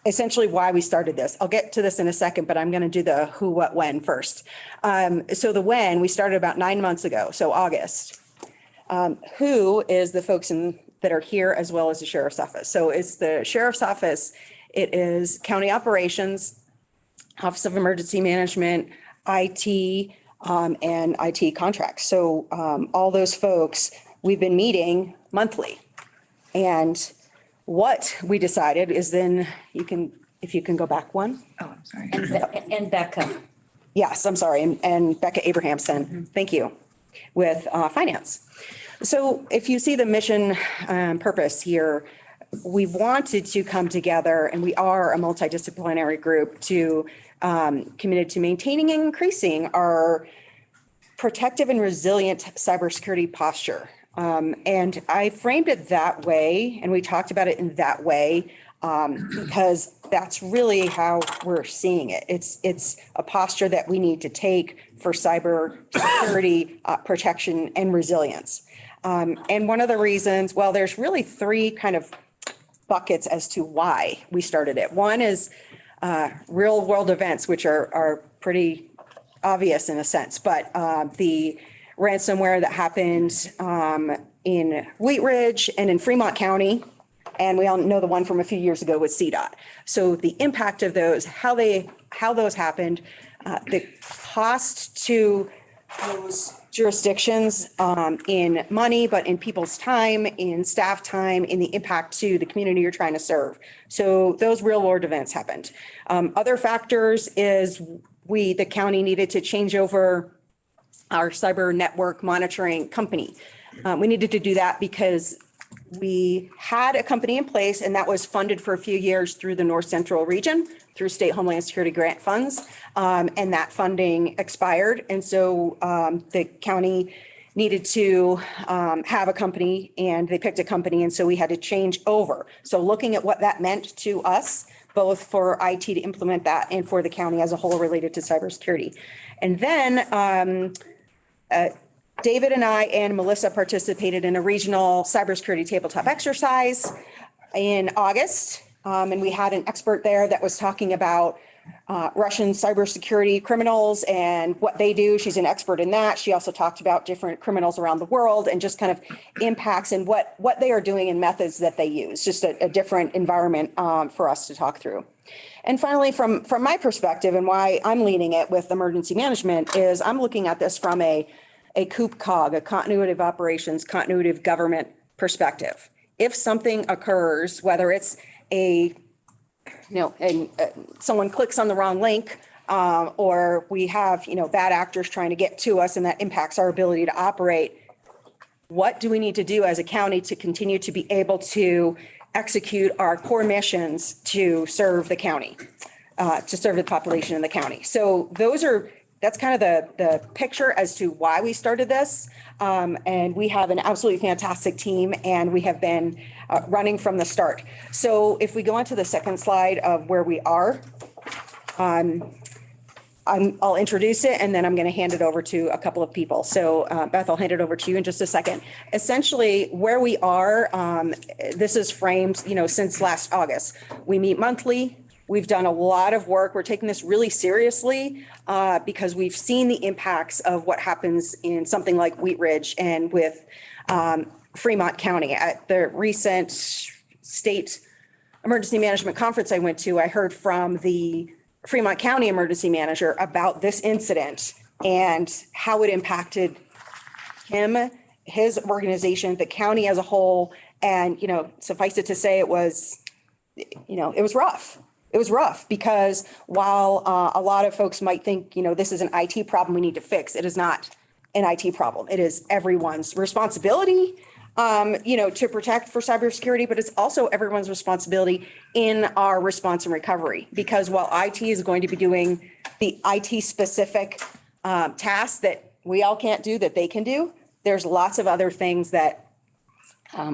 [SPEAKER 17] essentially why we started this. I'll get to this in a second, but I'm going to do the who, what, when first. So the when, we started about 9 months ago, so August. Who is the folks that are here, as well as the sheriff's office. So it's the sheriff's office, it is county operations, Office of Emergency Management, IT, and IT contracts. So all those folks, we've been meeting monthly. And what we decided is then if you can go back one.
[SPEAKER 6] Oh, I'm sorry.
[SPEAKER 5] And Becca.
[SPEAKER 17] Yes, I'm sorry. And Becca Abrahamson, thank you, with finance. So if you see the mission purpose here, we wanted to come together, and we are a multidisciplinary group committed to maintaining and increasing our protective and resilient cybersecurity posture. And I framed it that way, and we talked about it in that way, because that's really how we're seeing it. It's a posture that we need to take for cybersecurity protection and resilience. And one of the reasons, well, there's really 3 kind of buckets as to why we started it. One is real world events, which are pretty obvious in a sense, but the ransomware that happened in Wheat Ridge and in Fremont County, and we all know the one from a few years ago with CDOT. So the impact of those, how those happened, the cost to those jurisdictions in money, but in people's time, in staff time, in the impact to the community you're trying to serve. So those real world events happened. Other factors is the county needed to change over our cyber network monitoring company. We needed to do that because we had a company in place, and that was funded for a few years through the North Central region, through state Homeland Security grant funds. And that funding expired. And so the county needed to have a company, and they picked a company. And so we had to change over. So looking at what that meant to us, both for IT to implement that and for the county as a whole related to cybersecurity. And then David and I and Melissa participated in a regional cybersecurity tabletop exercise in August. And we had an expert there that was talking about Russian cybersecurity criminals and what they do. She's an expert in that. She also talked about different criminals around the world and just kind of impacts and what they are doing and methods that they use, just a different environment for us to talk through. And finally, from my perspective and why I'm leading it with emergency management is I'm looking at this from a COOP-COG, a continuity of operations, continuity of government perspective. If something occurs, whether it's someone clicks on the wrong link, or we have, bad actors trying to get to us and that impacts our ability to operate, what do we need to do as a county to continue to be able to execute our core missions to serve the county, to serve the population in the county? So that's kind of the picture as to why we started this. And we have an absolutely fantastic team, and we have been running from the start. So if we go on to the second slide of where we are, I'll introduce it, and then I'm going to hand it over to a couple of people. So Beth, I'll hand it over to you in just a second. Essentially, where we are, this is framed, since last August. We meet monthly. We've done a lot of work. We're taking this really seriously because we've seen the impacts of what happens in something like Wheat Ridge and with Fremont County. At the recent state emergency management conference I went to, I heard from the Fremont County emergency manager about this incident and how it impacted him, his organization, the county as a whole, And, suffice it to say, it was rough. It was rough because while a lot of folks might think, this is an IT problem we need to fix, it is not an IT problem. It is everyone's responsibility, to protect for cybersecurity, but it's also everyone's responsibility in our response and recovery. Because while IT is going to be doing the IT specific tasks that we all can't do that they can do, there's lots of other things that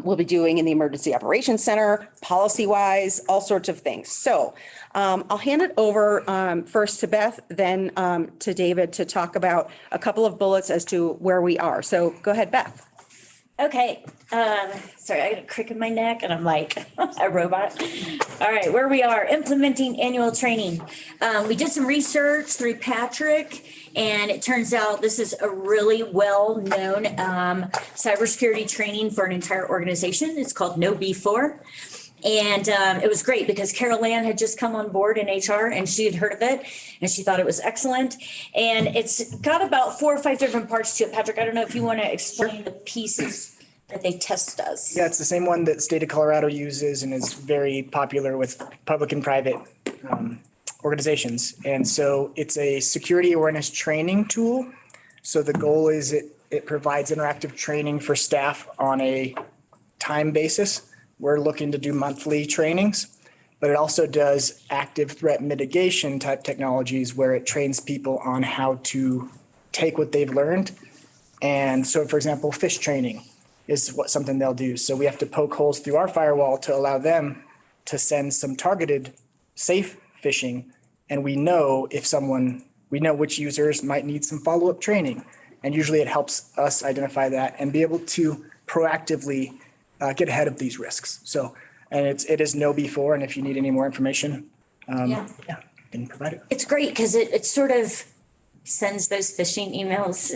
[SPEAKER 17] we'll be doing in the Emergency Operations Center, policy-wise, all sorts of things. So I'll hand it over first to Beth, then to David to talk about a couple of bullets as to where we are. So go ahead, Beth.
[SPEAKER 5] Okay, sorry, I got a crick in my neck and I'm like a robot. All right, where we are, implementing annual training. We did some research through Patrick, and it turns out this is a really well-known cybersecurity training for an entire organization. It's called No B4. And it was great because Carol Ann had just come on board in HR and she had heard of it and she thought it was excellent. And it's got about 4 or 5 different parts to it. Patrick, I don't know if you want to explain the pieces that they test us.
[SPEAKER 18] Yeah, it's the same one that state of Colorado uses and is very popular with public and private organizations. And so it's a security awareness training tool. So the goal is it provides interactive training for staff on a time basis. We're looking to do monthly trainings, but it also does active threat mitigation type technologies where it trains people on how to take what they've learned. And so, for example, fish training is something they'll do. So we have to poke holes through our firewall to allow them to send some targeted safe phishing. And we know which users might need some follow-up training. And usually it helps us identify that and be able to proactively get ahead of these risks. So, and it is no B4. And if you need any more information, I can provide it.
[SPEAKER 5] It's great because it sort of sends those phishing emails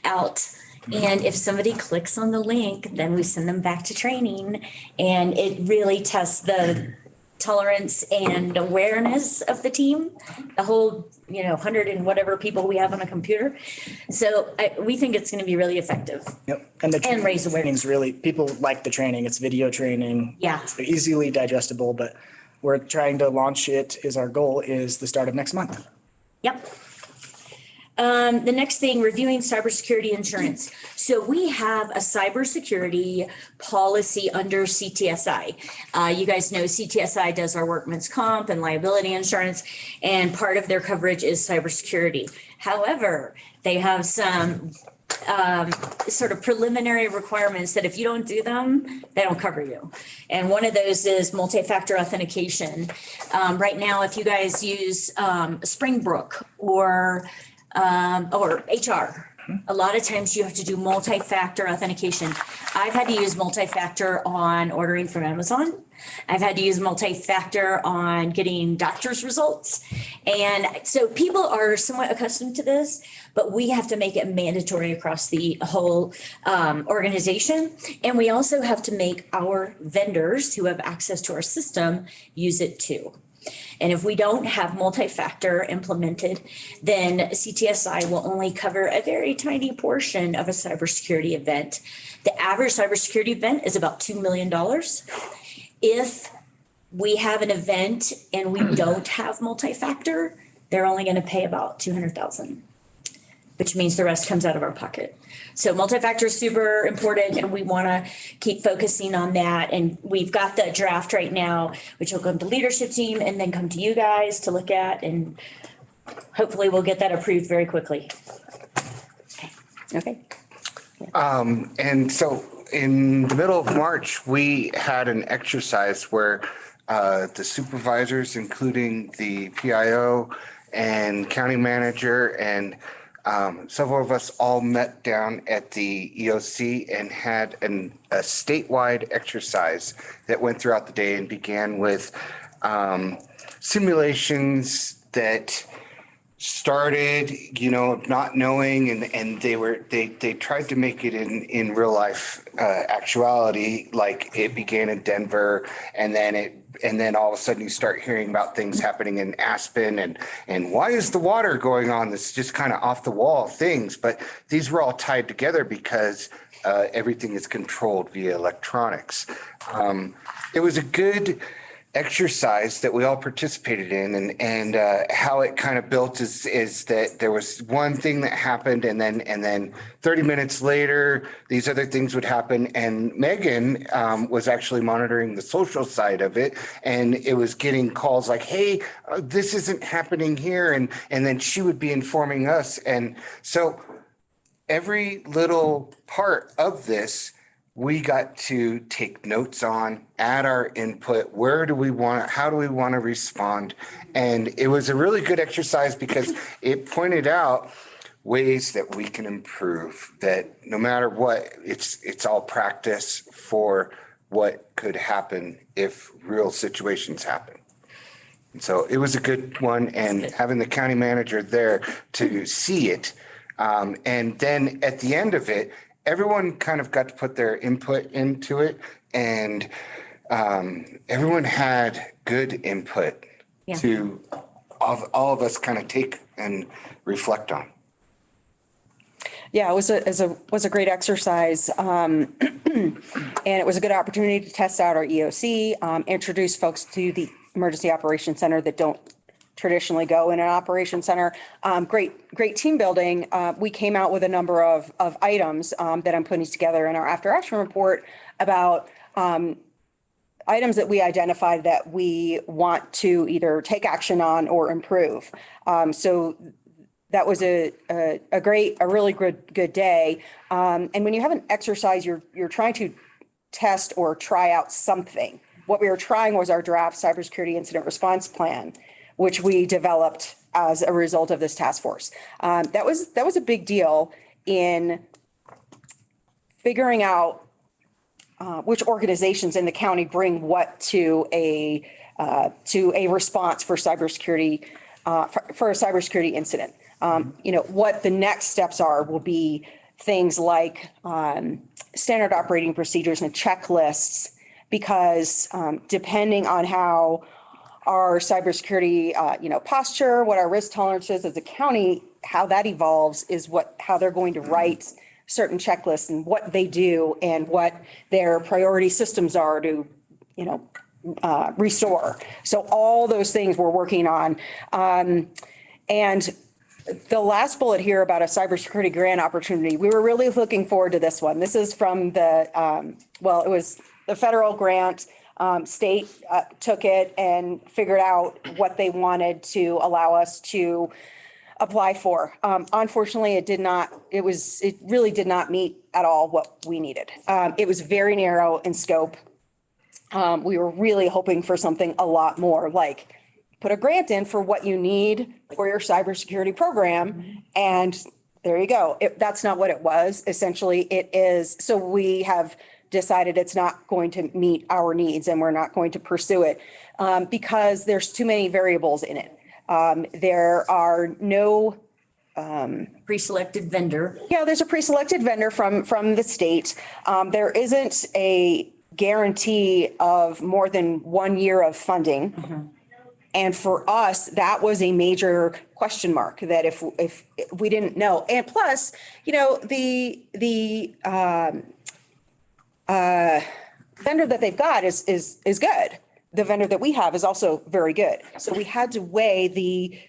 [SPEAKER 5] out. And if somebody clicks on the link, then we send them back to training. And it really tests the tolerance and awareness of the team, the whole, 100 and whatever people we have on a computer. So we think it's going to be really effective.
[SPEAKER 18] Yep. And
[SPEAKER 5] raise awareness.
[SPEAKER 18] Really, people like the training. It's video training.
[SPEAKER 5] Yeah.
[SPEAKER 18] It's easily digestible, but we're trying to launch it the goal is the start of next month.
[SPEAKER 5] Yep. The next thing, reviewing cybersecurity insurance. So we have a cybersecurity policy under CTSI. You guys know CTSI does our workman's comp and liability insurance, and part of their coverage is cybersecurity. However, they have some sort of preliminary requirements that if you don't do them, they don't cover you. And one of those is multi-factor authentication. Right now, if you guys use Springbrook or HR, a lot of times you have to do multi-factor authentication. I've had to use multi-factor on ordering from Amazon. I've had to use multi-factor on getting doctor's results. And so people are somewhat accustomed to this, but we have to make it mandatory across the whole organization. And we also have to make our vendors who have access to our system use it too. And if we don't have multi-factor implemented, then CTSI will only cover a very tiny portion of a cybersecurity event. The average cybersecurity event is about $2 million. If we have an event and we don't have multi-factor, they're only going to pay about $200,000, which means the rest comes out of our pocket. So multi-factor is super important and we want to keep focusing on that. And we've got the draft right now, which will come to leadership team and then come to you guys to look at, and hopefully we'll get that approved very quickly.
[SPEAKER 17] Okay.
[SPEAKER 19] And so in the middle of March, we had an exercise where the supervisors, including the PIO and county manager and several of us all met down at the EOC and had a statewide exercise that went throughout the day and began with simulations that started, not knowing, and they tried to make it in real life actuality. Like it began in Denver, and then all of a sudden you start hearing about things happening in Aspen, and why is the water going on? This just kind of off the wall things, but these were all tied together because everything is controlled via electronics. It was a good exercise that we all participated in, and how it kind of built is that there was one thing that happened, and then 30 minutes later these other things would happen, and Megan was actually monitoring the social side of it, and it was getting calls like, hey, this isn't happening here, and then she would be informing us. And so every little part of this we got to take notes on, add our input. How do we want to respond? And it was a really good exercise because it pointed out ways that we can improve, that no matter what, it's all practice for what could happen if real situations happen. And so it was a good one, and having the county manager there to see it. And then at the end of it, everyone kind of got to put their input into it, and everyone had good input to all of us kind of take and reflect on.
[SPEAKER 17] Yeah, it was a great exercise. And it was a good opportunity to test out our EOC, introduce folks to the Emergency Operations Center that don't traditionally go in an operations center. Great team building. We came out with a number of items that I'm putting together in our after action report about items that we identified that we want to either take action on or improve. So that was a really good day. And when you have an exercise, you're trying to test or try out something. What we were trying was our draft cybersecurity incident response plan, which we developed as a result of this task force. That was a big deal in figuring out which organizations in the county bring what to a response for cybersecurity, for a cybersecurity incident. What the next steps are will be things like standard operating procedures and checklists, because depending on how our cybersecurity, posture, what our risk tolerance is as a county, how that evolves is how they're going to write certain checklists and what they do and what their priority systems are to, restore. So all those things we're working on. And the last bullet here about a cybersecurity grant opportunity, we were really looking forward to this one. This is from it was the federal grant. State took it and figured out what they wanted to allow us to apply for. Unfortunately, it really did not meet at all what we needed. It was very narrow in scope. We were really hoping for something a lot more, like put a grant in for what you need for your cybersecurity program. And there you go. That's not what it was. Essentially, it is. So we have decided it's not going to meet our needs, and we're not going to pursue it because there's too many variables in it. There are no
[SPEAKER 5] pre-selected vendor.
[SPEAKER 17] Yeah, there's a pre-selected vendor from the state. There isn't a guarantee of more than 1 year of funding.
[SPEAKER 5] Mm-hmm.
[SPEAKER 17] And for us, that was a major question mark, that if we didn't know. And plus, the vendor that they've got is good. The vendor that we have is also very good. So we had to weigh the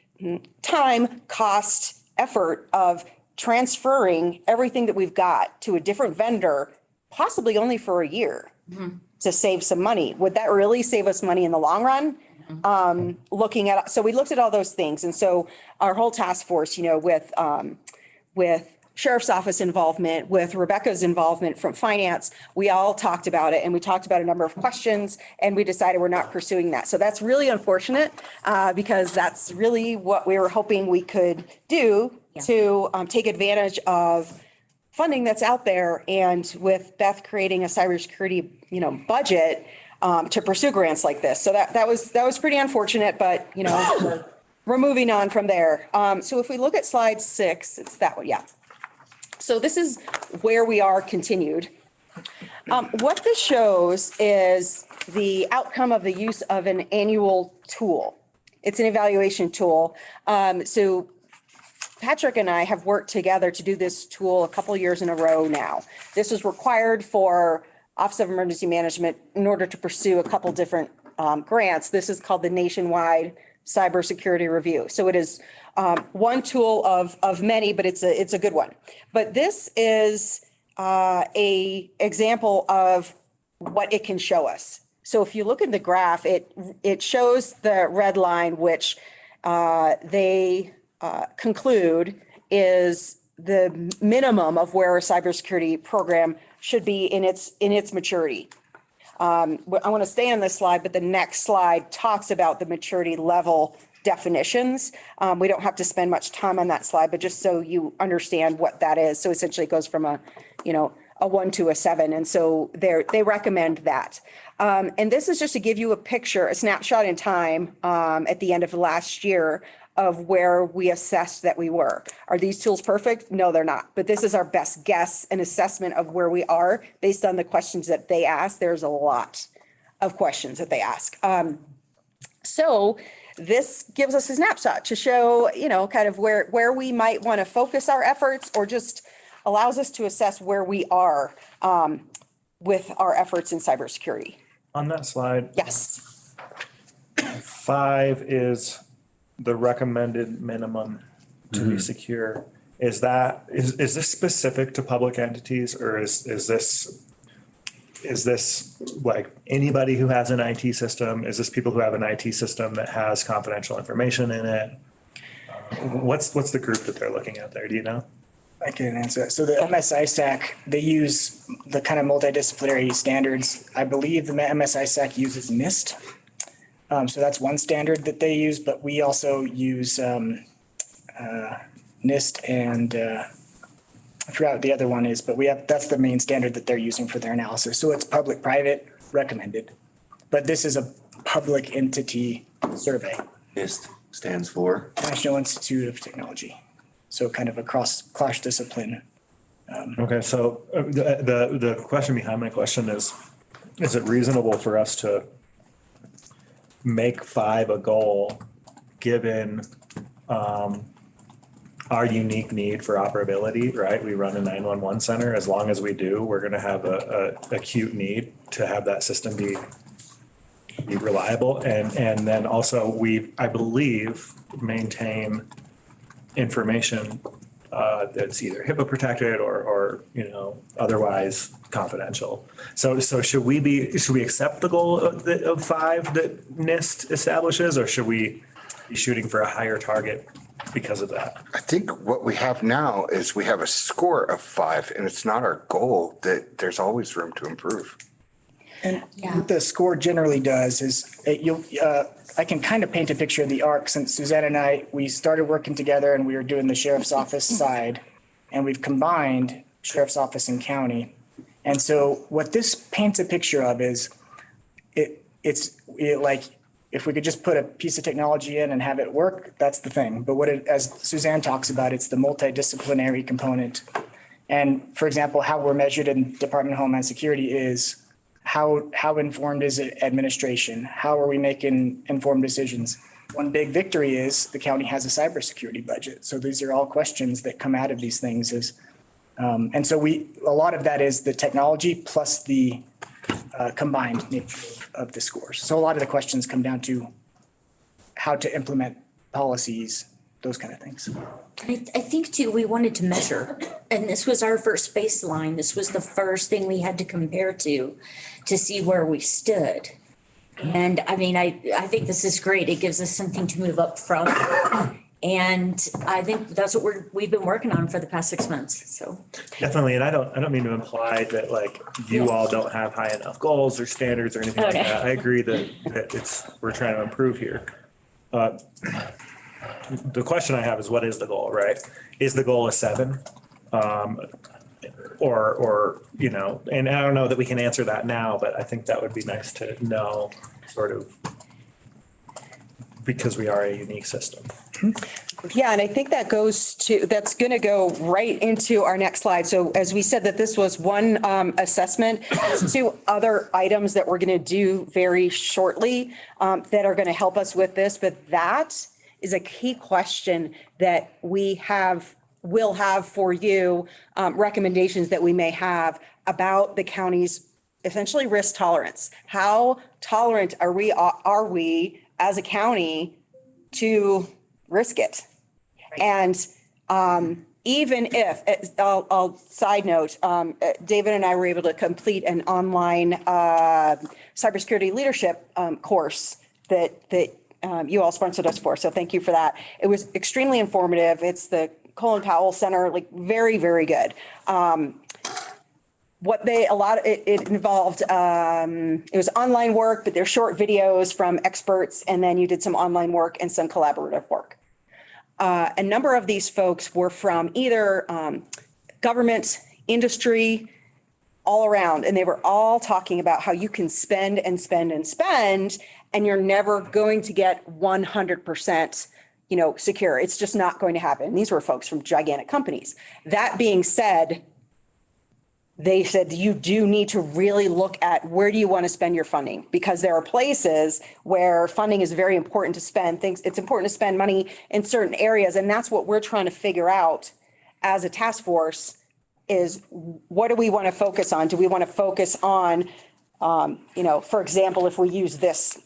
[SPEAKER 17] time, cost, effort of transferring everything that we've got to a different vendor, possibly only for a year, to save some money. Would that really save us money in the long run? So we looked at all those things. And so our whole task force, with Sheriff's Office involvement, with Rebecca's involvement from finance, we all talked about it, and we talked about a number of questions, and we decided we're not pursuing that. So that's really unfortunate because that's really what we were hoping we could do to take advantage of funding that's out there. And with Beth creating a cybersecurity, budget to pursue grants like this. So that was pretty unfortunate, but we're moving on from there. So if we look at slide 6, it's that one. Yeah. So this is where we are continued. What this shows is the outcome of the use of an annual tool. It's an evaluation tool. So Patrick and I have worked together to do this tool a couple years in a row now. This was required for Office of Emergency Management in order to pursue a couple different grants. This is called the Nationwide Cybersecurity Review. So it is one tool of many, but it's a good one. But this is a example of what it can show us. So if you look at the graph, it shows the red line, which they conclude is the minimum of where a cybersecurity program should be in its maturity. I want to stay on this slide, but the next slide talks about the maturity level definitions. We don't have to spend much time on that slide, but just so you understand what that is. So essentially it goes from a 1 to a 7. And so they recommend that. And this is just to give you a picture, a snapshot in time at the end of last year of where we assessed that we were. Are these tools perfect? No, they're not. But this is our best guess and assessment of where we are based on the questions that they ask. There's a lot of questions that they ask. So this gives us a snapshot to show, kind of where we might want to focus our efforts, or just allows us to assess where we are with our efforts in cybersecurity.
[SPEAKER 7] On that slide.
[SPEAKER 17] Yes.
[SPEAKER 7] 5 is the recommended minimum to be secure. Is this specific to public entities, or is this like anybody who has an IT system? Is this people who have an IT system that has confidential information in it? What's the group that they're looking at there? Do you know?
[SPEAKER 18] I can answer that. So the MSI stack, they use the kind of multidisciplinary standards. I believe the MSI stack uses NIST. So that's one standard that they use, but we also use NIST, and I forgot what the other one is, but that's the main standard that they're using for their analysis. So it's public-private recommended, but this is a public entity survey.
[SPEAKER 3] NIST stands for
[SPEAKER 18] National Institute of Technology. So kind of a cross-discipline.
[SPEAKER 7] Okay, so the question behind my question is it reasonable for us to make 5 a goal given our unique need for operability, right? We run a 911 center. As long as we do, we're going to have a acute need to have that system be reliable. And then also I believe, maintain information that's either HIPAA protected or otherwise confidential. So should we accept the goal of 5 that NIST establishes, or should we be shooting for a higher target because of that?
[SPEAKER 19] I think what we have now is we have a score of 5, and it's not our goal. That there's always room to improve.
[SPEAKER 18] And what the score generally does is I can kind of paint a picture of the arc since Suzanne and we started working together, and we were doing the sheriff's office side, and we've combined sheriff's office and county. And so what this paints a picture of is it's like, if we could just put a piece of technology in and have it work, that's the thing. But as Suzanne talks about, it's the multidisciplinary component. And for example, how we're measured in Department of Homeland Security is how informed is it administration? How are we making informed decisions? One big victory is the county has a cybersecurity budget. So these are all questions that come out of these things. And so a lot of that is the technology plus the combined nature of the scores. So a lot of the questions come down to how to implement policies, those kind of things.
[SPEAKER 5] I think too, we wanted to measure, and this was our first baseline. This was the first thing we had to compare to see where we stood. And I mean, I think this is great. It gives us something to move up from. And I think that's what we've been working on for the past 6 months. So
[SPEAKER 7] Definitely. And I don't mean to imply that like you all don't have high enough goals or standards or anything like that. I agree that we're trying to improve here. The question I have is, what is the goal, right? Is the goal a 7? Or and I don't know that we can answer that now, but I think that would be nice to know, sort of, because we are a unique system.
[SPEAKER 17] Yeah, and I think that's going to go right into our next slide. So as we said, that this was one assessment, there's 2 other items that we're going to do very shortly that are going to help us with this. But that is a key question that will have for you, recommendations that we may have about the county's essentially risk tolerance. How tolerant are we as a county to risk it? And even if, I'll side note, David and I were able to complete an online cybersecurity leadership course that you all sponsored us for. So thank you for that. It was extremely informative. It's the Colin Powell Center, like very, very good. It involved, it was online work, but they're short videos from experts. And then you did some online work and some collaborative work. A number of these folks were from either government, industry, all around, and they were all talking about how you can spend and spend and spend, and you're never going to get 100%, secure. It's just not going to happen. These were folks from gigantic companies. That being said, they said you do need to really look at where do you want to spend your funding, because there are places where funding is very important to spend things. It's important to spend money in certain areas. And that's what we're trying to figure out as a task force is what do we want to focus on? Do we want to focus on, for example, if we use this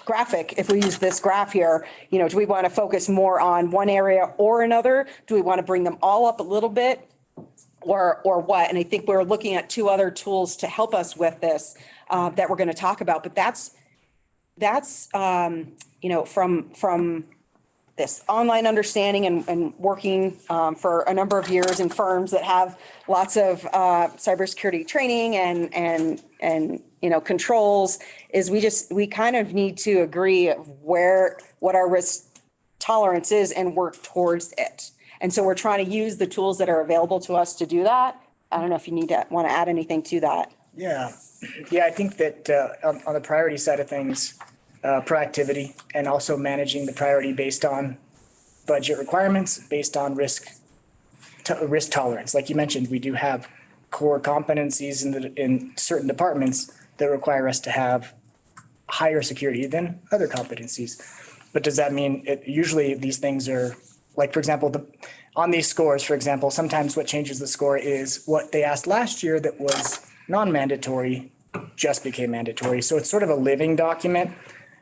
[SPEAKER 17] graphic, if we use this graph here, do we want to focus more on one area or another? Do we want to bring them all up a little bit? Or what? And I think we're looking at two other tools to help us with this that we're going to talk about. But that's from this online understanding and working for a number of years in firms that have lots of cybersecurity training and controls. Is we kind of need to agree of what our risk tolerance is and work towards it. And so we're trying to use the tools that are available to us to do that. I don't know if you want to add anything to that.
[SPEAKER 18] Yeah, I think that on the priority side of things, proactivity and also managing the priority based on budget requirements, based on risk tolerance. Like you mentioned, we do have core competencies in certain departments that require us to have higher security than other competencies. But does that mean usually these things are, like, for example, on these scores, for example, sometimes what changes the score is what they asked last year that was non-mandatory just became mandatory. So it's sort of a living document.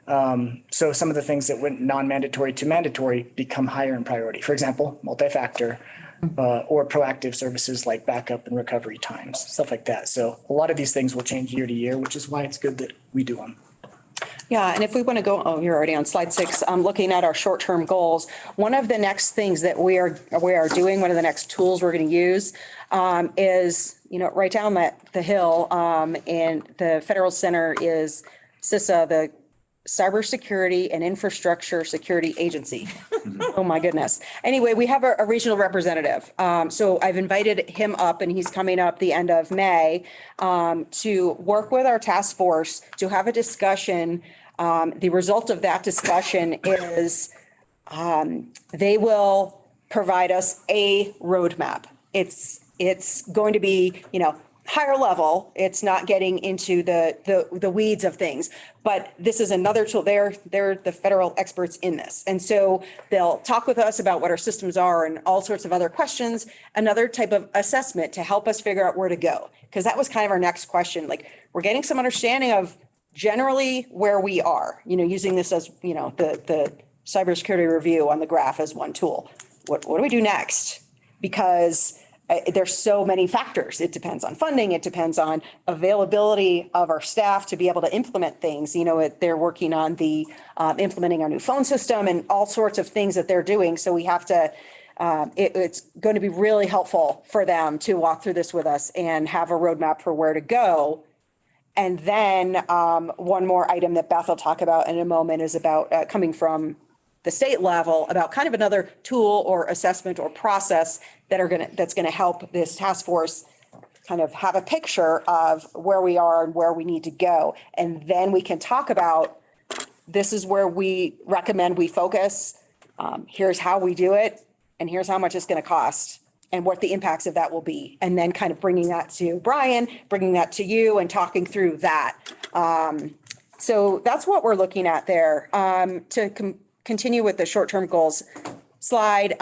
[SPEAKER 18] So some of the things that went non-mandatory to mandatory become higher in priority. For example, multi-factor or proactive services like backup and recovery times, stuff like that. So a lot of these things will change year to year, which is why it's good that we do them.
[SPEAKER 17] Yeah, and if we want to go, you're already on slide 6, looking at our short-term goals. One of the next things that we are doing, one of the next tools we're going to use is, right down the hill in the Federal Center is CISA, the Cybersecurity and Infrastructure Security Agency. Oh my goodness. Anyway, we have a regional representative. So I've invited him up and he's coming up the end of May to work with our task force to have a discussion. The result of that discussion is they will provide us a roadmap. It's going to be, higher level. It's not getting into the weeds of things, but this is another tool. They're the federal experts in this. And so they'll talk with us about what our systems are and all sorts of other questions, another type of assessment to help us figure out where to go. Because that was kind of our next question. Like, we're getting some understanding of generally where we are, using this as, the cybersecurity review on the graph as one tool. What do we do next? Because there's so many factors. It depends on funding. It depends on availability of our staff to be able to implement things. They're working on the implementing our new phone system and all sorts of things that they're doing. So we have to, it's going to be really helpful for them to walk through this with us and have a roadmap for where to go. And then one more item that Beth will talk about in a moment is about coming from the state level, about kind of another tool or assessment or process that's going to help this task force kind of have a picture of where we are and where we need to go. And then we can talk about, this is where we recommend we focus. Here's how we do it. And here's how much it's going to cost and what the impacts of that will be. And then kind of bringing that to Brian, bringing that to you and talking through that. So that's what we're looking at there. To continue with the short-term goals slide,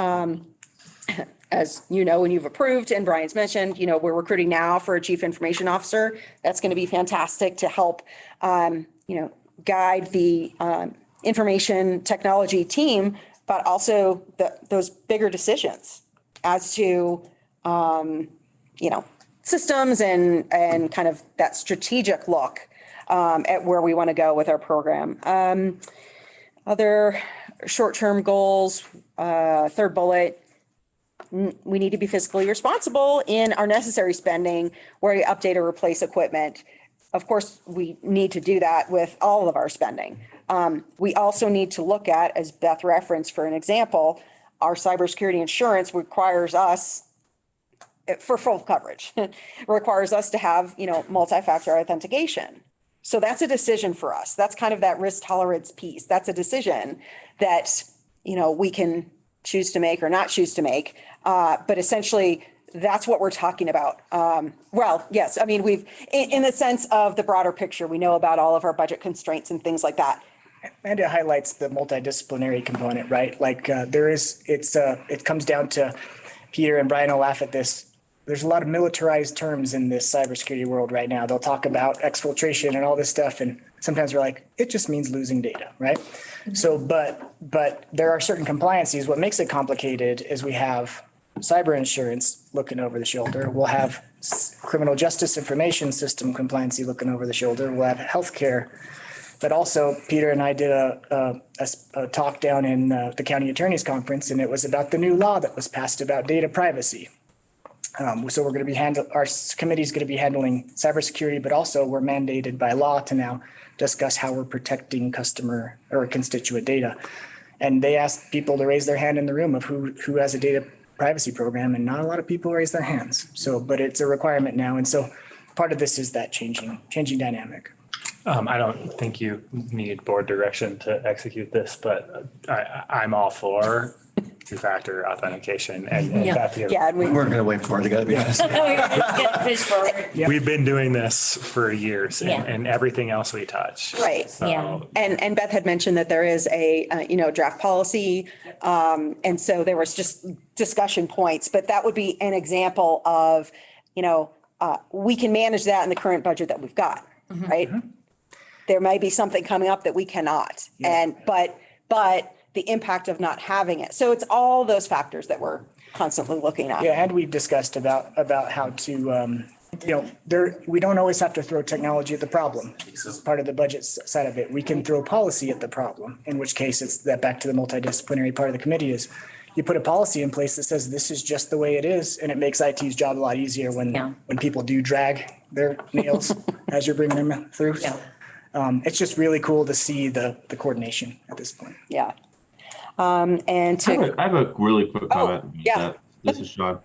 [SPEAKER 17] as you know, and you've approved, and Brian's mentioned, we're recruiting now for a chief information officer. That's going to be fantastic to help, guide the information technology team, but also those bigger decisions as to, systems and kind of that strategic look at where we want to go with our program. Other short-term goals, third bullet, we need to be fiscally responsible in our necessary spending where we update or replace equipment. Of course, we need to do that with all of our spending. We also need to look at, as Beth referenced for an example, our cybersecurity insurance requires us, for full coverage, requires us to have, multi-factor authentication. So that's a decision for us. That's kind of that risk tolerance piece. That's a decision that, we can choose to make or not choose to make. But essentially, that's what we're talking about. Well, yes, I mean, in the sense of the broader picture, we know about all of our budget constraints and things like that.
[SPEAKER 18] And it highlights the multidisciplinary component, right? Like it comes down to, Peter and Brian will laugh at this. There's a lot of militarized terms in this cybersecurity world right now. They'll talk about exfiltration and all this stuff. And sometimes we're like, it just means losing data, right? Mm-hmm. So, but there are certain compliances. What makes it complicated is we have cyber insurance looking over the shoulder. We'll have criminal justice information system compliancy looking over the shoulder. We'll have healthcare. But also, Peter and I did a talk down in the county attorney's conference, and it was about the new law that was passed about data privacy. So we're going to be our committee is going to be handling cybersecurity, but also we're mandated by law to now discuss how we're protecting customer or constituent data. And they asked people to raise their hand in the room of who has a data privacy program, and not a lot of people raise their hands. So, but it's a requirement now, and so part of this is that changing dynamic.
[SPEAKER 7] I don't think you need board direction to execute this, but I'm all for two-factor authentication and that.
[SPEAKER 17] Yeah, and
[SPEAKER 3] We weren't going to wait for it, I got to be honest.
[SPEAKER 7] We've been doing this for years
[SPEAKER 5] Yeah.
[SPEAKER 7] and everything else we touch.
[SPEAKER 17] Right.
[SPEAKER 7] So,
[SPEAKER 5] Yeah.
[SPEAKER 17] And Beth had mentioned that there is a, draft policy. And so there was just discussion points, but that would be an example of, we can manage that in the current budget that we've got, right? There may be something coming up that we cannot. And, but the impact of not having it. So it's all those factors that we're constantly looking at.
[SPEAKER 18] Yeah, and we've discussed about how to, we don't always have to throw technology at the problem. This is part of the budget side of it. We can throw policy at the problem, in which case it's that back to the multidisciplinary part of the committee is you put a policy in place that says this is just the way it is, and it makes IT's job a lot easier when people do drag their nails as you're bringing them through. Yeah. It's just really cool to see the coordination at this point.
[SPEAKER 17] Yeah. And to.
[SPEAKER 8] I have a really quick comment.
[SPEAKER 17] Yeah.
[SPEAKER 8] This is Sean.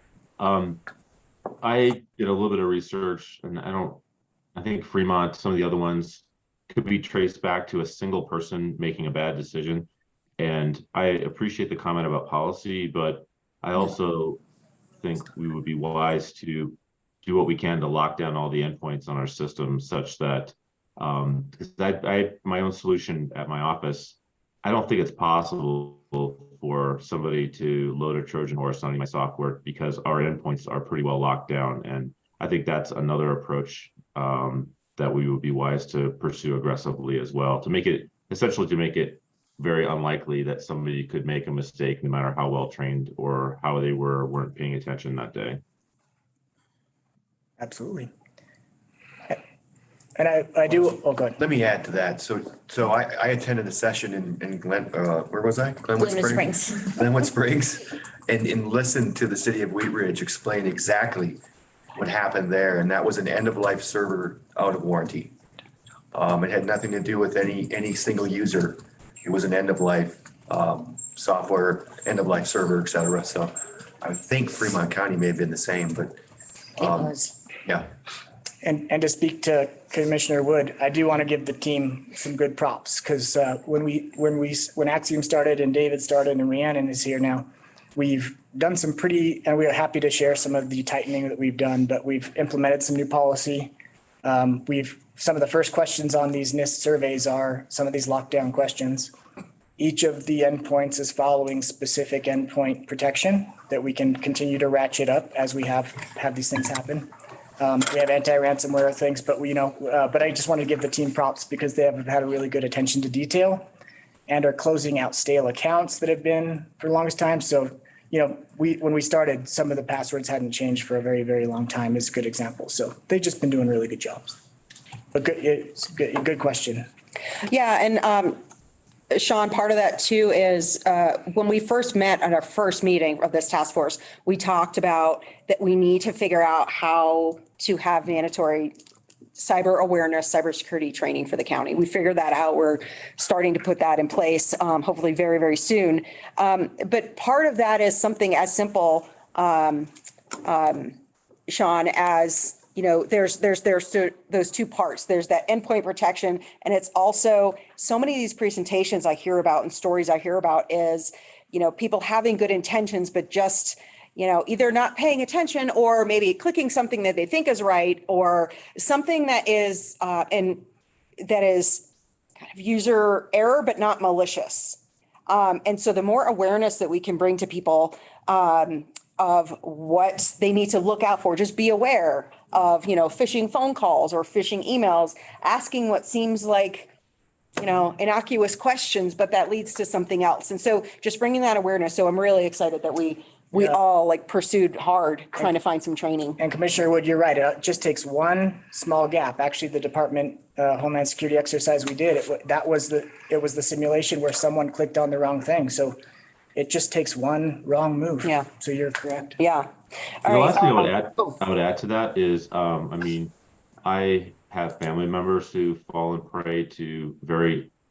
[SPEAKER 8] I did a little bit of research, and I think Fremont, some of the other ones could be traced back to a single person making a bad decision. And I appreciate the comment about policy, but I also think we would be wise to do what we can to lock down all the endpoints on our system such that, because I my own solution at my office, I don't think it's possible for somebody to load a Trojan horse on my software because our endpoints are pretty well locked down. And I think that's another approach that we would be wise to pursue aggressively as well, to make it very unlikely that somebody could make a mistake no matter how well trained or how they weren't paying attention that day.
[SPEAKER 18] Absolutely. And I do, oh, go ahead.
[SPEAKER 3] Let me add to that. So I attended a session in Glen, where was I? Glenwood Springs. Glenwood Springs, and listened to the city of Wheat Ridge explain exactly what happened there. And that was an end-of-life server out of warranty. It had nothing to do with any single user. It was an end-of-life software, end-of-life server, et cetera. So I think Fremont County may have been the same, but
[SPEAKER 5] It was.
[SPEAKER 3] yeah.
[SPEAKER 18] And to speak to Commissioner Wood, I do want to give the team some good props because when Axiom started and David started and Rhiannon is here now, we've done some and we are happy to share some of the tightening that we've done, but we've implemented some new policy. Some of the first questions on these NIST surveys are some of these lockdown questions. each of the endpoints is following specific endpoint protection that we can continue to ratchet up as we have these things happen. We have anti-ransomware things, but but I just want to give the team props because they have had a really good attention to detail and are closing out stale accounts that have been for the longest time. So, when we started, some of the passwords hadn't changed for a very, very long time is a good example. So they've just been doing really good jobs. But it's good question.
[SPEAKER 17] Yeah, and Sean, part of that too is when we first met at our first meeting of this task force, we talked about that we need to figure out how to have mandatory cyber awareness, cybersecurity training for the county. We figured that out. We're starting to put that in place, hopefully very, very soon. But part of that is something as simple, Sean, as there's those two parts. There's that endpoint protection, and it's also so many of these presentations I hear about and stories I hear about is, people having good intentions, but just, either not paying attention or maybe clicking something that they think is right or something that is, kind of user error, but not malicious. And so the more awareness that we can bring to people, of what they need to look out for, just be aware of, phishing phone calls or phishing emails, asking what seems like, innocuous questions, but that leads to something else. And so just bringing that awareness. So I'm really excited that we all pursued hard trying to find some training.
[SPEAKER 18] And Commissioner Wood, you're right. It just takes one small gap. Actually, the Department Homeland Security exercise we did, it was the simulation where someone clicked on the wrong thing. So it just takes one wrong move.
[SPEAKER 17] Yeah.
[SPEAKER 18] So you're correct.
[SPEAKER 17] Yeah.
[SPEAKER 8] The last thing I would add to that is, I have family members who've fallen prey to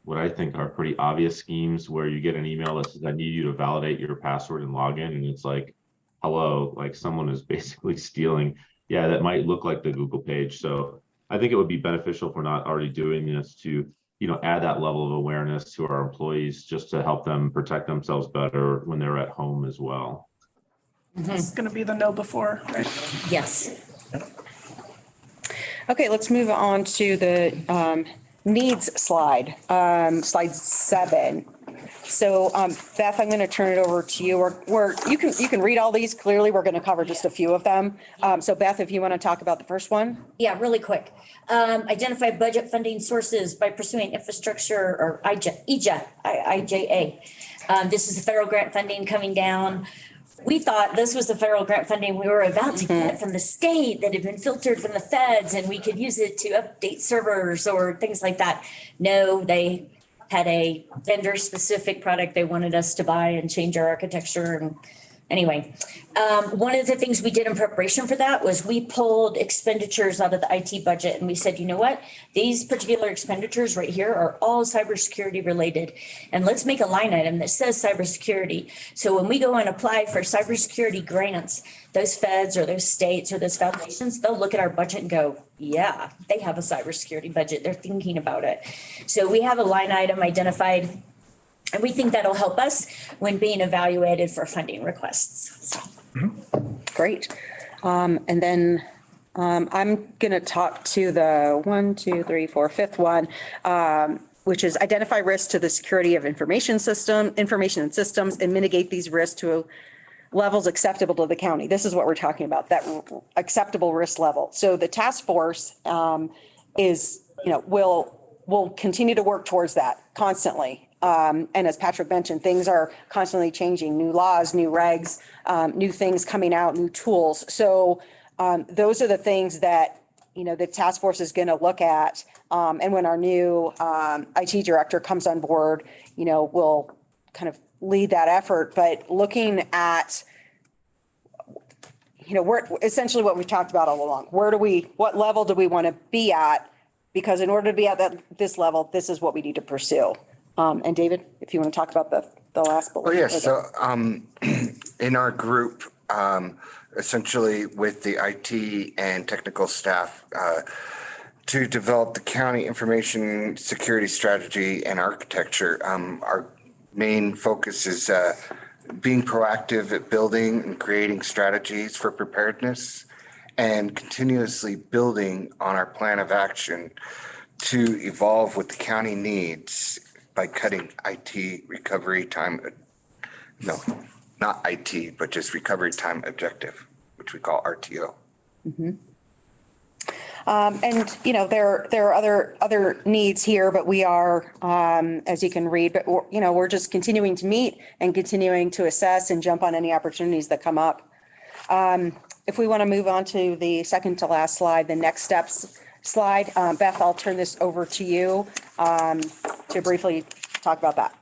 [SPEAKER 8] what I think are pretty obvious schemes where you get an email that says, I need you to validate your password and login. And it's like, hello, like someone is basically stealing. Yeah, that might look like the Google page. So I think it would be beneficial if we're not already doing this to, add that level of awareness to our employees just to help them protect themselves better when they're at home as well.
[SPEAKER 18] It's going to be the no before, right?
[SPEAKER 5] Yes.
[SPEAKER 17] Okay, let's move on to the needs slide, slide 7. So Beth, I'm going to turn it over to you. You can read all these. Clearly, we're going to cover just a few of them. So Beth, if you want to talk about the first one.
[SPEAKER 5] Yeah, really quick. Identify budget funding sources by pursuing infrastructure or IJA. This is the federal grant funding coming down. We thought this was the federal grant funding we were about to get from the state that had been filtered from the feds and we could use it to update servers or things like that. No, they had a vendor specific product they wanted us to buy and change our architecture. And anyway, one of the things we did in preparation for that was we pulled expenditures out of the IT budget and we said, you know what? These particular expenditures right here are all cybersecurity related. And let's make a line item that says cybersecurity. So when we go and apply for cybersecurity grants, those feds or those states or those foundations, they'll look at our budget and go, yeah, they have a cybersecurity budget. They're thinking about it. So we have a line item identified. And we think that'll help us when being evaluated for funding requests. So.
[SPEAKER 17] Great. And then I'm going to talk to the fifth one, which is identify risks to the security of information and systems and mitigate these risks to levels acceptable to the county. This is what we're talking about, that acceptable risk level. So the task force will continue to work towards that constantly. And as Patrick mentioned, things are constantly changing, new laws, new regs, new things coming out, new tools. So those are the things that, the task force is going to look at. And when our new IT director comes on board, we'll kind of lead that effort. But looking at, essentially what we've talked about all along, what level do we want to be at? Because in order to be at this level, this is what we need to pursue. And David, if you want to talk about the last bullet.
[SPEAKER 19] Oh, yes. So in our group, essentially with the IT and technical staff, to develop the county information security strategy and architecture, our main focus is being proactive at building and creating strategies for preparedness and continuously building on our plan of action to evolve what the county needs by cutting IT recovery time. No, not IT, but just recovery time objective, which we call RTO.
[SPEAKER 17] And, you know, there are other needs here, but we are, as you can read, but, you know, we're just continuing to meet and continuing to assess and jump on any opportunities that come up. If we want to move on to the second to last slide, the next steps slide, Beth, I'll turn this over to you to briefly talk about that.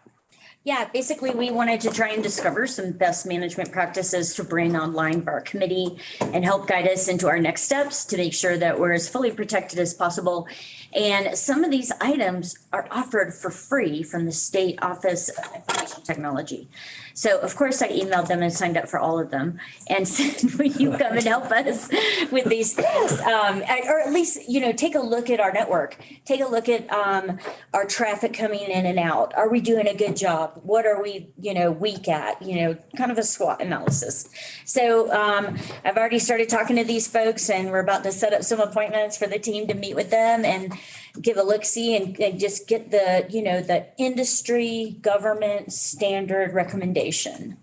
[SPEAKER 5] Yeah, basically, we wanted to try and discover some best management practices to bring online for our committee and help guide us into our next steps to make sure that we're as fully protected as possible. And some of these items are offered for free from the State Office of Information Technology. So of course, I emailed them and signed up for all of them and said, will you come and help us with these things? Or at least, you know, take a look at our network. Take a look at our traffic coming in and out. Are we doing a good job? What are we, you know, weak at? You know, kind of a SWOT analysis. So I've already started talking to these folks and we're about to set up some appointments for the team to meet with them and give a look-see and just get the, you know, the industry government standard recommendation.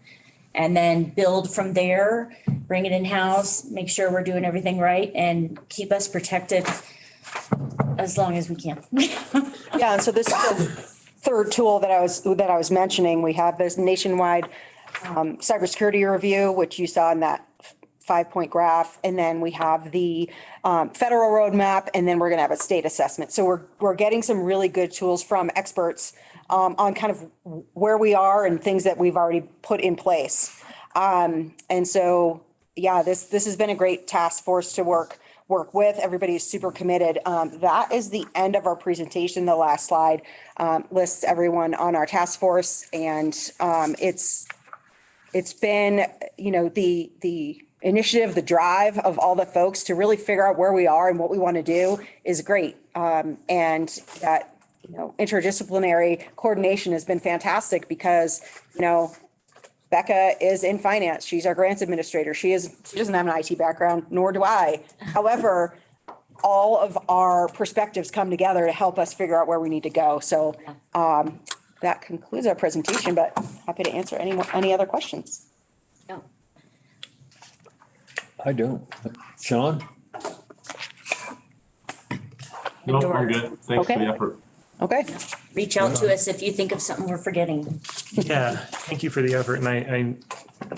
[SPEAKER 5] And then build from there, bring it in-house, make sure we're doing everything right and keep us protected as long as we can.
[SPEAKER 17] Yeah, and so this is the third tool that I was mentioning. We have this nationwide cybersecurity review, which you saw in that 5-point graph, and then we have the federal roadmap, and then we're going to have a state assessment. So we're getting some really good tools from experts on kind of where we are and things that we've already put in place. And so, yeah, this has been a great task force to work with. Everybody is super committed. That is the end of our presentation. The last slide lists everyone on our task force, and it's been, you know, the initiative, the drive of all the folks to really figure out where we are and what we want to do is great. And that, you know, interdisciplinary coordination has been fantastic because, you know, Becca is in finance. She's our grants administrator. She doesn't have an IT background, nor do I. However, all of our perspectives come together to help us figure out where we need to go. So that concludes our presentation, but happy to answer any other questions.
[SPEAKER 5] No.
[SPEAKER 1] I don't. Sean?
[SPEAKER 8] No, I'm good. Thanks for the effort.
[SPEAKER 17] Okay.
[SPEAKER 5] Reach out to us if you think of something we're forgetting.
[SPEAKER 7] Yeah, thank you for the effort. And I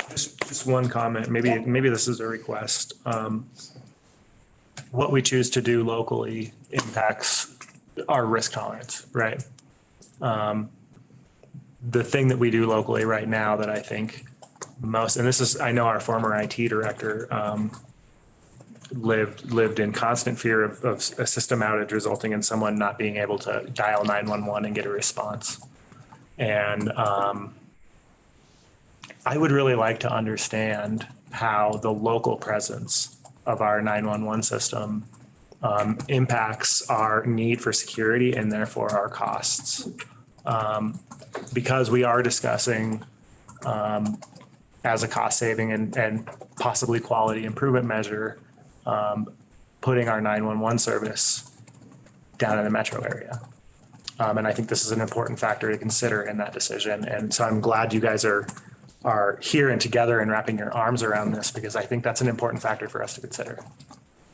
[SPEAKER 7] just one comment, maybe this is a request. What we choose to do locally impacts our risk tolerance, right? The thing that we do locally right now that I think most, and this is, I know our former IT director lived in constant fear of a system outage resulting in someone not being able to dial 911 and get a response. And I would really like to understand how the local presence of our 911 system impacts our need for security and therefore our costs. Because we are discussing as a cost saving and possibly quality improvement measure, putting our 911 service down in the metro area. And I think this is an important factor to consider in that decision. And so I'm glad you guys are here and together and wrapping your arms around this because I think that's an important factor for us to consider.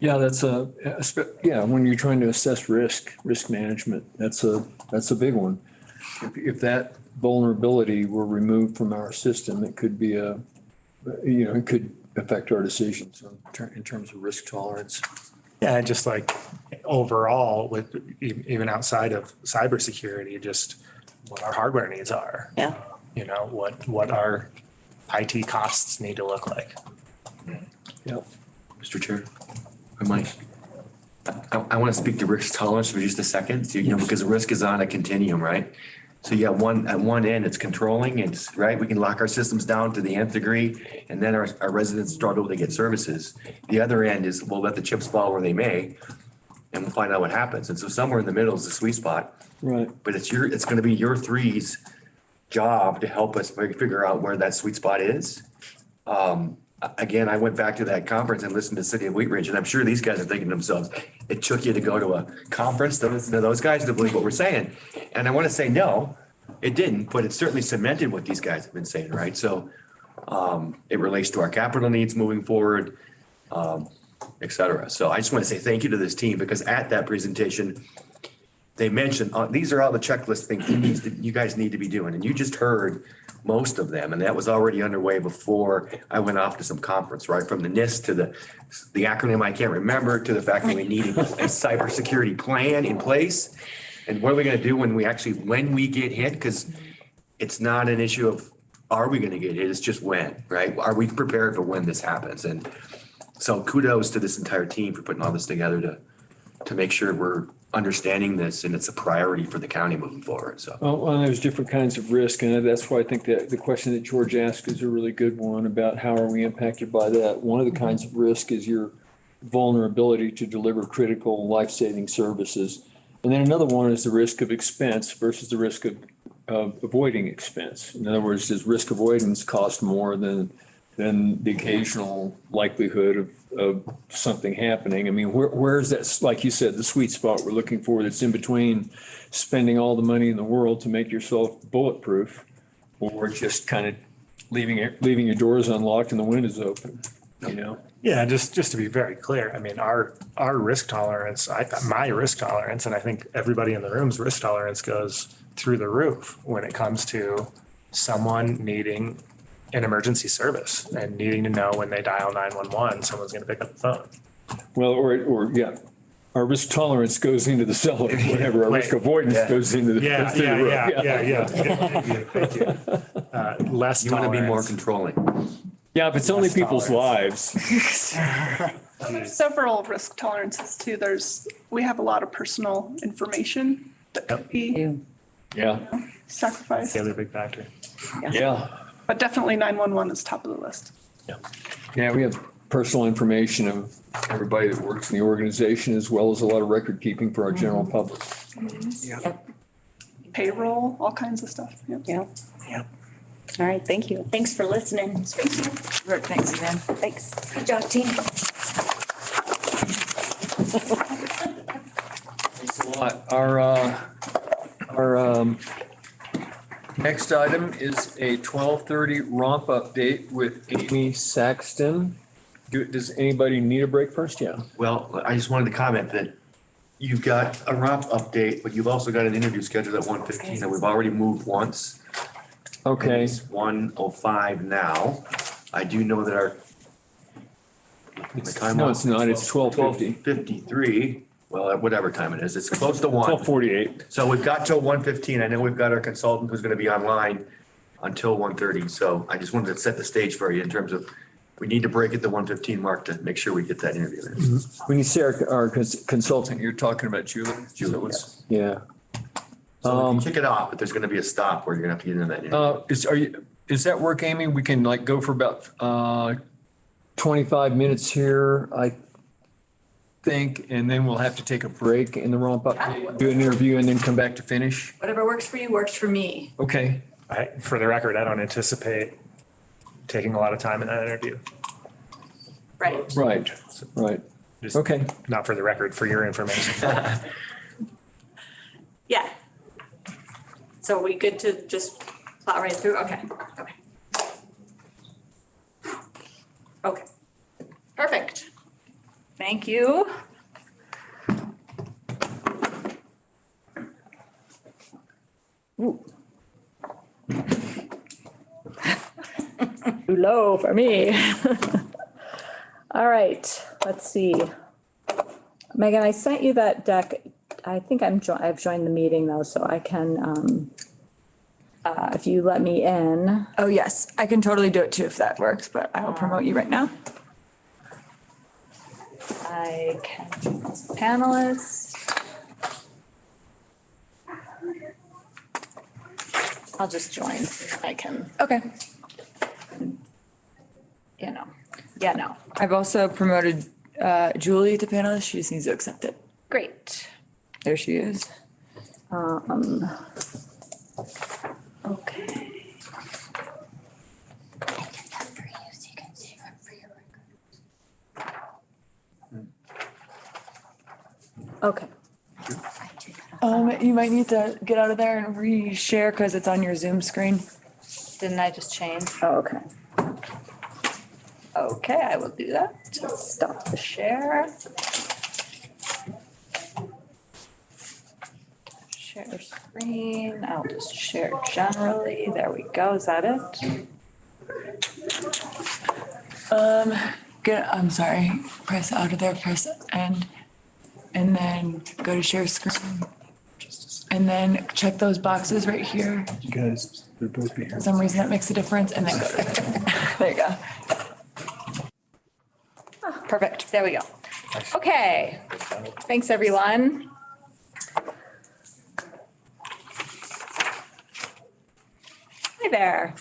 [SPEAKER 1] Yeah, when you're trying to assess risk management, that's a big one. If that vulnerability were removed from our system, it could be it could affect our decisions in terms of risk tolerance.
[SPEAKER 7] Yeah, just like overall with even outside of cybersecurity, just what our hardware needs are.
[SPEAKER 17] Yeah.
[SPEAKER 7] You know, what our IT costs need to look like.
[SPEAKER 1] Yeah.
[SPEAKER 3] Mr. Chair, I want to speak to risk tolerance for just a second, because risk is on a continuum, right? So at one end, it's controlling, it's right. We can lock our systems down to the nth degree, and then our residents struggle to get services. The other end is we'll let the chips fall where they may, and we'll find out what happens. And so somewhere in the middle is the sweet spot.
[SPEAKER 1] Right.
[SPEAKER 3] But it's going to be your three's job to help us figure out where that sweet spot is. Again, I went back to that conference and listened to the City of Wheat Ridge, and I'm sure these guys are thinking to themselves, it took you to go to a conference to listen to those guys to believe what we're saying. And I want to say, no, It didn't, but it certainly cemented what these guys have been saying, right? So it relates to our capital needs moving forward, et cetera. So I just want to say thank you to this team because at that presentation, they mentioned, these are all the checklist things you guys need to be doing. And you just heard most of them. And that was already underway before I went off to some conference, right? From the NIST to the acronym I can't remember, to the fact that we needed a cybersecurity plan in place. And what are we going to do when we get hit? Because it's not an issue of, are we going to get hit? It's just when, right? Are we prepared for when this happens? And so kudos to this entire team for putting all this together to make sure we're understanding this and it's a priority for the county moving forward. So.
[SPEAKER 1] Well, there's different kinds of risk, and that's why I think that the question that George asked is a really good one about how are we impacted by that. One of the kinds of risk is your vulnerability to deliver critical life-saving services. And then another one is the risk of expense versus the risk of avoiding expense. In other words, does risk avoidance cost more than the occasional likelihood of something happening? I mean, where's that, like you said, the sweet spot we're looking for that's in between spending all the money in the world to make yourself bulletproof or just kind of leaving your doors unlocked and the windows open, you know?
[SPEAKER 7] Yeah, just to be very clear, I mean, our risk tolerance, my risk tolerance, and I think everybody in the room's risk tolerance goes through the roof when it comes to someone needing an emergency service and needing to know when they dial 911, someone's going to pick up the phone.
[SPEAKER 1] Well, or yeah, our risk tolerance goes into the cellar, whatever. Our risk avoidance goes into the
[SPEAKER 7] Yeah. Thank you. Less
[SPEAKER 3] You want to be more
[SPEAKER 7] tolerance.
[SPEAKER 3] controlling.
[SPEAKER 1] Yeah, if it's only people's lives.
[SPEAKER 20] Several risk tolerances too. We have a lot of personal information that could be sacrificed.
[SPEAKER 7] The other big factor.
[SPEAKER 1] Yeah.
[SPEAKER 20] But definitely 911 is top of the list.
[SPEAKER 1] Yeah, we have personal information of everybody that works in the organization as well as a lot of record keeping for our general public.
[SPEAKER 20] Payroll, all kinds of stuff.
[SPEAKER 17] Yeah. All right, thank you.
[SPEAKER 5] Thanks for listening.
[SPEAKER 6] Thanks again.
[SPEAKER 17] Thanks.
[SPEAKER 5] Good job, team.
[SPEAKER 1] Thanks a lot. Our next item is a 12:30 romp update with Amy Saxton. Does anybody need a break first? Yeah.
[SPEAKER 3] Well, I just wanted to comment that you've got a romp update, but you've also got an interview scheduled at 1:15 and we've already moved once.
[SPEAKER 1] Okay.
[SPEAKER 3] It's 1:05 now. I do know that our.
[SPEAKER 1] No, it's not. It's 12:50.
[SPEAKER 3] 12:53. Well, at whatever time it is, it's close to 1.
[SPEAKER 1] 12:48.
[SPEAKER 3] So we've got till 1:15. I know we've got our consultant who's going to be online until 1:30. So I just wanted to set the stage for you in terms of we need to break at the 1:15 mark to make sure we get that interview in.
[SPEAKER 1] When you say our consultant, you're talking about Julie?
[SPEAKER 3] Julie,
[SPEAKER 1] Yeah.
[SPEAKER 3] So we can kick it off, but there's going to be a stop where you're going to have to get into that interview.
[SPEAKER 1] Is that work, Amy? We can like go for about 25 minutes here, I think, and then we'll have to take a break in the romp up, do an interview and then come back to finish.
[SPEAKER 6] Whatever works for you, works for me.
[SPEAKER 1] Okay.
[SPEAKER 7] For the record, I don't anticipate taking a lot of time in that interview.
[SPEAKER 6] Right.
[SPEAKER 1] Right.
[SPEAKER 7] Just
[SPEAKER 1] Okay.
[SPEAKER 7] Not for the record, for your information.
[SPEAKER 5] Yeah. So are we good to just plow right through? Okay. Okay. Perfect.
[SPEAKER 6] Thank you.
[SPEAKER 2] Too low for me. All right, let's see. Megan, I sent you that deck. I think I've joined the meeting though, so I can, if you let me in.
[SPEAKER 6] Oh, yes, I can totally do it too if that works, but I will promote you right now. I can join as a panelist.
[SPEAKER 2] I'll just join. I can.
[SPEAKER 6] Okay.
[SPEAKER 2] No.
[SPEAKER 6] I've also promoted Julie to panelist. She just needs to accept it.
[SPEAKER 2] Great.
[SPEAKER 6] There she is.
[SPEAKER 2] Okay. Okay.
[SPEAKER 6] you might need to get out of there and reshare because it's on your Zoom screen.
[SPEAKER 2] Didn't I just change?
[SPEAKER 6] Oh, okay. Okay, I will do that. Just stop the share. Share screen. I'll just share generally. There we go. Is that it? I'm sorry. Press out of there, press end, and then go to share screen. And then check those boxes right here.
[SPEAKER 7] You guys, they're both
[SPEAKER 6] For
[SPEAKER 7] here.
[SPEAKER 6] some reason that makes a difference, and then go there. There you go.
[SPEAKER 2] Perfect. There we go. Okay. Thanks, everyone. Hi there.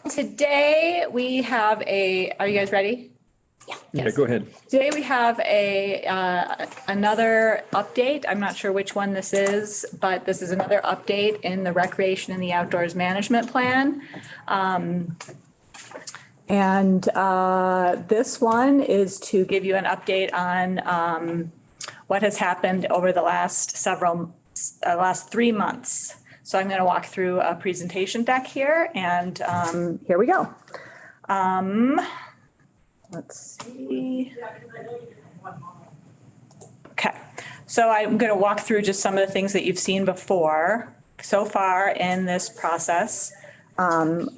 [SPEAKER 2] Today we have are you guys ready?
[SPEAKER 1] Yeah, go ahead.
[SPEAKER 2] Today we have another update. I'm not sure which one this is, but this is another update in the recreation and the outdoors management plan. This one is to give you an update on what has happened over the last 3 months. So I'm going to walk through a presentation deck here, and here we go. Let's see. Okay, so I'm going to walk through just some of the things that you've seen before. So far in this process,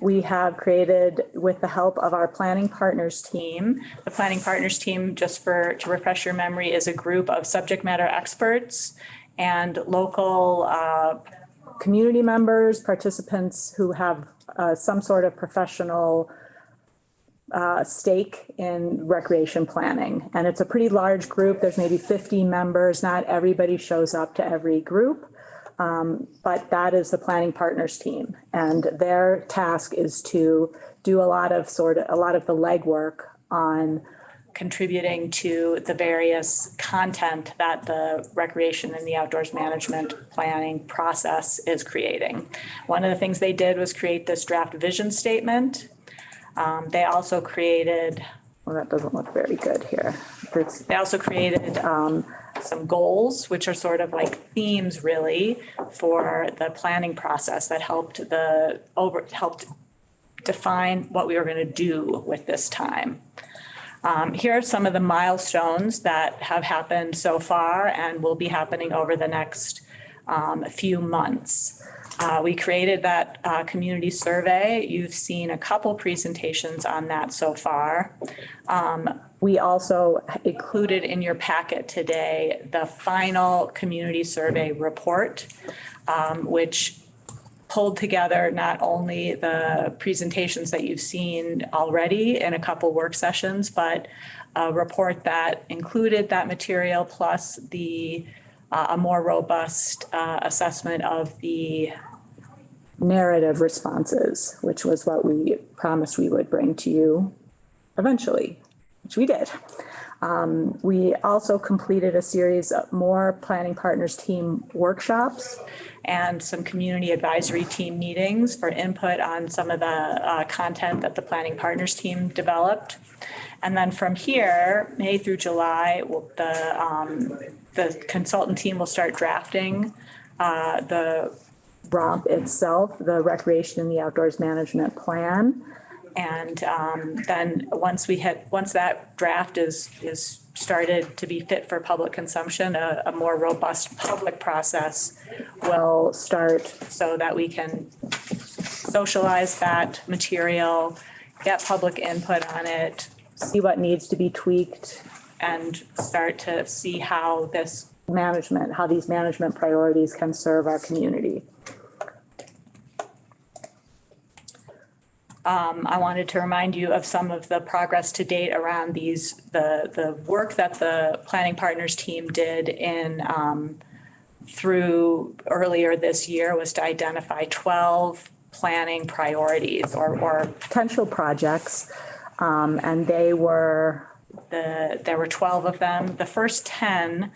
[SPEAKER 2] we have created, with the help of our planning partners team, the planning partners team, just to refresh your memory, is a group of subject matter experts and local community members, participants who have some sort of professional stake in recreation planning. And it's a pretty large group. There's maybe 50 members. Not everybody shows up to every group, but that is the planning partners team. And their task is to do a lot of the legwork on contributing to the various content that the recreation and the outdoors management planning process is creating. One of the things they did was create this draft vision statement. They also created, well, that doesn't look very good here. They also created some goals, which are sort of like themes really for the planning process that helped define what we were going to do with this time. Here are some of the milestones that have happened so far and will be happening over the next few months. We created that community survey. You've seen a couple presentations on that so far. We also included in your packet today the final community survey report, which pulled together not only the presentations that you've seen already in a couple work sessions, but a report that included that material plus a more robust assessment of the narrative responses, which was what we promised we would bring to you eventually, which we did. We also completed a series of more planning partners team workshops and some community advisory team meetings for input on some of the content that the planning partners team developed. And then from here, May through July, the consultant team will start drafting the ROMP itself, the recreation and the outdoors management plan. And then once that draft is started to be fit for public consumption, a more robust public process will start so that we can socialize that material, get public input on it, see what needs to be tweaked, and start to see how these management priorities can serve our community. I wanted to remind you of some of the progress to date around the work that the planning partners team did through earlier this year was to identify 12 planning priorities or potential projects. And there were 12 of them. The first 10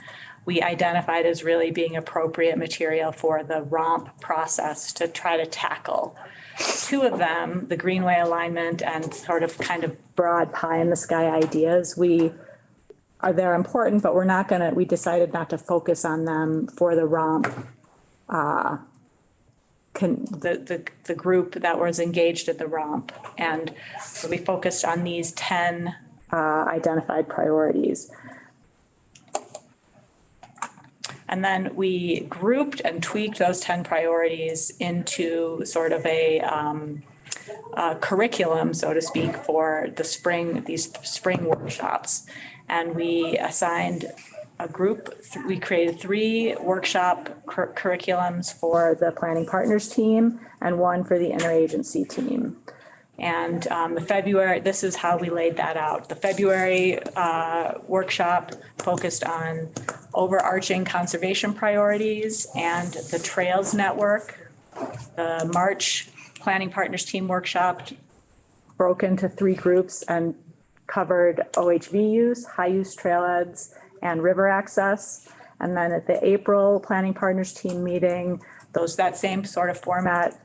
[SPEAKER 2] we identified as really being appropriate material for the ROMP process to try to tackle. 2 of them, the greenway alignment and sort of kind of broad pie in the sky ideas, we
[SPEAKER 21] they're important, but we decided not to focus on them for the ROMP. The group that was engaged at the ROMP. And so we focused on these 10 identified priorities. And then we grouped and tweaked those 10 priorities into sort of a curriculum, so to speak, for these spring workshops. And we assigned a group, we created 3 workshop curriculums for the planning partners team and 1 for the interagency team. And this is how we laid that out. The February workshop focused on overarching conservation priorities and the trails network. The March planning partners team workshop broke into 3 groups and covered OHV use, high use trailheads, and river access. And then at the April planning partners team meeting, that same sort of format,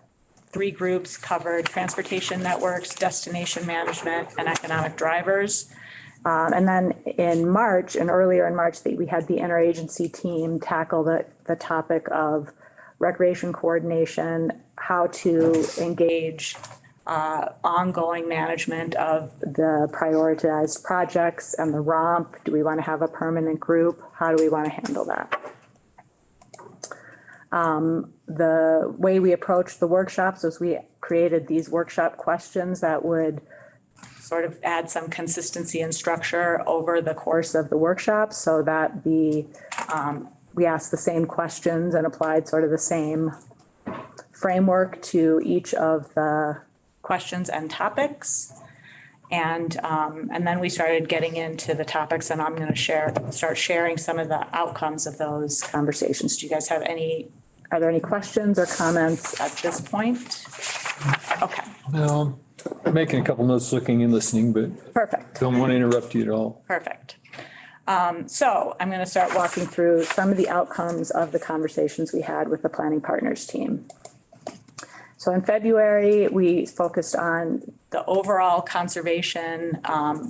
[SPEAKER 21] 3 groups covered transportation networks, destination management, and economic drivers. And then earlier in March, we had the interagency team tackle the topic of recreation coordination, how to engage ongoing management of the prioritized projects and the ROMP. Do we want to have a permanent group? How do we want to handle that? The way we approached the workshops was we created these workshop questions that would sort of add some consistency and structure over the course of the workshop, so that we asked the same questions and applied sort of the same framework to each of the questions and topics. And then we started getting into the topics, and I'm going to start sharing some of the outcomes of those conversations. Do you guys are there any questions or comments at this point? Okay.
[SPEAKER 1] No, I'm making a couple notes, looking and listening, but
[SPEAKER 21] perfect.
[SPEAKER 1] Don't want to interrupt you at all.
[SPEAKER 21] Perfect. So I'm going to start walking through some of the outcomes of the conversations we had with the planning partners team. So in February, we focused on the overall conservation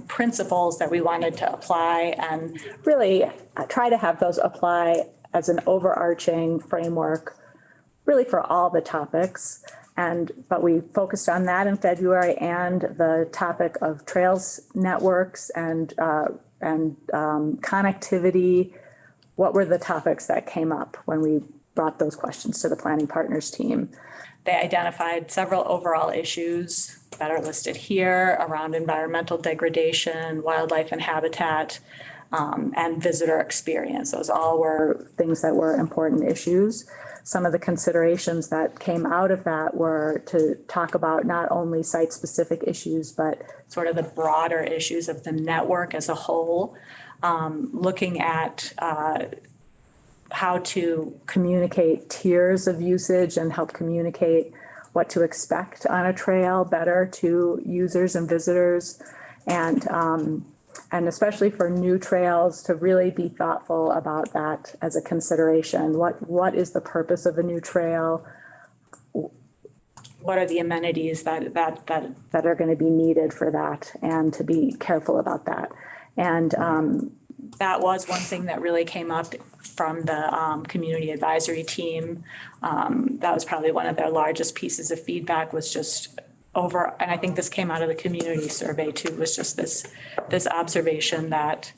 [SPEAKER 21] principles that we wanted to apply, and really try to have those apply as an overarching framework, really for all the topics. But we focused on that in February, and the topic of trails networks and connectivity. What were the topics that came up when we brought those questions to the planning partners team? They identified several overall issues that are listed here around environmental degradation, wildlife and habitat, and visitor experience. Those all were things that were important issues. Some of the considerations that came out of that were to talk about not only site-specific issues, but sort of the broader issues of the network as a whole, looking at how to communicate tiers of usage and help communicate what to expect on a trail better to users and visitors, and especially for new trails, to really be thoughtful about that as a consideration. What is the purpose of a new trail? What are the amenities that are going to be needed for that, and to be careful about that. And that was one thing that really came up from the community advisory team. That was probably one of their largest pieces of feedback, was just and I think this came out of the community survey too, was just this observation that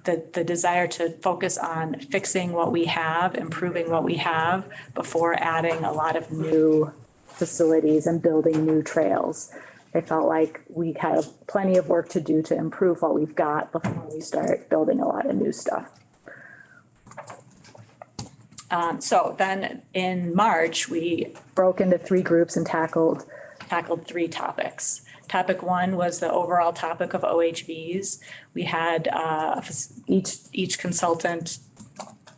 [SPEAKER 21] the desire to focus on fixing what we have, improving what we have, before adding a lot of new facilities and building new trails. They felt like we have plenty of work to do to improve what we've got before we start building a lot of new stuff. So then in March, we broke into 3 groups and tackled 3 topics. Topic 1 was the overall topic of OHVs. We had each consultant,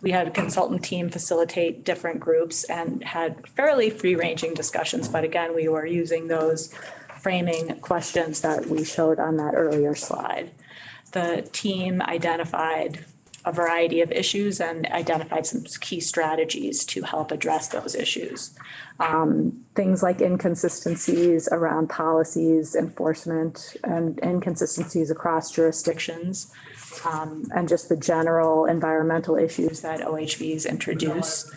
[SPEAKER 21] we had a consultant team facilitate different groups and had fairly free-ranging discussions. But again, we were using those framing questions that we showed on that earlier slide. The team identified a variety of issues and identified some key strategies to help address those issues. Things like inconsistencies around policies, enforcement, and inconsistencies across jurisdictions, and just the general environmental issues that OHVs introduce.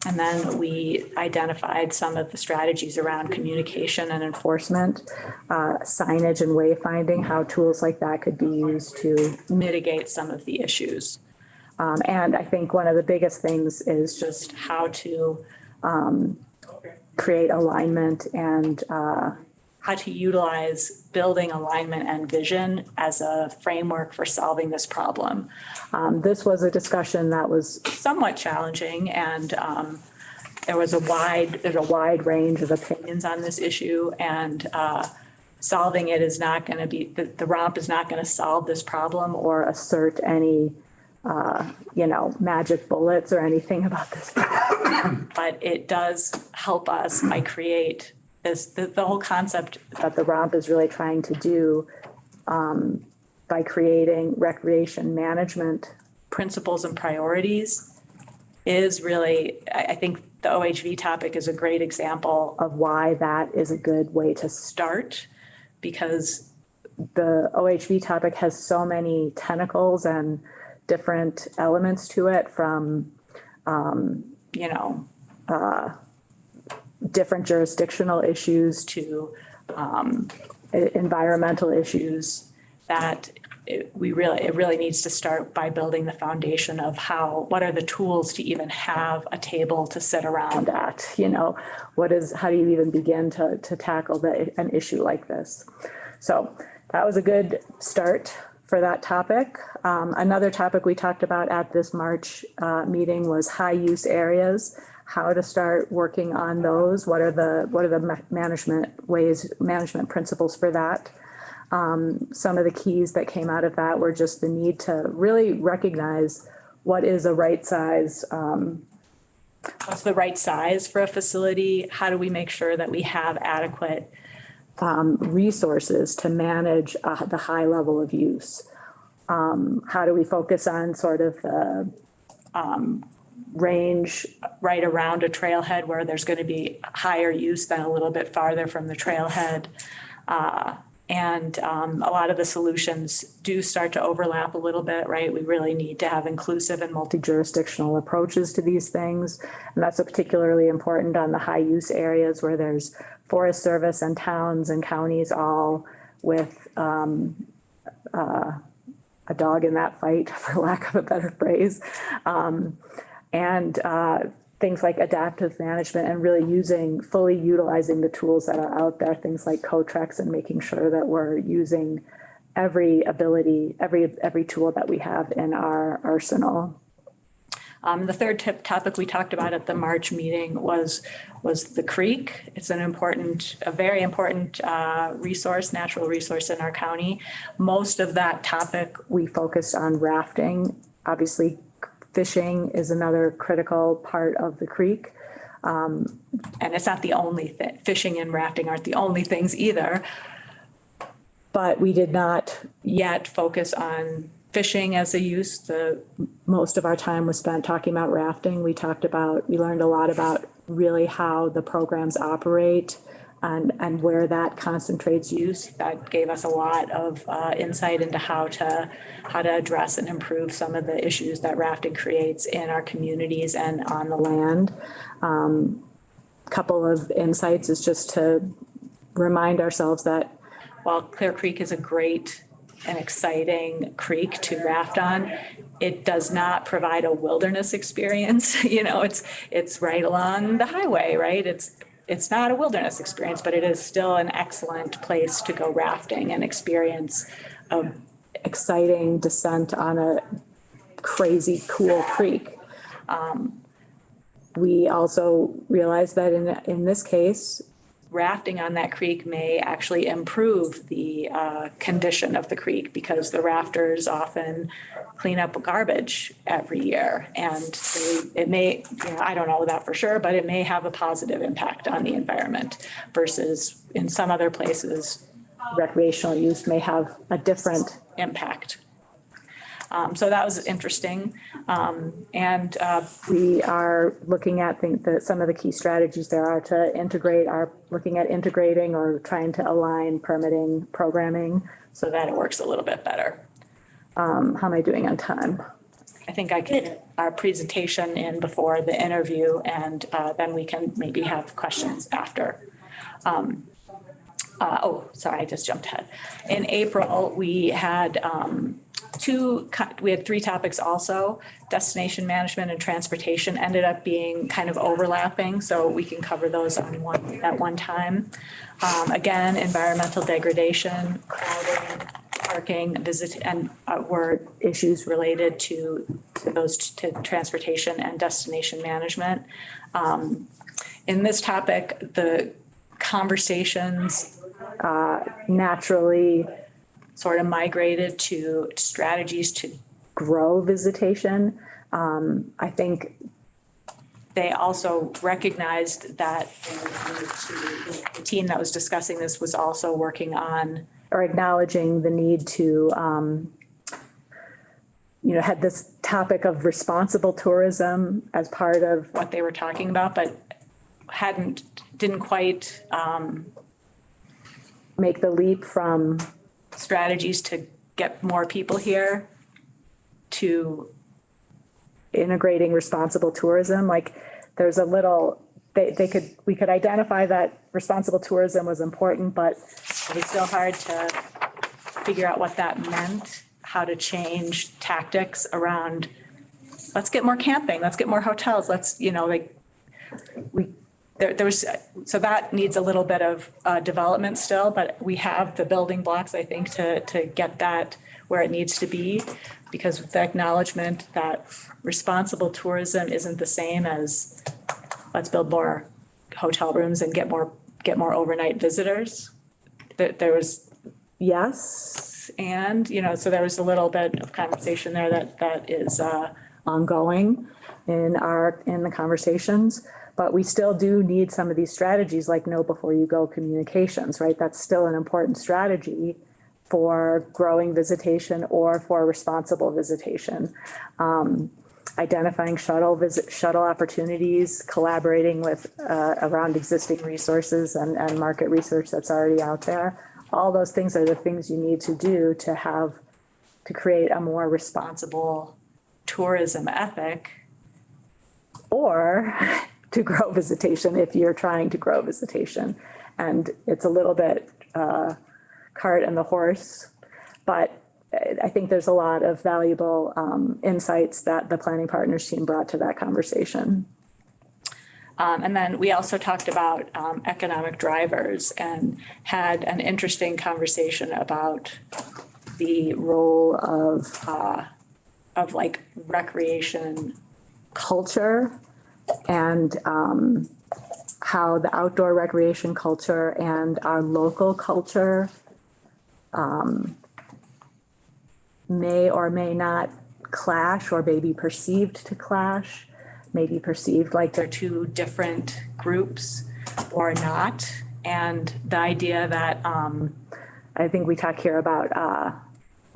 [SPEAKER 21] And then we identified some of the strategies around communication and enforcement, signage and wayfinding, how tools like that could be used to mitigate some of the issues. And I think one of the biggest things is just how to create alignment and how to utilize building alignment and vision as a framework for solving this problem. This was a discussion that was somewhat challenging, and there's a wide range of opinions on this issue, and solving it is not going to be, the ROMP is not going to solve this problem or assert any magic bullets or anything about this problem. But it does help us by create this, the whole concept that the ROMP is really trying to do by creating recreation management principles and priorities is really, I think the OHV topic is a great example of why that is a good way to start, because the OHV topic has so many tentacles and different elements to it, from, different jurisdictional issues to environmental issues, that it really needs to start by building the foundation of what are the tools to even have a table to sit around at, how do you even begin to tackle an issue like this? So that was a good start for that topic. Another topic we talked about at this March meeting was high use areas, how to start working on those. What are the management principles for that? Some of the keys that came out of that were just the need to really recognize what is a right size, what's the right size for a facility? How do we make sure that we have adequate resources to manage the high level of use? How do we focus on sort of the range right around a trailhead where there's going to be higher use than a little bit farther from the trailhead? And a lot of the solutions do start to overlap a little bit, right? We really need to have inclusive and multi-jurisdictional approaches to these things. And that's particularly important on the high use areas where there's Forest Service and towns and counties all with a dog in that fight, for lack of a better phrase. And things like adaptive management and really fully utilizing the tools that are out there, things like co-treks, and making sure that we're using every tool that we have in our arsenal. The third topic we talked about at the March meeting was the creek. It's a very important natural resource in our county. Most of that topic we focused on rafting. Obviously, fishing is another critical part of the creek. And it's not the only thing. Fishing and rafting aren't the only things either. But we did not yet focus on fishing as a use. Most of our time was spent talking about rafting. We learned a lot about really how the programs operate and where that concentrates use. That gave us a lot of insight into how to address and improve some of the issues that rafting creates in our communities and on the land. Couple of insights is just to remind ourselves that while Clear Creek is a great and exciting creek to raft on, it does not provide a wilderness experience. It's right along the highway, right? It's not a wilderness experience, but it is still an excellent place to go rafting and experience an exciting descent on a crazy cool creek. We also realized that in this case, rafting on that creek may actually improve the condition of the creek, because the rafters often clean up garbage every year. And it may, I don't know that for sure, but it may have a positive impact on the environment versus in some other places, recreational use may have a different impact. So that was interesting. And we are looking at, think that some of the key strategies there are to integrate, are looking at integrating or trying to align permitting programming so that it works a little bit better. How am I doing on time? I think I can get our presentation in before the interview, and then we can maybe have questions after. Sorry, I just jumped ahead. In April, we had three topics also. Destination management and transportation ended up being kind of overlapping, so we can cover those at one time. Again, environmental degradation, crowding, parking, were issues related to transportation and destination management. In this topic, the conversations naturally sort of migrated to strategies to grow visitation. I think they also recognized that the team that was discussing this was also working on or acknowledging the need to, had this topic of responsible tourism as part of what they were talking about, but didn't quite make the leap from strategies to get more people here to integrating responsible tourism. Like there's a little, we could identify that responsible tourism was important, but it was still hard to figure out what that meant, how to change tactics around, let's get more camping, let's get more hotels, so that needs a little bit of development still, but we have the building blocks, I think, to get that where it needs to be, because of the acknowledgement that responsible tourism isn't the same as let's build more hotel rooms and get more overnight visitors. There was yes, and so there was a little bit of conversation there that is ongoing in the conversations. But we still do need some of these strategies like know before you go communications, right? That's still an important strategy for growing visitation or for responsible visitation. Identifying shuttle opportunities, collaborating with around existing resources and market research that's already out there. All those things are the things you need to do to create a more responsible tourism ethic, or to grow visitation if you're trying to grow visitation. And it's a little bit cart and the horse, but I think there's a lot of valuable insights that the planning partners team brought to that conversation. And then we also talked about economic drivers and had an interesting conversation about the role of like recreation culture and how the outdoor recreation culture and our local culture may or may not clash, or may be perceived to clash, may be perceived like they're two different groups or not. And the idea that I think we talk here about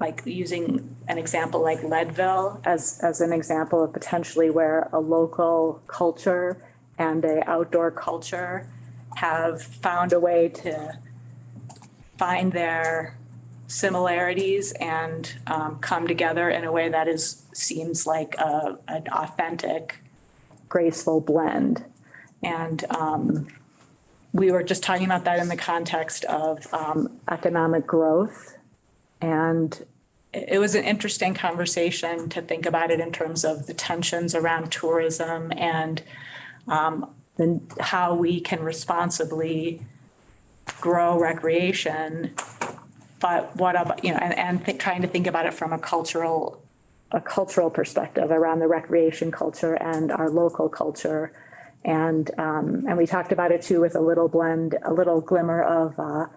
[SPEAKER 21] like using an example like Leadville as an example of potentially where a local culture and a outdoor culture have found a way to find their similarities and come together in a way that seems like an authentic, graceful blend. And we were just talking about that in the context of economic growth. And it was an interesting conversation to think about it in terms of the tensions around tourism and how we can responsibly grow recreation, but what about, trying to think about it from a cultural perspective around the recreation culture and our local culture. And we talked about it too with a little glimmer of our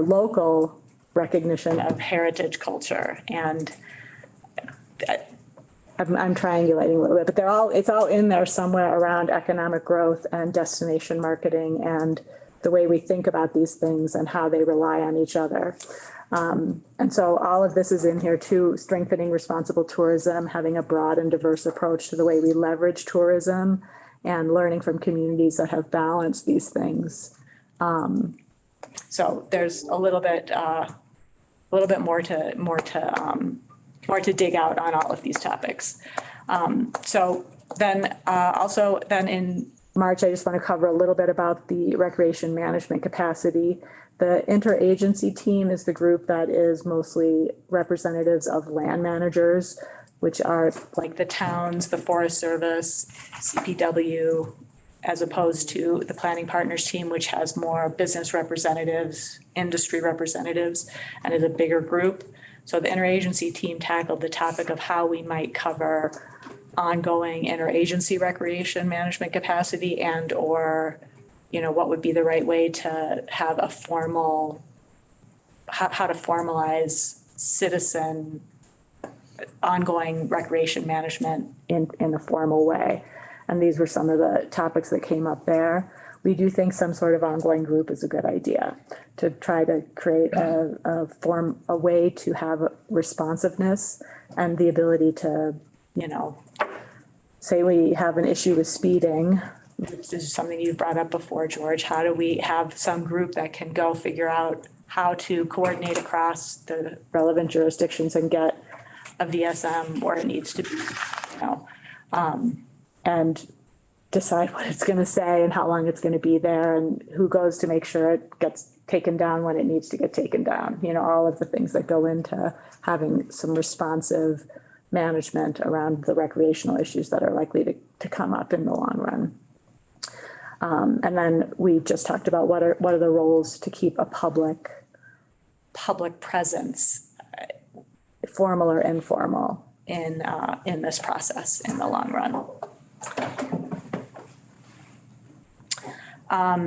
[SPEAKER 21] local recognition of heritage culture. And I'm triangulating a little bit, but it's all in there somewhere around economic growth and destination marketing and the way we think about these things and how they rely on each other. And so all of this is in here too, strengthening responsible tourism, having a broad and diverse approach to the way we leverage tourism, and learning from communities that have balanced these things. So there's a little bit more to dig out on all of these topics. So then also then in March, I just want to cover a little bit about the recreation management capacity. The interagency team is the group that is mostly representatives of land managers, which are like the towns, the Forest Service, CPW, as opposed to the planning partners team, which has more business representatives, industry representatives, and is a bigger group. So the interagency team tackled the topic of how we might cover ongoing interagency recreation management capacity and or, you know, what would be the right way to have a formal, how to formalize citizen ongoing recreation management in a formal way. And these were some of the topics that came up there. We do think some sort of ongoing group is a good idea to try to create a way to have responsiveness and the ability to, you know, say we have an issue with speeding, which is something you've brought up before, George. How do we have some group that can go figure out how to coordinate across the relevant jurisdictions and get a VSM where it needs to be, you know, and decide what it's going to say and how long it's going to be there and who goes to make sure it gets taken down when it needs to get taken down. You know, all of the things that go into having some responsive management around the recreational issues that are likely to come up in the long run. And then we just talked about what are the roles to keep a public presence, formal or informal, in this process in the long run.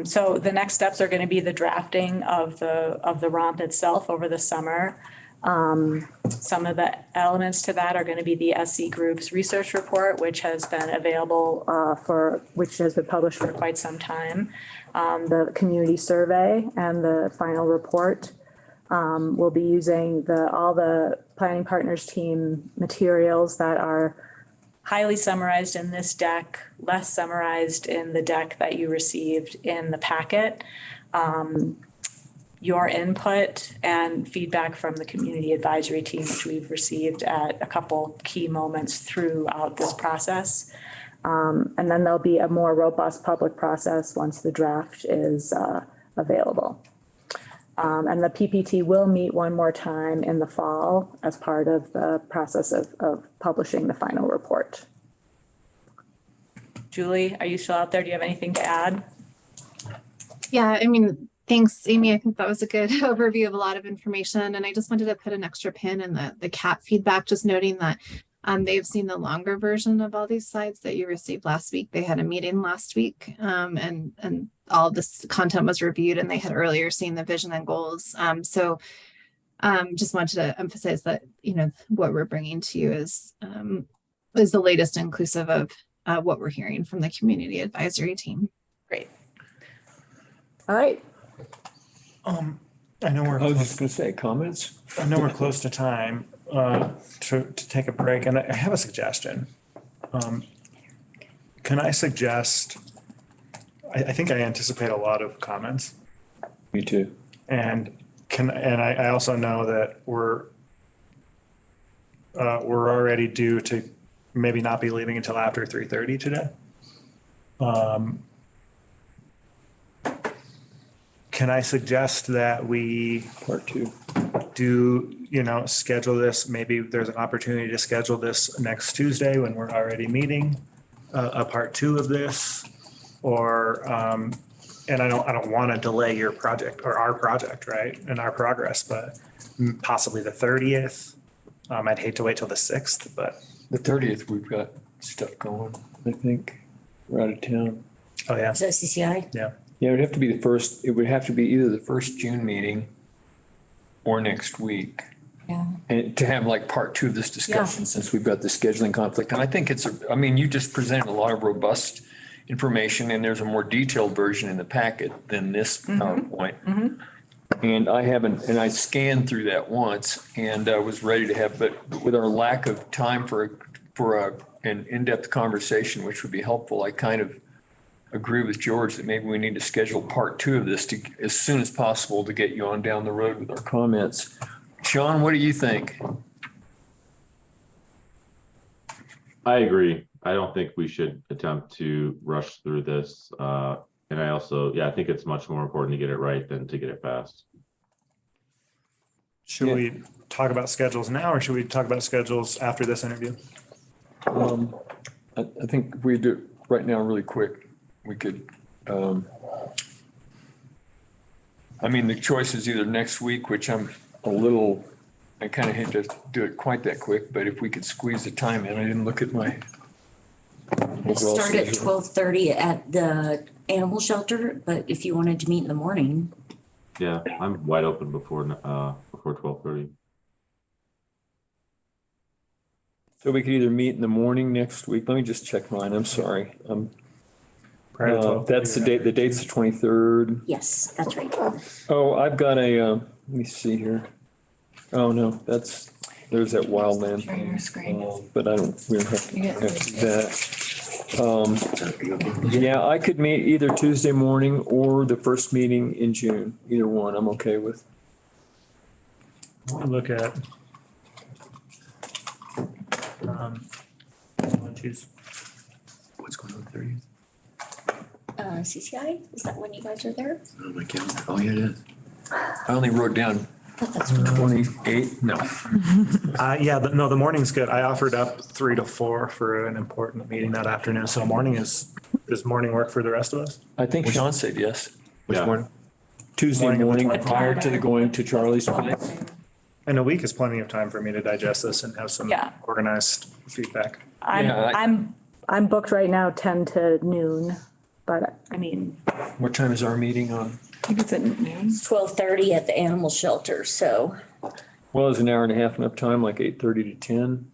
[SPEAKER 21] So the next steps are going to be the drafting of the ROMP itself over the summer. Some of the elements to that are going to be the SC Group's research report, which has been available which has been published for quite some time. The community survey and the final report. We'll be using all the planning partners team materials that are highly summarized in this deck, less summarized in the deck that you received in the packet. Your input and feedback from the community advisory team, which we've received at a couple key moments throughout this process. And then there'll be a more robust public process once the draft is available. And the PPT will meet one more time in the fall as part of the process of publishing the final report. Julie, are you still out there? Do you have anything to add?
[SPEAKER 13] Yeah, I mean, thanks, Amy. I think that was a good overview of a lot of information. And I just wanted to put an extra pin in the CAP feedback, just noting that they've seen the longer version of all these slides that you received last week. They had a meeting last week and all this content was reviewed and they had earlier seen the vision and goals. So just wanted to emphasize that, you know, what we're bringing to you is the latest inclusive of what we're hearing from the community advisory team.
[SPEAKER 21] Great. All right.
[SPEAKER 7] I know we're.
[SPEAKER 1] I was just going to say comments.
[SPEAKER 7] I know we're close to time to take a break, and I have a suggestion. Can I suggest? I think I anticipate a lot of comments.
[SPEAKER 1] Me too.
[SPEAKER 7] And I also know that we're already due to maybe not be leaving until after 3:30 today. Can I suggest that we
[SPEAKER 1] part two
[SPEAKER 7] do, you know, schedule this? Maybe there's an opportunity to schedule this next Tuesday when we're already meeting a part two of this, or and I don't want to delay your project or our project, right, and our progress, but possibly the 30th. I'd hate to wait till the 6th, but
[SPEAKER 1] the 30th we've got stuff going. I think we're out of town.
[SPEAKER 7] Oh yeah.
[SPEAKER 5] Is that CCI?
[SPEAKER 7] Yeah.
[SPEAKER 1] Yeah, it would have to be the first. It would have to be either the first June meeting or next week.
[SPEAKER 5] Yeah.
[SPEAKER 1] And to have like part two of this discussion, since we've got the scheduling conflict. And I think I mean, you just presented a lot of robust information, and there's a more detailed version in the packet than this PowerPoint. And I scanned through that once and was ready to have, but with our lack of time for an in-depth conversation, which would be helpful, I kind of agree with George that maybe we need to schedule part 2 of this as soon as possible to get you on down the road with our comments. Sean, what do you think?
[SPEAKER 8] I agree. I don't think we should attempt to rush through this. And I also, I think it's much more important to get it right than to get it fast.
[SPEAKER 7] Should we talk about schedules now, or should we talk about schedules after this interview?
[SPEAKER 1] I think if we do it right now really quick, we could, the choice is either next week, which I kind of hate to do it quite that quick, but if we could squeeze the time in, I didn't look at my.
[SPEAKER 5] We'll start at 12:30 at the animal shelter, but if you wanted to meet in the morning.
[SPEAKER 8] Yeah, I'm wide open before 12:30.
[SPEAKER 1] So we could either meet in the morning next week. Let me just check mine. I'm sorry.
[SPEAKER 7] Prior to 12:30,
[SPEAKER 1] That's the date. The date's the 23rd.
[SPEAKER 5] Yes, that's right.
[SPEAKER 1] Oh, I've got let me see here. Oh, no, there's that wildland thing. But we don't have to do that. Yeah, I could meet either Tuesday morning or the first meeting in June. Either one I'm okay with.
[SPEAKER 7] Look at. Choose.
[SPEAKER 3] What's going on the 30th?
[SPEAKER 5] CCI, is that when you guys are there?
[SPEAKER 3] Oh, my calendar. Oh, yeah, it is.
[SPEAKER 1] I only wrote down 28. No.
[SPEAKER 7] The morning's good. I offered up 3 to 4 for an important meeting that afternoon. So does morning work for the rest of us?
[SPEAKER 1] I think Sean said yes.
[SPEAKER 3] Which morning?
[SPEAKER 1] Tuesday morning
[SPEAKER 7] Morning of the
[SPEAKER 1] prior to going to Charlie's place.
[SPEAKER 7] And a week is plenty of time for me to digest this and have some organized feedback.
[SPEAKER 21] I'm booked right now 10 to noon, but
[SPEAKER 1] What time is our meeting on?
[SPEAKER 21] I think it's at noon.
[SPEAKER 5] It's 12:30 at the animal shelter, so.
[SPEAKER 1] Well, is an hour and a half enough time, like 8:30 to 10?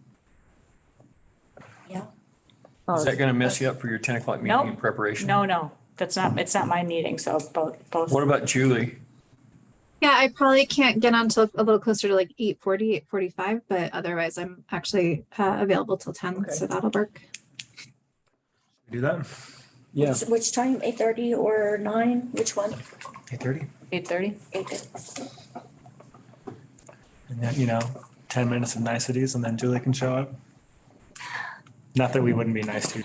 [SPEAKER 5] Yeah.
[SPEAKER 1] Is that going to mess you up for your 10 o'clock meeting in
[SPEAKER 21] Nope.
[SPEAKER 1] preparation?
[SPEAKER 21] No, it's not my meeting, so both.
[SPEAKER 1] What about Julie?
[SPEAKER 13] Yeah, I probably can't get on till a little closer to like 8:40, 8:45, but otherwise I'm actually available till 10, so that'll work.
[SPEAKER 7] Do that?
[SPEAKER 1] Yeah.
[SPEAKER 5] Which time, 8:30 or 9? Which one?
[SPEAKER 7] 8:30.
[SPEAKER 21] 8:30?
[SPEAKER 5] 8:30.
[SPEAKER 7] And then, 10 minutes of niceties and then Julie can show up. Not that we wouldn't be nice to you.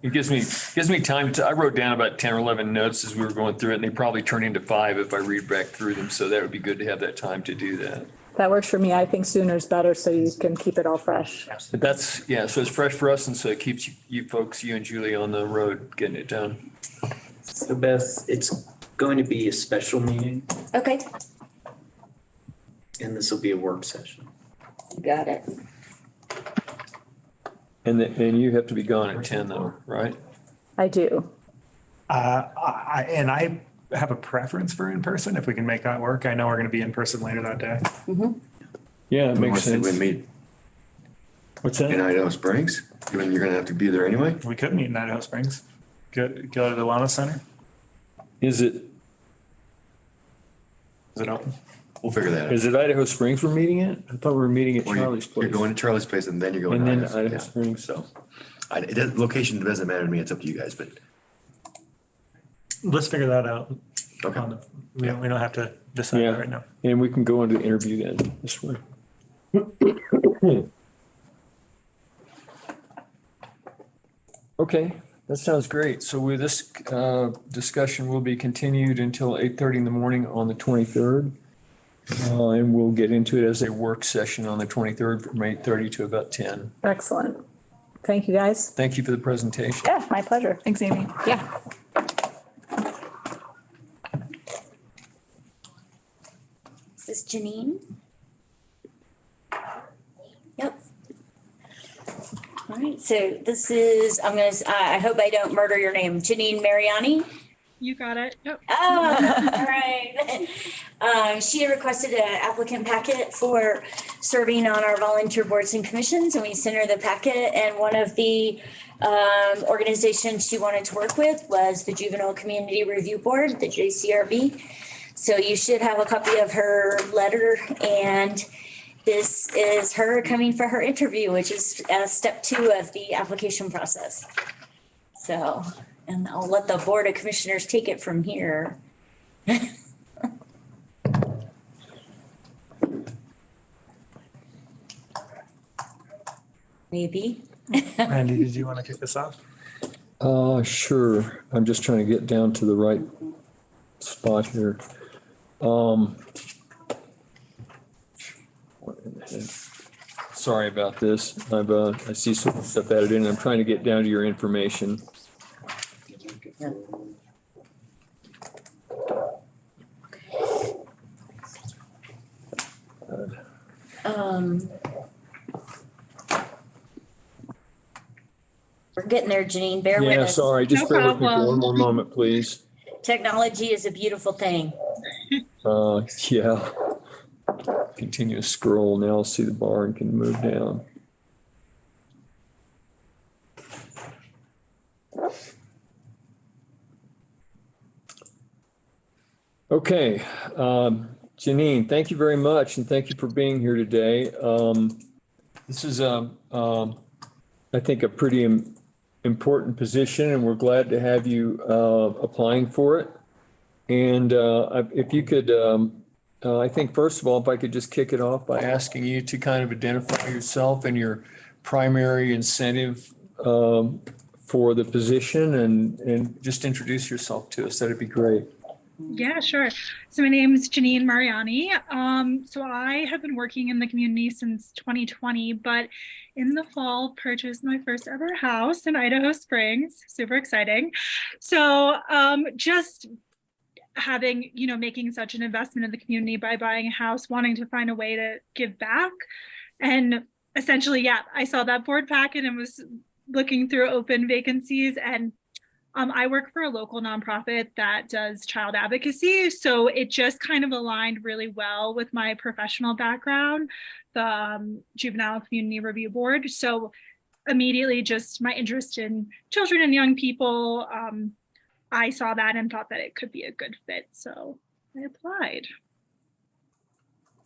[SPEAKER 1] It gives me time I wrote down about 10 or 11 notes as we were going through it, and they probably turn into 5 if I read back through them. So that would be good to have that time to do that.
[SPEAKER 21] That works for me. I think sooner is better so you can keep it all fresh.
[SPEAKER 1] But so it's fresh for us, and so it keeps you folks, you and Julie on the road getting it done.
[SPEAKER 9] So Beth, it's going to be a special meeting
[SPEAKER 5] Okay,
[SPEAKER 9] and this will be a work session.
[SPEAKER 5] you got it.
[SPEAKER 1] And then you have to be gone at 10 though, right?
[SPEAKER 21] I do.
[SPEAKER 7] I have a preference for in person if we can make that work. I know we're going to be in person later that day.
[SPEAKER 1] Yeah, it makes sense.
[SPEAKER 3] We meet
[SPEAKER 1] What's that?
[SPEAKER 3] in Idaho Springs. You're going to have to be there anyway.
[SPEAKER 7] We could meet in Idaho Springs. Go to the Wellness Center.
[SPEAKER 1] Is it
[SPEAKER 7] open?
[SPEAKER 3] We'll figure that out.
[SPEAKER 1] Is it Idaho Springs we're meeting at? I thought we were meeting at
[SPEAKER 3] Or
[SPEAKER 1] Charlie's place.
[SPEAKER 3] You're going to Charlie's place and then you're going
[SPEAKER 1] And
[SPEAKER 3] to
[SPEAKER 1] then
[SPEAKER 3] Idaho.
[SPEAKER 1] Idaho
[SPEAKER 3] Yeah.
[SPEAKER 1] Springs.
[SPEAKER 3] So location doesn't matter to me. It's up to you guys, but
[SPEAKER 7] Let's figure that out.
[SPEAKER 3] okay.
[SPEAKER 7] We don't have to decide that right now.
[SPEAKER 1] And we can go into the interview then this way. Okay, that sounds great. So with this discussion will be continued until 8:30 in the morning on the 23rd. And we'll get into it as a work session on the 23rd from 8:30 to about 10.
[SPEAKER 21] Excellent. Thank you, guys.
[SPEAKER 1] Thank you for the presentation.
[SPEAKER 21] Yeah, my pleasure. Thanks, Amy. Yeah.
[SPEAKER 5] Is this Janine? Yep. All right, so this is, I hope I don't murder your name, Janine Mariani?
[SPEAKER 14] You got it. Yep.
[SPEAKER 5] Oh, all right. She had requested an applicant packet for serving on our volunteer boards and commissions, and we sent her the packet. And one of the organizations she wanted to work with was the Juvenile Community Review Board, the JCRB. So you should have a copy of her letter, and this is her coming for her interview, which is step 2 of the application process. So, and I'll let the Board of Commissioners take it from here. Maybe.
[SPEAKER 7] Randy, did you want to kick this off?
[SPEAKER 1] Sure. I'm just trying to get down to the right spot here. What in the heck? Sorry about this. I see some stuff added in. I'm trying to get down to your information.
[SPEAKER 5] We're getting there, Janine. Bear with
[SPEAKER 1] Yeah,
[SPEAKER 5] us.
[SPEAKER 1] sorry. Just bear with me for one more moment, please.
[SPEAKER 5] Technology is a beautiful thing.
[SPEAKER 1] Yeah. Continue to scroll. Now I'll see the bar and can move down. Okay, Janine, thank you very much, and thank you for being here today. This is, I think, a pretty important position, and we're glad to have you applying for it. And if you could, I think, first of all, if I could just kick it off by asking you to kind of identify yourself and your primary incentive for the position, and just introduce yourself to us. That'd be great.
[SPEAKER 14] Yeah, sure. So my name is Janine Mariani. So I have been working in the community since 2020, but in the fall purchased my first ever house in Idaho Springs. Super exciting. So just having, making such an investment in the community by buying a house, wanting to find a way to give back. And essentially, yeah, I saw that board packet and was looking through open vacancies, and I work for a local nonprofit that does child advocacy. So it just kind of aligned really well with my professional background, the Juvenile Community Review Board. So immediately just my interest in children and young people, I saw that and thought that it could be a good fit. So I applied.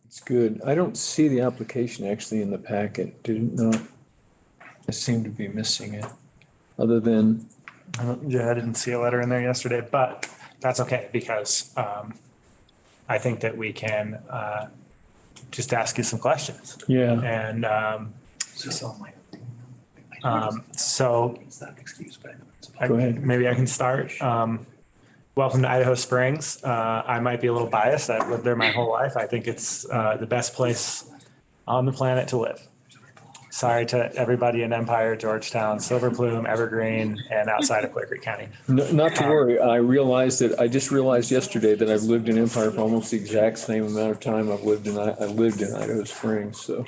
[SPEAKER 1] It's good. I don't see the application actually in the packet. Did it not? I seem to be missing it, other than.
[SPEAKER 7] Yeah, I didn't see a letter in there yesterday, but that's okay, because I think that we can just ask you some questions.
[SPEAKER 1] Yeah.
[SPEAKER 7] And so
[SPEAKER 1] Go ahead.
[SPEAKER 7] maybe I can start. Welcome to Idaho Springs. I might be a little biased. I've lived there my whole life. I think it's the best place on the planet to live. Sorry to everybody in Empire, Georgetown, Silver Plume, Evergreen, and outside of Clear Creek County.
[SPEAKER 1] No, not to worry. I just realized yesterday that I've lived in Empire for almost the exact same amount of time I lived in Idaho Springs. So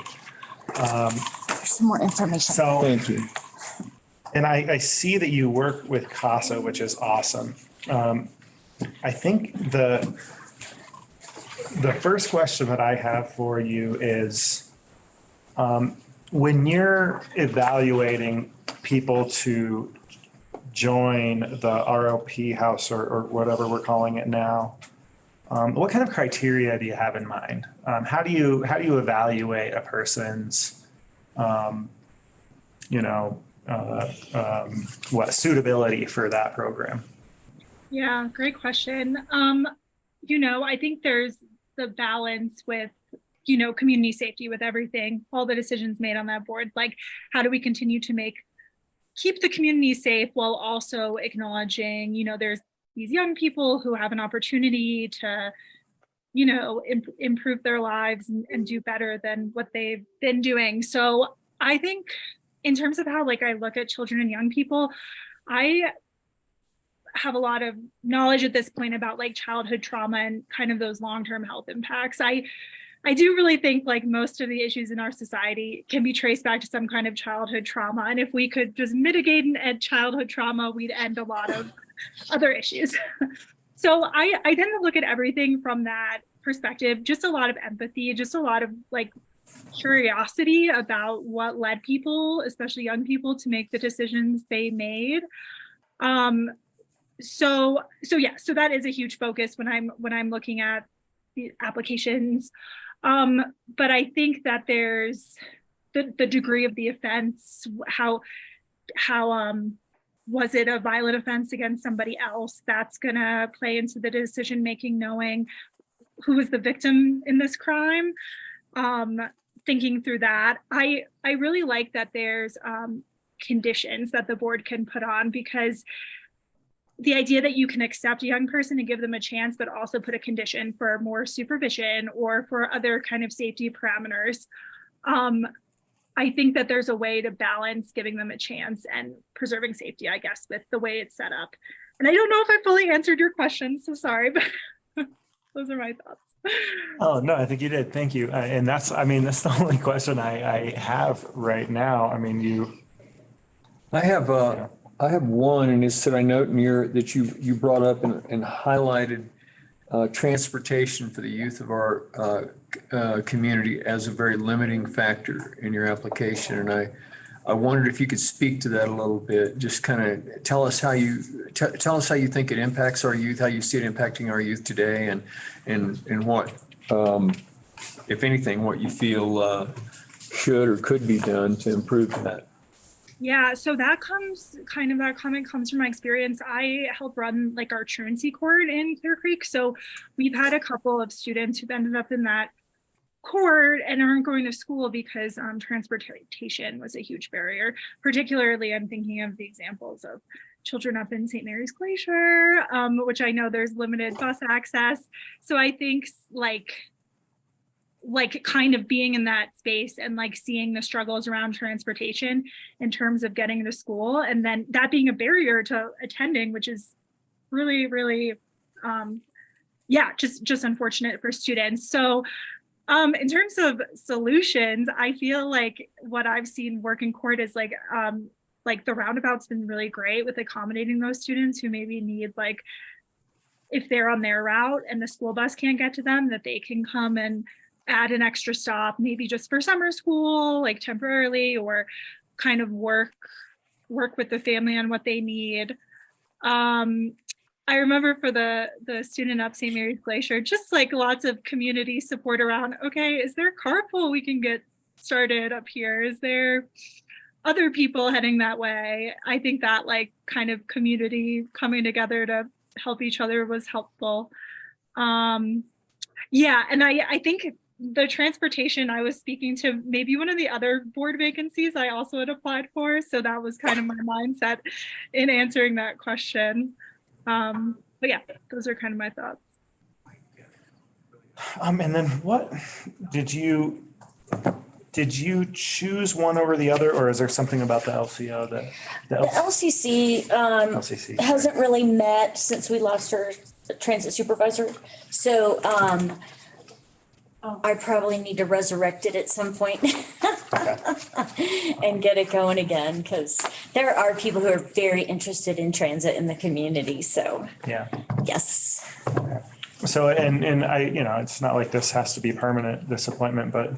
[SPEAKER 5] There's some more information.
[SPEAKER 7] So
[SPEAKER 1] thank you.
[SPEAKER 7] And I see that you work with CASA, which is awesome. I think the first question that I have for you is, when you're evaluating people to join the ROP house or whatever we're calling it now, what kind of criteria do you have in mind? How do you evaluate a person's, suitability for that program?
[SPEAKER 14] Yeah, great question. I think there's the balance with community safety with everything, all the decisions made on that board. Like, how do we continue to keep the community safe while also acknowledging, there's these young people who have an opportunity to, improve their lives and do better than what they've been doing. So I think in terms of how I look at children and young people, I have a lot of knowledge at this point about childhood trauma and kind of those long-term health impacts. I do really think most of the issues in our society can be traced back to some kind of childhood trauma. And if we could just mitigate and end childhood trauma, we'd end a lot of other issues. So I tend to look at everything from that perspective, just a lot of empathy, just a lot of like curiosity about what led people, especially young people, to make the decisions they made. So that is a huge focus when I'm looking at the applications. But I think that there's the degree of the offense, how was it a violent offense against somebody else? That's gonna play into the decision making, knowing who was the victim in this crime. Thinking through that, I really like that there's conditions that the board can put on, because the idea that you can accept a young person and give them a chance, but also put a condition for more supervision or for other kind of safety parameters. I think that there's a way to balance giving them a chance and preserving safety, I guess, with the way it's set up. And I don't know if I fully answered your question, so sorry, but those are my thoughts.
[SPEAKER 7] Oh, no, I think you did. Thank you. And that's the only question I have right now. I mean,
[SPEAKER 1] I have one, and it's that I note in that you brought up and highlighted transportation for the youth of our community as a very limiting factor in your application. And I wondered if you could speak to that a little bit. Just kind of tell us how you think it impacts our youth, how you see it impacting our youth today, and what, if anything, what you feel should or could be done to improve that.
[SPEAKER 14] Yeah, so that comment comes from my experience. I help run like our truancy court in Clear Creek. So we've had a couple of students who've ended up in that court and aren't going to school because transportation was a huge barrier. Particularly, I'm thinking of the examples of children up in St. Mary's Glacier, which I know there's limited bus access. So I think like kind of being in that space and like seeing the struggles around transportation in terms of getting to school, and then that being a barrier to attending, which is really, really, just unfortunate for students. So in terms of solutions, I feel like what I've seen work in court is like the roundabout's been really great with accommodating those students who maybe need, like, if they're on their route and the school bus can't get to them, that they can come and add an extra stop, maybe just for summer school, like temporarily, or kind of work with the family on what they need. I remember for the student up St. Mary's Glacier, just like lots of community support around, okay, is there carpool we can get started up here? Is there other people heading that way? I think that like kind of community coming together to help each other was helpful. And I think the transportation, I was speaking to maybe one of the other board vacancies I also had applied for. So that was kind of my mindset in answering that question. But yeah, those are kind of my thoughts.
[SPEAKER 7] and then what did you choose one over the other, or is there something about the LCO that
[SPEAKER 5] The LCC
[SPEAKER 7] LCC
[SPEAKER 5] hasn't really met since we lost our transit supervisor. So I probably need to resurrect it at some point and get it going again, because there are people who are very interested in transit in the community. So
[SPEAKER 7] yeah.
[SPEAKER 5] Yes.
[SPEAKER 7] So and I, it's not like this has to be permanent, this appointment, but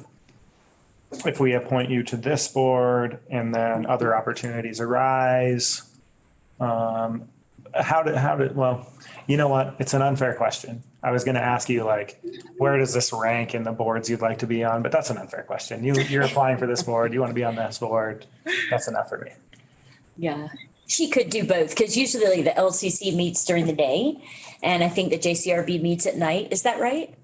[SPEAKER 7] if we appoint you to this board and then other opportunities arise, well, you know what? It's an unfair question. I was going to ask you, like, where does this rank in the boards you'd like to be on? But that's an unfair question. You're applying for this board. You want to be on this board. That's enough for me.
[SPEAKER 5] Yeah. She could do both, because usually the LCC meets during the day and I think the JCRB meets at night. Is that right?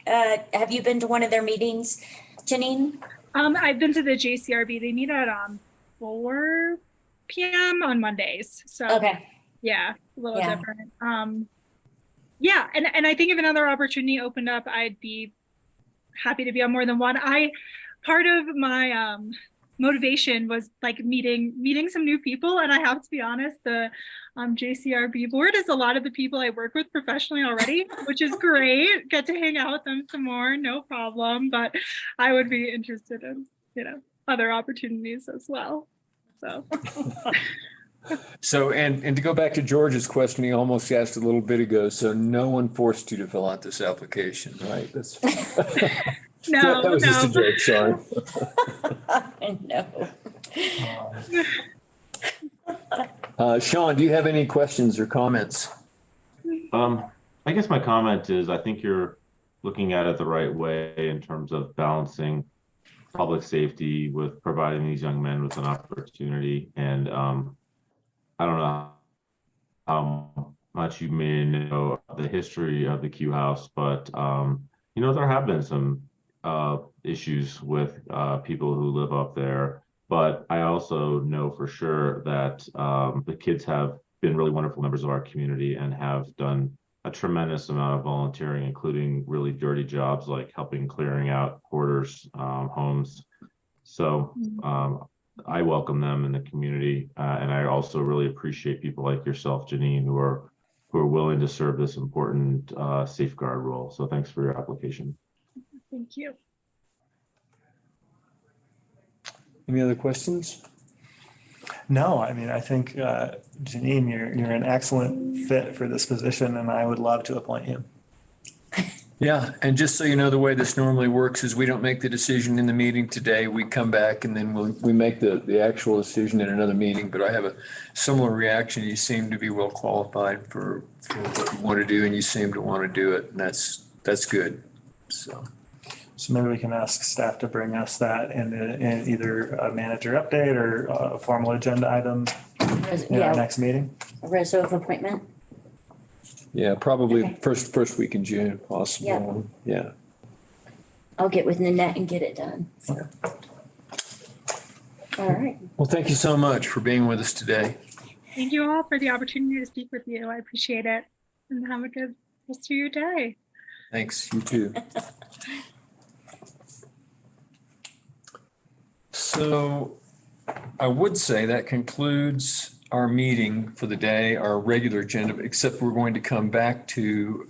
[SPEAKER 5] Have you been to one of their meetings, Janine?
[SPEAKER 14] I've been to the JCRB. They meet at 4 p.m. on Mondays. So
[SPEAKER 5] okay.
[SPEAKER 14] Yeah, a little different. And I think if another opportunity opened up, I'd be happy to be on more than one. Part of my motivation was like meeting some new people, and I have to be honest, the JCRB board is a lot of the people I work with professionally already, which is great. Get to hang out with them some more, no problem. But I would be interested in other opportunities as well. So
[SPEAKER 1] So, and to go back to George's question, he almost asked a little bit ago, so no one forced you to fill out this application, right? That's,
[SPEAKER 14] No,
[SPEAKER 1] that was just a
[SPEAKER 14] no.
[SPEAKER 1] joke, sorry.
[SPEAKER 5] No.
[SPEAKER 1] Sean, do you have any questions or comments?
[SPEAKER 8] I guess my comment is, I think you're looking at it the right way in terms of balancing public safety with providing these young men with an opportunity. And I don't know how much you may know the history of the Q House, but there have been some issues with people who live up there. But I also know for sure that the kids have been really wonderful members of our community and have done a tremendous amount of volunteering, including really dirty jobs like helping clearing out hoarders' homes. So I welcome them in the community, and I also really appreciate people like yourself, Janine, who are willing to serve this important safeguard role. So thanks for your application.
[SPEAKER 14] Thank you.
[SPEAKER 1] Any other questions?
[SPEAKER 7] No, I mean, I think, Janine, you're an excellent fit for this position, and I would love to appoint you.
[SPEAKER 1] Yeah, and just so you know, the way this normally works is we don't make the decision in the meeting today. We come back and then we make the actual decision in another meeting. But I have a similar reaction. You seem to be well qualified for what you want to do, and you seem to want to do it, and that's good. So
[SPEAKER 7] maybe we can ask staff to bring us that in either a manager update or a formal agenda item in our next meeting.
[SPEAKER 5] A reso of appointment.
[SPEAKER 1] yeah, probably
[SPEAKER 5] Okay.
[SPEAKER 1] first week in June, possible. Yeah.
[SPEAKER 5] I'll get with Nanette and get it done. So. All right.
[SPEAKER 1] Well, thank you so much for being with us today.
[SPEAKER 14] Thank you all for the opportunity to speak with you. I appreciate it. And have a good rest of your day.
[SPEAKER 1] Thanks. You too. So I would say that concludes our meeting for the day, our regular agenda, except we're going to come back to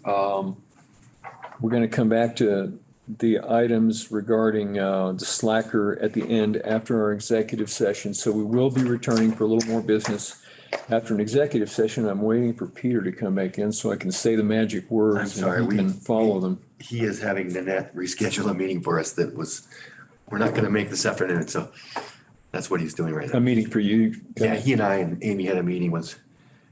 [SPEAKER 1] the items regarding the slacker at the end after our executive session. So we will be returning for a little more business after an executive session. I'm waiting for Peter to come back in so I can say the magic words.
[SPEAKER 3] I'm sorry,
[SPEAKER 1] and he can follow them.
[SPEAKER 3] He is having Nanette reschedule a meeting for us we're not going to make this afternoon, so that's what he's doing right now.
[SPEAKER 1] A meeting for you?
[SPEAKER 3] Yeah, he and I and Amy had a meeting once.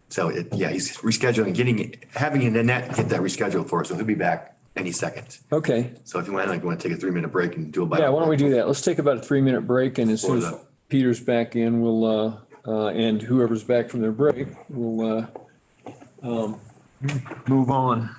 [SPEAKER 3] So he's rescheduling, having Nanette get that rescheduled for us, so he'll be back any second.
[SPEAKER 1] Okay.
[SPEAKER 3] So if you want to take a 3-minute break and do it by.
[SPEAKER 1] Yeah, why don't we do that? Let's take about a 3-minute break, and as soon as
[SPEAKER 3] Before
[SPEAKER 1] Peter's back in, we'll, and whoever's back from their break, we'll move on.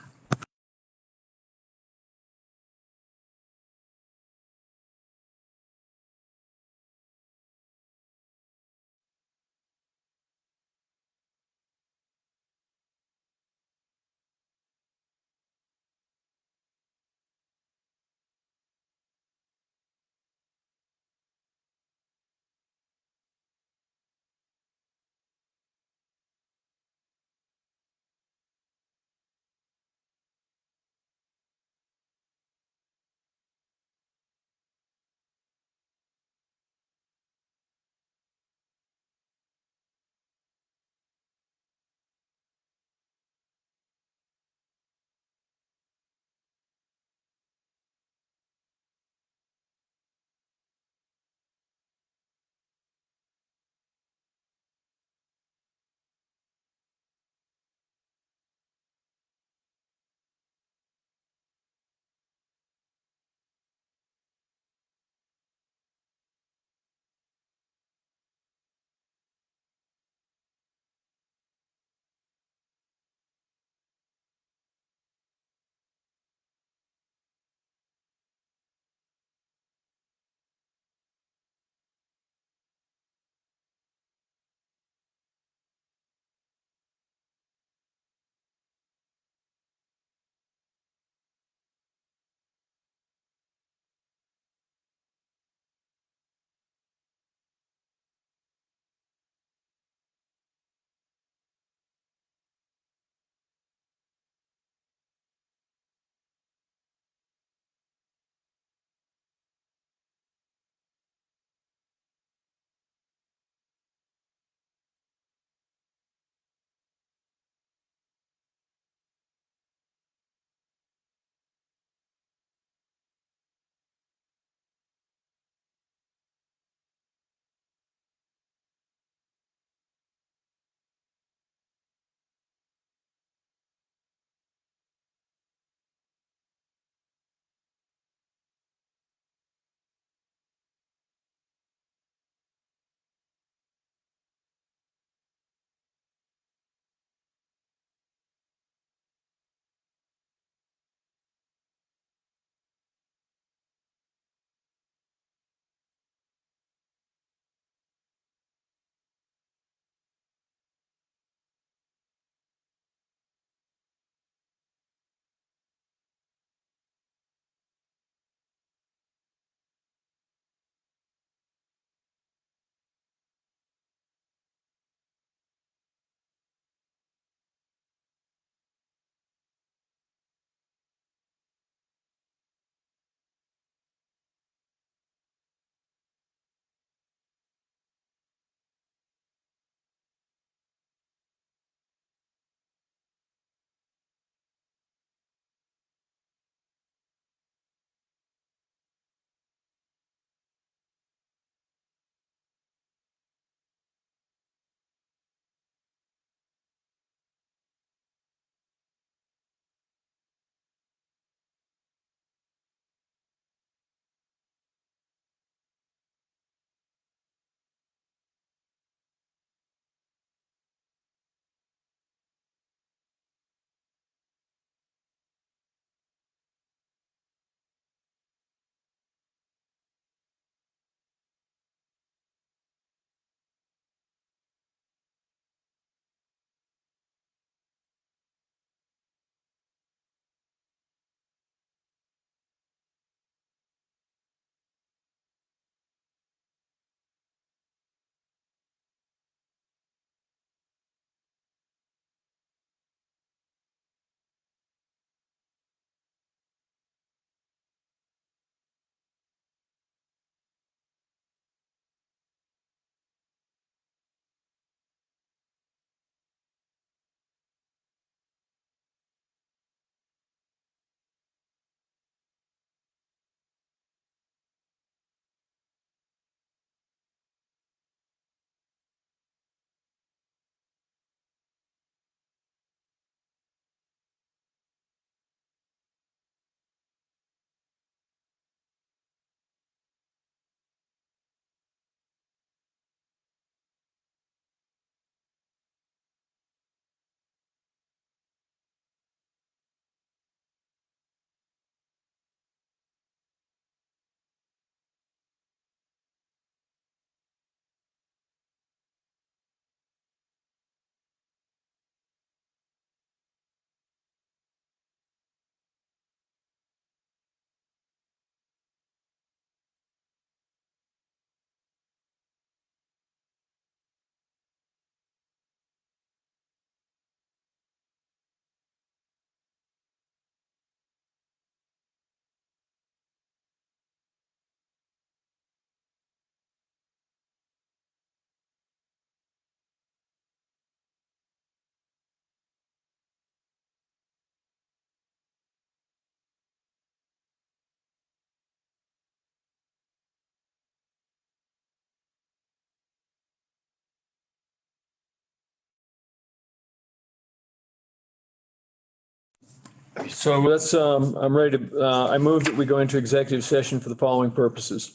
[SPEAKER 1] So let's, I'm ready to, I move that we go into executive session for the following purposes.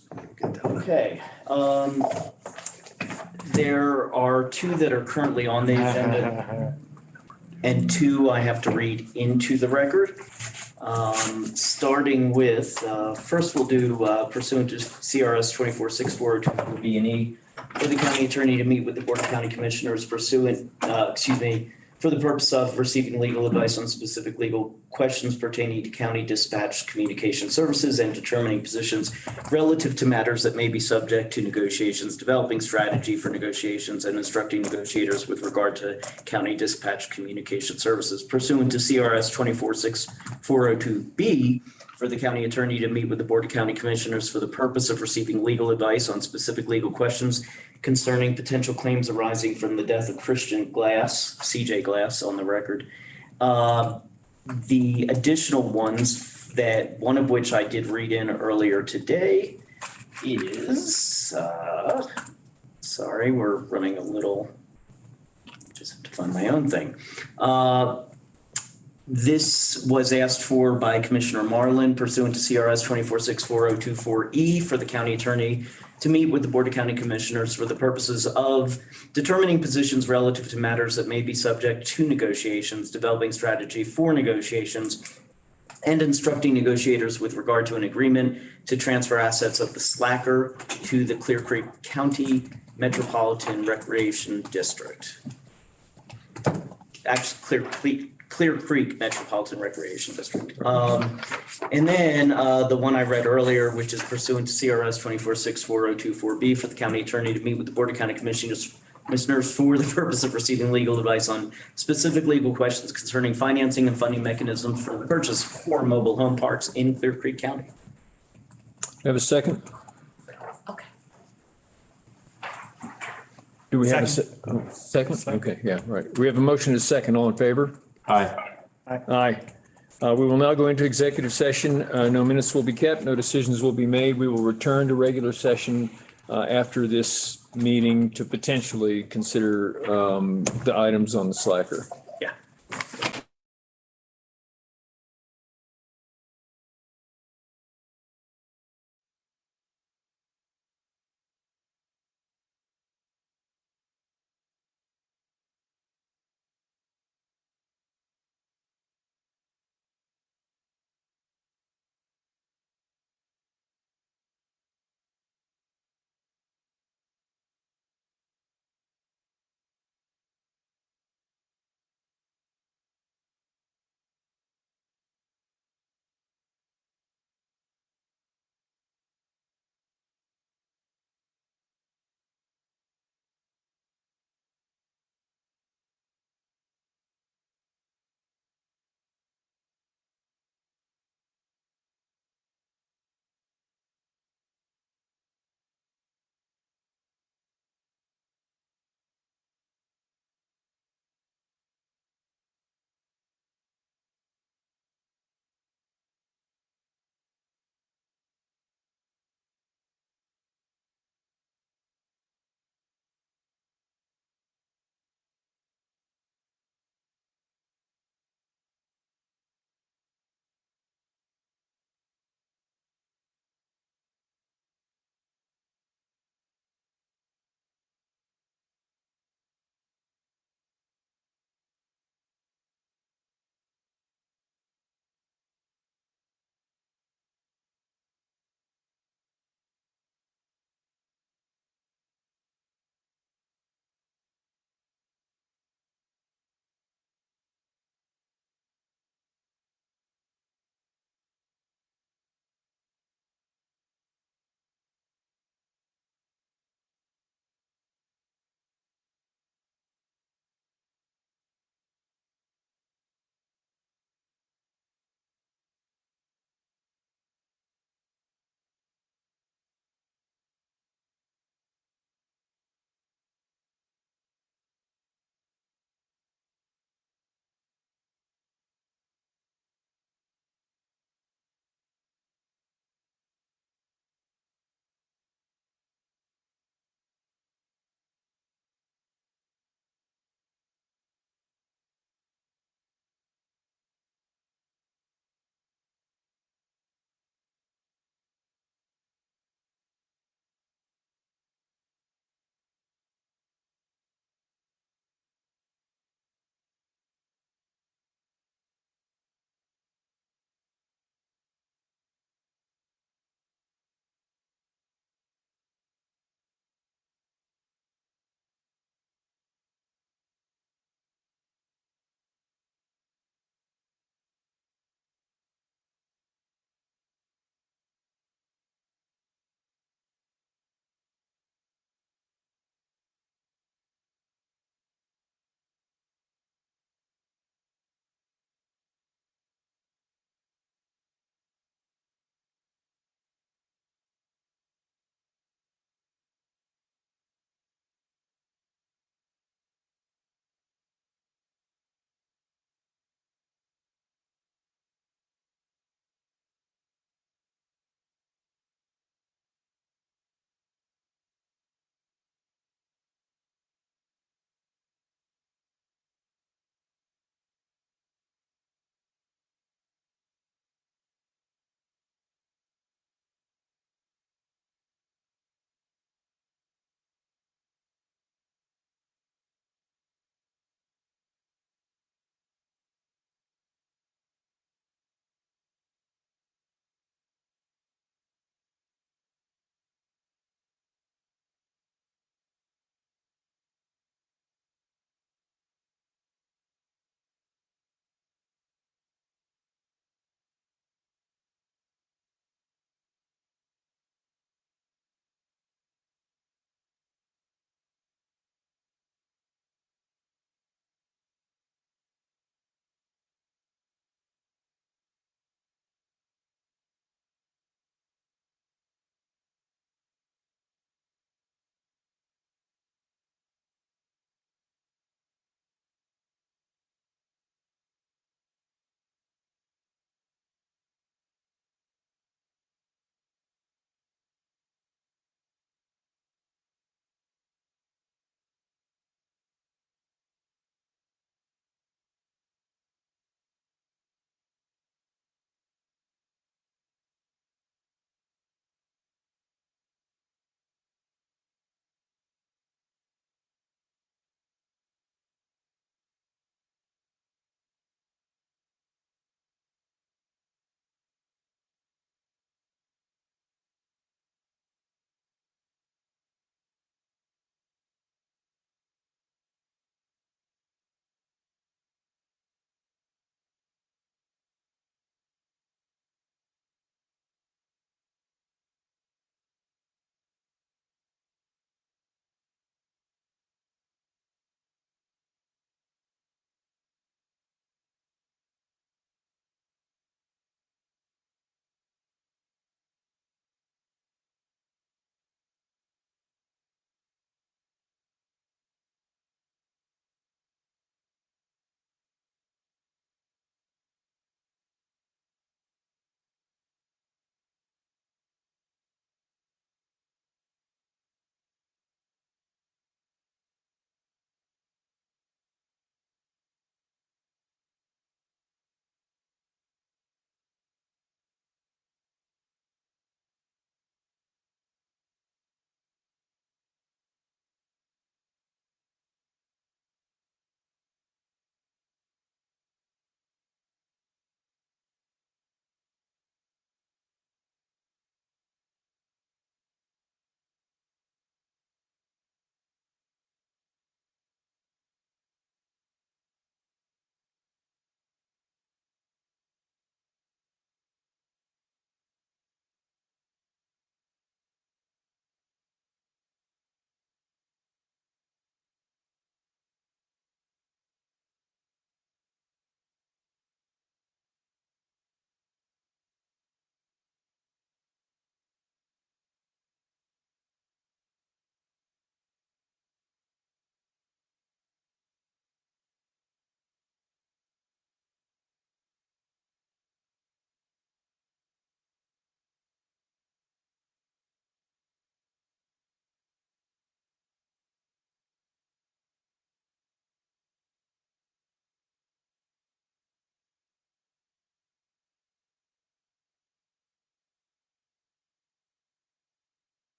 [SPEAKER 9] Okay, there are two that are currently on the agenda and two I have to read into the record. Starting with, first we'll do pursuant to CRS 246402 B and E for the county attorney to meet with the Board of County Commissioners pursuant, for the purpose of receiving legal advice on specific legal questions pertaining to county dispatch communication services and determining positions relative to matters that may be subject to negotiations, developing strategy for negotiations, and instructing negotiators with regard to county dispatch communication services pursuant to CRS 246402B for the county attorney to meet with the Board of County Commissioners for the purpose of receiving legal advice on specific legal questions concerning potential claims arising from the death of Christian Glass, CJ Glass on the record. The additional ones that, one of which I did read in earlier today is, sorry, we're running a little, just have to find my own thing. This was asked for by Commissioner Marlin pursuant to CRS 24640224E for the county attorney to meet with the Board of County Commissioners for the purposes of determining positions relative to matters that may be subject to negotiations, developing strategy for negotiations, and instructing negotiators with regard to an agreement to transfer assets of the Slacker to the Clear Creek County Metropolitan Recreation District. Actually, Clear Creek Metropolitan Recreation District. And then the one I read earlier, which is pursuant to CRS 24640224B for the county attorney to meet with the Board of County Commissioners for the purpose of receiving legal advice on specific legal questions concerning financing and funding mechanisms for the purchase of 4 mobile home parks in Clear Creek County.
[SPEAKER 1] Have a second?
[SPEAKER 5] Okay.
[SPEAKER 1] Do we have a second? Okay, yeah, right. We have a motion to second. All in favor?
[SPEAKER 8] Aye.
[SPEAKER 1] Aye. We will now go into executive session. No minutes will be kept, no decisions will be made. We will return to regular session after this meeting to potentially consider the items on the Slacker.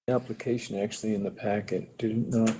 [SPEAKER 1] Application actually in the packet, did it not?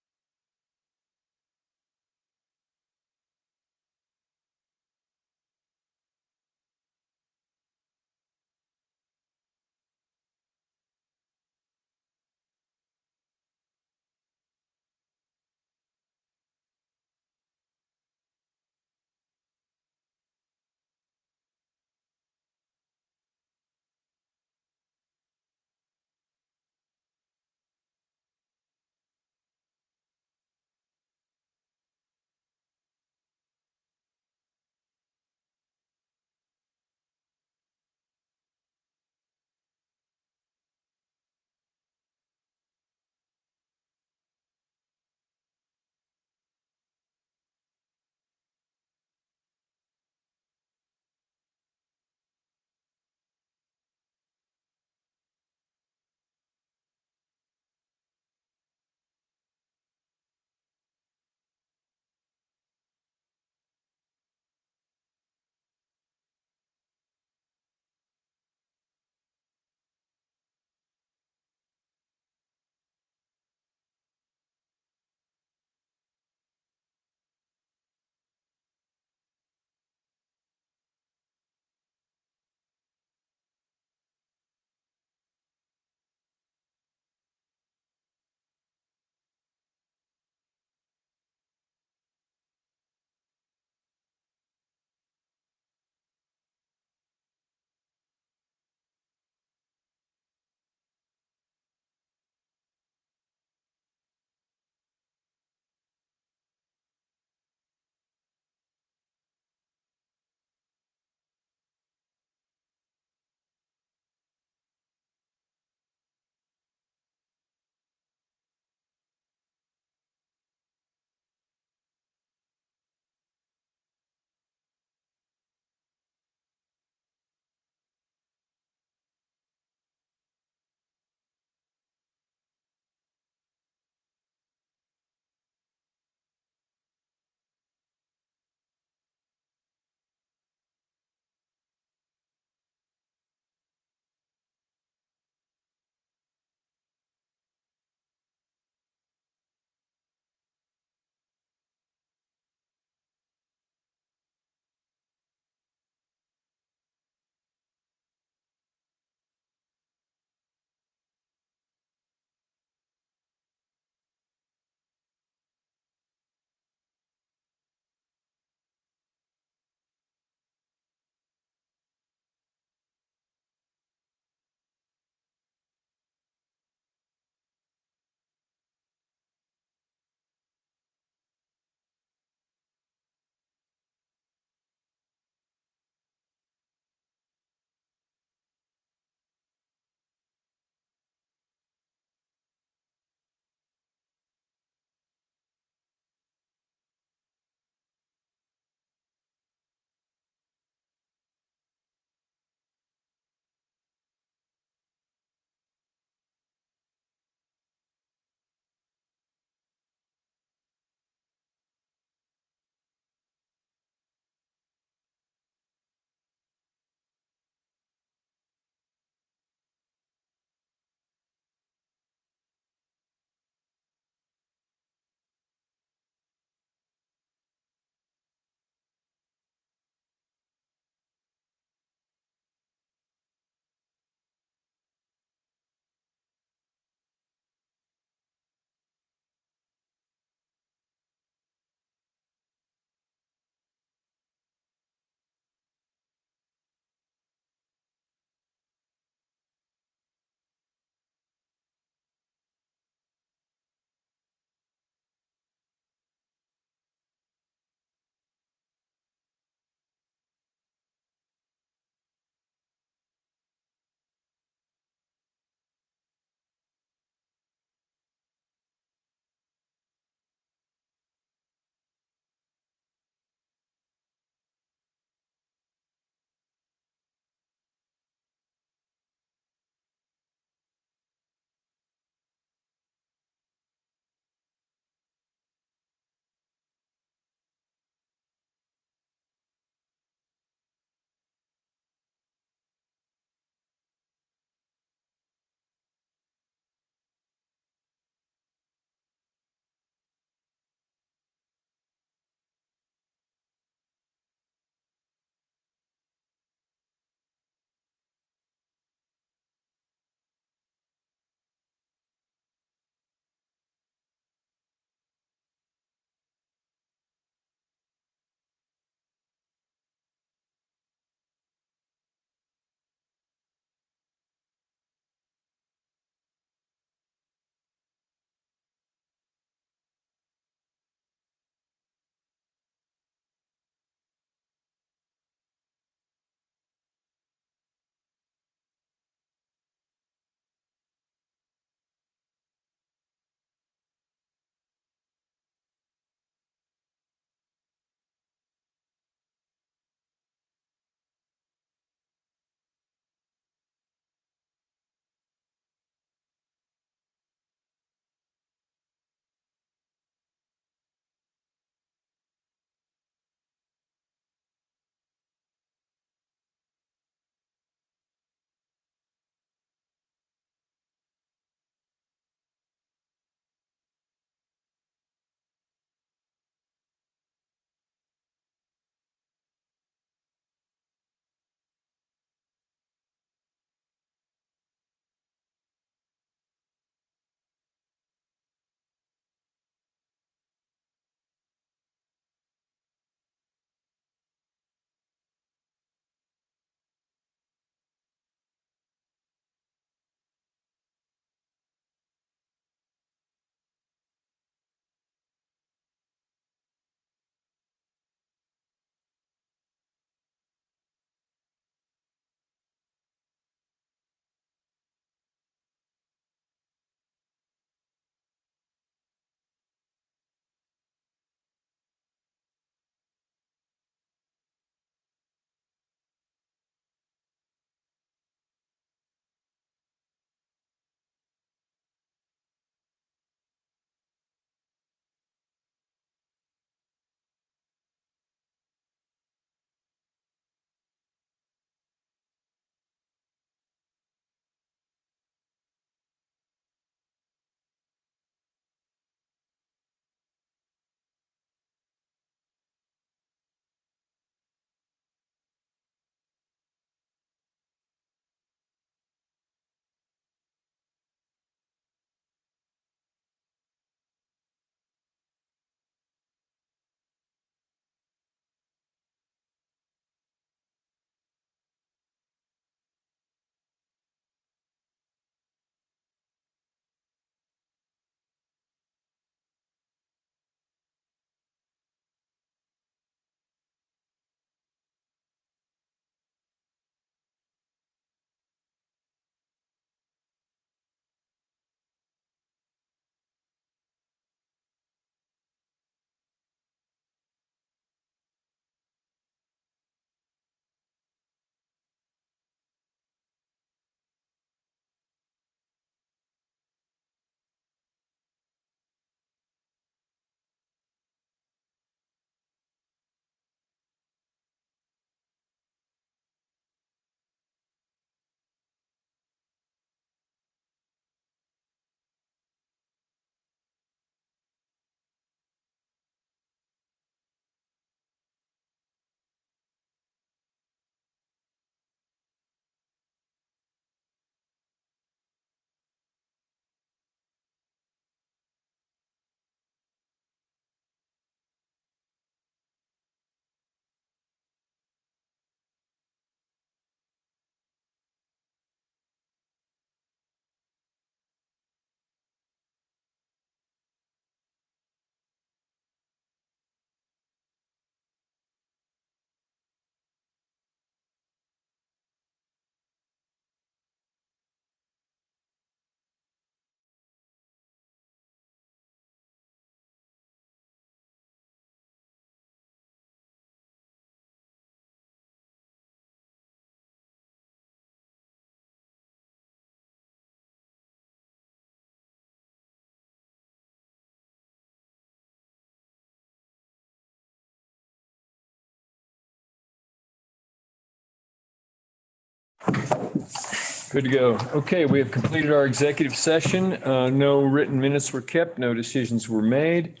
[SPEAKER 1] Good to go. Okay, we have completed our executive session. No written minutes were kept, no decisions were made.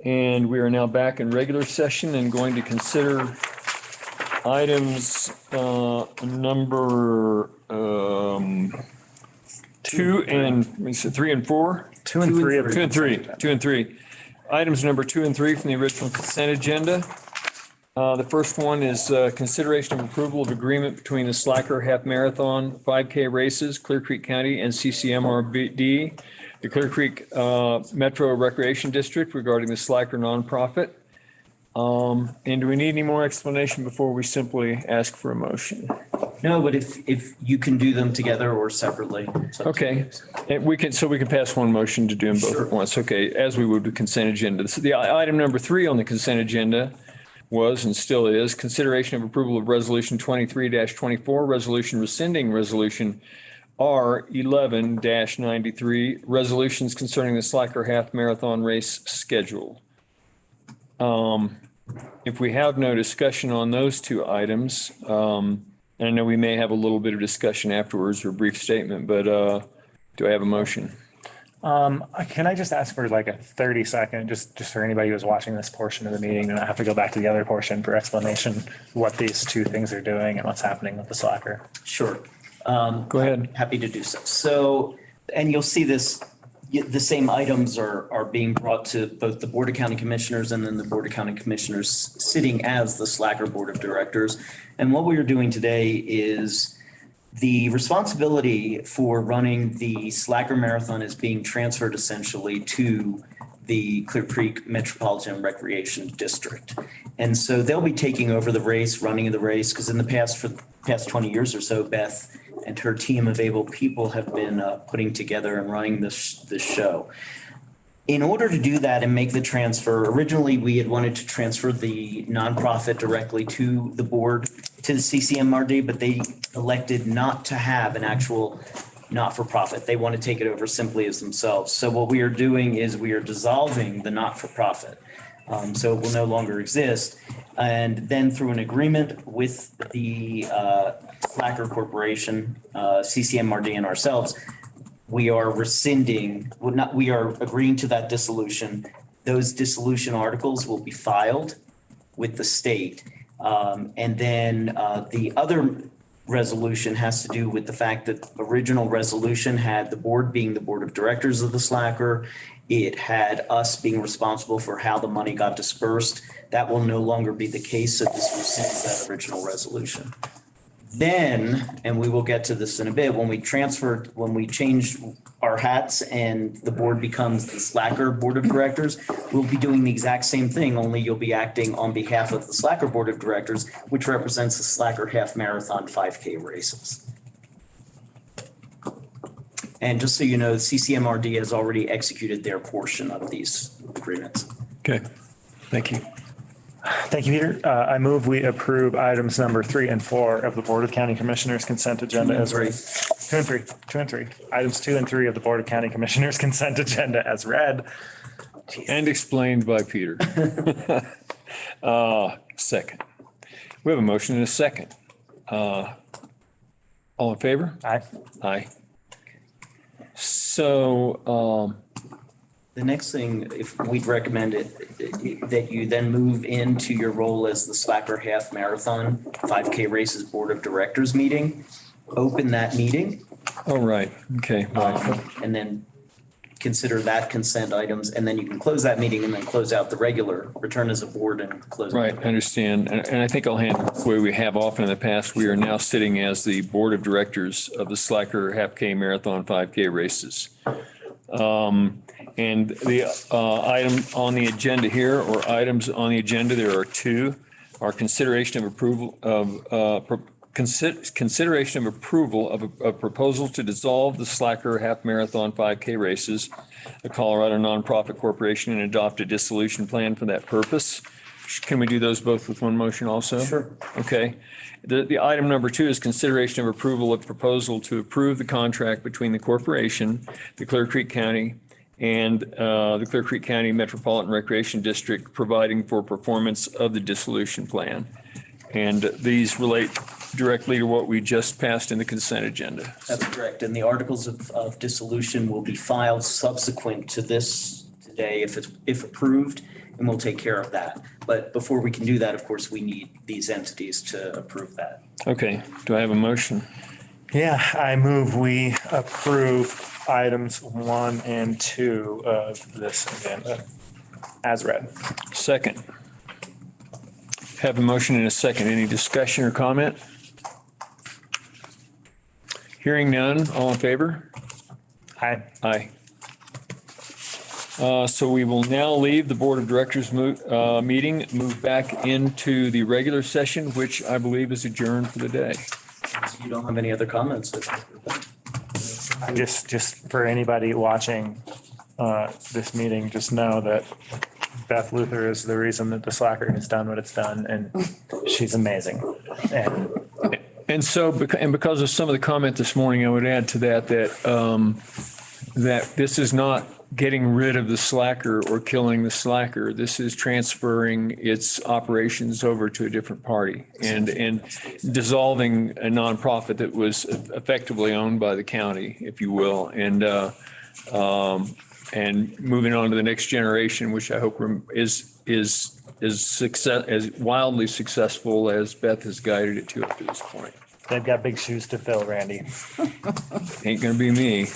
[SPEAKER 1] And we are now back in regular session and going to consider items number 2 and, let me see, 3 and 4?
[SPEAKER 7] 2 and 3.
[SPEAKER 1] 2 and 3, 2 and 3. Items number 2 and 3 from the original consent agenda. The first one is consideration of approval of agreement between the Slacker Half Marathon 5K races, Clear Creek County and CCMRD, the Clear Creek Metro Recreation District regarding the Slacker nonprofit. And do we need any more explanation before we simply ask for a motion?
[SPEAKER 9] No, but if you can do them together or separately. it's up to you.
[SPEAKER 1] Okay, and we can pass one motion to do them both at once. Okay, as we would with consent agenda. This is the item number 3 on the consent agenda was and still is consideration of approval of resolution 23-24, resolution rescinding resolution R11-93, resolutions concerning the Slacker Half Marathon race schedule. If we have no discussion on those two items, and I know we may have a little bit of discussion afterwards or a brief statement, but do I have a motion?
[SPEAKER 7] Can I just ask for like a 30-second, just for anybody who's watching this portion of the meeting, and I have to go back to the other portion for explanation, what these two things are doing and what's happening with the Slacker?
[SPEAKER 9] Sure.
[SPEAKER 1] Go ahead.
[SPEAKER 9] Happy to do so. So, and you'll see this, the same items are being brought to both the Board of County Commissioners and then the Board of County Commissioners sitting as the Slacker Board of Directors. And what we are doing today is the responsibility for running the Slacker Marathon is being transferred essentially to the Clear Creek Metropolitan Recreation District. And so they'll be taking over the race, running the race, because in the past, for the past 20 years or so, Beth and her team of able people have been putting together and running this show. In order to do that and make the transfer, originally we had wanted to transfer the nonprofit directly to the board, to the CCMRD, but they elected not to have an actual not-for-profit. They want to take it over simply as themselves. So what we are doing is we are dissolving the not-for-profit. So it will no longer exist. And then through an agreement with the Slacker Corporation, CCMRD and ourselves, we are rescinding, we are agreeing to that dissolution. Those dissolution articles will be filed with the state. And then the other resolution has to do with the fact that the original resolution had the board being the board of directors of the Slacker. It had us being responsible for how the money got dispersed. That will no longer be the case, so this rescinds that original resolution. Then, and we will get to this in a bit, when we change our hats and the board becomes the Slacker Board of Directors, we'll be doing the exact same thing, only you'll be acting on behalf of the Slacker Board of Directors, which represents the Slacker Half Marathon 5K races. And just so you know, CCMRD has already executed their portion of these agreements.
[SPEAKER 1] Okay, thank you.
[SPEAKER 7] Thank you, Peter. I move we approve items number 3 and 4 of the Board of County Commissioners consent agenda as read. 2 and 3. Items 2 and 3 of the Board of County Commissioners consent agenda as read.
[SPEAKER 1] And explained by Peter. Second. We have a motion and a second. All in favor?
[SPEAKER 7] Aye.
[SPEAKER 1] Aye. So,
[SPEAKER 9] the next thing, if we'd recommend that you then move into your role as the Slacker Half Marathon 5K Races Board of Directors meeting, open that meeting.
[SPEAKER 1] all right, okay.
[SPEAKER 9] And then consider that consent items, and then you can close that meeting and then close out the regular, return as a board and close.
[SPEAKER 1] Right, I understand. And I think I'll handle it the way we have often in the past. We are now sitting as the Board of Directors of the Slacker Half K Marathon 5K races. And the item on the agenda here, or items on the agenda, there are 2, are consideration of approval of consideration of approval of a proposal to dissolve the Slacker Half Marathon 5K races, the Colorado Nonprofit Corporation, and adopt a dissolution plan for that purpose. Can we do those both with one motion also?
[SPEAKER 9] Sure.
[SPEAKER 1] Okay. The item number 2 is consideration of approval of proposal to approve the contract between the corporation, the Clear Creek County, and the Clear Creek County Metropolitan Recreation District, providing for performance of the dissolution plan. And these relate directly to what we just passed in the consent agenda.
[SPEAKER 9] That's correct. And the articles of dissolution will be filed subsequent to this today if approved, and we'll take care of that. But before we can do that, of course, we need these entities to approve that.
[SPEAKER 1] Okay, do I have a motion?
[SPEAKER 7] Yeah, I move we approve items 1 and 2 of this agenda as read.
[SPEAKER 1] Second. Have a motion and a second. Any discussion or comment? Hearing none, all in favor?
[SPEAKER 7] Aye.
[SPEAKER 1] Aye. So we will now leave the Board of Directors meeting, move back into the regular session, which I believe is adjourned for the day.
[SPEAKER 9] You don't have any other comments?
[SPEAKER 7] Just for anybody watching this meeting, just know that Beth Luther is the reason that the Slacker has done what it's done, and she's amazing.
[SPEAKER 1] And so, and because of some of the comment this morning, I would add to that that this is not getting rid of the Slacker or killing the Slacker. This is transferring its operations over to a different party and dissolving a nonprofit that was effectively owned by the county, if you will, and moving on to the next generation, which I hope is as wildly successful as Beth has guided it to up to this point.
[SPEAKER 7] They've got big shoes to fill, Randy.
[SPEAKER 1] Ain't gonna be me.